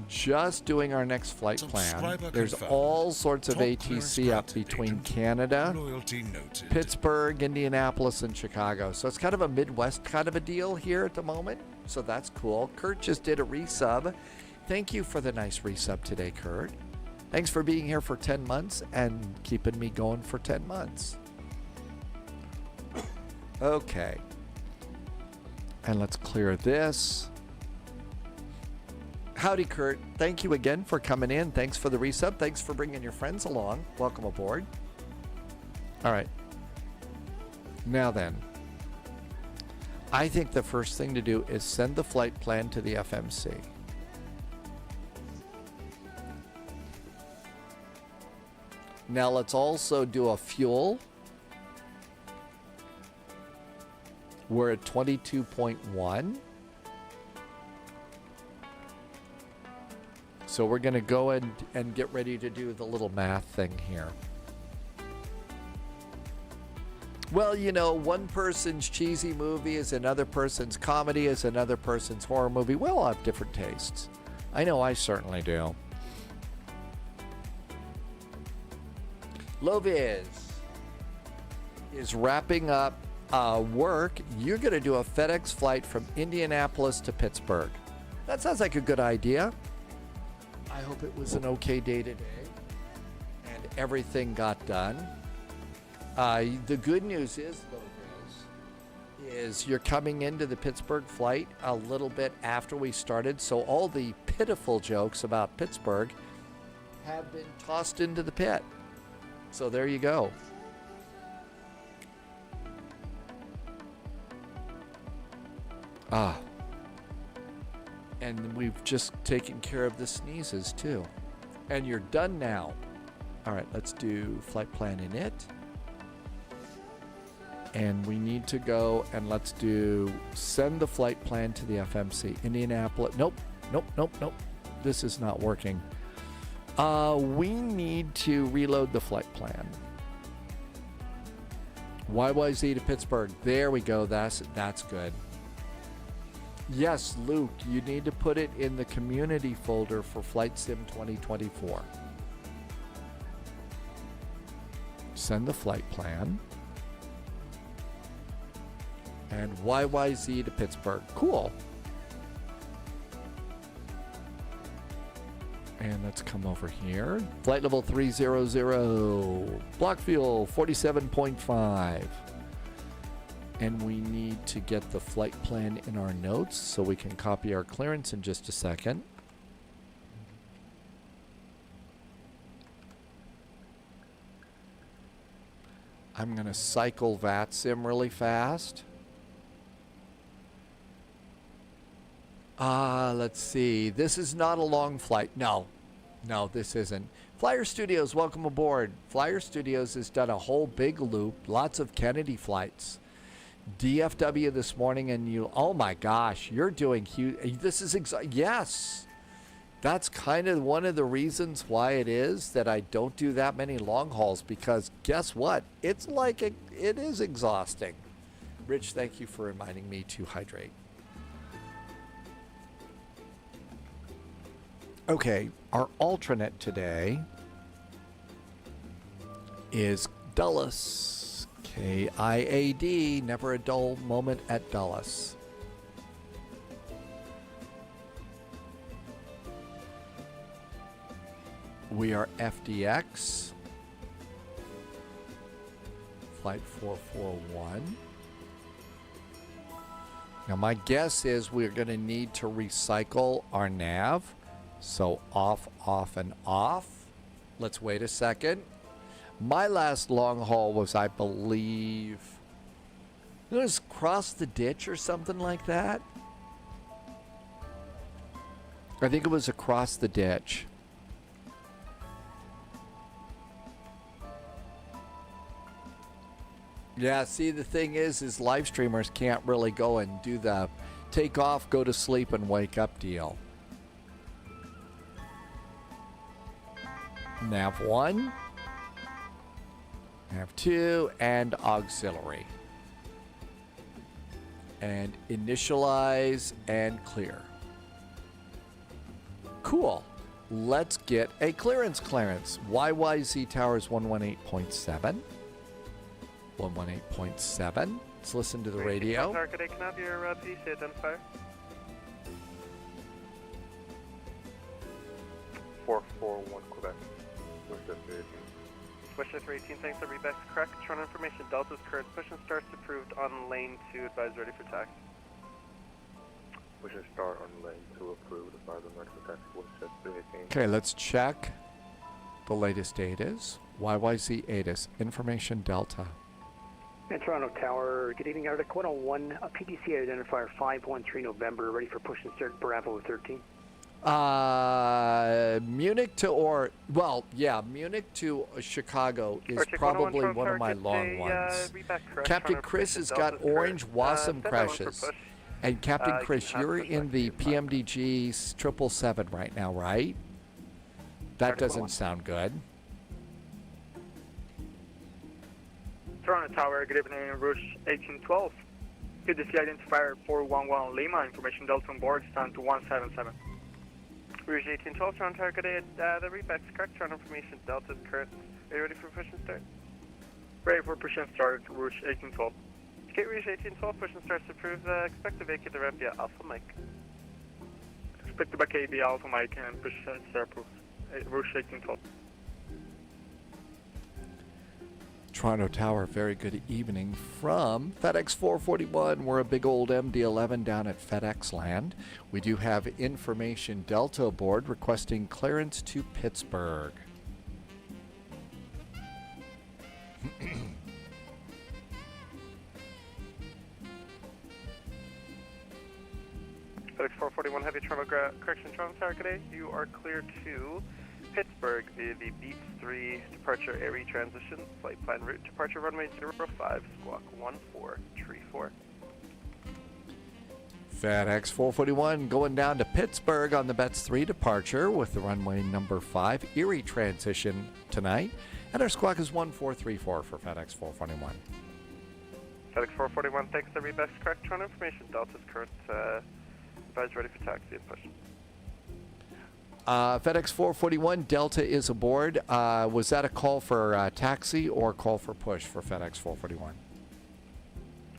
Just doing our next flight plan. Subscriber There's confirmed. all sorts of Top ATC up clearance between agent. Canada, Loyalty noted. Pittsburgh, Indianapolis, and Chicago. So it's kind of a Midwest kind of a deal here at the moment. So that's cool. Kurt just did a resub. Thank you for the nice resub today, Kurt. Thanks for being here for 10 months and keeping me going for 10 months. Okay. And let's clear this. Howdy, Kurt. Thank you again for coming in. Thanks for the resub. Thanks for bringing your friends along. Welcome aboard. All right. Now then, I think the first thing to do is send the flight plan to the FMC. Now let's also do a fuel. We're at 22.1. So we're going to go and get ready to do the little math thing here. Well, you know, one person's cheesy movie is another person's comedy, is another person's horror movie. We all have different tastes. I know I certainly do. Loviz is wrapping up work. You're going to do a FedEx flight from Indianapolis to Pittsburgh. That sounds like a good idea. I hope it was an okay day today and everything got done. The good news is, Loviz, is you're coming into the Pittsburgh flight a little bit after we started, so all the pitiful jokes about Pittsburgh have been tossed into the pit. So there you go. And we've just taken care of the sneezes too. And you're done now. All right, let's do flight plan init. And we need to go and let's do send the flight plan to the FMC. Indianapolis. Nope. This is not working. We need to reload the flight plan. YYZ to Pittsburgh. There we go. That's good. Yes, Luke, you need to put it in the community folder for Flight Sim 2024. Send the flight plan. And YYZ to Pittsburgh. Cool. And let's come over here. Flight level 300. Block fuel 47.5. And we need to get the flight plan in our notes so we can copy our clearance in just a second. I'm going to cycle VATSIM really fast. Let's see. This is not a long flight. No, this isn't. Flyer Studios, welcome aboard. Flyer Studios has done a whole big loop, lots of Kennedy flights. DFW this morning, and you, oh my gosh, you're doing huge. This is, yes. That's kind of one of the reasons why it is that I don't do that many long hauls, because guess what? It's like, it is exhausting. Rich, thank you for reminding me to hydrate. Okay, our alternate today is Dulles. KIAD, never a dull moment at Dulles. We are FDX, flight 441. Now my guess is we're going to need to recycle our nav. So off, off, and off. Let's wait a second. My last long haul was, I believe, it was across the ditch or something like that. I think it was across the ditch. Yeah, see, the thing is live streamers can't really go and do the take off, go to sleep, and wake up deal. Nav 1, Nav 2, and auxiliary. And initialize and clear. Cool. Let's get a clearance. YYZ Towers 118.7. 118.7. Let's listen to the radio. Can I have your PC identifier? 441 Quebec. Wish 318, thanks for reback. Correct. Tron information. Delta's current push and starts approved on lane 2. Advise ready for taxi. Push and start on lane 2 approved. Advise on ready for taxi. Wish 318. Okay, let's check the latest data. YYZ ATIS. Information Delta. Toronto Tower, good evening, Arctic 101, PDC identifier 513 November, ready for push and start Bravo 13. Munich to Munich to Chicago is probably one of my long ones. Captain Chris has got orange WASM crashes. And Captain Chris, you're in the PMDG 777 right now, right? That doesn't sound good. Toronto Tower, good evening, Rouge 1812. PDC identifier 411 Lima, information Delta on board, stand to 177. Rouge 1812, Toronto Tower, good day. The reback's correct. Toronto information Delta's current. Are you ready for push and start? Ready for push and start, Rouge 1812. Okay, Rouge 1812, push and starts approved. Expect to vacate the ramp via Alpha Mike. Expect to vacate the Alpha Mike and push and start approved. Rouge 1812. Toronto Tower, very good evening from FedEx 441. We're a big old MD-11 down at FedEx land. We do have information Delta aboard requesting clearance to Pittsburgh. FedEx 441, heavy Toronto correction, Toronto Tower, good day. You are clear to Pittsburgh via the Beats 3 departure area transition, flight plan route, departure runway 05, squawk 1434. FedEx 441 going down to Pittsburgh on the Bets 3 departure with the runway number 5, Erie transition tonight. And our squawk is 1434 for FedEx 441. FedEx 441, thanks to rebest correct Toronto information. Delta's current advised ready for taxi and push. FedEx 441, Delta is aboard. Was that a call for taxi or a call for push for FedEx 441?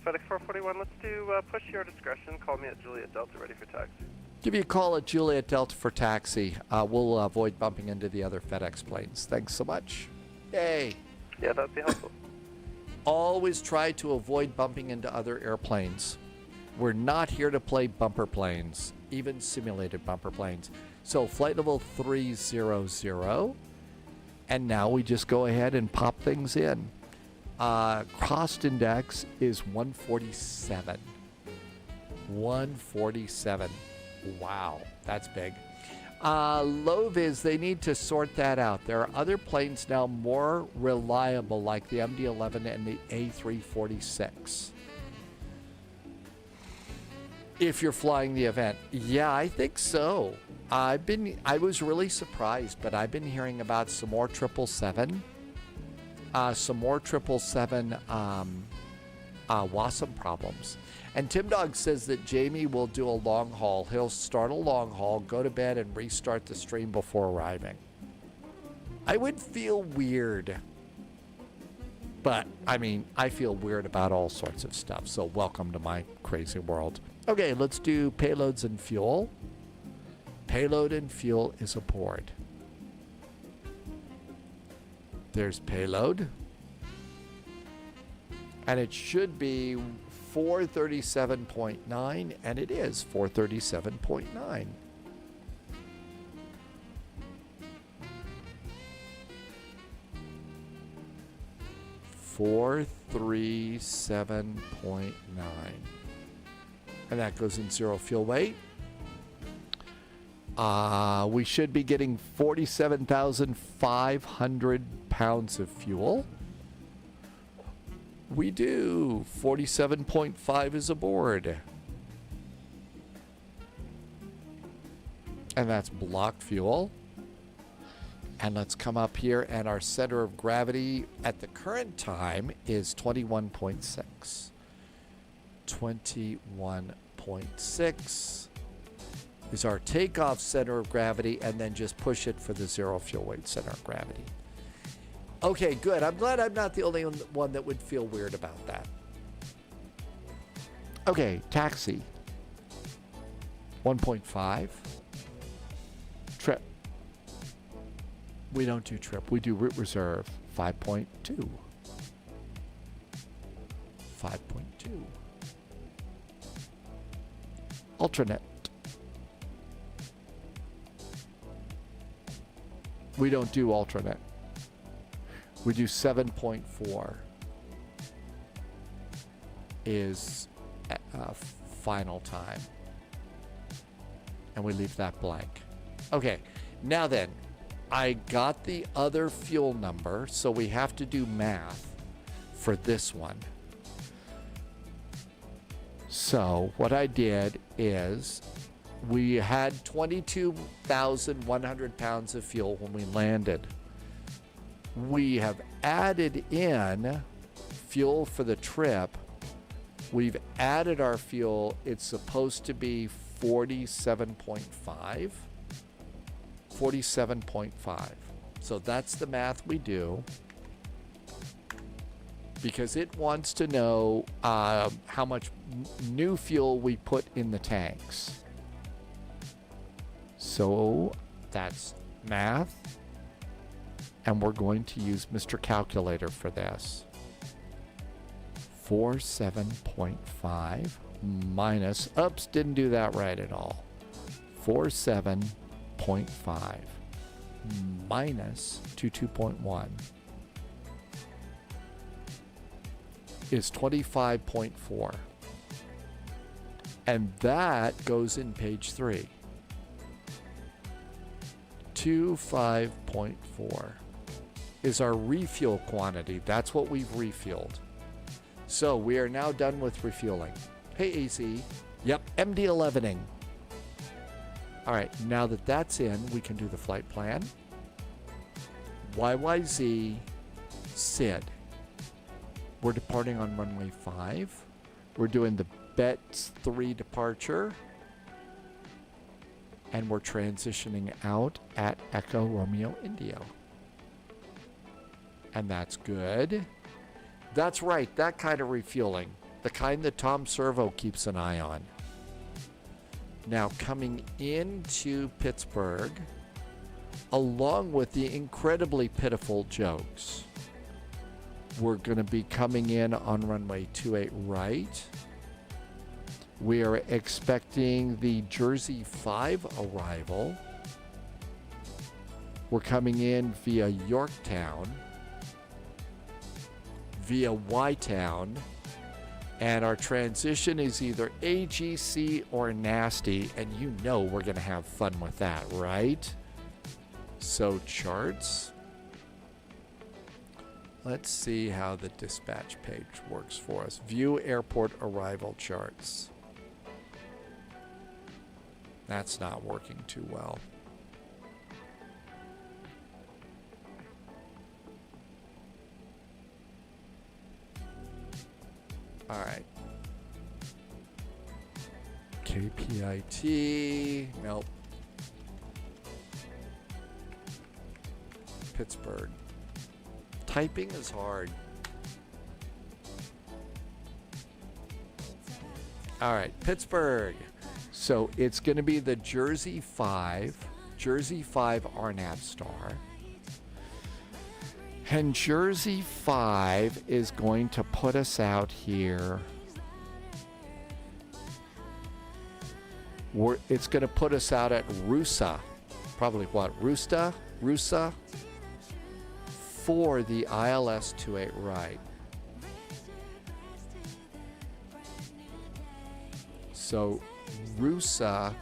FedEx 441, let's do push your discretion. Call me at Juliet Delta, ready for taxi. Give you a call at Juliet Delta for taxi. We'll avoid bumping into the other FedEx planes. Thanks so much. Yay. Yeah, that'd be helpful. Always try to avoid bumping into other airplanes. We're not here to play bumper planes, even simulated bumper planes. So flight level 300, and now we just go ahead and pop things in. Cost index is 147. 147. Wow, that's big. Low vis, they need to sort that out. There are other planes now more reliable, like the MD-11 and the A346. If you're flying the event. Yeah, I think so. I was really surprised, but I've been hearing about some more 777. Some more 777 WASM problems. And Tim Dog says that Jamie will do a long haul. He'll start a long haul, go to bed, and restart the stream before arriving. I would feel weird. But, I mean, I feel weird about all sorts of stuff. So welcome to my crazy world. Okay, let's do payloads and fuel. Payload and fuel is aboard. There's payload. And it should be 437.9, and it is 437.9. $437.9. And that goes in zero fuel weight. We should be getting 47,500 pounds of fuel. We do. 47.5 is aboard. And that's block fuel. And let's come up here, and our center of gravity at the current time is 21.6. 21.6 is our takeoff center of gravity, and then just push it for the zero fuel weight center of gravity. Okay, good. I'm glad I'm not the only one that would feel weird about that. Okay, taxi. 1.5. Trip. We don't do trip. We do route reserve. 5.2. 5.2. Alternate. We don't do alternate. We do 7.4 is final time. And we leave that blank. Okay, now then, I got the other fuel number, so we have to do math for this one. So what I did is we had 22,100 pounds of fuel when we landed. We have added in fuel for the trip. We've added our fuel. It's supposed to be 47.5. 47.5. So that's the math we do, because it wants to know how much new fuel we put in the tanks. So that's math. And we're going to use Mr. Calculator for this. 47.5 minus, oops, didn't do that right at all. 47.5 minus 22.1 is 25.4. And that goes in page 3. 25.4 is our refuel quantity. That's what we've refueled. So we are now done with refueling. Hey, AC. Yep, MD-11ing. All right, now that that's in, we can do the flight plan. YYZ SID. We're departing on runway 5. We're doing the BETS 3 departure. And we're transitioning out at Echo Romeo Indio. And that's good. That's right, that kind of refueling. The kind that Tom Servo keeps an eye on. Now coming into Pittsburgh, along with the incredibly pitiful jokes, we're going to be coming in on runway 28 right. We are expecting the Jersey 5 arrival. We're coming in via Yorktown, via Y-Town, and our transition is either AGC or nasty, and you know we're going to have fun with that, right? So charts. Let's see how the dispatch page works for us. View airport arrival charts. That's not working too well. All KPIT. Nope. Pittsburgh. Typing is hard. All right, Pittsburgh. So it's going to be the Jersey 5 RNAV star. And Jersey 5 is going to put us out here. It's going to put us out at Rusa. Probably what? Rusa for the ILS 28 right. So Rusa.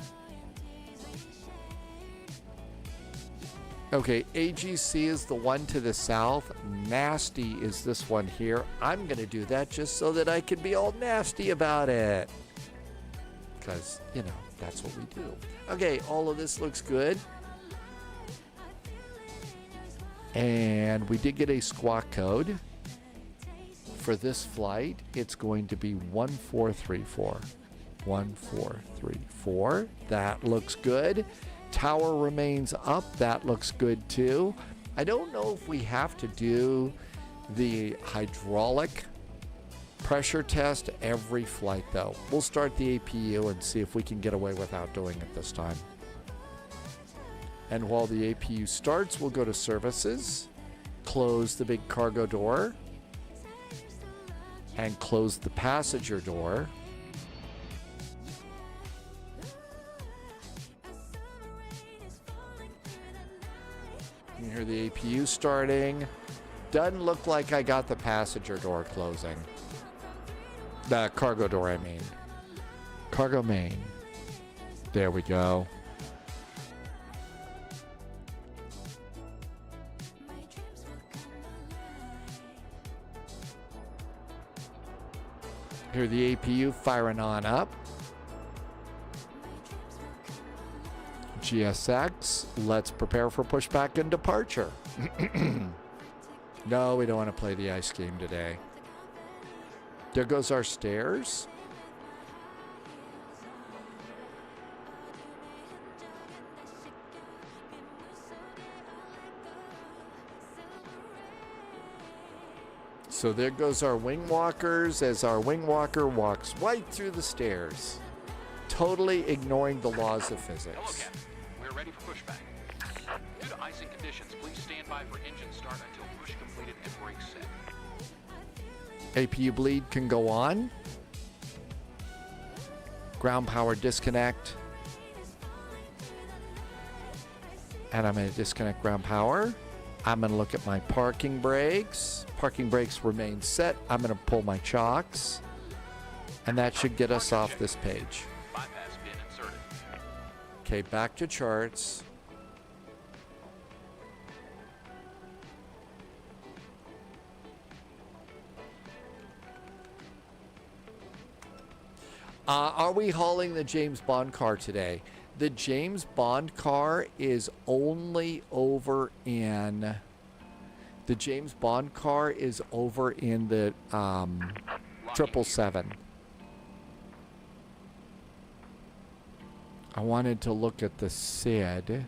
Okay, AGC is the one to the south. Nasty is this one here. I'm going to do that just so that I can be all nasty about it. Because, you know, that's what we do. Okay, all of this looks good. And we did get a squawk code. For this flight, it's going to be 1434. 1434. That looks good. Tower remains up. That looks good too. I don't know if we have to do the hydraulic pressure test every flight though. We'll start the APU and see if we can get away without doing it this time. And while the APU starts, we'll go to services, close the big cargo door, and close the passenger door. You hear the APU starting. Doesn't look like I got the passenger door closing. The cargo door, I mean. Cargo main. There we go. Hear the APU firing on up. GSX, let's prepare for pushback and departure. No, we don't want to play the ice game today. There goes our stairs. So there goes our wing walkers as our wing walker walks right through the stairs, totally ignoring the laws of physics. Hello, Captain. We're ready for pushback. Due to icing conditions, please stand by for engine start until push completed and brakes set. APU bleed can go on. Ground power disconnect. And I'm going to disconnect ground power. I'm going to look at my parking brakes. Parking brakes remain set. I'm going to pull my chocks. And that should get us off this page. Bypass pin inserted. Okay, back to charts. Are we hauling the James Bond car today? The James Bond car is only over in... The James Bond car is over in the 777. I wanted to look at the SID.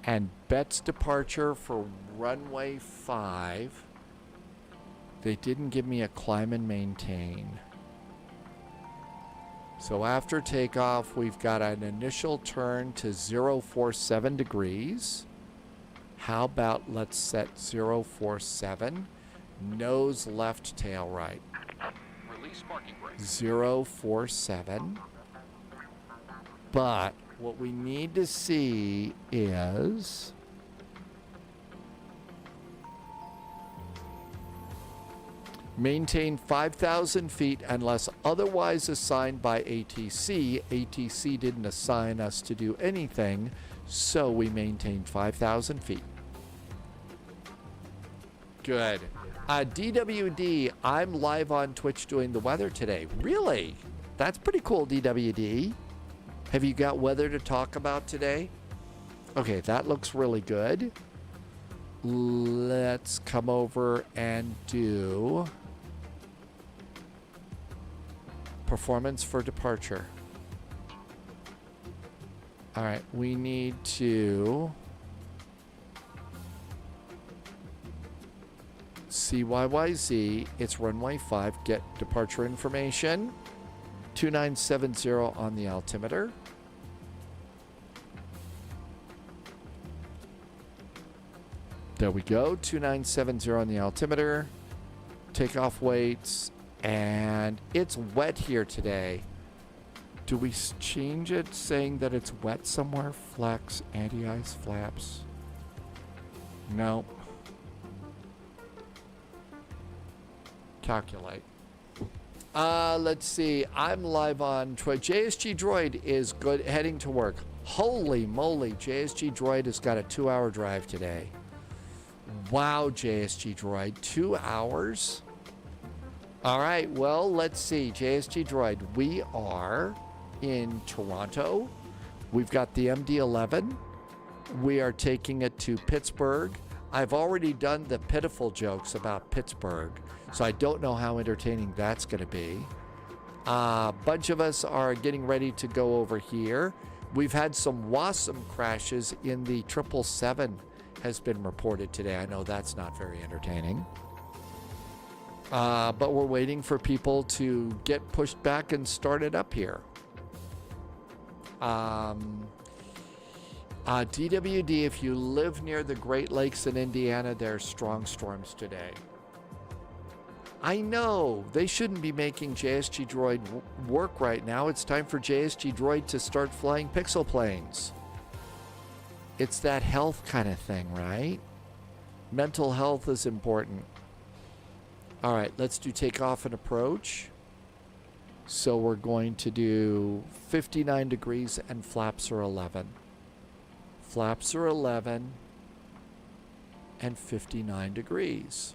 And Bet's departure for runway 5. They didn't give me a climb and maintain. So after takeoff, we've got an initial turn to 047 degrees. How about let's set 047, nose left, tail right. Release parking brakes. 047. But what we need to see is maintain 5,000 feet unless otherwise assigned by ATC. ATC didn't assign us to do anything, so we maintained 5,000 feet. Good. DWD, I'm live on Twitch doing the weather today. Really? That's pretty cool, DWD. Have you got weather to talk about today? Okay, that looks really good. Let's come over and do Performance for departure. All right, we need to CYYZ, it's runway 5, get departure information. 2970 on the altimeter. There we go, 2970 on the altimeter. Takeoff weights, and it's wet here today. Do we change it saying that it's wet somewhere? Flex, anti-ice flaps. No. Calculate. Let's see. I'm live on Troy. JSG Droid is good, heading to work. Holy moly, JSG Droid has got a 2-hour drive today. Wow, JSG Droid, 2 hours? All right, well, let's see. JSG Droid, we are in Toronto. We've got the MD-11. We are taking it to Pittsburgh. I've already done the pitiful jokes about Pittsburgh, so I don't know how entertaining that's going to be. A bunch of us are getting ready to go over here. We've had some WASM crashes in the 777 has been reported today. I know that's not very entertaining. But we're waiting for people to get pushed back and started up here. DWD, if you live near the Great Lakes in Indiana, there are strong storms today. I know, they shouldn't be making JSG Droid work right now. It's time for JSG Droid to start flying pixel planes. It's that health kind of thing, right? Mental health is important. All right, let's do takeoff and approach. So we're going to do 59 degrees and flaps are 11. Flaps are 11 and 59 degrees.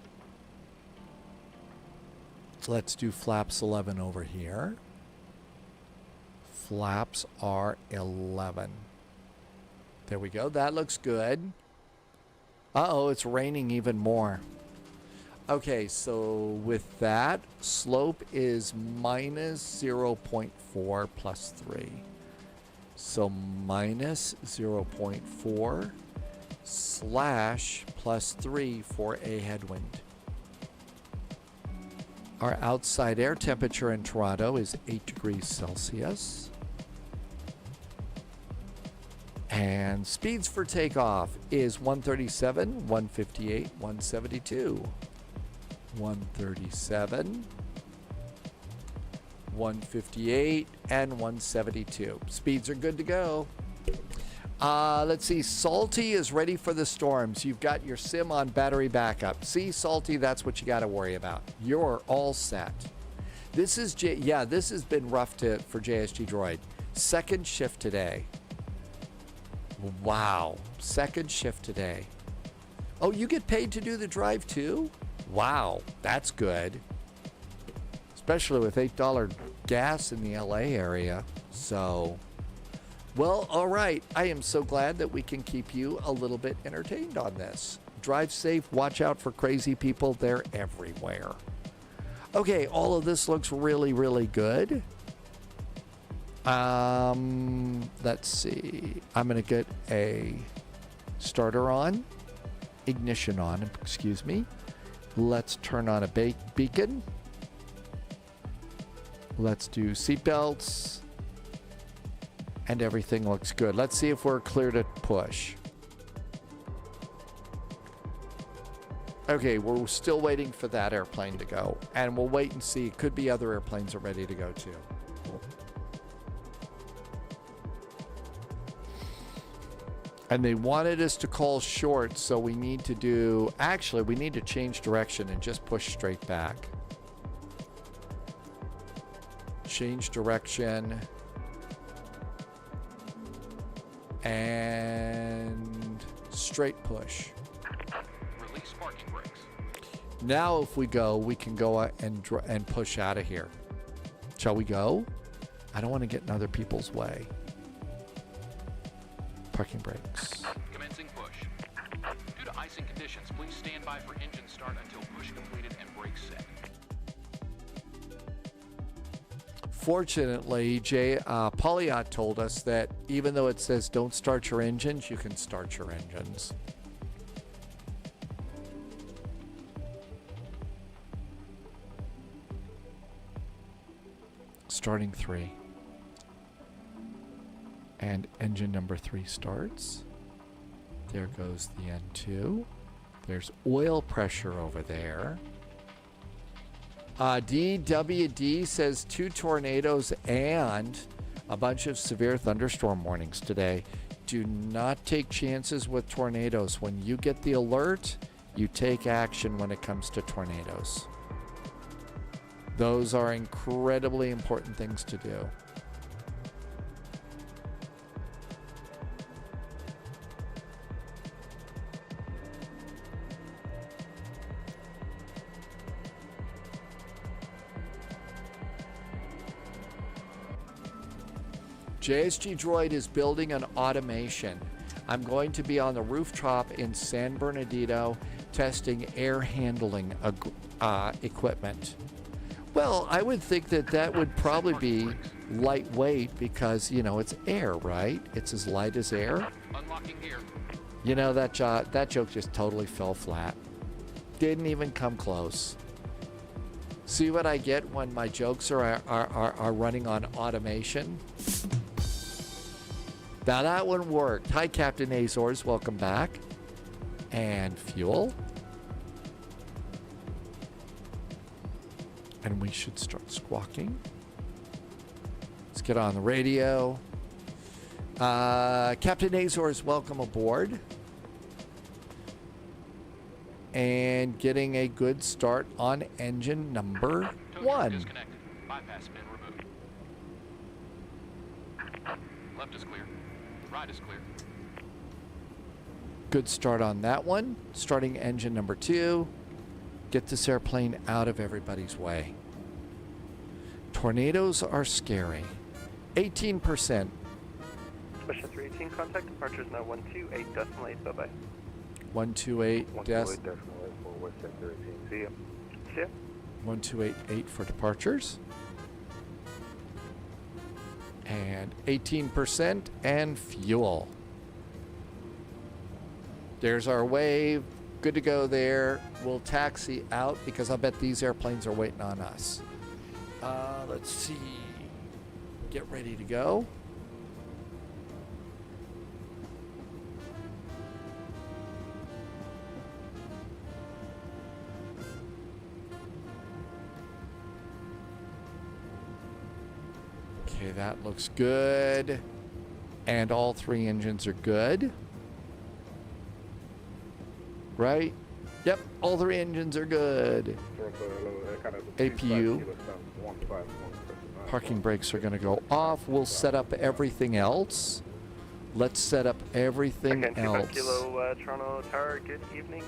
So let's do flaps 11 over here. Flaps are 11. There we go. That looks good. Uh-oh, it's raining even more. Okay, so with that, slope is minus 0.4 plus 3. So minus 0.4 slash plus 3 for a headwind. Our outside air temperature in Toronto is 8 degrees Celsius. And speeds for takeoff is 137, 158, 172. 137, 158, and 172. Speeds are good to go. Let's see. Salty is ready for the storms. You've got your sim on battery backup. See, Salty, that's what you got to worry about. You're all set. This is this has been rough for JSG Droid. Second shift today. Wow. Second shift today. Oh, you get paid to do the drive too? Wow, that's good. Especially with $8 gas in the LA area. So, well, all right. I am so glad that we can keep you a little bit entertained on this. Drive safe. Watch out for crazy people. They're everywhere. Okay, all of this looks really, really good. Let's see. I'm going to get a starter on. Ignition on, excuse me. Let's turn on a beacon. Let's do seatbelts. And everything looks good. Let's see if we're clear to push. Okay, we're still waiting for that airplane to go. And we'll wait and see. It could be other airplanes are ready to go too. And they wanted us to call short, so we need to do... Actually, we need to change direction and just push straight back. Change direction. And straight push. Release parking brakes. Now if we go, we can go and push out of here. Shall we go? I don't want to get in other people's way. Parking brakes. Commencing push. Due to icing conditions, please stand by for engine start until push completed and brakes set. Fortunately, Polyot told us that even though it says don't start your engines, you can start your engines. Starting 3. And engine number 3 starts. There goes the N2. There's oil pressure over there. DWD says 2 tornadoes and a bunch of severe thunderstorm warnings today. Do not take chances with tornadoes. When you get the alert, you take action when it comes to tornadoes. Those are incredibly important things to do. JSG Droid is building an automation. I'm going to be on the rooftop in San Bernardino testing air handling equipment. Well, I would think that that would probably be lightweight because, you know, it's air, right? It's as light as air. Unlocking gear. You know, that joke just totally fell flat. Didn't even come close. See what I get when my jokes are running on automation? Now that one worked. Hi, Captain Azores. Welcome back. And fuel. And we should start squawking. Let's get on the radio. Captain Azores, welcome aboard. And getting a good start on engine number 1. Disconnected. Bypass bin removed. Left is clear. Right is clear. Good start on that one. Starting engine number 2. Get this airplane out of everybody's way. Tornadoes are scary. 18%. Mission 318, contact departure is now 128.8, bye-bye. 128 decimal 8 for West Sector 18. See ya. See ya. 1288 for departures. And 18% and fuel. There's our wave. Good to go there. We'll taxi out because I'll bet these airplanes are waiting on us. Let's see. Get ready to go. Okay, that looks good. And all 3 engines are good. Right? Yep, all 3 engines are good. APU. Parking brakes are going to go off. We'll set up everything else. Let's set up everything else. Kilo, Toronto Tower, good evening.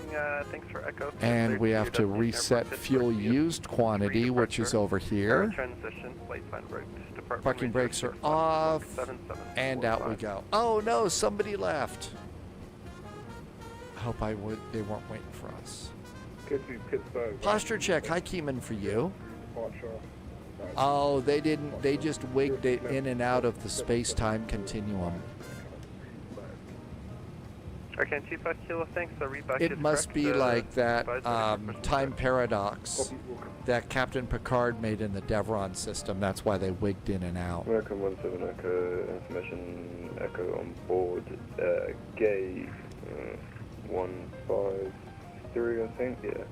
Thanks for Echo. And we have to reset fuel used quantity, which is over here. Transition, flight plan route. Parking brakes are off. And out we go. Oh no, somebody left. I hope they weren't waiting for us. Pittsburgh. Posture check. Hi, Keyman, for you. Oh, they didn't. They just wigged it in and out of the space-time continuum. Arcan 25 Kilo, thanks. It must be like that time paradox that Captain Picard made in the Devron system. That's why they wigged in and out. American 17 Echo, information Echo on board, gate 153, I think, yeah.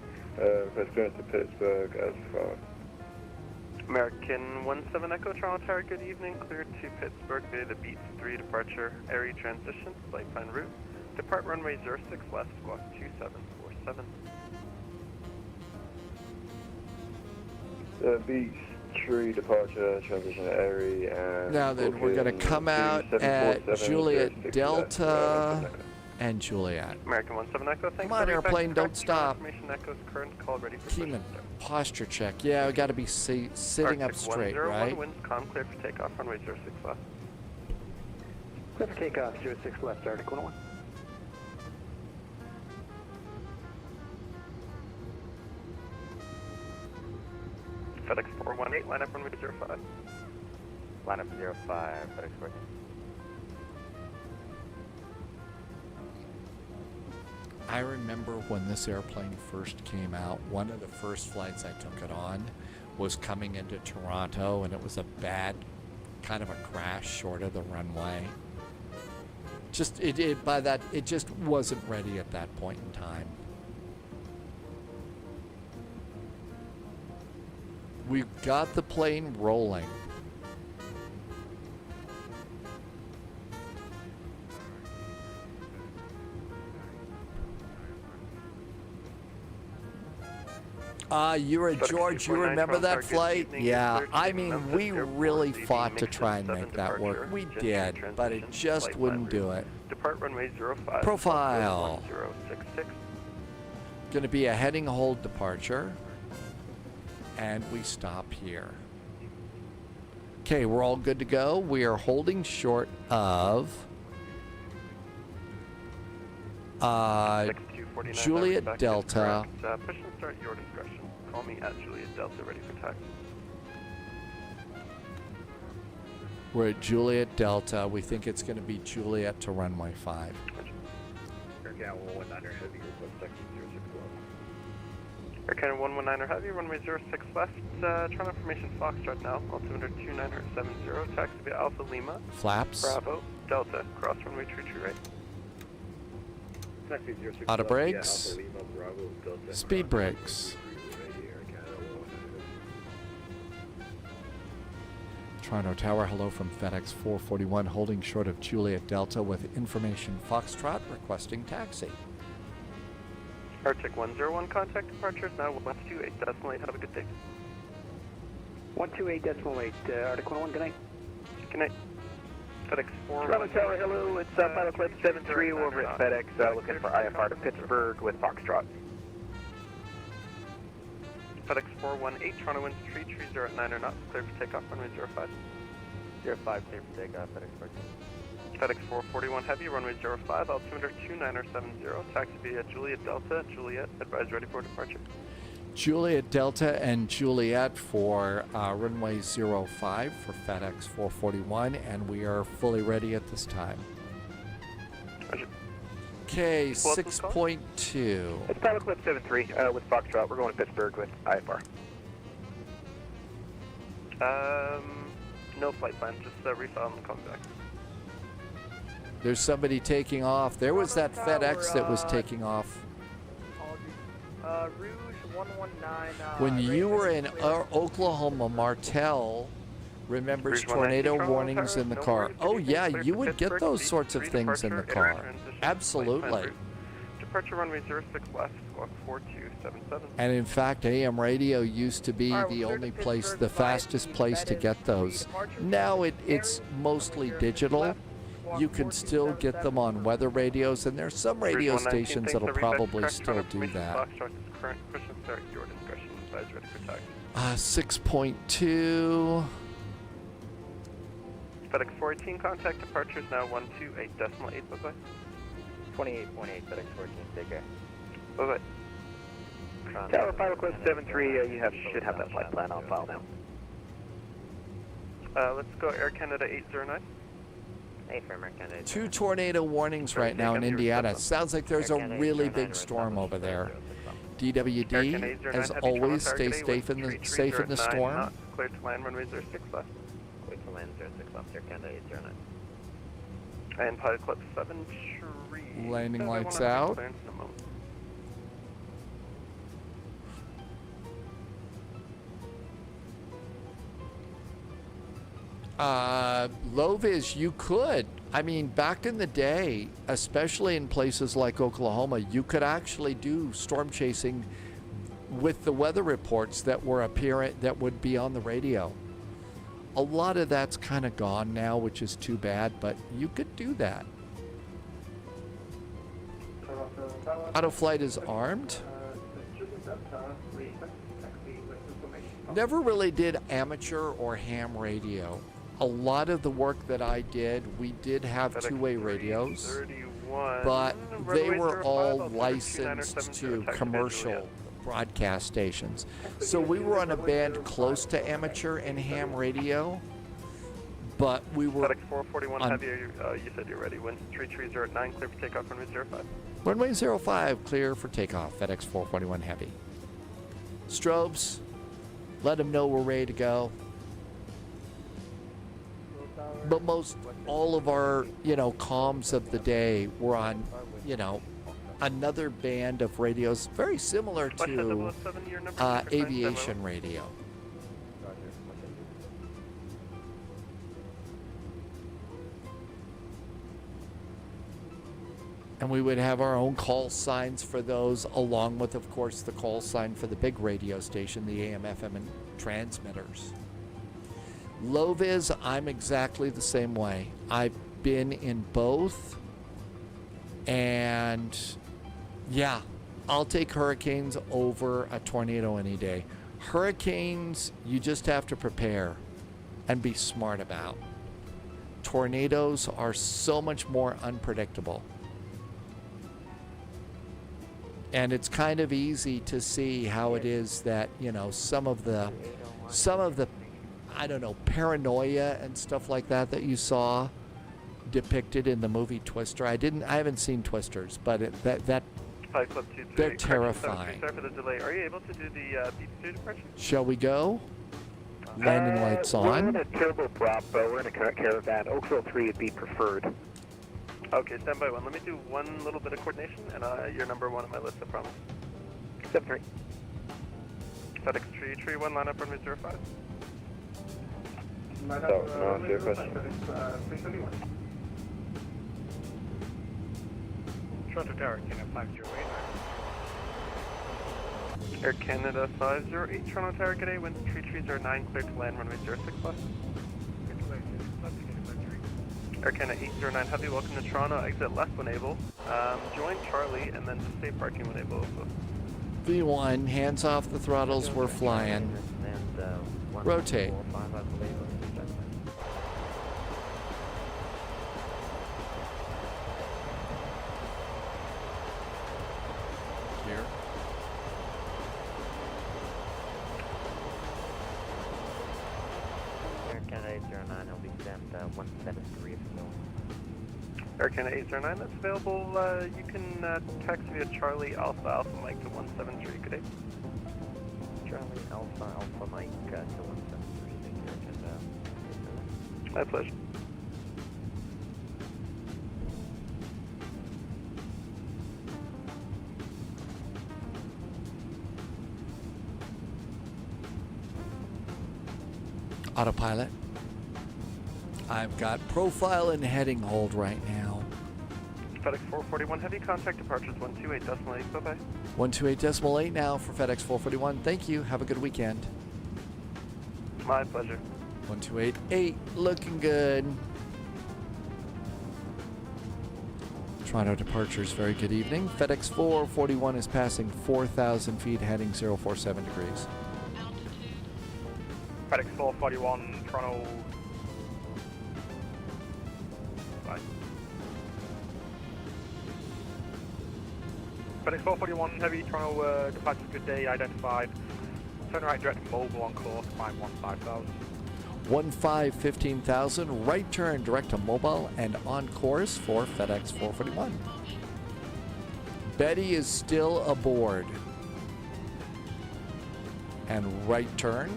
First clearance to Pittsburgh as far. American 17 Echo, Toronto Tower, good evening. Clear to Pittsburgh via the Beats 3 departure, area transition, flight plan route. Depart runway 06, left squawk 2747. Beats 3 departure, transition area, and... Now then, we're going to come out at Juliet Delta and Juliet. American 17 Echo, thanks. Come on, airplane, don't stop. Information Echo's current call ready for Keyman, posture check. Yeah, we got to be sitting up straight, right? Winds calm, clear for takeoff, runway 06 left. Clear for takeoff, 06 left, Arctic 101. FedEx 418, line up runway 05. Line up 05, FedEx 14. I remember when this airplane first came out, one of the first flights I took it on was coming into Toronto, and it was a bad kind of a crash short of the runway. Just it just wasn't ready at that point in time. We've got the plane rolling. You were George, you remember that flight? Yeah, I mean, we really fought to try and make that work. We did, but it just wouldn't do it. Depart runway 05. Profile. 1066. Going to be a heading hold departure. And we stop here. Okay, we're all good to go. We are holding short of Juliet Delta. Push and start your discretion. Call me at Juliet Delta, ready for taxi. We're at Juliet Delta. We think it's going to be Juliet to runway 5. Air Canada 119er Heavy, request taxi 06 left. Air Canada 119er Heavy, runway 06 left. Toronto information Foxtrot now, altimeter 2970, taxi via Alpha Lima. Flaps. Bravo, Delta, cross runway 33 right. Taxi 06 Auto left, brakes. Alpha Lima, Bravo, Delta, Speed brakes. Toronto Tower, hello from FedEx 441, holding short of Juliet Delta with information Foxtrot, requesting taxi. Arctic 101, contact departures now 128.8, have a good day. 128.8, Arctic 101, good night. Good night. FedEx 4. Toronto Tower, hello, it's Pilot Clip 73 over at FedEx, looking for IFR to Pittsburgh with Foxtrot. FedEx 418, Toronto winds 330 at 9 or not, clear for takeoff, runway 05. 05, clear for takeoff, FedEx 14. FedEx 441 Heavy, runway 05, altimeter 2970, taxi via Juliet Delta, Juliet, advise ready for departure. Juliet Delta and Juliet for runway 05 for FedEx 441, and we are fully ready at this time. Roger. Okay, 6.2. It's Pilot Clip 73 with Foxtrot. We're going to Pittsburgh with IFR. No flight plan, just refile and come back. There's somebody taking off. There was that FedEx that was taking off. Rouge 119. When you were in Oklahoma, Martel remembers tornado warnings in the car. Oh yeah, you would get those sorts of things in the car. Absolutely. Departure runway 06 left, squawk 4277. And in fact, AM radio used to be the only place, the fastest place to get those. Now it's mostly digital. You can still get them on weather radios, and there's some radio stations that'll probably still do that. 6.2. FedEx 418, contact departures now 128.8, bye-bye. 28.8, FedEx 14, take care. Bye-bye. Tower Pilot Clip 73, you should have that flight plan on file now. Let's go Air Canada 809. Two tornado warnings right now in Indiana. Sounds like there's a really big storm over there. DWD, as always, stay safe in the storm. Clear to land runway 06 left. Clear to land 06 left, Air Canada 809. And Pilot Clip 73. Landing lights out. Low vis, you could. I mean, back in the day, especially in places like Oklahoma, you could actually do storm chasing with the weather reports that were apparent, that would be on the radio. A lot of that's kind of gone now, which is too bad, but you could do that. Autoflight is armed. Never really did amateur or ham radio. A lot of the work that I did, we did have two-way radios, but they were all licensed to commercial broadcast stations. So we were on a band close to amateur and ham radio, but we were FedEx 441 Heavy, you said you're ready. Wind 330 at 9, clear for takeoff, runway 05. Runway 05, clear for takeoff. FedEx 441 Heavy. Strobes, let them know we're ready to go. But most all of our, comms of the day were on, another band of radios very similar to aviation radio. And we would have our own call signs for those, along with, of course, the call sign for the big radio station, the AM, FM, and transmitters. Low vis, I'm exactly the same way. I've been in both. And yeah, I'll take hurricanes over a tornado any day. Hurricanes, you just have to prepare and be smart about. Tornadoes are so much more unpredictable. And it's kind of easy to see how it is that, some of the, I don't know, paranoia and stuff like that you saw depicted in the movie Twister. I haven't seen Twisters, but they're terrifying. Sorry for the delay. Are you able to do the Beat 2 departure? Shall we go? Landing lights on. We're in a turboprop, but we're in a caravan. Oakville 3 would be preferred. Okay, stand by 1. Let me do one little bit of coordination, and you're number 1 on my list, I promise. 7-3. FedEx 331, line up runway 05. No, your question. Toronto Tower, Canada 508. Air Canada 508, Toronto Tower, good day, wind 3309, clear to land runway 06 left. Air Canada 809 Heavy, welcome to Toronto, exit left when able. Join Charlie, and then just stay parking when able. V1, hands off the throttles, we're flying. Rotate. Here. Air Canada 809 will be sent 173 if you will. Air Canada 809, that's available. You can text via Charlie Alpha Alpha Mike to 173. Good day. Charlie Alpha Alpha Mike to 173. Thank you, Air Canada. My pleasure. Autopilot. I've got profile and heading hold right now. FedEx 441 Heavy, contact departures 128.8. Bye-bye. 128.8 now for FedEx 441. Thank you. Have a good weekend. My pleasure. 128.8, looking good. Toronto departures, very good evening. FedEx 441 is passing 4,000 feet, heading 047 degrees. FedEx 441, Toronto. Bye. FedEx 441 Heavy, Toronto, departure, good day, identified. Turn right direct to mobile on course, climb 15,000. 15,000, right turn direct to mobile and on course for FedEx 441. Betty is still aboard. And right turn.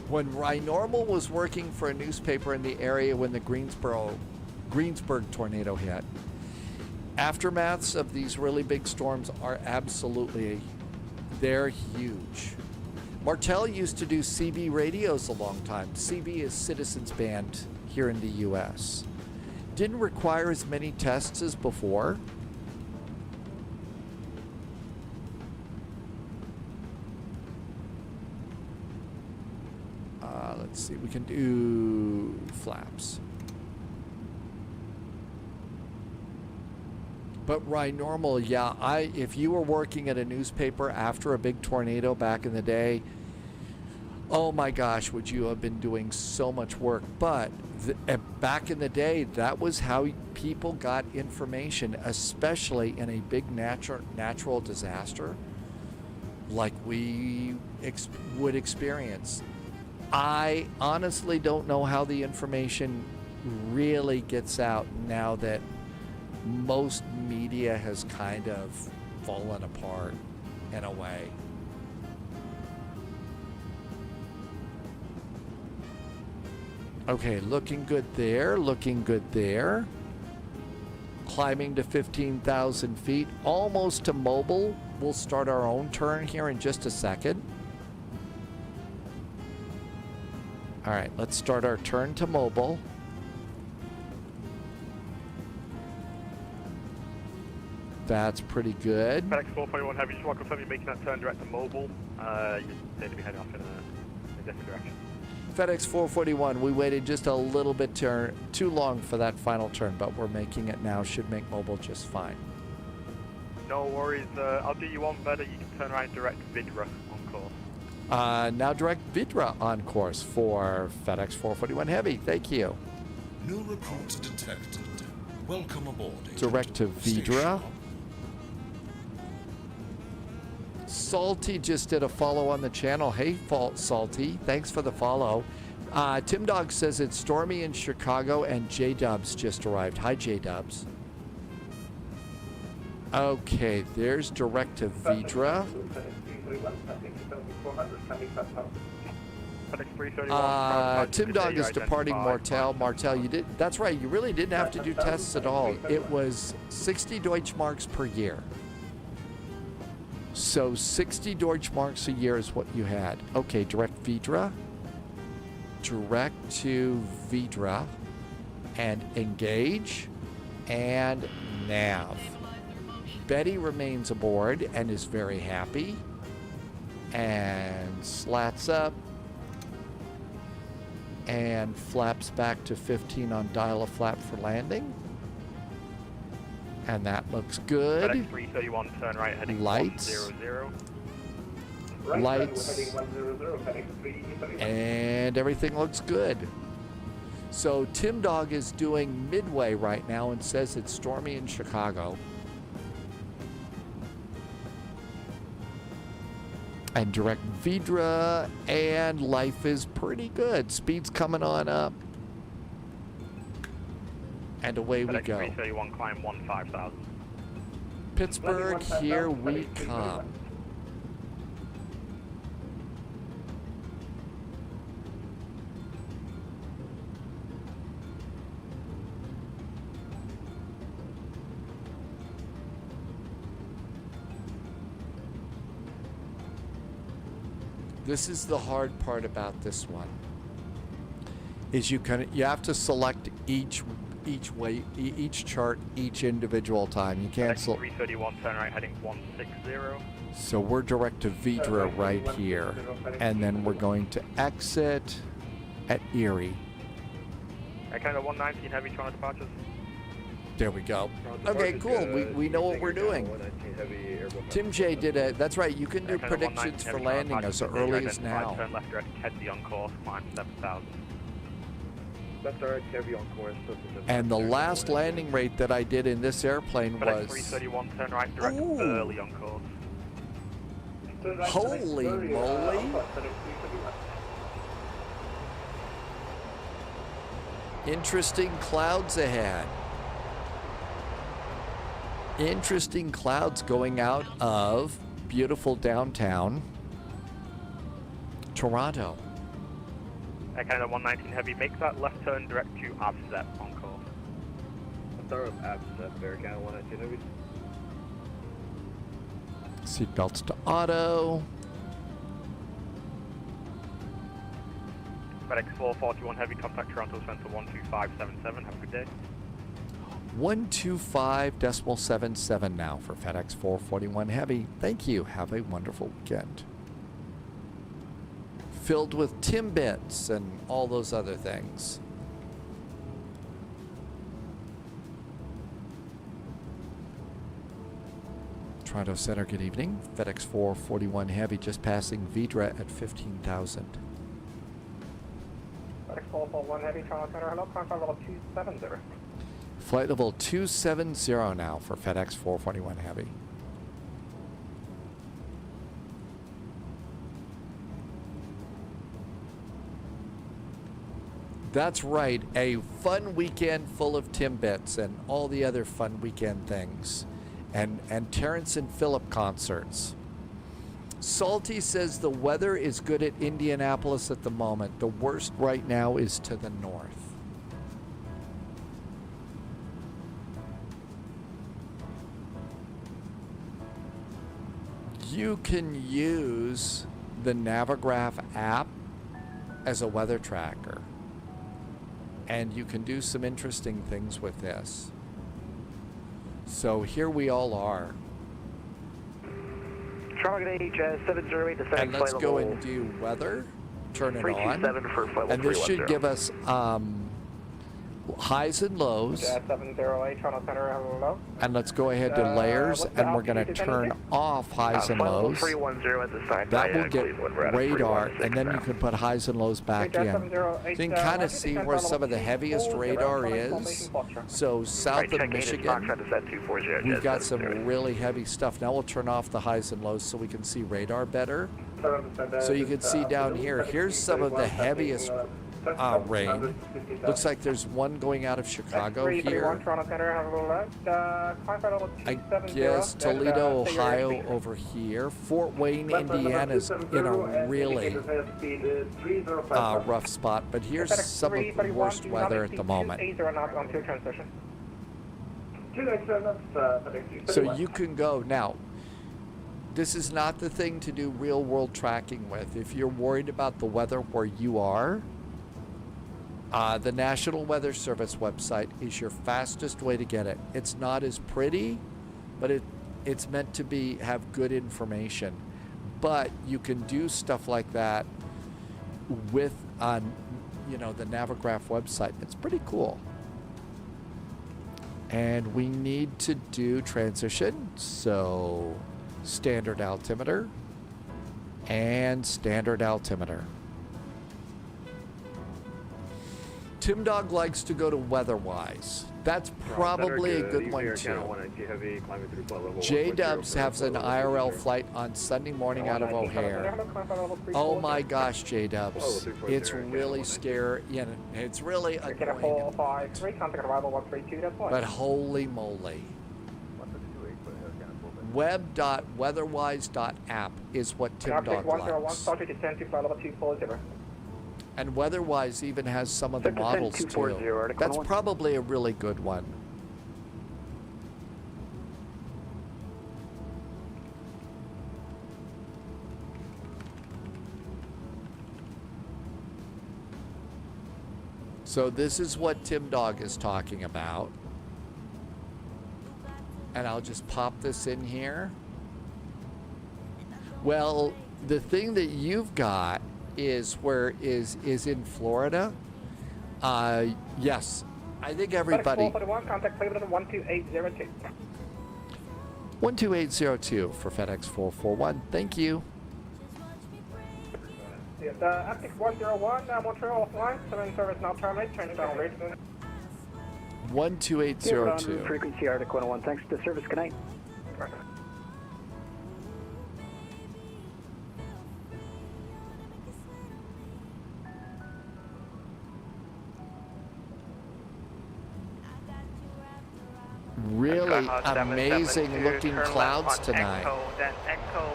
When Rynormal was working for a newspaper in the area when the Greensburg tornado hit, aftermaths of these really big storms are they're huge. Martell used to do CB radios a long time. CB is Citizens Band here in the U.S. Didn't require as many tests as before. Let's see, we can do flaps. But Rynormal, yeah, if you were working at a newspaper after a big tornado back in the day, Oh my gosh, would you have been doing so much work? But back in the day, that was how people got information, especially in a big natural disaster like we would experience. I honestly don't know how the information really gets out now that most media has kind of fallen apart in a way. Okay, looking good there, looking good there. Climbing to 15,000 feet, almost to mobile. We'll start our own turn here in just a second. All right, let's start our turn to mobile. That's pretty good. FedEx 441 Heavy, just want to confirm you're making that turn direct to mobile. You need to be heading off in a different direction. FedEx 441, we waited just a little bit too long for that final turn, but we're making it now. Should make mobile just fine. No worries. I'll do you one better. You can turn right direct Vidra on course. Now direct Vidra on course for FedEx 441 Heavy. Thank you. New recruits detected. Welcome aboard. Direct to Vidra. Salty just did a follow on the channel. Hey, Salty, thanks for the follow. Tim Dog says it's stormy in Chicago and J-Dubs just arrived. Hi, J-Dubs. Okay, there's direct to Vidra. Tim Dog is departing Martel. Martel, you did. That's right. You really didn't have to do tests at all. It was 60 Deutschmarks per year. So 60 Deutschmarks a year is what you had. Okay, direct Vidra. Direct to Vidra. And engage. And nav. Betty remains aboard and is very happy. And slats up. And flaps back to 15 on dial a flap for landing. And that looks good. FedEx 331, turn right heading Lights. 100. Lights. And everything looks good. So Tim Dog is doing midway right now and says it's stormy in Chicago. And direct Vidra, and life is pretty good. Speed's coming on up. And away we go. 331, climb 15,000. Pittsburgh, here we come. This is the hard part about this one. Is you have to select each chart each individual time. You can't select 331, turn right heading 160. So we're direct to Vidra right here. And then we're going to exit at Erie. Canada 119 heavy Toronto departures. There we go. Okay, cool. We know what we're doing. Tim J did a. That's right. You can do predictions for landing as early as now. Turn left direct Kedzie on course, climb 7,000. Left direct heavy on course. And the last landing rate that I did in this airplane was. 331, turn right direct early on course. Holy moly! Interesting clouds ahead. Interesting clouds going out of beautiful downtown Toronto. Canada 119 heavy, make that left turn direct to ASUS on course. Start with ASUS there, Canada 119 heavy. Seatbelts to auto. FedEx 441 heavy, contact Toronto Centre 12577. Have a good day. 125.77 now for FedEx 441 Heavy. Thank you. Have a wonderful weekend. Filled with Timbits and all those other things. Toronto Center, good evening. FedEx 441 Heavy just passing Vidra at 15,000. 441 Heavy, Toronto Center, hello, contact level 270. Flight level 270 now for FedEx 441 Heavy. That's right, a fun weekend full of Timbits and all the other fun weekend things. And Terrence and Phillip concerts. Salty says the weather is good at Indianapolis at the moment. The worst right now is to the north. You can use the Navigraph app as a weather tracker. And you can do some interesting things with this. So here we all are. Toronto Gauge 708 to And let's go and do weather. Turn it on. And this should give us highs and lows. 708 Toronto Center, hello. And let's go ahead to layers, and we're going to turn off highs and lows. 310 at the sign. That will get radar, and then you can put highs and lows back in. So you can kind of see where some of the heaviest radar is. So south of Michigan, we've got some really heavy stuff. Now we'll turn off the highs and lows so we can see radar better. So you can see down here, here's some of the heaviest rain. Looks like there's one going out of Chicago here. I guess Toledo, Ohio over here. Fort Wayne, Indiana's in a really rough spot, but here's some of the worst weather at the moment. So you can go now. This is not the thing to do real world tracking with. If you're worried about the weather where you are, the National Weather Service website is your fastest way to get it. It's not as pretty, but it's meant to have good information. But you can do stuff like that with the Navigraph website. It's pretty cool. And we need to do transition, so standard altimeter and standard altimeter. Tim Dog likes to go to WeatherWise. That's probably a good one too. J-Dubs has an IRL flight on Sunday morning out of O'Hare. Oh my gosh, J-Dubs. It's really scary. It's really annoying. But holy moly. Web.weatherwise.app is what Tim Dog likes. And WeatherWise even has some of the models too. That's probably a really good one. So this is what Tim Dog is talking about. And I'll just pop this in here. Well, the thing that you've got is in Florida. Yes, I think everybody. 12802 for FedEx 441. Thank you. Yes, Arctic 101, Montreal offline, 7 service now terminate, training down rate. 12802. Frequency Arctic 101. Thanks for the service. Good night. Really amazing looking clouds tonight. Then Echo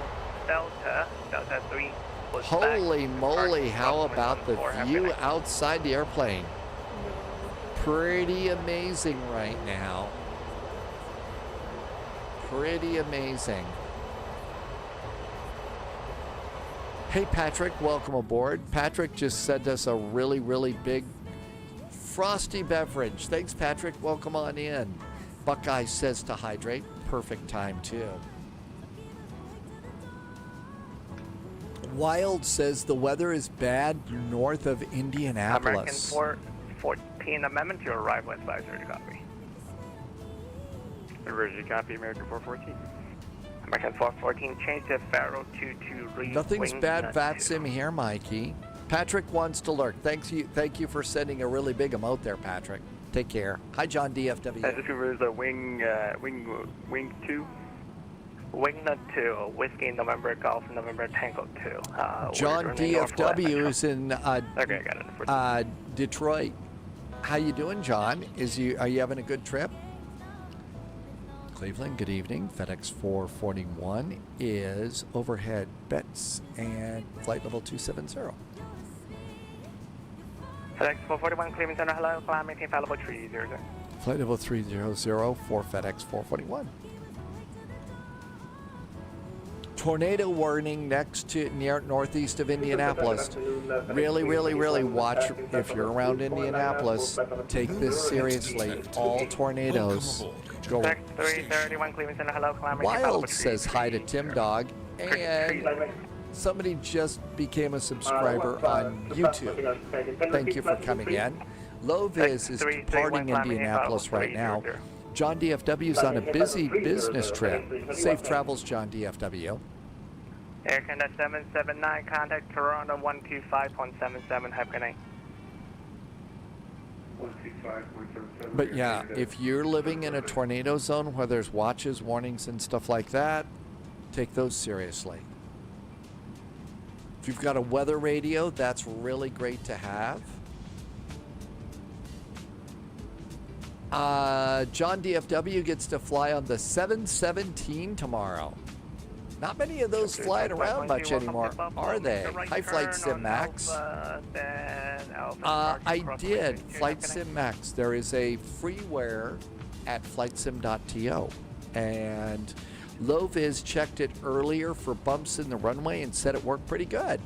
Delta 3. Holy moly, how about the view outside the airplane? Pretty amazing right now. Pretty amazing. Hey Patrick, welcome aboard. Patrick just sent us a really, really big frosty beverage. Thanks Patrick, welcome on in. Buckeye says to hydrate. Perfect time too. Wild says the weather is bad north of Indianapolis. American 414 amendment to arrive with 530 copy. Virgin copy, American 414. American 414 change to Faro 22 read. Nothing's wing bad VATSIM here, Mikey. Patrick wants to lurk. Thank you for sending a really big amount there, Patrick. Take care. Hi, John DFW. This is a wing 2. Wing nut 2, Whiskey November Golf November Tango 2. John DFW is in Okay, I got it. Detroit. How you doing, John? Are you having a good trip? Cleveland, good evening. FedEx 441 is overhead bets and flight level 270. FedEx 441 Cleveland Center, hello, climb maintain flight level 300. Flight level 300 for FedEx 441. Tornado warning near northeast of Indianapolis. Really, really, really watch if you're around Indianapolis. Take this seriously. All tornadoes go. 331 Cleveland Center, hello, climb maintain flight Wild level says hi to Tim Dog, and somebody just became a subscriber on YouTube. Thank you for coming in. Low Viz is departing Indianapolis right now. John DFW is on a busy business trip. Safe travels, John DFW. Air Canada 779, contact Toronto 125.77, have a good night. But yeah, if you're living in a tornado zone where there's watches, warnings, and stuff like that, take those seriously. If you've got a weather radio, that's really great to have. John DFW gets to fly on the 717 tomorrow. Not many of those flying around much anymore, are they? Hi, Flight Sim Max. I did. Flight Sim Max. There is a freeware at flightsim.to. And Low Viz checked it earlier for bumps in the runway and said it worked pretty good.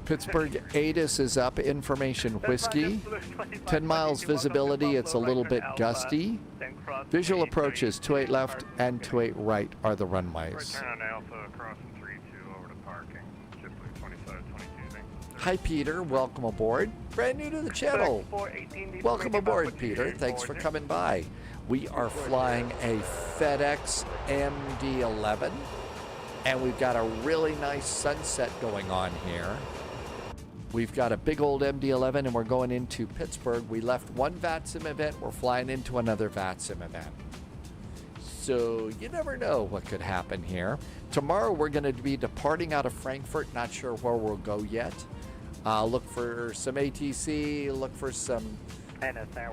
Pittsburgh ATIS is up. Information Whiskey. 10 miles visibility. It's a little bit gusty. Visual approaches 28 left and 28 right are the runways. Turn on Alpha crossing 32 over to parking. JetBlue 2522. Hi, Peter. Welcome aboard. Brand new to the channel. Welcome aboard, Peter. Thanks for coming by. We are flying a FedEx MD-11, and we've got a really nice sunset going on here. We've got a big old MD-11, and we're going into Pittsburgh. We left one VATSIM event. We're flying into another VATSIM event. So you never know what could happen here. Tomorrow, we're going to be departing out of Frankfurt. Not sure where we'll go yet. Look for some ATC, look for some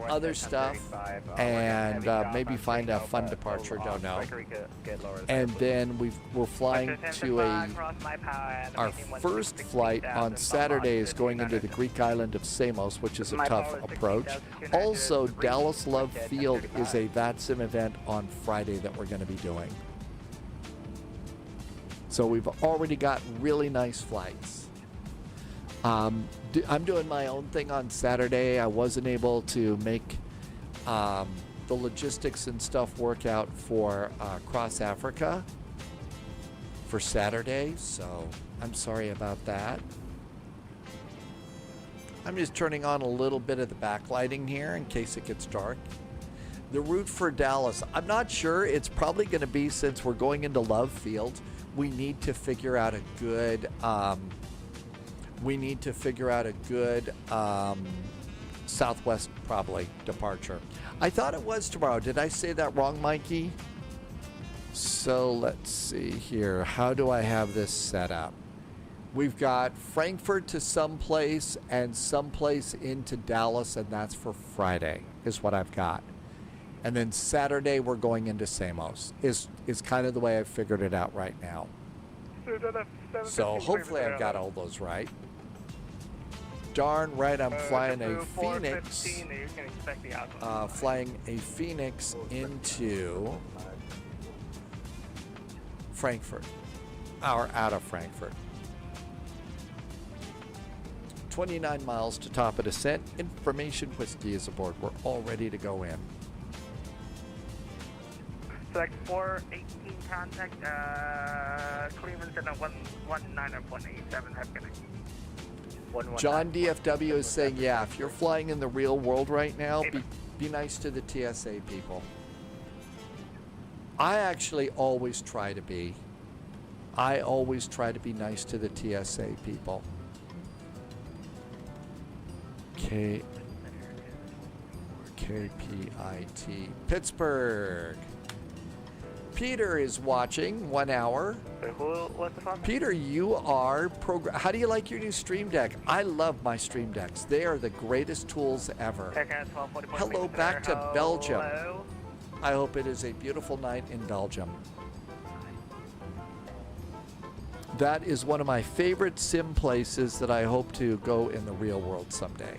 other stuff, and maybe find a fun departure, don't know. And then we're flying to our first flight on Saturday is going into the Greek island of Samos, which is a tough approach. Also, Dallas Love Field is a VATSIM event on Friday that we're going to be doing. So we've already got really nice flights. I'm doing my own thing on Saturday. I wasn't able to make the logistics and stuff work out for Cross Africa for Saturday, so I'm sorry about that. I'm just turning on a little bit of the backlighting here in case it gets dark. The route for Dallas, I'm not sure. It's probably going to be, since we're going into Love Field, we need to figure out a good Southwest probably departure. I thought it was tomorrow. Did I say that wrong, Mikey? So let's see here. How do I have this set up? We've got Frankfurt to someplace and someplace into Dallas, and that's for Friday is what I've got. And then Saturday we're going into Samos is kind of the way I've figured it out right now. So hopefully I've got all those right. Darn right, I'm flying a Phoenix. Flying a Phoenix into Frankfurt, or out of Frankfurt. 29 miles to top of descent. Information Whiskey is aboard. We're all ready to go in. Select 418 contact Cleveland Center 119.87. Have a good night. John DFW is saying, yeah, if you're flying in the real world right now, be nice to the TSA people. I actually always try to be. I always try to be nice to the TSA people. KPIT. Pittsburgh. Peter is watching 1 hour. Peter, you are how do you like your new Stream Deck? I love my Stream Decks. They are the greatest tools ever. Hello back to Belgium. I hope it is a beautiful night in Belgium. That is one of my favorite sim places that I hope to go in the real world someday.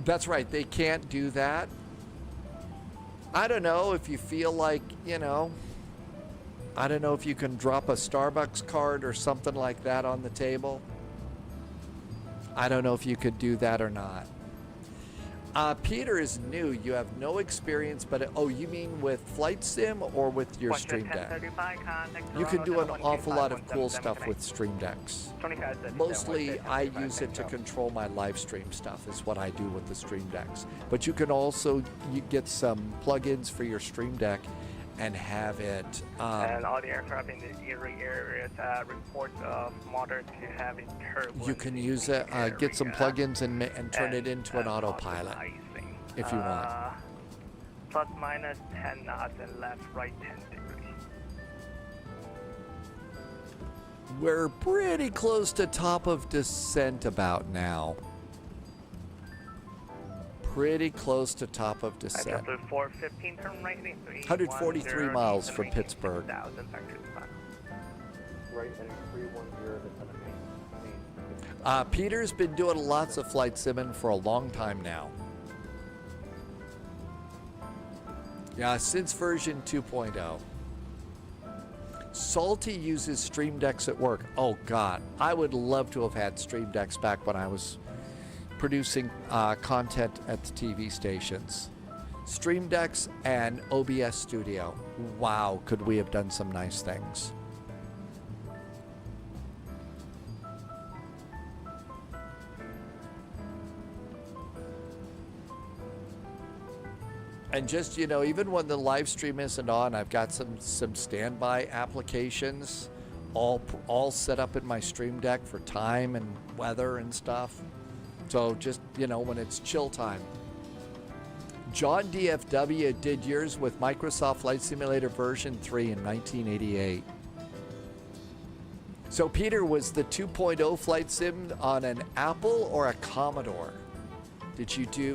That's right, they can't do that. I don't know if you feel like, you know, I don't know if you can drop a Starbucks card or something like that on the table. I don't know if you could do that or not. Peter is new. You have no experience, but oh, you mean with Flight Sim or with your Stream Deck? You can do an awful lot of cool stuff with Stream Decks. Mostly, I use it to control my live stream stuff. Is what I do with the Stream Decks. But you can also get some plugins for your Stream Deck and have it. And all the aircraft in the areas report of moderate to heavy turbulence. You can use it, get some plugins and turn it into an autopilot if you want. Plus minus 10 knots and left, right 10 degrees. We're pretty close to top of descent about now. Pretty close to top of descent. 415, turn right, 143 miles from Pittsburgh. Right, heading 310 to Peter's been doing lots of flight simming for a long time now. Yeah, since version 2.0. Salty uses Stream Decks at work. Oh God, I would love to have had Stream Decks back when I was producing content at the TV stations. Stream Decks and OBS Studio. Wow, could we have done some nice things. And just, you know, even when the live stream isn't on, I've got some standby applications all set up in my Stream Deck for time and weather and stuff. So just, you know, when it's chill time. John DFW did yours with Microsoft Flight Simulator version 3 in 1988. So Peter, was the 2.0 flight sim on an Apple or a Commodore?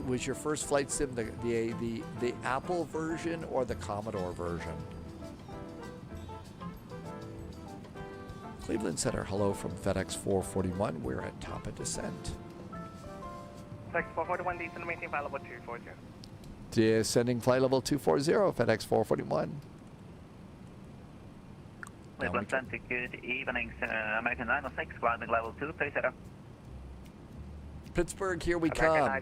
Was your first flight sim the Apple version or the Commodore version? Cleveland Center, hello from FedEx 441. We're at top of descent. FedEx 441, descending maintain flight level 240. Descending flight level 240, FedEx 441. Cleveland Center, good evening, American 906, grounding level 230. Pittsburgh, here we come.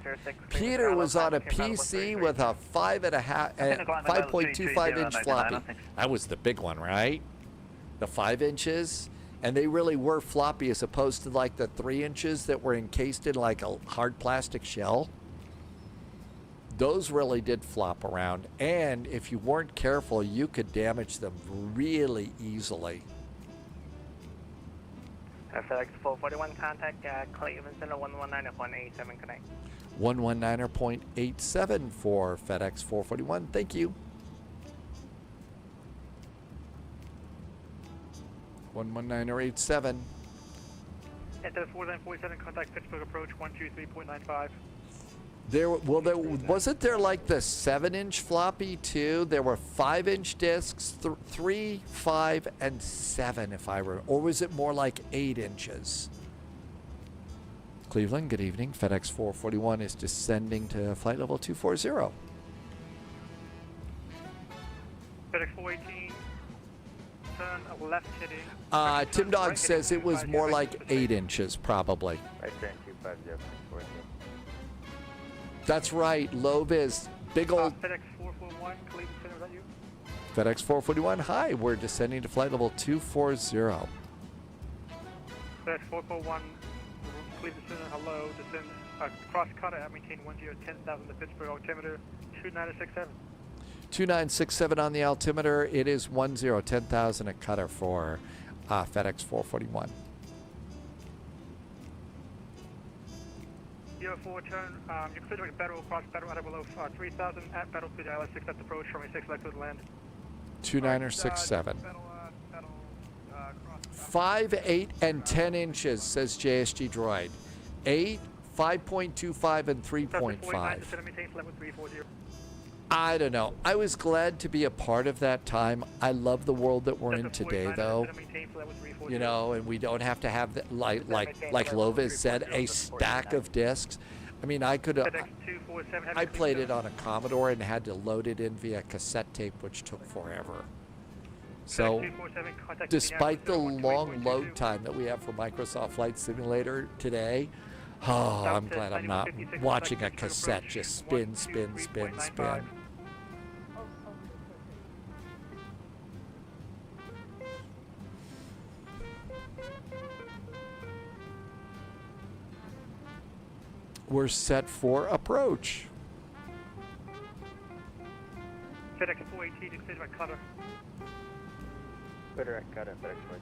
Peter was on a PC with a 5.25 inch floppy. That was the big one, right? The 5 inches. And they really were floppy as opposed to like the 3 inches that were encased in like a hard plastic shell. Those really did flop around. And if you weren't careful, you could damage them really easily. FedEx 441, contact Cleveland Center 119.87, connect. 119.87 for FedEx 441. Thank you. 119.87. Enter 4947, contact Pittsburgh approach 123.95. Wasn't there like the 7-inch floppy too? There were 5-inch discs, 3, 5, and 7, if I remember. Or was it more like 8 inches? Cleveland, good evening. FedEx 441 is descending to flight level 240. FedEx 418, turn left heading. Tim Dog says it was more like 8 inches, probably. That's right, Lovis. Big old. FedEx 441, Cleveland Center, is that you? FedEx 441, hi. We're descending to flight level 240. FedEx 441, please descend, hello, descend, cross cutter at maintain 10,000 to Pittsburgh, altimeter 2967. 2967 on the altimeter. It is 10,000 at cutter for FedEx 441. 04 turn, you're considering Federal, cross Federal at below 3,000 at Federal, please ILS 6 at approach, from 6 left to the land. 2967. 5, 8, and 10 inches, says JSG Droid. 8, 5.25, and 3.5. I don't know. I was glad to be a part of that time. I love the world that we're in today, though. You know, and we don't have to have, like Lova said, a stack of discs. I mean, I played it on a Commodore and had to load it in via cassette tape, which took forever. So, despite the long load time that we have for Microsoft Flight Simulator today, oh, I'm glad I'm not watching a cassette just spin, spin, spin, spin. We're set for approach. FedEx 418, decision by cutter. Cutter at cutter, FedEx 418.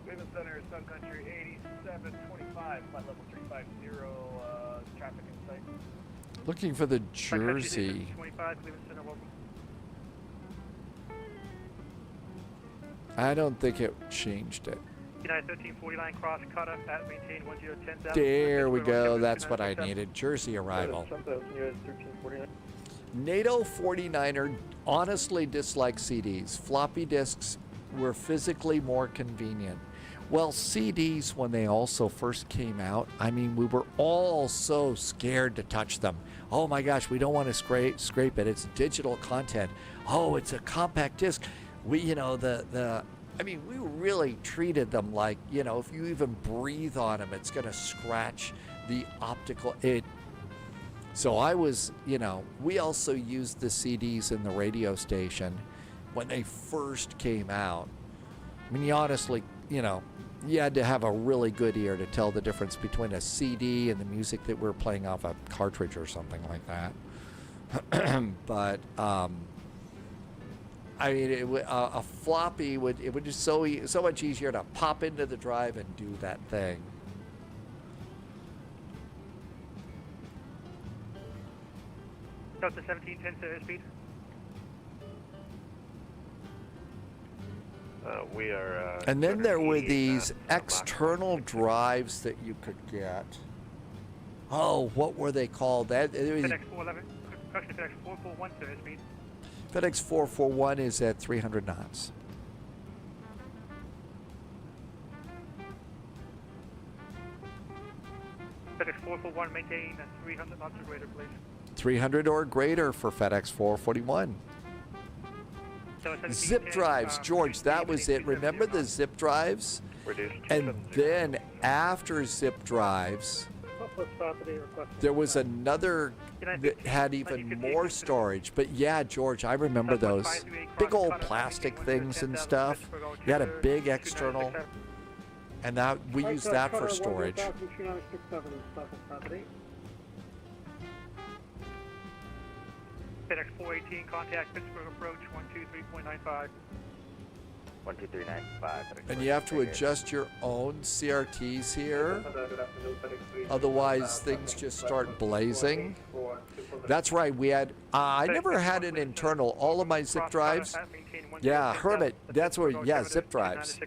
Cleveland Center, Sun Country 8725, flight level 350, traffic in sight. Looking for the Jersey. I don't think it changed it. United 1349 cross cutter at maintain 10,000. There we go. That's what I needed. Jersey arrival. NATO 49er honestly disliked CDs. Floppy disks were physically more convenient. Well, CDs, when they also first came out, I mean, we were all so scared to touch them. Oh my gosh, we don't want to scrape it. It's digital content. Oh, it's a compact disc. We, you know, I mean, we really treated them like, you know, if you even breathe on them, it's going to scratch the optical. So I was, you know, we also used the CDs in the radio station when they first came out. I mean, you honestly, you know, you had to have a really good ear to tell the difference between a CD and the music that we're playing off a cartridge or something like that. But, I mean, a floppy would just so much easier to pop into the drive and do that thing. Delta 1710 to airspeed. We are. And then there were these external drives that you could get. Oh, what were they called? That FedEx 411. FedEx 441 to airspeed. FedEx 441 is at 300 knots. FedEx 441 maintain 300 knots or greater, please. 300 or greater for FedEx 441. Zip drives, George, that was it. Remember the zip drives? And then after zip drives, there was another that had even more storage. But yeah, George, I remember those big old plastic things and stuff. You had a big external, and that we used that for storage. FedEx 418, contact Pittsburgh approach 123.95. 123.95. And you have to adjust your own CRTs here. Otherwise, things just start blazing. That's right. We had, I never had an internal. All of my zip drives. Yeah, Hermit. That's where, yeah, zip drives.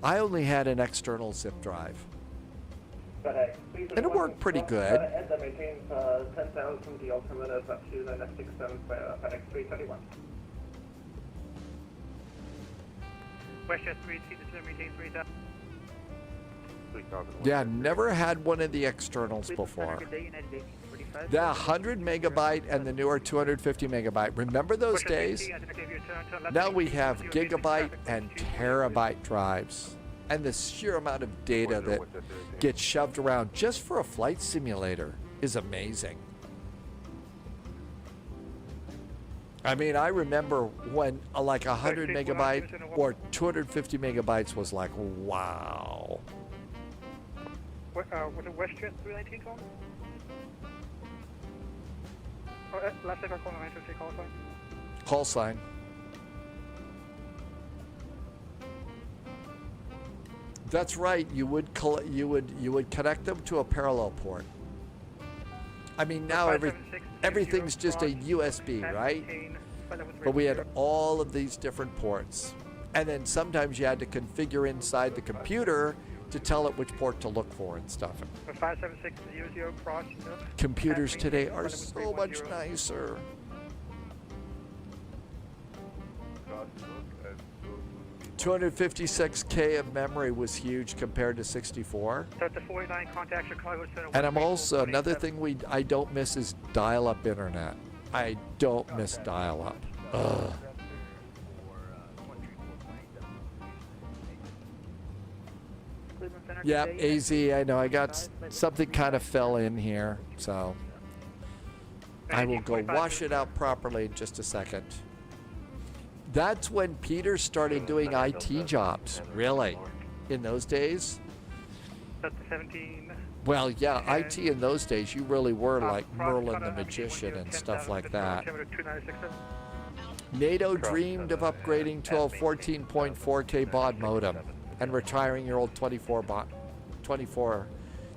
I only had an external zip drive. And it worked pretty good. That maintains 10,000 the altimeter up to the 67 FedEx 331. WestJet 3T, the maintain 3,000. Yeah, never had one of the externals before. The 100 megabyte and the newer 250 megabyte. Remember those days? Now we have gigabyte and terabyte drives. And the sheer amount of data that gets shoved around just for a flight simulator is amazing. I mean, I remember when like 100 megabytes or 250 megabytes was like, wow. Was it WestJet 319 calling? Last time I called 950 call sign. Call sign. That's right. You would connect them to a parallel port. I mean, now everything's just a USB, right? But we had all of these different ports. And then sometimes you had to configure inside the computer to tell it which port to look for and stuff. 57600 cross. Computers today are so much nicer. 256K of memory was huge compared to 64. So it's a 49 contact Chicago Center. And I'm also, another thing I don't miss is dial-up internet. I don't miss dial-up. Ugh. Yep, AZ, I know. I got something kind of fell in here, so I will go wash it out properly in just a second. That's when Peter started doing IT jobs, really, in those days. That's the 17. Well, yeah, IT in those days, you really were like Merlin the Magician and stuff like that. NATO dreamed of upgrading to a 14.4K baud modem and retiring your old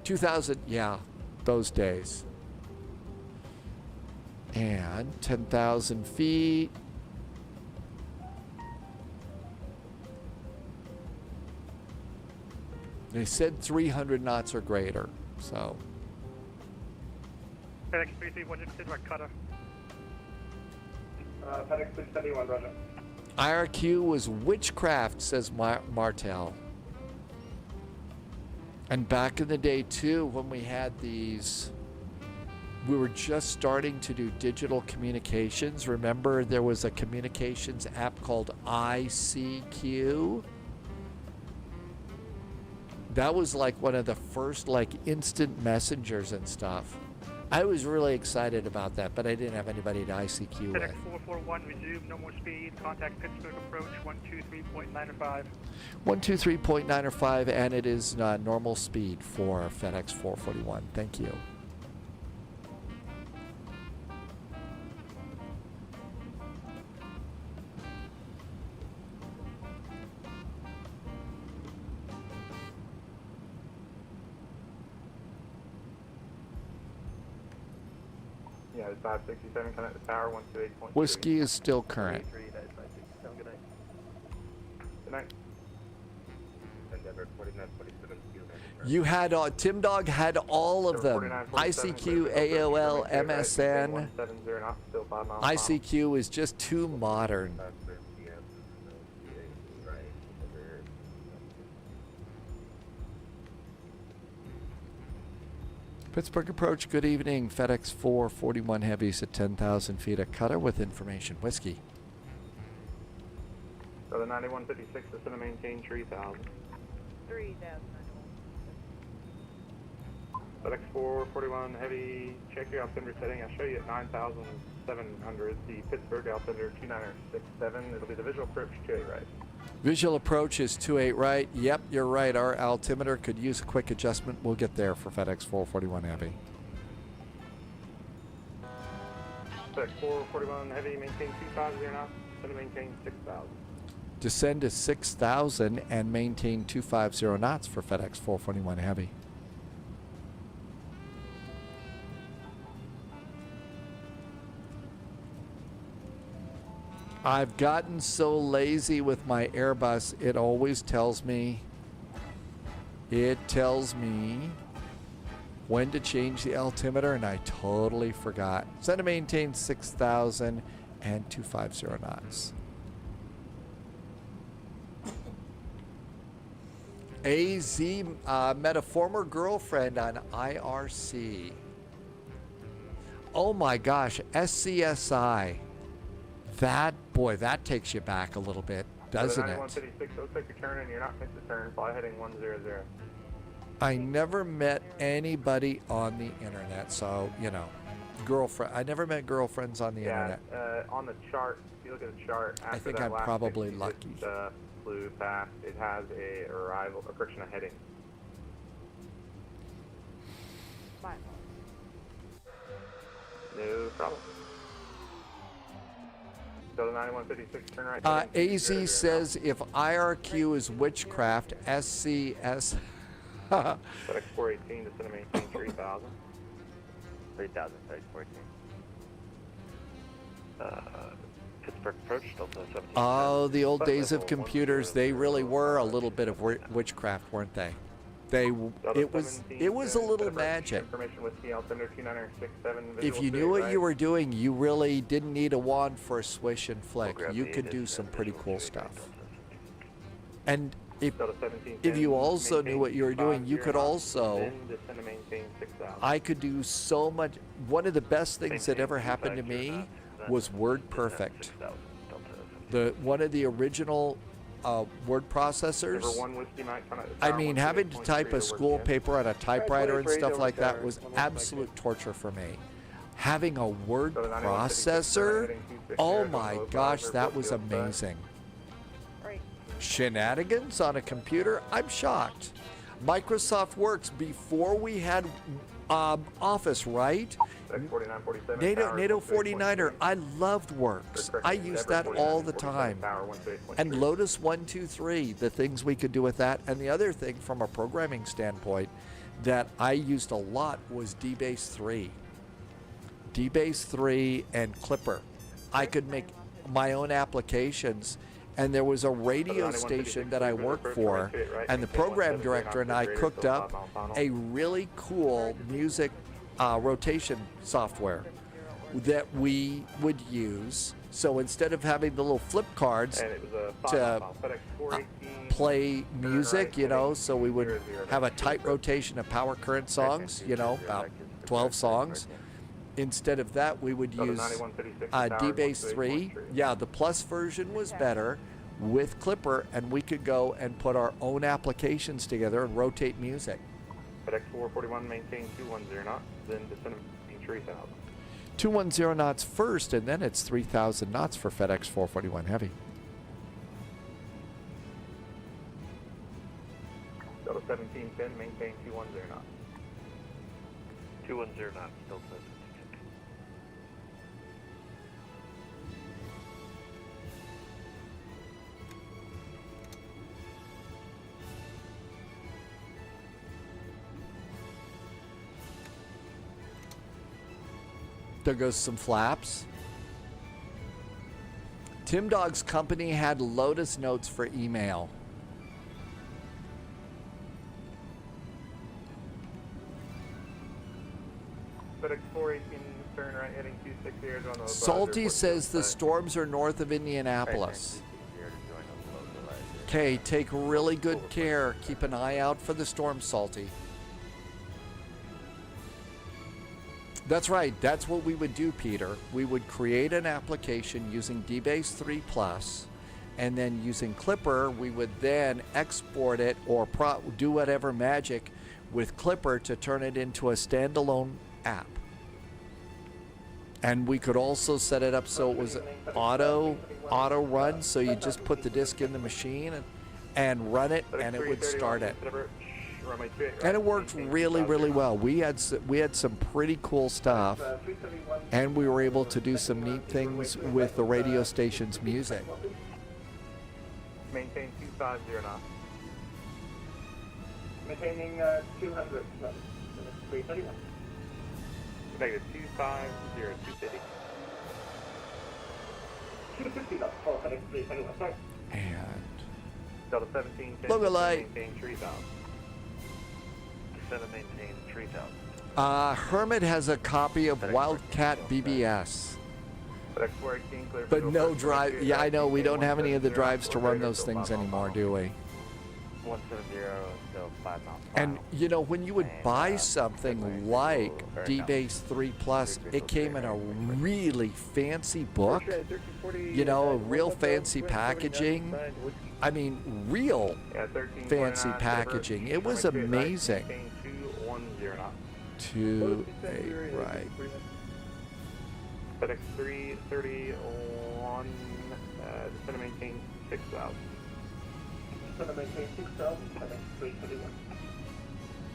2000, yeah, those days. And 10,000 feet. They said 300 knots or greater, so. FedEx 331 Pittsburgh cutter. FedEx 671, Roger. IRQ was witchcraft, says Martel. And back in the day, too, when we had these, we were just starting to do digital communications. Remember, there was a communications app called ICQ? That was like one of the first like instant messengers and stuff. I was really excited about that, but I didn't have anybody to ICQ with. FedEx 441, resume, no more speed, contact Pittsburgh approach 123.905. 123.905, and it is normal speed for FedEx 441. Thank you. Yeah, it's 567, connect the power, 128.2. Whiskey is still current. Good night. You had, Tim Dog had all of them. ICQ, AOL, MSN. ICQ is just too modern. Pittsburgh approach, good evening. FedEx 441 heavies at 10,000 feet. A cutter with information. Whiskey. So the 9156 is going to maintain 3,000. 3,000. FedEx 441 heavy, check your altimeter setting. I'll show you at 9,700. The Pittsburgh altimeter 2967. It'll be the visual approach 28 right. Visual approach is 28 right. Yep, you're right. Our altimeter could use a quick adjustment. We'll get there for FedEx 441 heavy. FedEx 441 heavy, maintain 250 knots. Going to maintain 6,000. Descend to 6,000 and maintain 250 knots for FedEx 441 heavy. I've gotten so lazy with my Airbus, it always tells me when to change the altimeter, and I totally forgot. So to maintain 6,000 and 250 knots. AZ met a former girlfriend on IRC. Oh my gosh, SCSI. That, boy, that takes you back a little bit. doesn't it? 9156, looks like you're turning, you're not missing the turn, fly heading 100. I never met anybody on the internet, so, you know, girlfriend. I never met girlfriends on the internet. On the chart, if you look at the chart, after I think that I'm last probably 60 lucky. just, flew past, it has a arrival, a correction of heading. No problem. Go to 9156, turn right. AZ says if IRQ is witchcraft, SCS. FedEx 418, descend and maintain 3000. 3000, FedEx 418. Pittsburgh approach, Delta 17. Oh, the old days of computers, they really were a little bit of witchcraft, weren't they? It was a little magic. If you knew what you were doing, you really didn't need a wand for a swish and flick. You could do some pretty cool stuff. And if you also knew what you were doing, you could also, I could do so much. One of the best things that ever happened to me was WordPerfect. One of the original word processors. I mean, having to type a school paper on a typewriter and stuff like that was absolute torture for me. Having a word processor, oh my gosh, that was amazing. Shenanigans on a computer, I'm shocked. Microsoft Works before we had Office, right? NATO 49er, I loved Works. I used that all the time. And Lotus 123, the things we could do with that. And the other thing from a programming standpoint that I used a lot was DBase 3. DBase 3 and Clipper. I could make my own applications. And there was a radio station that I worked for, and the program director and I cooked up a really cool music rotation software that we would use. So instead of having the little flip cards to play music, you know, so we would have a tight rotation of power current songs, you know, about 12 songs. Instead of that, we would use DBase 3. Yeah, the Plus version was better with Clipper, and we could go and put our own applications together and rotate music. FedEx 441, maintain 210 knots, then descend 3000. 210 knots first, and then it's 3,000 knots for FedEx 441 Heavy. Delta 1710, maintain 210 knots. 210 knots, Delta. There goes some flaps. Tim Dog's company had Lotus Notes for email. FedEx 418, turn right, heading 260 on the Salty says the storms are north of Indianapolis. Okay, take really good care. Keep an eye out for the storm, Salty. That's right. That's what we would do, Peter. We would create an application using DBase 3 Plus, and then using Clipper, we would then export it or do whatever magic with Clipper to turn it into a standalone app. And we could also set it up so it was auto run, so you just put the disk in the machine and run it, and it would start it. And it worked really, really well. We had some pretty cool stuff, and we were able to do some neat things with the radio station's music. Maintain 250 knots. Maintaining 200 knots. 331. Negative 250, 250. 250 knots for FedEx 321, sorry. And Delta 17, look alike. maintain 3000. Descend and maintain 3000. Hermit has a copy of Wildcat BBS. FedEx 418, clear. But no drive. Yeah, I know. We don't have any of the drives to run those things anymore, do we? 170, so 5 miles. And you know, when you would buy something like D-Base 3 Plus, it came in a really fancy book. You know, a real fancy packaging. I mean, real fancy packaging. It was amazing. 2-8 right. FedEx 331, just going to maintain 6,000. Just going to maintain 6,000, FedEx 331.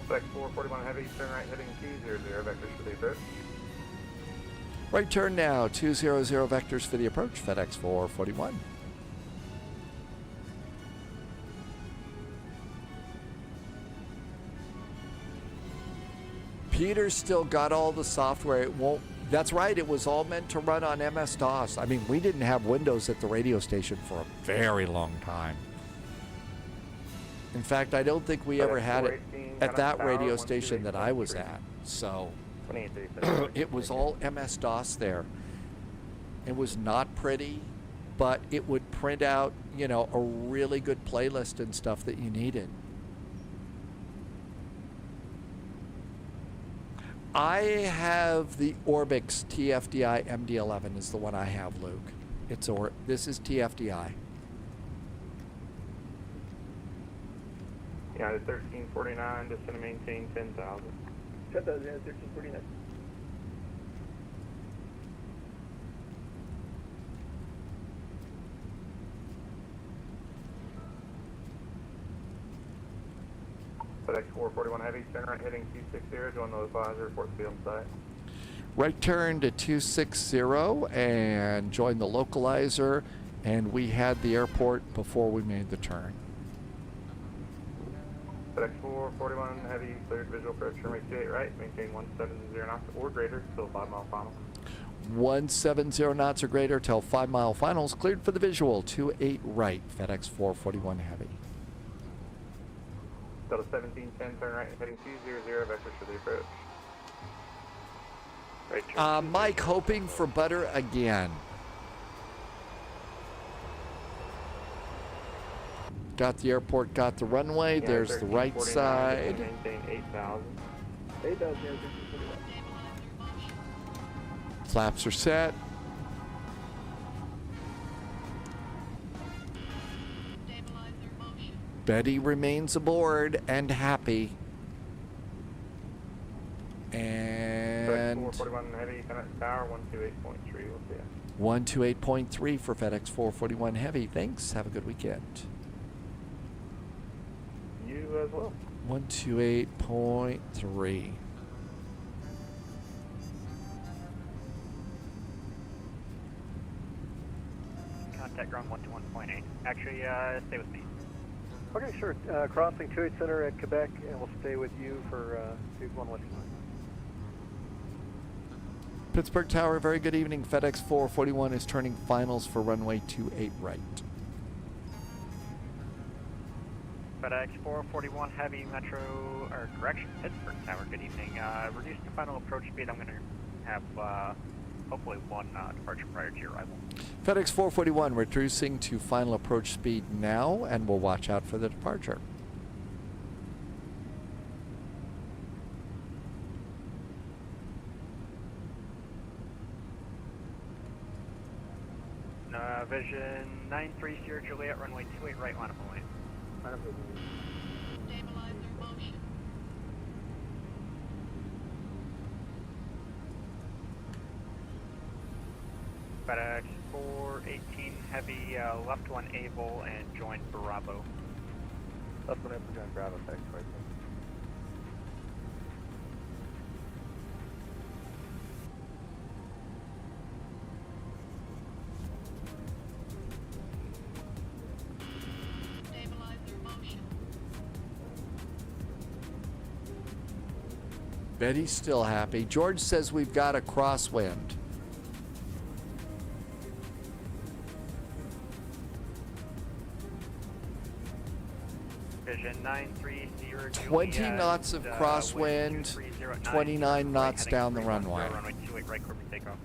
FedEx 441 heavy, turn right heading 200, vectors for the approach. Right turn now, 200 vectors for the approach, FedEx 441. Peter's still got all the software. It won't. That's right. It was all meant to run on MS-DOS. I mean, we didn't have Windows at the radio station for a very long time. In fact, I don't think we ever had it at that radio station that I was at. So it was all MS-DOS there. It was not pretty, but it would print out, you know, a really good playlist and stuff that you needed. I have the Orbix TFDI MD11 is the one I have, Luke. This is TFDI. Yeah, it's 1349, just going to maintain 10,000. 10,000, yeah, 1349. FedEx 441 heavy, turn right heading 260, join the localizer, report speed on site. Right turn to 260 and join the localizer, and we had the airport before we made the turn. FedEx 441 heavy, cleared visual approach, runway 28 right, maintain 170 knots or greater, till 5 mile final. 170 knots or greater till 5 mile finals, cleared for the visual, 28 right, FedEx 441 heavy. Delta 1710, turn right, heading 200, vectors for the approach. Right turn. Mike, hoping for butter again. Got the airport, got the runway, Yeah, there's the right side. Maintain 8,000. 8,000, yeah, 1341. Flaps are set. Betty remains aboard and happy. And 441 heavy, connect tower, 128.3, we'll see ya. 128.3 for FedEx 441 heavy. Thanks. Have a good weekend. You as well. 128.3. Contact ground 121.8. Actually, stay with me. Okay, sure. Crossing 28 Center at Quebec, and we'll stay with you for 21 West Line. Pittsburgh Tower, very good evening. FedEx 441 is turning finals for runway 28 right. FedEx 441 heavy metro, or correction, Pittsburgh Tower, good evening. Reduce the final approach speed. I'm going to have hopefully one departure prior to your arrival. FedEx 441 reducing to final approach speed now, and we'll watch out for the departure. Vision 930 Juliet, runway 28 right, line of line. Stabilizer motion. FedEx 418 heavy, left one Able, and join Bravo. Left one Able, join Bravo, thanks, right. Betty's still happy. George says we've got a crosswind. Vision 930 Juliet. 20 knots of crosswind, 29 knots down the runway. Runway 28 right, corporate takeoff.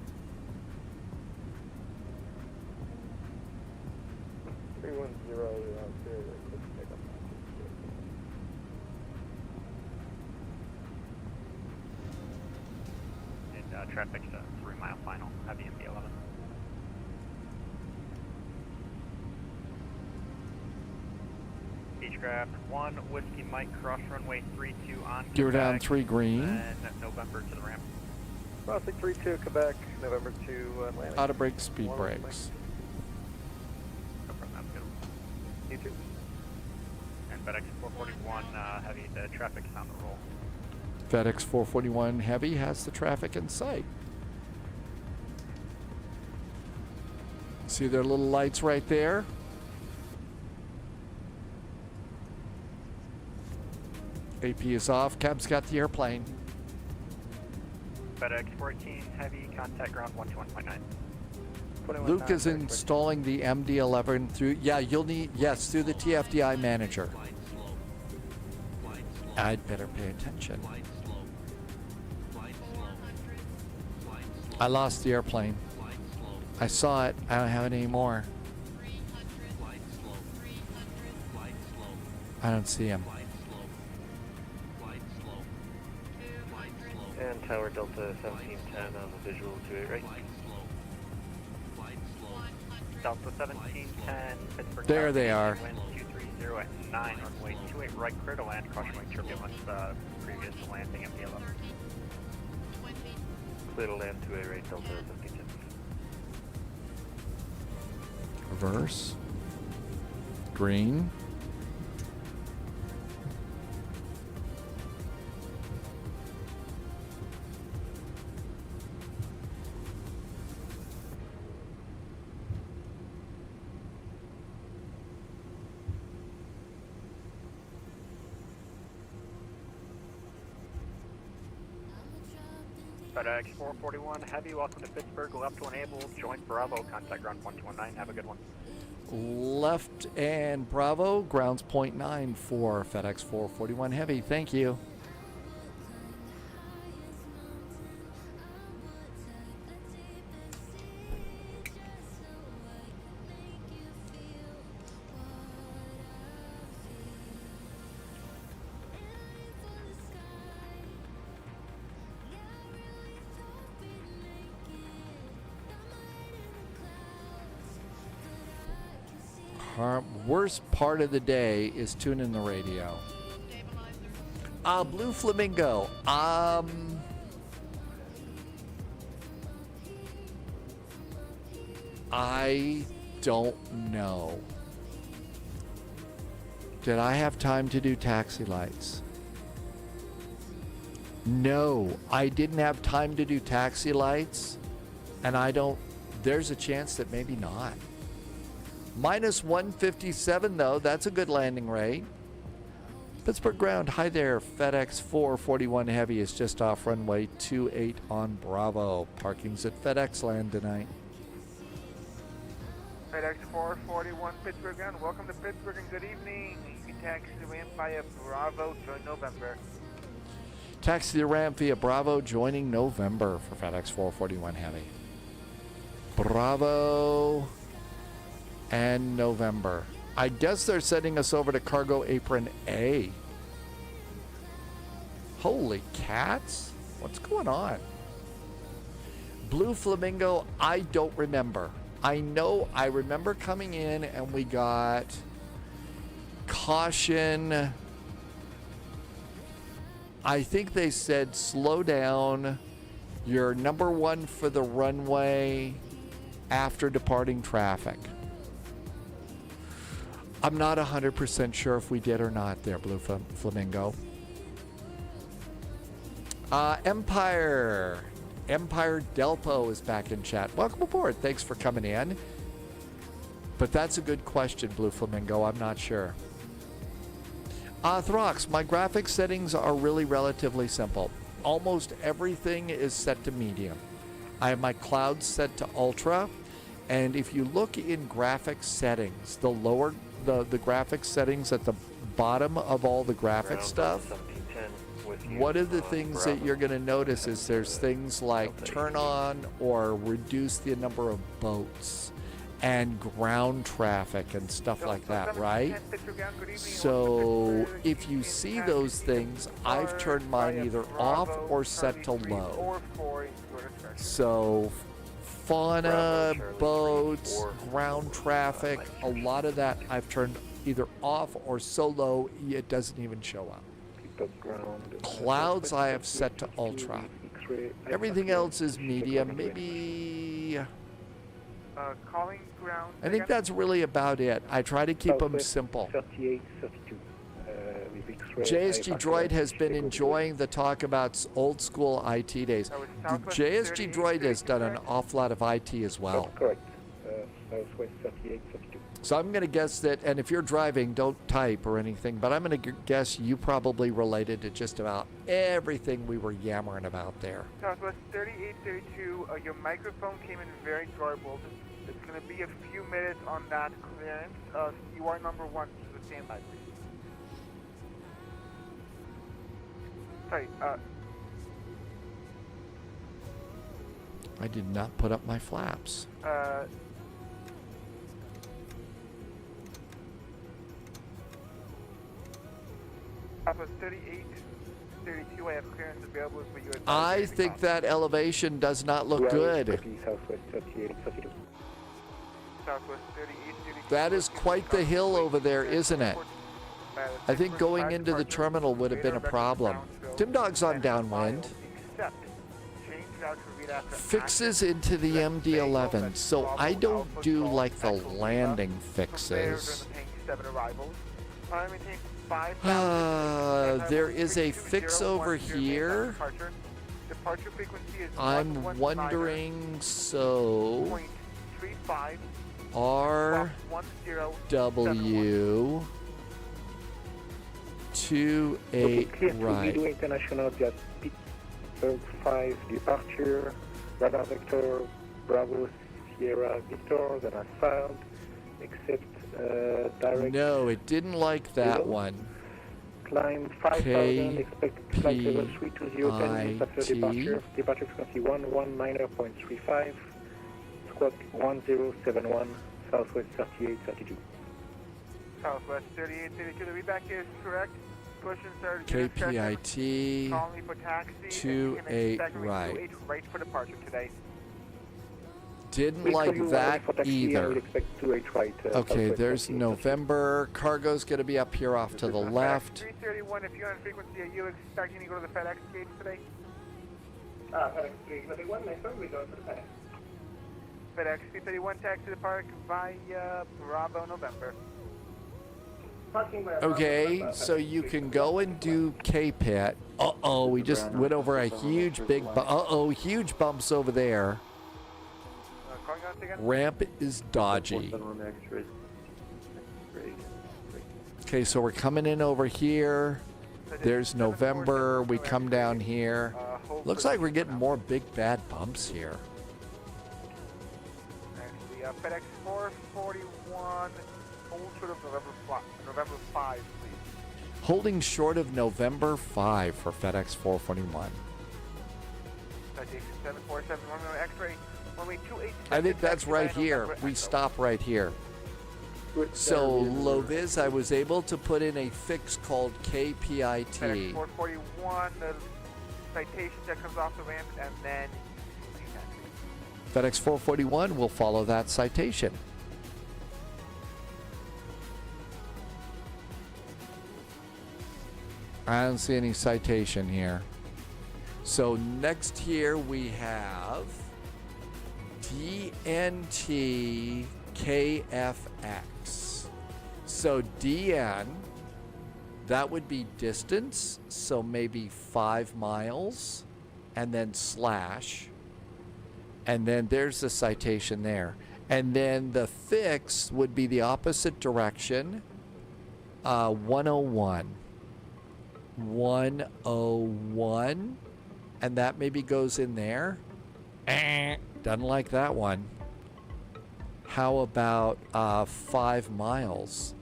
310, corporate takeoff. traffic's a 3-mile final, heavy MD-11. Beechcraft 1, Whiskey Mike, cross runway 32 on Gear down Quebec, 3 green. and November to the ramp. Crossing 32 Quebec, November to Atlantic. Out of brake, speed brakes. No problem, that's good. You too. And FedEx 441 heavy, the traffic's on the roll. FedEx 441 Heavy has the traffic in sight. See their little lights right there? AP is off. Cab's got the airplane. FedEx 14 heavy, contact ground 121.9. Luke is installing the MD-11 through, yeah, you'll need, yes, through the TFDI manager. I'd better pay attention. I lost the airplane. I saw it. I don't have it anymore. I don't see him. And Tower Delta 1710 on the visual to it, right? Delta 1710, Pittsburgh. There they are. Wind 230 at 9, runway 28 right, clear to land, caution wing turbulence, previous to landing MD-11. Clear to land 2A right, Delta 1710. Reverse. Green. FedEx 441 heavy, welcome to Pittsburgh, left to enable, joint Bravo, contact ground 119, have a good one. Left and Bravo, grounds 0.9 for FedEx 441 Heavy. Thank you. Worst part of the day is tuning the radio. Blue Flamingo. I don't know. Did I have time to do taxi lights? No, I didn't have time to do taxi lights, and I don't. There's a chance that maybe not. Minus 157 though, that's a good landing rate. Pittsburgh ground, hi there. FedEx 441 Heavy is just off runway 28 on Bravo. Parking's at FedEx land tonight. FedEx 441 Pittsburgh ground, welcome to Pittsburgh and good evening. You can taxi the ramp via Bravo, join November. Taxi the ramp via Bravo, joining November for FedEx 441 Heavy. Bravo and November. I guess they're sending us over to Cargo Apron A. Holy cats. What's going on? Blue Flamingo, I don't remember. I know I remember coming in and we got caution. I think they said slow down. You're number 1 for the runway after departing traffic. I'm not 100% sure if we did or not there, Blue Flamingo. Empire Delpo is back in chat. Welcome aboard. Thanks for coming in. But that's a good question, Blue Flamingo. I'm not sure. Throx, my graphics settings are really relatively simple. Almost everything is set to medium. I have my clouds set to ultra. And if you look in graphics settings, the lower the graphics settings at the bottom of all the graphic stuff, one of the things that you're going to notice is there's things like turn on or reduce the number of boats and ground traffic and stuff like that, right? So if you see those things, I've turned mine either off or set to low. So fauna, boats, ground traffic, a lot of that I've turned either off or so low it doesn't even show up. Clouds I have set to ultra. Everything else is medium, maybe. Calling ground. I think that's really about it. I try to keep them simple. JSG Droid has been enjoying the talk about old school IT days. JSG Droid has done an awful lot of IT as well. That's correct. Southwest 3832. So I'm going to guess that, and if you're driving, don't type or anything, but I'm going to guess you probably related to just about everything we were yammering about there. Southwest 3832, your microphone came in very garbled. It's going to be a few minutes on that clearance. You are number 1, so stand by, please. Sorry, I did not put up my flaps. Southwest 3832, I have clearance available for you. I think that elevation does not look good. Southwest 3832. Southwest 3832. That is quite the hill over there, isn't it? I think going into the terminal would have been a problem. Tim Dog's on downwind. Fixes into the MD-11, so I don't do like the landing fixes. There is a fix over here. I'm wondering, so RW 28 right. International Jet Pittsburgh 5 departure, radar vector, Bravo Sierra Victor that are filed, except direct. No, it didn't like that one. Climb 5,000, expect flight level 320 10 after departure. Departure frequency 119.35, squawk 1071, Southwest 3832. Southwest 3832, the readback is correct. KPIT 28 right. 28 right for departure today. Didn't like that either. Okay, there's November. Cargo's going to be up here off to the left. 331, if you're on frequency, are you expecting to go to the FedEx gates today? FedEx 331, next one, we go to the FedEx. FedEx 331, taxi to the park via Bravo November. Okay, so you can go and do KPIT. Uh-oh, we just went over a huge big huge bumps over there. Ramp is dodgy. Okay, so we're coming in over here. There's November. We come down here. Looks like we're getting more big bad bumps here. FedEx 441, hold short of November 5, please. Holding short of November 5 for FedEx 441. Citation 7471, X-ray. I think that's right here. We stop right here. So, Loviz, I was able to put in a fix called KPIT. FedEx 441, the citation that comes off the ramp, and then FedEx 441 will follow that citation. I don't see any citation here. So next here we have DNT KFX. So DN, that would be distance, so maybe 5 miles, and then slash. And then there's the citation there. And then the fix would be the opposite direction, 101. 101. And that maybe goes in there. Doesn't like that one. How about 5 miles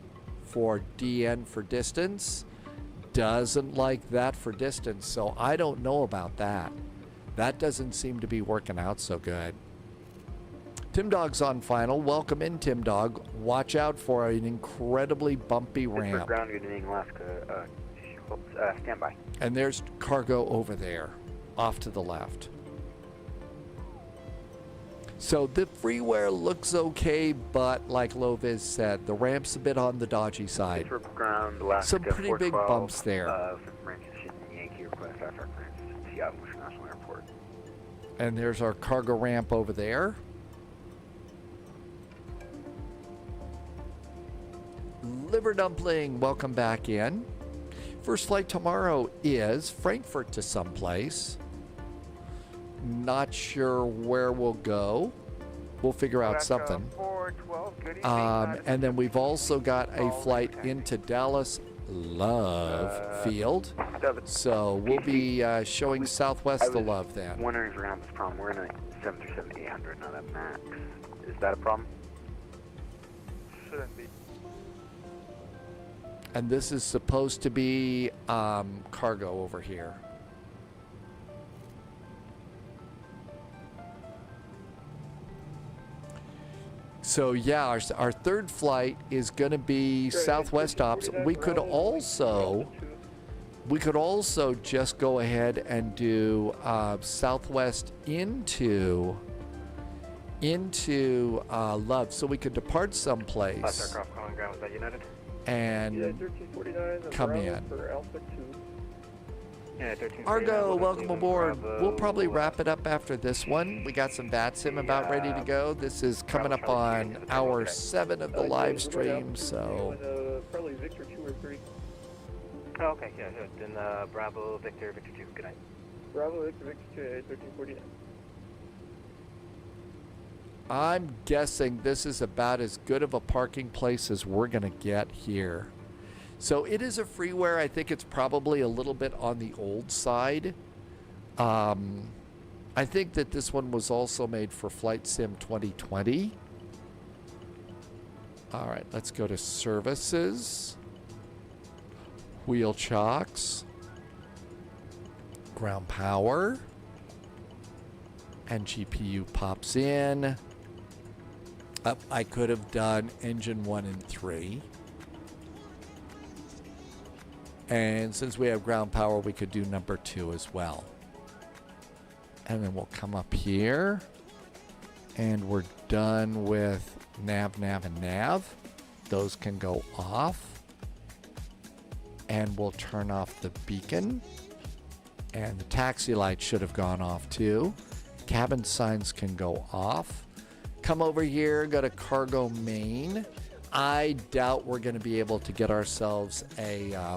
for DN for distance? Doesn't like that for distance, so I don't know about that. That doesn't seem to be working out so good. Tim Dog's on final. Welcome in, Tim Dog. Watch out for an incredibly bumpy ramp. Ground, good evening, Alaska. Stand by. And there's cargo over there, off to the left. So the freeware looks okay, but like Loviz said, the ramp's a bit on the dodgy side. Ground, Alaska, some pretty big bumps there. Yankee request after clearance to Seattle International Airport. And there's our cargo ramp over there. Liver Dumpling, welcome back in. First flight tomorrow is Frankfurt to someplace. Not sure where we'll go. We'll figure out something. 412, good evening. And then we've also got a flight into Dallas Love Field. So we'll be showing Southwest the love then. Wondering if we're going to have this problem. We're in a 737-800, not a MAX. Is that a problem? Shouldn't be. And this is supposed to be cargo over here. So yeah, our third flight is going to be Southwest ops. We could also just go ahead and do Southwest into Love, so we could depart someplace. Last aircraft calling ground, was that United? And come in. Yeah, Argo, welcome aboard. We'll probably wrap it up after this one. We got some VATSIM about ready to go. This is coming up on hour 7 of the live stream, so. Probably Victor 2 or 3. Oh, okay, yeah, good. Then Bravo, Victor, Victor 2, good night. Bravo, Victor, Victor 2, 1349. I'm guessing this is about as good of a parking place as we're going to get here. So it is a freeware. I think it's probably a little bit on the old side. I think that this one was also made for Flight Sim 2020. All right, let's go to services. Wheel chocks. Ground power. And GPU pops in. I could have done engine 1 and 3. And since we have ground power, we could do number 2 as well. And then we'll come up here. And we're done with nav, nav, and nav. Those can go off. And we'll turn off the beacon. And the taxi light should have gone off too. Cabin signs can go off. Come over here, go to cargo main. I doubt we're going to be able to get ourselves a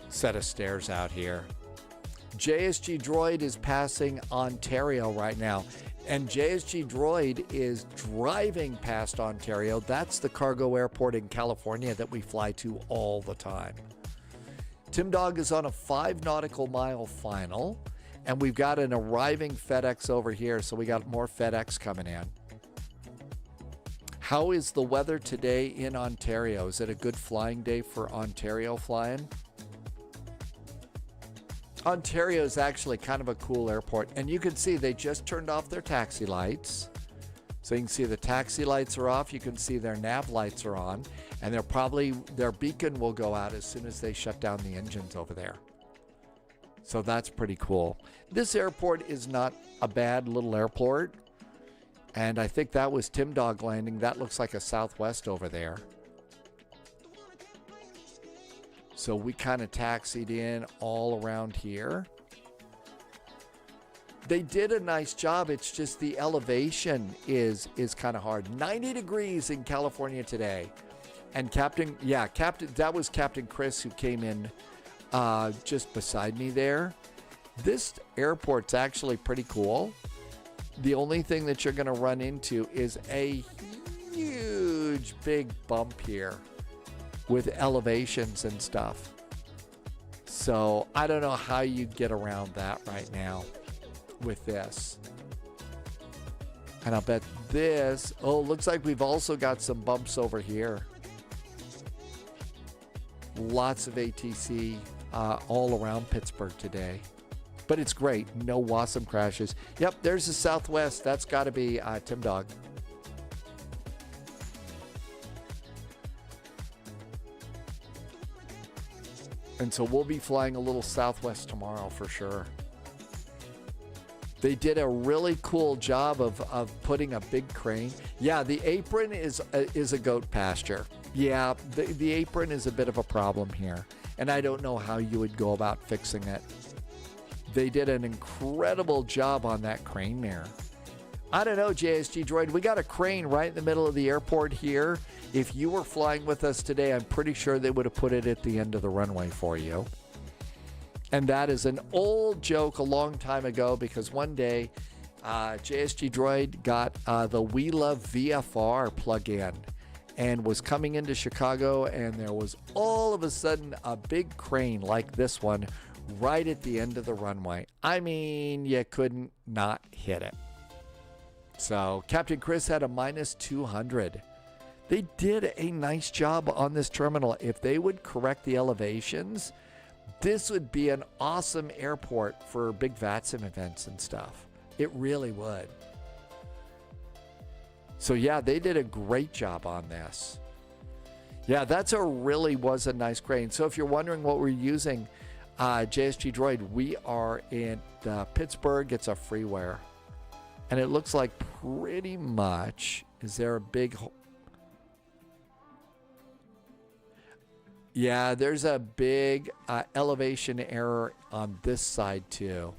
set of stairs out here. JSG Droid is passing Ontario right now, and JSG Droid is driving past Ontario. That's the cargo airport in California that we fly to all the time. Tim Dog is on a 5 nautical mile final, and we've got an arriving FedEx over here, so we got more FedEx coming in. How is the weather today in Ontario? Is it a good flying day for Ontario flying? Ontario is actually kind of a cool airport, and you can see they just turned off their taxi lights. So you can see the taxi lights are off, you can see their nav lights are on, and their beacon will go out as soon as they shut down the engines over there. So that's pretty cool. This airport is not a bad little airport. And I think that was Tim Dog landing. That looks like a Southwest over there. So we kind of taxied in all around here. They did a nice job. It's just the elevation is kind of hard. 90 degrees in California today. And that was Captain Chris who came in just beside me there. This airport's actually pretty cool. The only thing that you're going to run into is a huge big bump here with elevations and stuff. So I don't know how you get around that right now with this. And I'll bet this, looks like we've also got some bumps over here. Lots of ATC all around Pittsburgh today. But it's great. No WASM crashes. Yep, there's the Southwest. That's got to be Tim Dog. And so we'll be flying a little Southwest tomorrow for sure. They did a really cool job of putting a big crane. Yeah, the apron is a goat pasture. Yeah, the apron is a bit of a problem here. And I don't know how you would go about fixing it. They did an incredible job on that crane there. I don't know, JSG Droid. We got a crane right in the middle of the airport here. If you were flying with us today, I'm pretty sure they would have put it at the end of the runway for you. And that is an old joke a long time ago because one day JSG Droid got the We Love VFR plug-in and was coming into Chicago, and there was all of a sudden a big crane like this one right at the end of the runway. I mean, you couldn't not hit it. So Captain Chris had a minus 200. They did a nice job on this terminal. If they would correct the elevations, this would be an awesome airport for big VATSIM events and stuff. It really would. So yeah, they did a great job on this. Yeah, was a nice crane. So if you're wondering what we're using, JSG Droid, we are in Pittsburgh. It's a freeware. And it looks like pretty much, is there a big... Yeah, there's a big elevation error on this side too.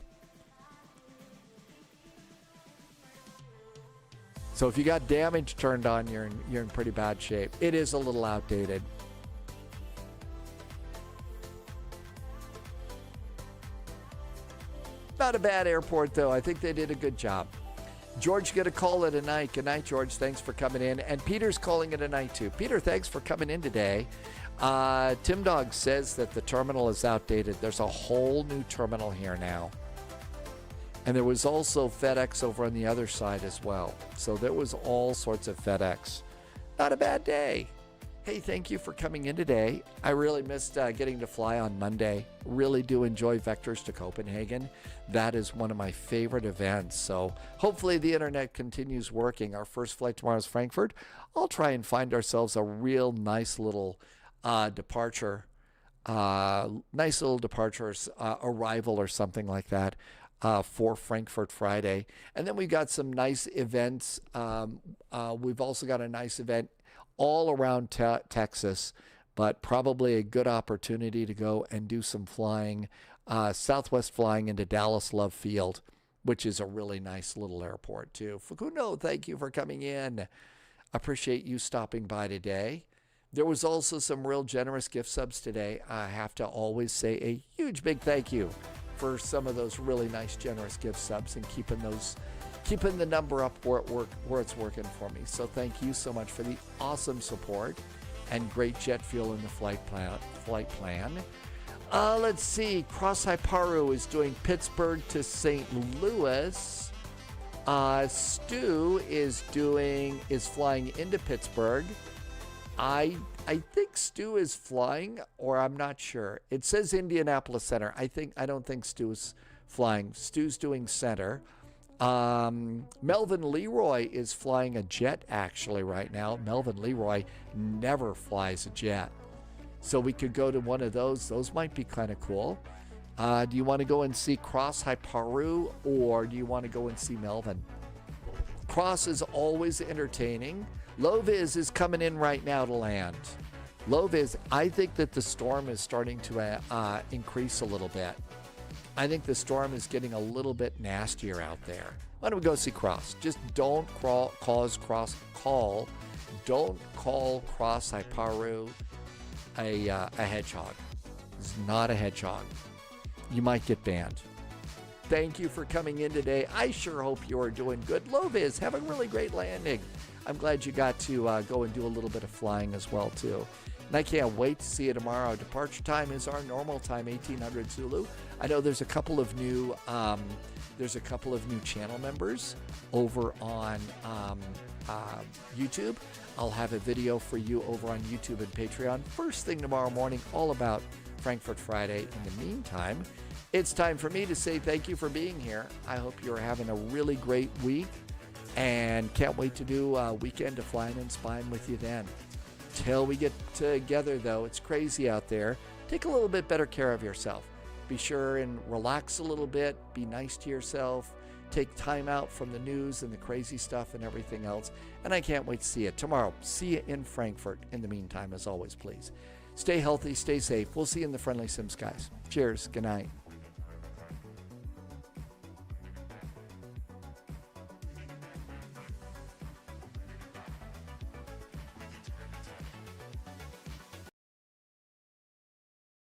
So if you got damage turned on, you're in pretty bad shape. It is a little outdated. Not a bad airport though. I think they did a good job. George, gonna call it a night. Good night, George. Thanks for coming in. And Peter's calling it a night too. Peter, thanks for coming in today. Tim Dog says that the terminal is outdated. There's a whole new terminal here now. And there was also FedEx over on the other side as well. So there was all sorts of FedEx. Not a bad day. Hey, thank you for coming in today. I really missed getting to fly on Monday. Really do enjoy Vectors to Copenhagen. That is one of my favorite events. So hopefully the internet continues working. Our first flight tomorrow is Frankfurt. I'll try and find ourselves a real nice little departure. Arrival or something like that for Frankfurt Friday. And then we've got some nice events. We've also got a nice event all around Texas, but probably a good opportunity to go and do some flying, Southwest flying into Dallas Love Field, which is a really nice little airport too. Fukuno, thank you for coming in. Appreciate you stopping by today. There was also some real generous gift subs today. I have to always say a huge big thank you for some of those really nice generous gift subs and keeping the number up where it's working for me. So thank you so much for the awesome support and great jet fuel in the flight plan. Let's see. Cross Hyparu is doing Pittsburgh to St. Louis. Stu is flying into Pittsburgh. I think Stu is flying, or I'm not sure. It says Indianapolis Center. I don't think Stu is flying. Stu's doing center. Melvin Leroy is flying a jet actually right now. Melvin Leroy never flies a jet. So we could go to one of those. Those might be kind of cool. Do you want to go and see Cross Hyparu, or do you want to go and see Melvin? Cross is always entertaining. Loviz is coming in right now to land. Loviz, I think that the storm is starting to increase a little bit. I think the storm is getting a little bit nastier out there. Why don't we go see Cross? Just don't call Cross Hyparu a hedgehog. It's not a hedgehog. You might get banned. Thank you for coming in today. I sure hope you are doing good. Loviz, have a really great landing. I'm glad you got to go and do a little bit of flying as well too. And I can't wait to see you tomorrow. Departure time is our normal time, 1800 Zulu. I know there's a couple of new channel members over on YouTube. I'll have a video for you over on YouTube and Patreon first thing tomorrow morning, all about Frankfurt Friday. In the meantime, it's time for me to say thank you for being here. I hope you're having a really great week and can't wait to do a weekend of flying and spying with you then. Till we get together, though, it's crazy out there. Take a little bit better care of yourself. Be sure and relax a little bit. Be nice to yourself. Take time out from the news and the crazy stuff and everything else. And I can't wait to see you tomorrow. See you in Frankfurt. In the meantime, as always, please stay healthy, stay safe. We'll see you in the friendly sim skies. Cheers. Good night.